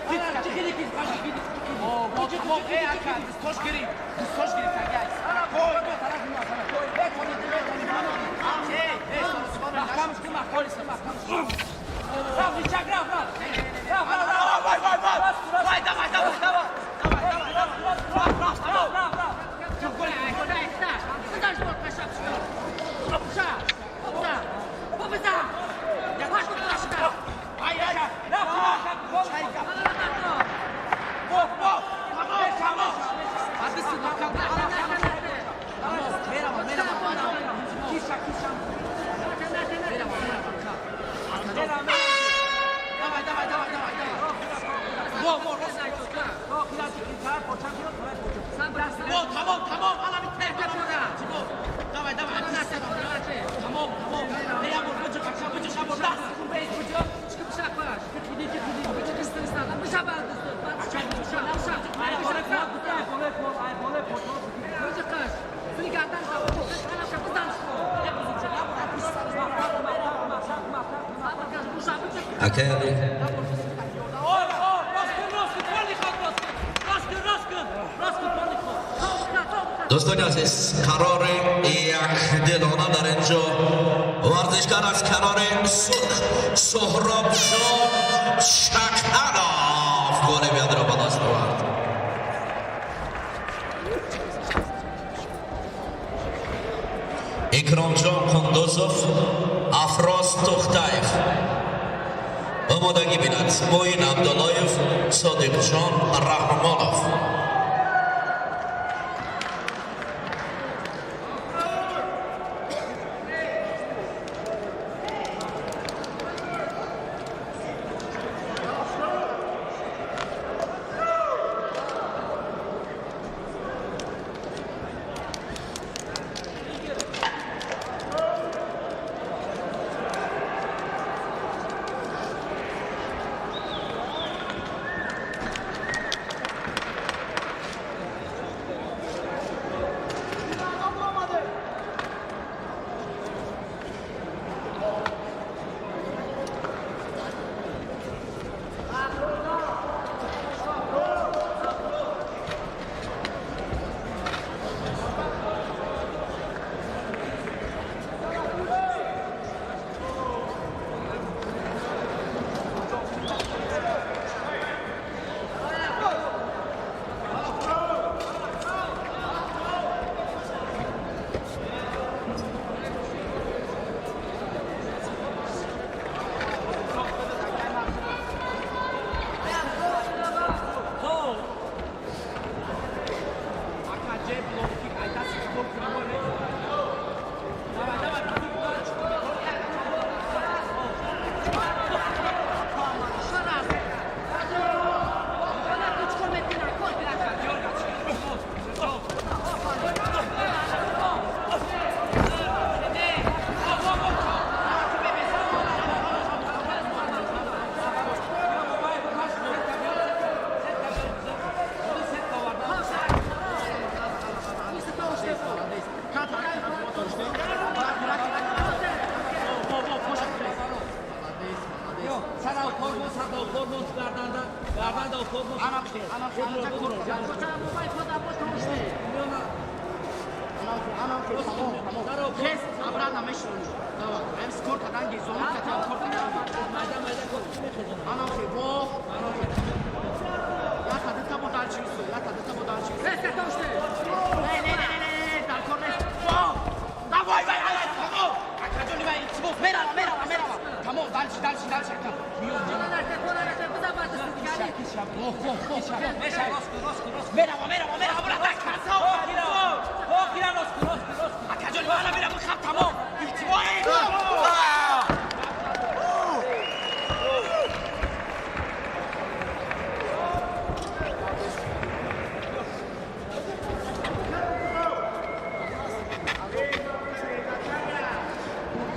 Tamam. Ana bir terk et oraya. Davay. Tamam. Ne yapıyor? Bıcık şabur. Das. Kurbeyz bıcık. Çıkıp şaklaş. Bıcık istersen. Bıcık bağırdı. Bıcık kaç. Sligardan kapı. Ana kapıdan çıkıyor. Akeli. دوستان عزیز قرار یک دلانه در اینجا ورزشکار از کنار سرخ سهراب جان شکرانов گل بیاد را به دست آورد. اکرام جان قندوزوف افراز توختایف آمادگی بیند موین عبداللایف صادق جان رحمانوف Давай,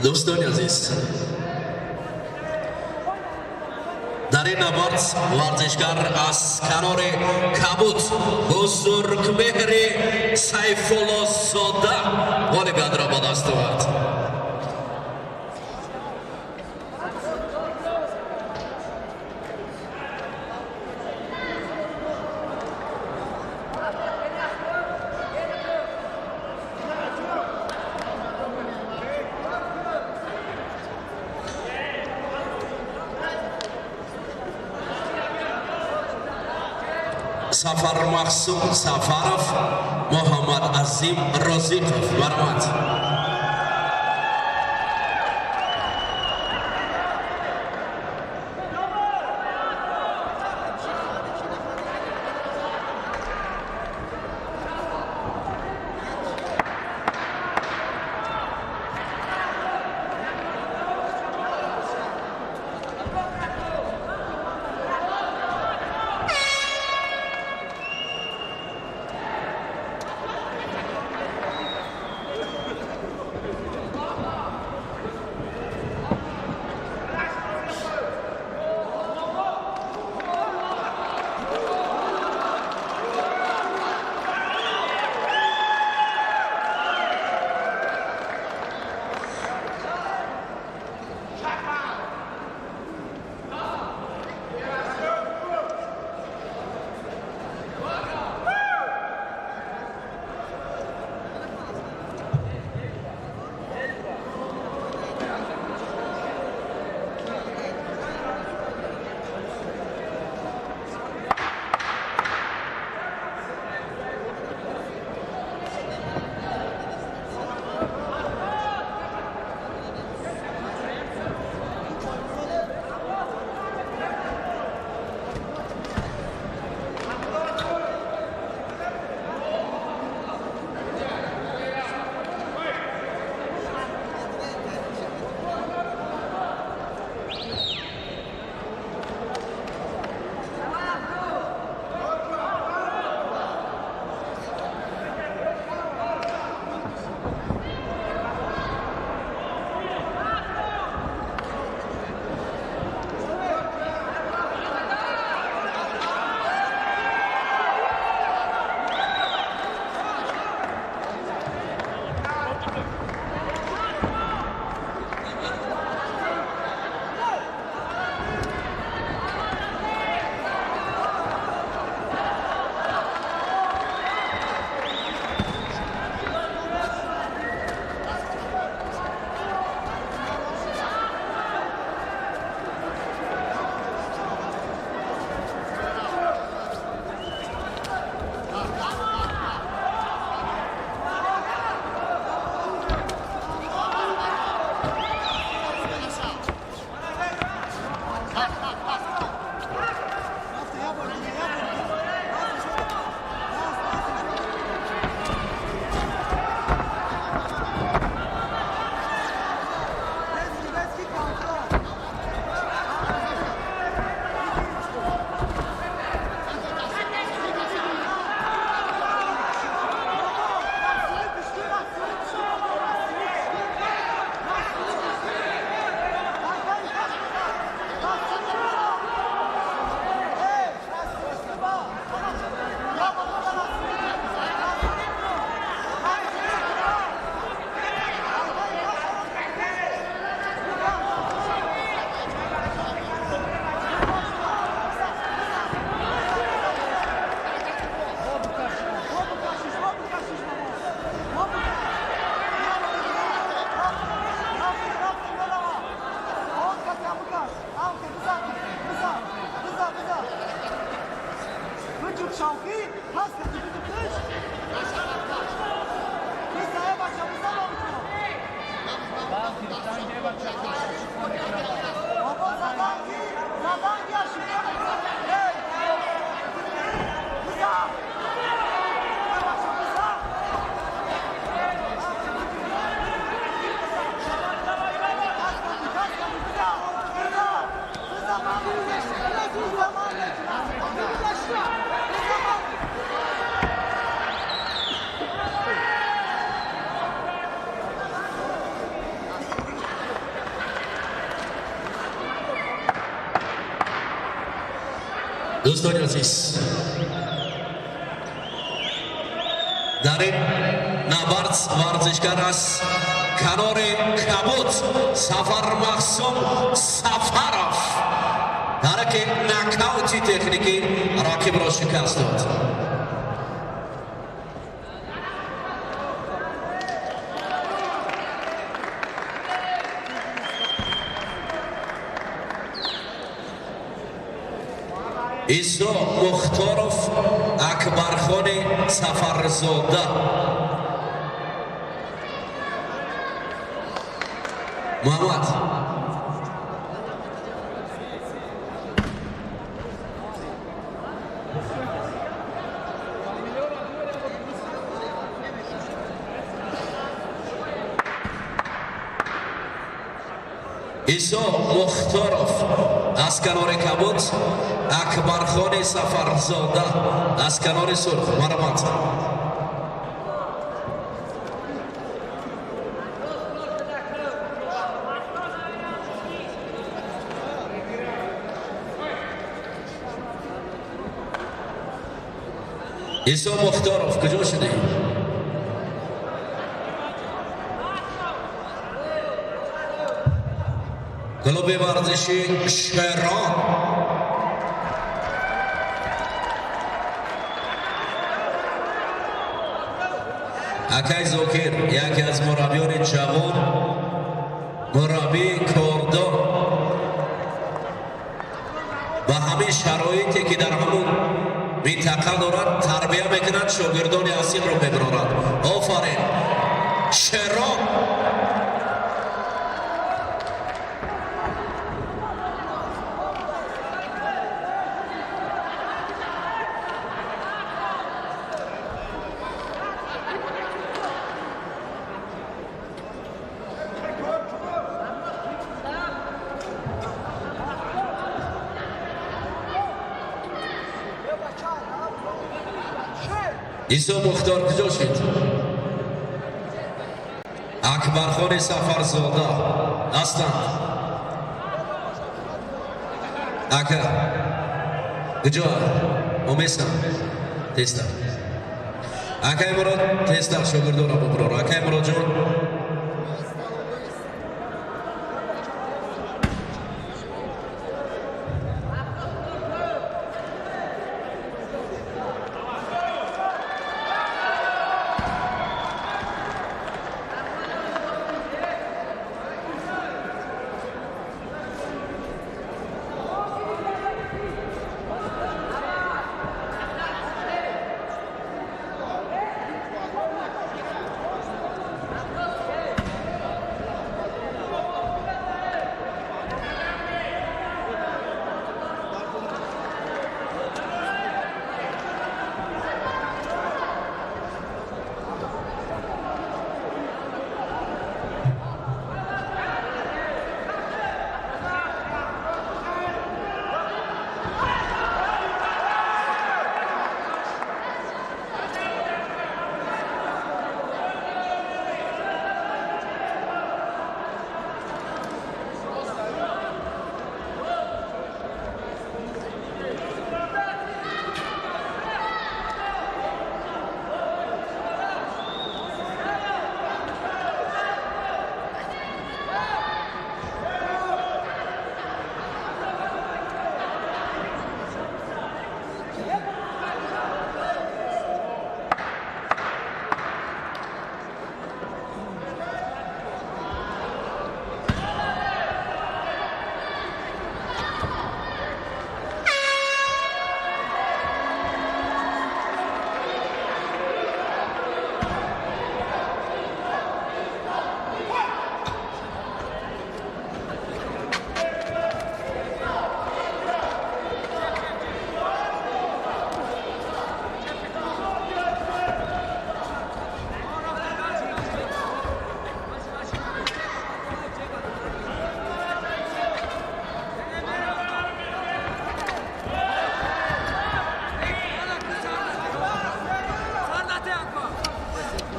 دوستان عزیز، در این نبرد ورزشکار از کنار کبوت بزرگمهر سیف‌الله زاده والیبال را به دست آورد. Safar Mahsum Safarov, Muhammad Azim Rozipov, Barmat. دوستان عزیز در این نبرد ورزشکار از کنار کبوت سفر محسوم سفرف در که نکاوتی تکنیکی راکب را شکست داد. ایسو مختارف اکبرخان سفرزاده محمد ایسو مختارف از کنار کبوت اکبرخان سفرزاده از کنار سرخ مرمت ایسو مختارف کجا شده؟ کلوب ورزشی شهران اکای زوکر یکی از مربیان جوان مربی کردان با همه شرایطی که در همون منطقه دارد تربیه میکنند شاگردان اصیل رو ببرند. آفرین شهران ایسو مختار کجا شد؟ اکبرخان سفرزاده هستند. اکا کجا؟ امیسا تیستا اکای مراد تیستا شاگردان رو ببرار. اکای مراد جان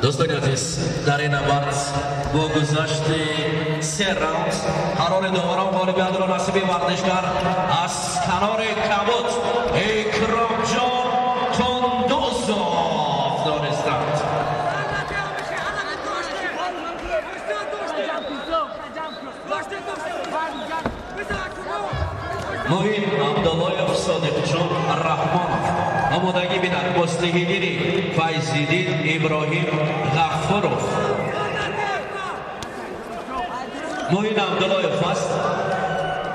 دوستان عزیز در این نبرد با گذشت 3 راوند قرار دوباره غالبیت را نصیب ورزشکار از کنار کبوت اکرام جان کندوزوف دانستند. موین عبداللایف صادق جان رحمانов آمادگی بیند. مصلحیگیری فیض‌الدین ابراهیم غفورov. موین عبداللایف است.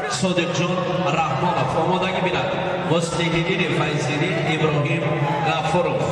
صادق جان رحمانov آمادگی بیند. مصلحیگیری فیض‌الدین ابراهیم غفورov.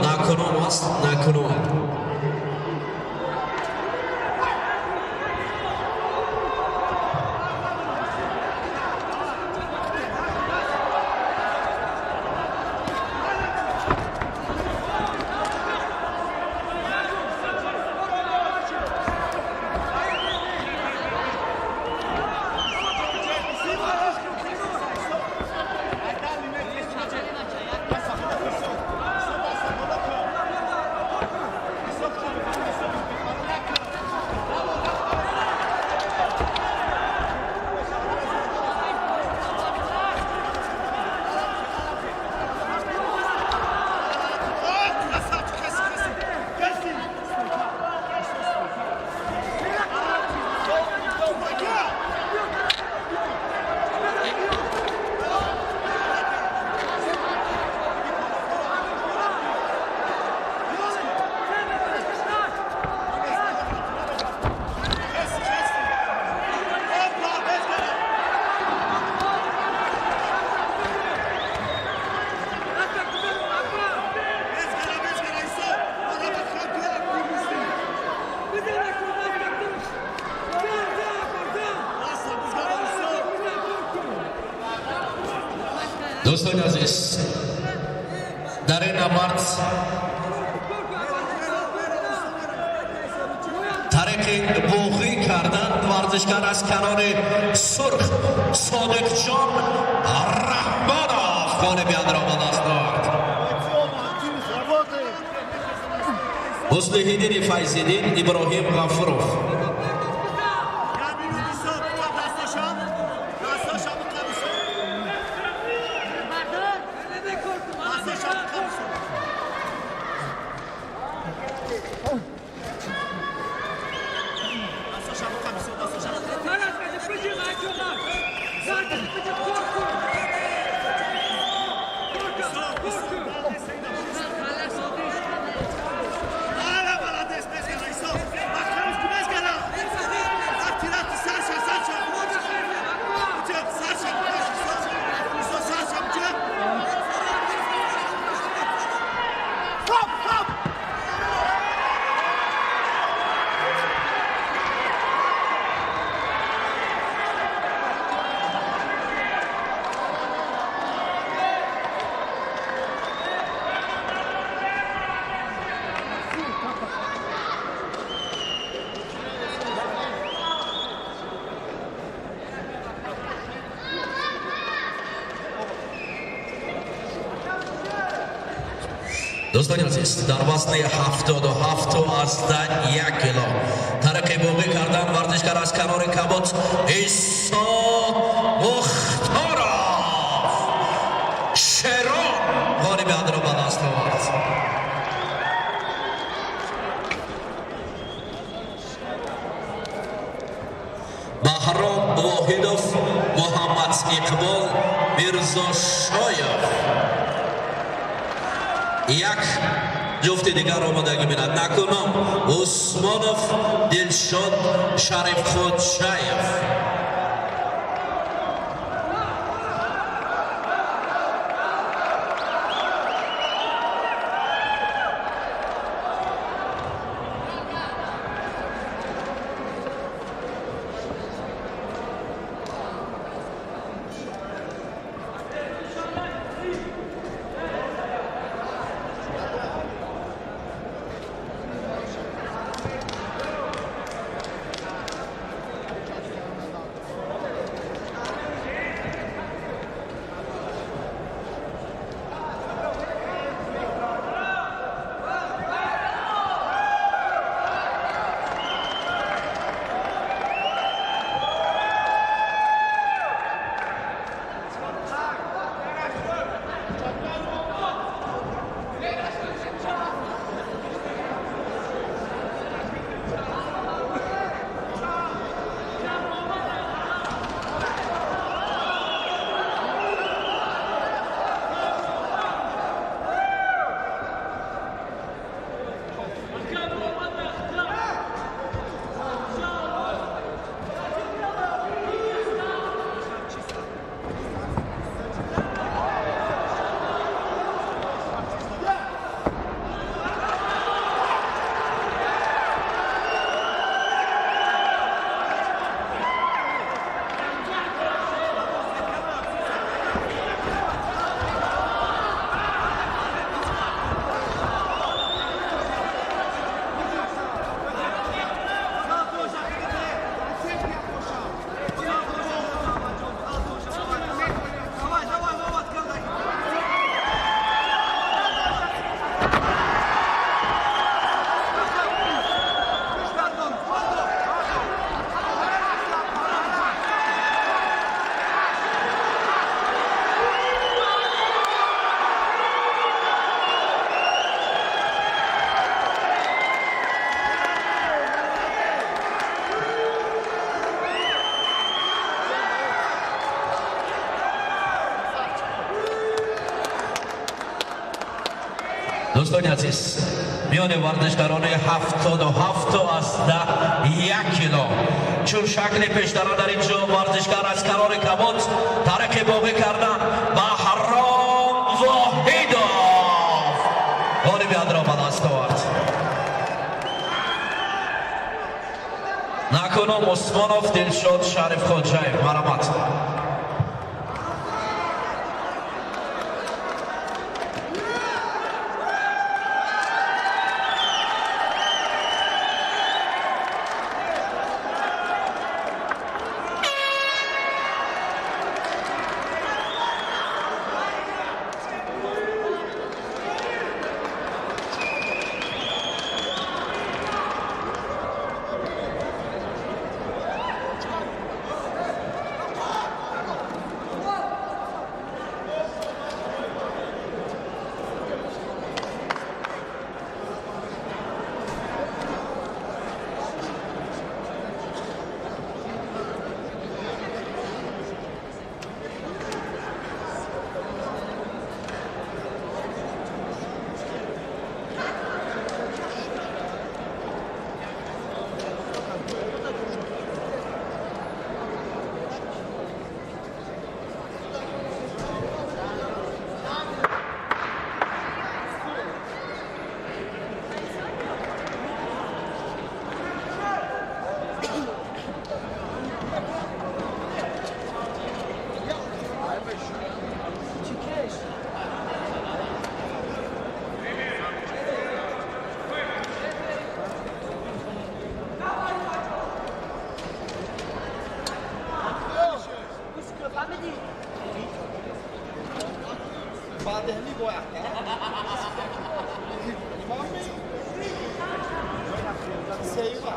نکنم است نکنم. دوستان عزیز در این نبرد ترک بوغی کردن ورزشکار از کنار سرخ صادق جان رحمانov غالبیت را به دست آورد. مصلح‌الدین فیض‌الدین ابراهیم غفورов دوستان عزیز در وزن 77 از 1 کیلو ترک بوغی کردن ورزشکار از کنار کبوت عیسی مختارov شرون غالبیت را به دست آورد. بهرام واحدov محمد اقبال میرزا شایف یک جفت دیگر آمادگی بیند. نکنم عثمانov دلشاد شریف خودشایف دوستان عزیز میان ورزشکاران 77 از 1 کیلو چون شکل پیشتران در اینجا ورزشکار از کنار کبوت ترک بوغی کردن بهرام واحدov غالبیت را به دست آورد. نکنم عثمانov دلشاد شریف خودشایف مرحمت. Badehli boyak. Seyva.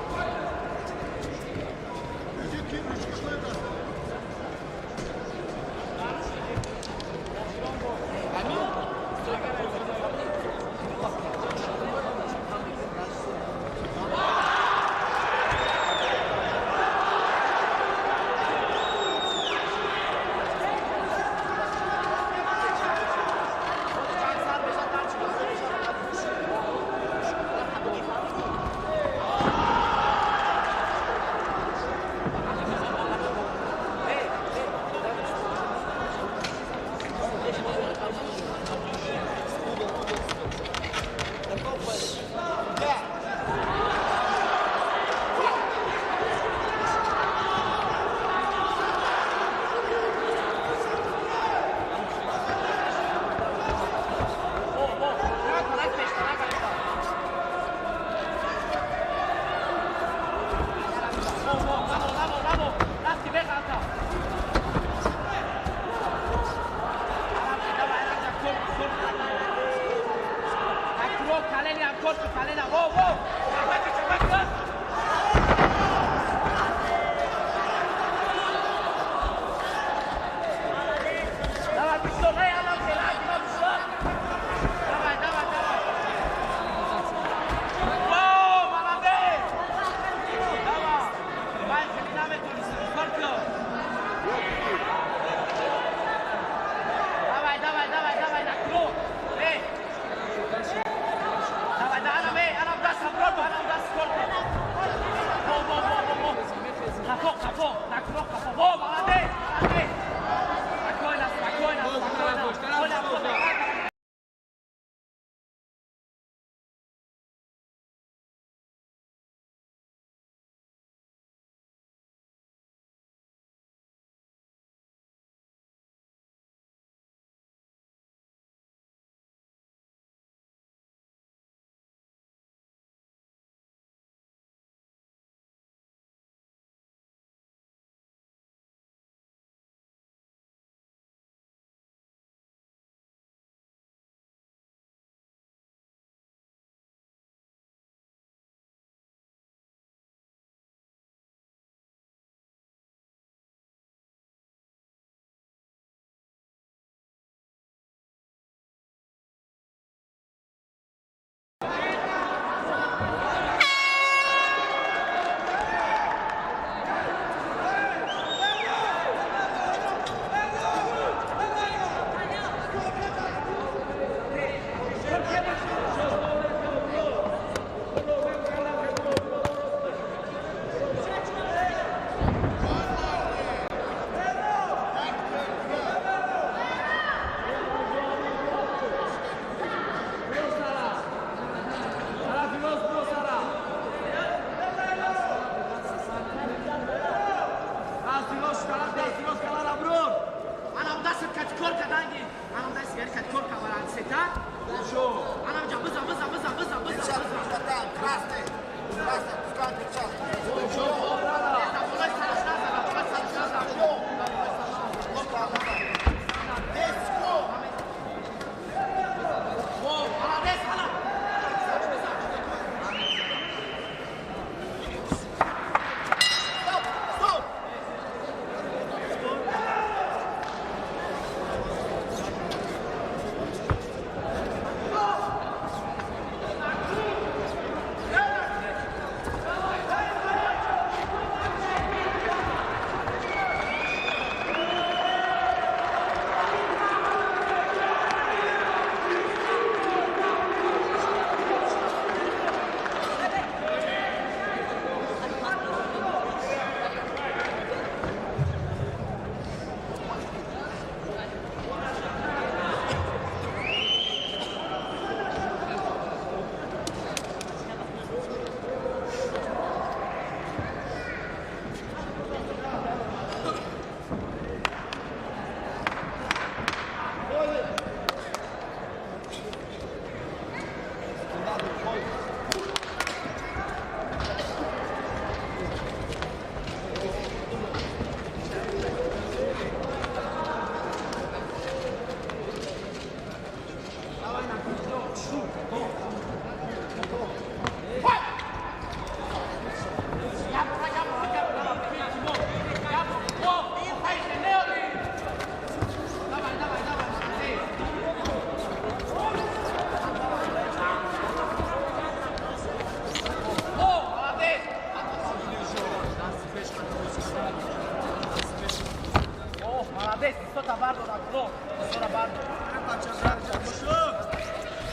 молодец, что-то бардо, накро, что-то бардо.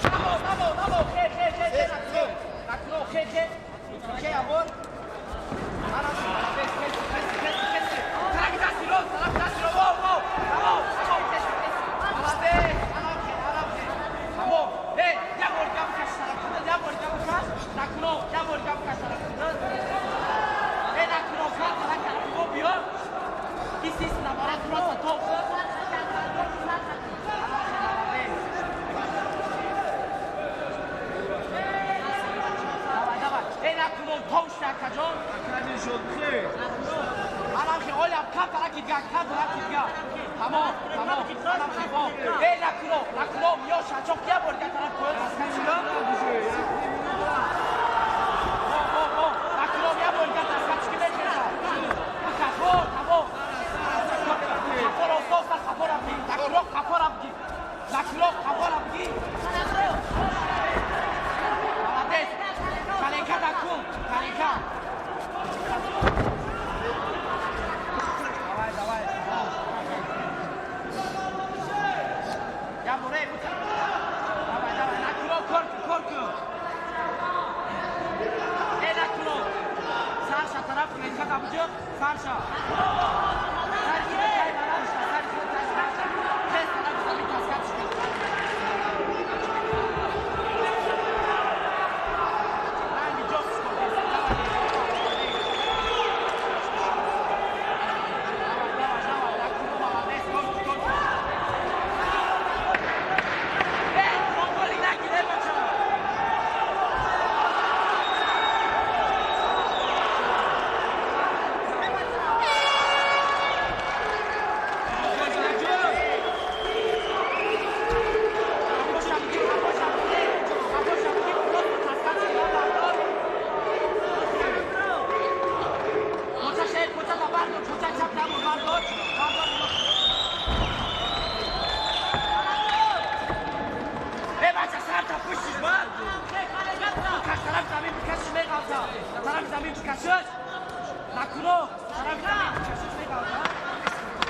Намо, хе, накро, хе, амор.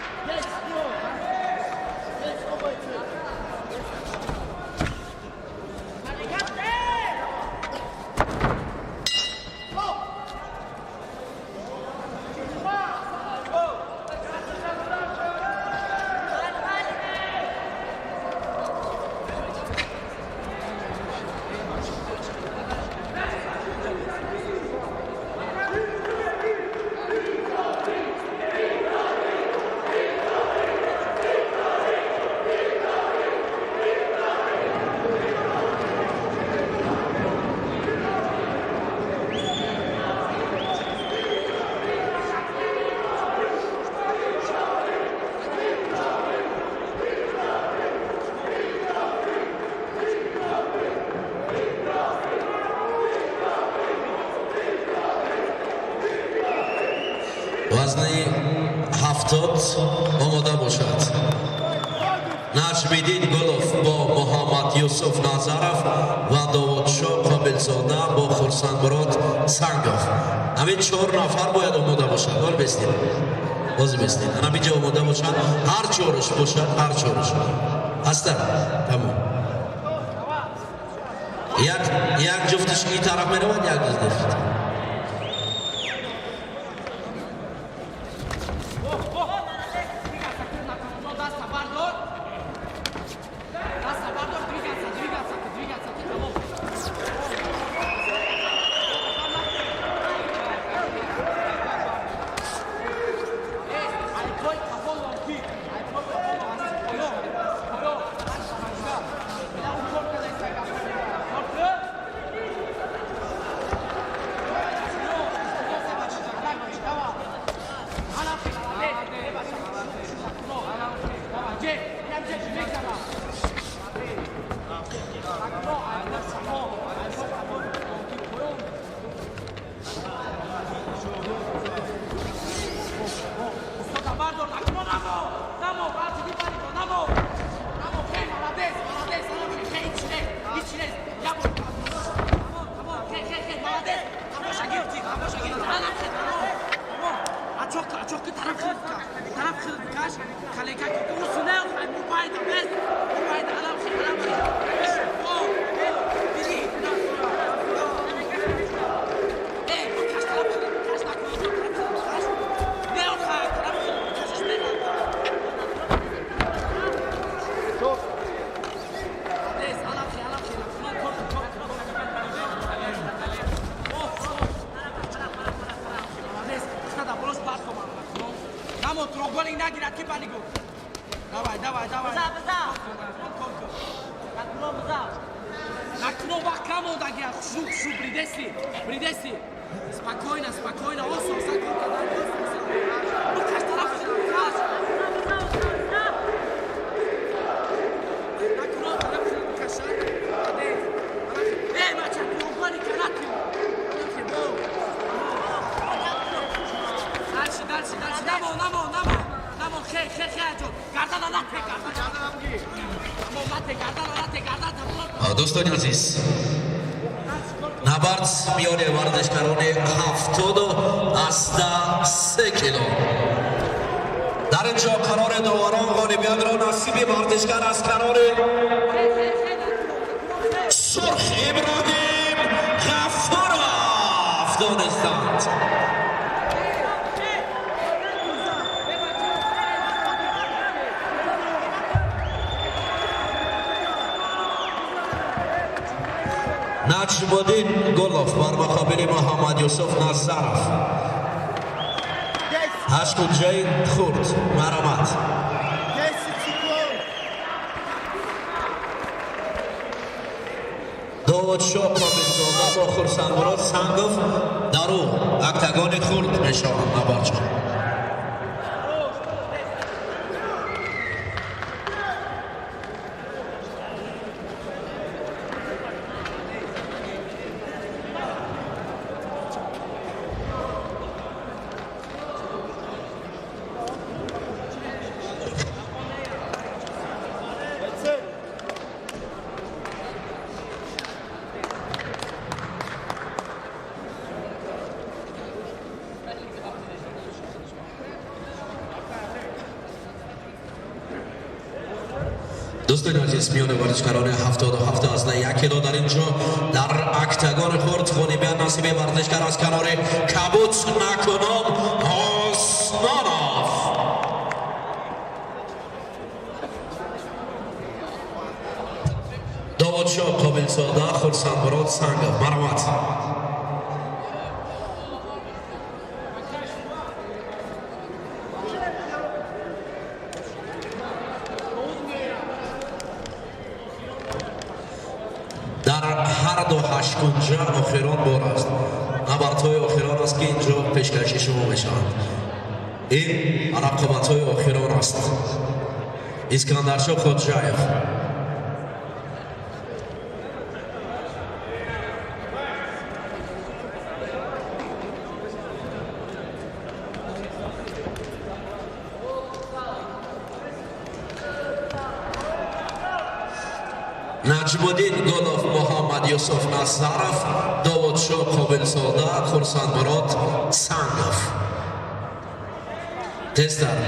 Молодец, وزنی 70 آماده باشد. نجمیدین گلوف با محمد یوسف نظرف و داوودشاه قابلزاده با خورسند مراد سنگاف. همین 4 نفر باید آماده باشد. حال بستید بازی بستید همه جا آماده باشد. هر چهارش باشد، هر چهارش هستن. تمام. یک جفتش این طرف میرود، یک جفتش Kipanigo. Давай. Накно вакамо дагия, шу, придеси. Спокойно, осо, сакука, ну каш тараф, каш. Накно тараф, каша. Мача, кугани канати. Дальше. Намо, хе, гардан алате. Do'stoni aziz, nabard میان ورزشکاران 73 کیلو. در اینجا قرار داوران غالبیت را نصیب ورزشکار از کنار سرخ ابراهیم غفارov دانستند. نجم‌الدین گلوف بر مقابل محمد یوسف نظرов. Ашкунҷаи хурд марҳамат. довудшоҳ комилзода бо хурсанмурод сангов дар ӯ актагони хурд мешаванд. набарҷон دوستان عزیز میان ورزشکاران 77 از 1 کیلو در اینجا در اکتگان خورد خونیبیان نصیب ورزشکار از کنار کبوت نکنم آسمانوف. داودشاه قابلزاده خرسندمراد سنگов مرحمت. در هر دو هشت‌گونجا آخران بار است. نبردهای آخران است که اینجا پیشکشی شما میشوند. این رقابت‌های آخران است. اسکندرشاه خودجایف نجم‌الدین گلوف محمد یوسف نظرов довудшоҳ қобилзода хурсандмурод сангов. тезтар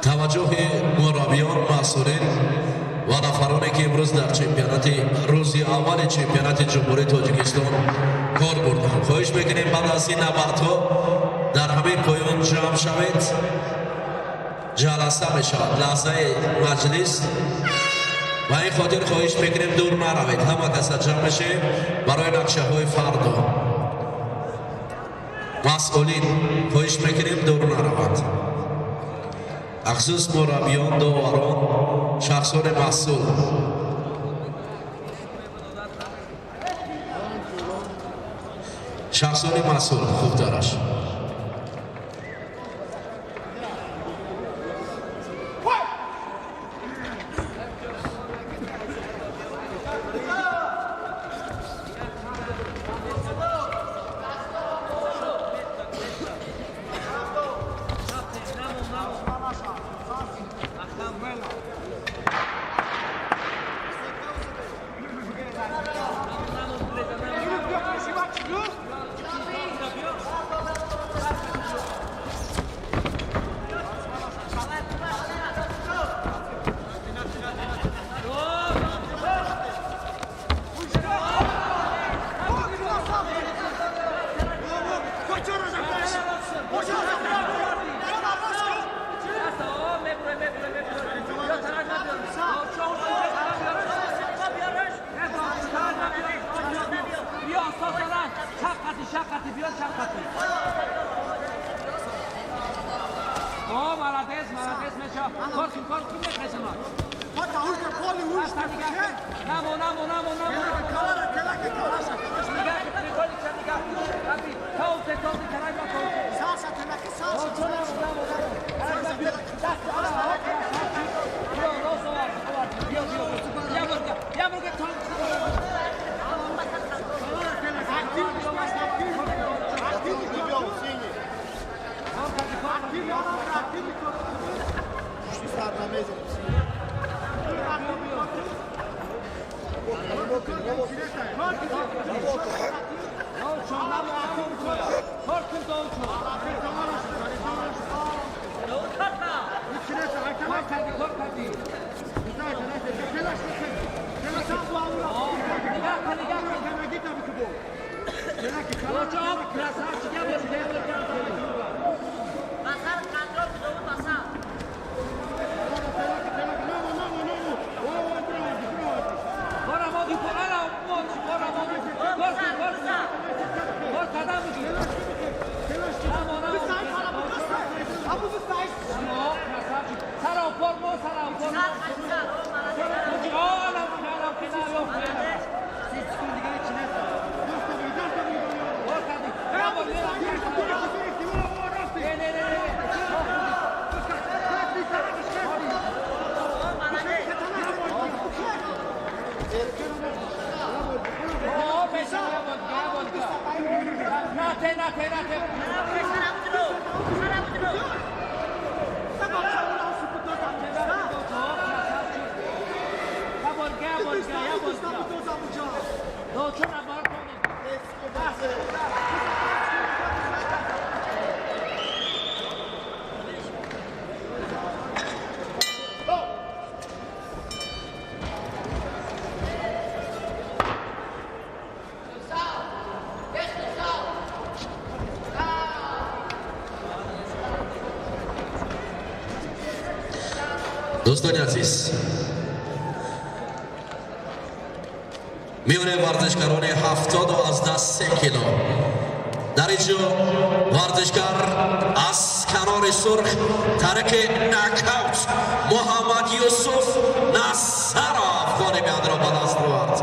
توجه مربیان، مسئولین و نفرانی که امروز در چمپیونات روزی اول چمپیونات جمهوری تاجیکستان کار بردند. خواهش میکنیم بعد از این نبردها در همین پایان جمع شوید. جلسه میشود لحظه مجلس و این خاطر خواهش میکنیم دور نروید. همه کس جمع بشیم برای نقشه های فردا. مسئولین خواهش میکنیم دور نروید. اخصوص مربیان، داوران، شخصان مسئول. شخصان مسئول خوب دارش. دوستان عزیز، میان ورزشکاران 70 و از دست 3 کیلو در اینجا ورزشکار از کنار سرخ ترک نکاوت محمد یوسف نصر افغان میان را به دست آورد.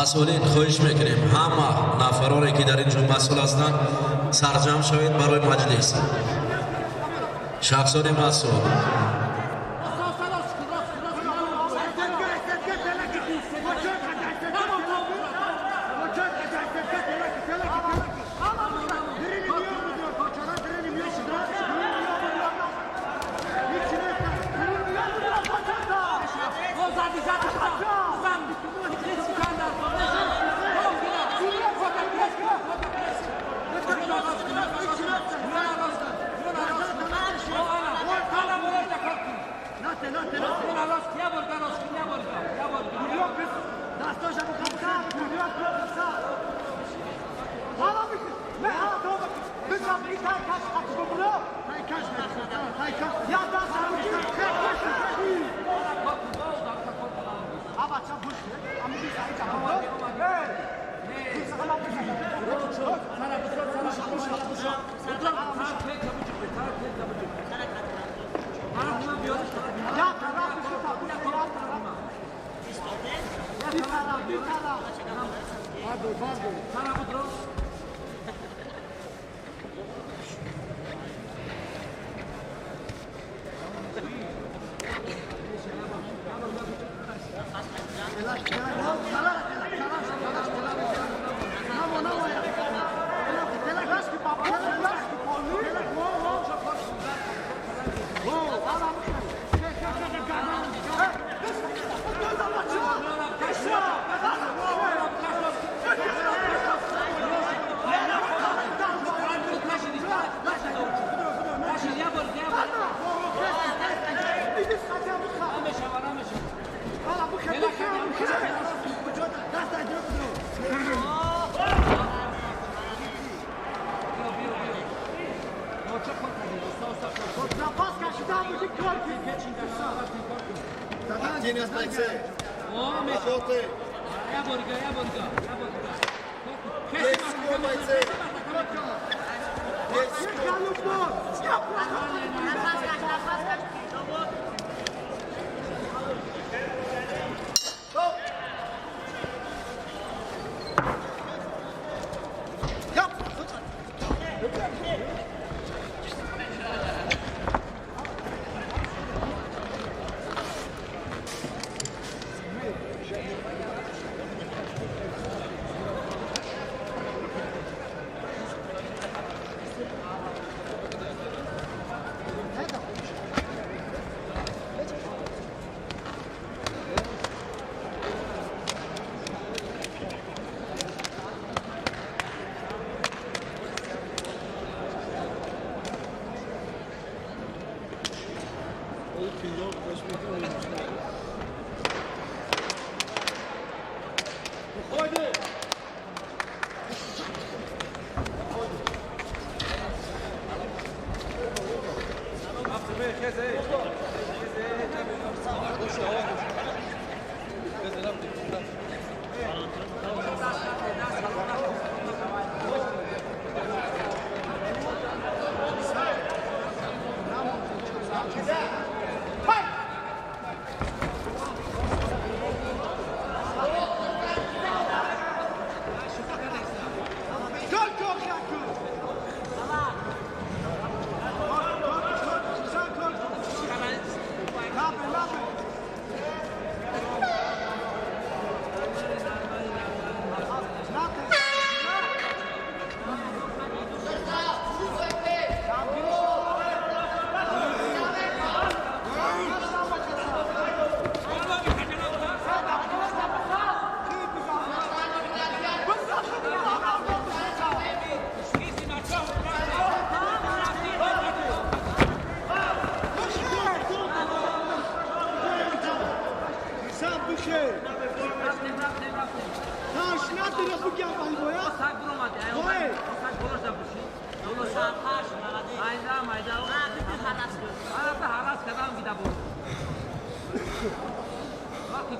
مسئولین خواهش میکنیم همه نفرانی که در اینجا مسئول هستند سرجم شوید برای مجلس. شخصان مسئول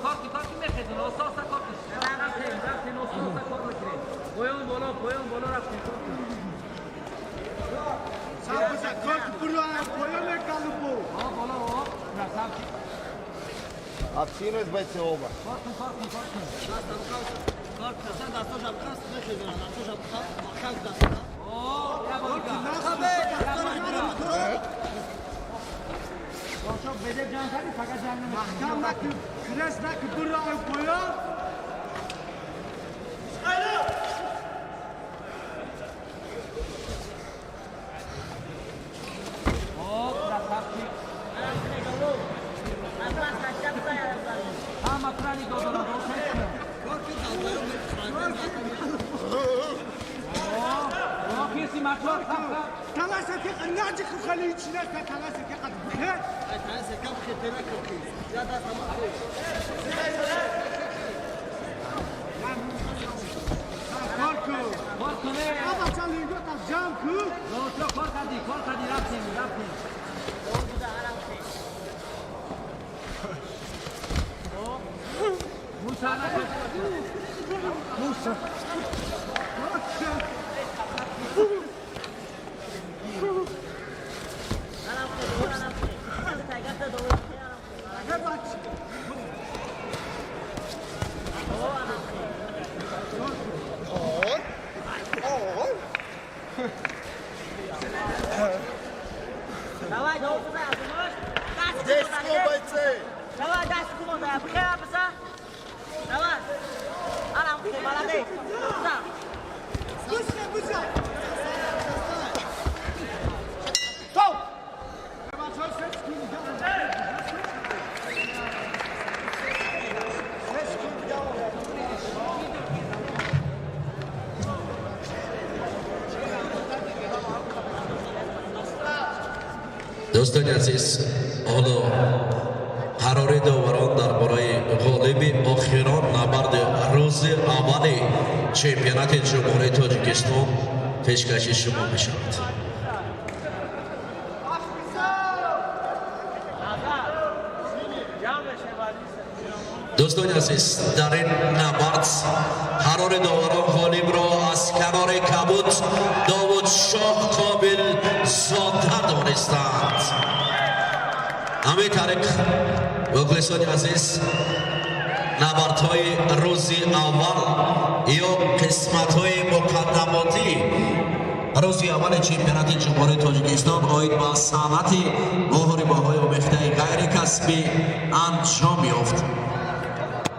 کارکی میخیدون آساسا کارکی رفتین آساسا کار میکنید پایان بالا رفتین Sabza kork burro poyo me kalupo. بالا Apsino zbajte oba. Mahkam nak kres nak burro poyo. Talasa ke angaje ku khali china ka talasa ke qad bhe talasa kam khitera ka khi zyada samajhe korku ne aba chalingo ta jam ku no korkadi raftin orada aram se Musa na Musa Давай, Давай, дай секунду, я прямо. Давай. Арам, молодец. Быстро. Стоп! دوستان عزیز حالا قرار داوران درباره غالب آخران نبرد روز اول چمپیونات جمهوری تاجیکستان پیشکش شما می شود. دوستان عزیز در این نبرد قرار داوران غالب را از کنار کبوت داوود شاه قابل زاده دانستند. همین طریق مخلصان عزیز نبردهای روز اول یا قسمت‌های مقدماتی روز اول چمپیونات جمهوری تاجیکستان آید با صنعت محاربه‌های آمیخته غیر کسبی انجام یافت.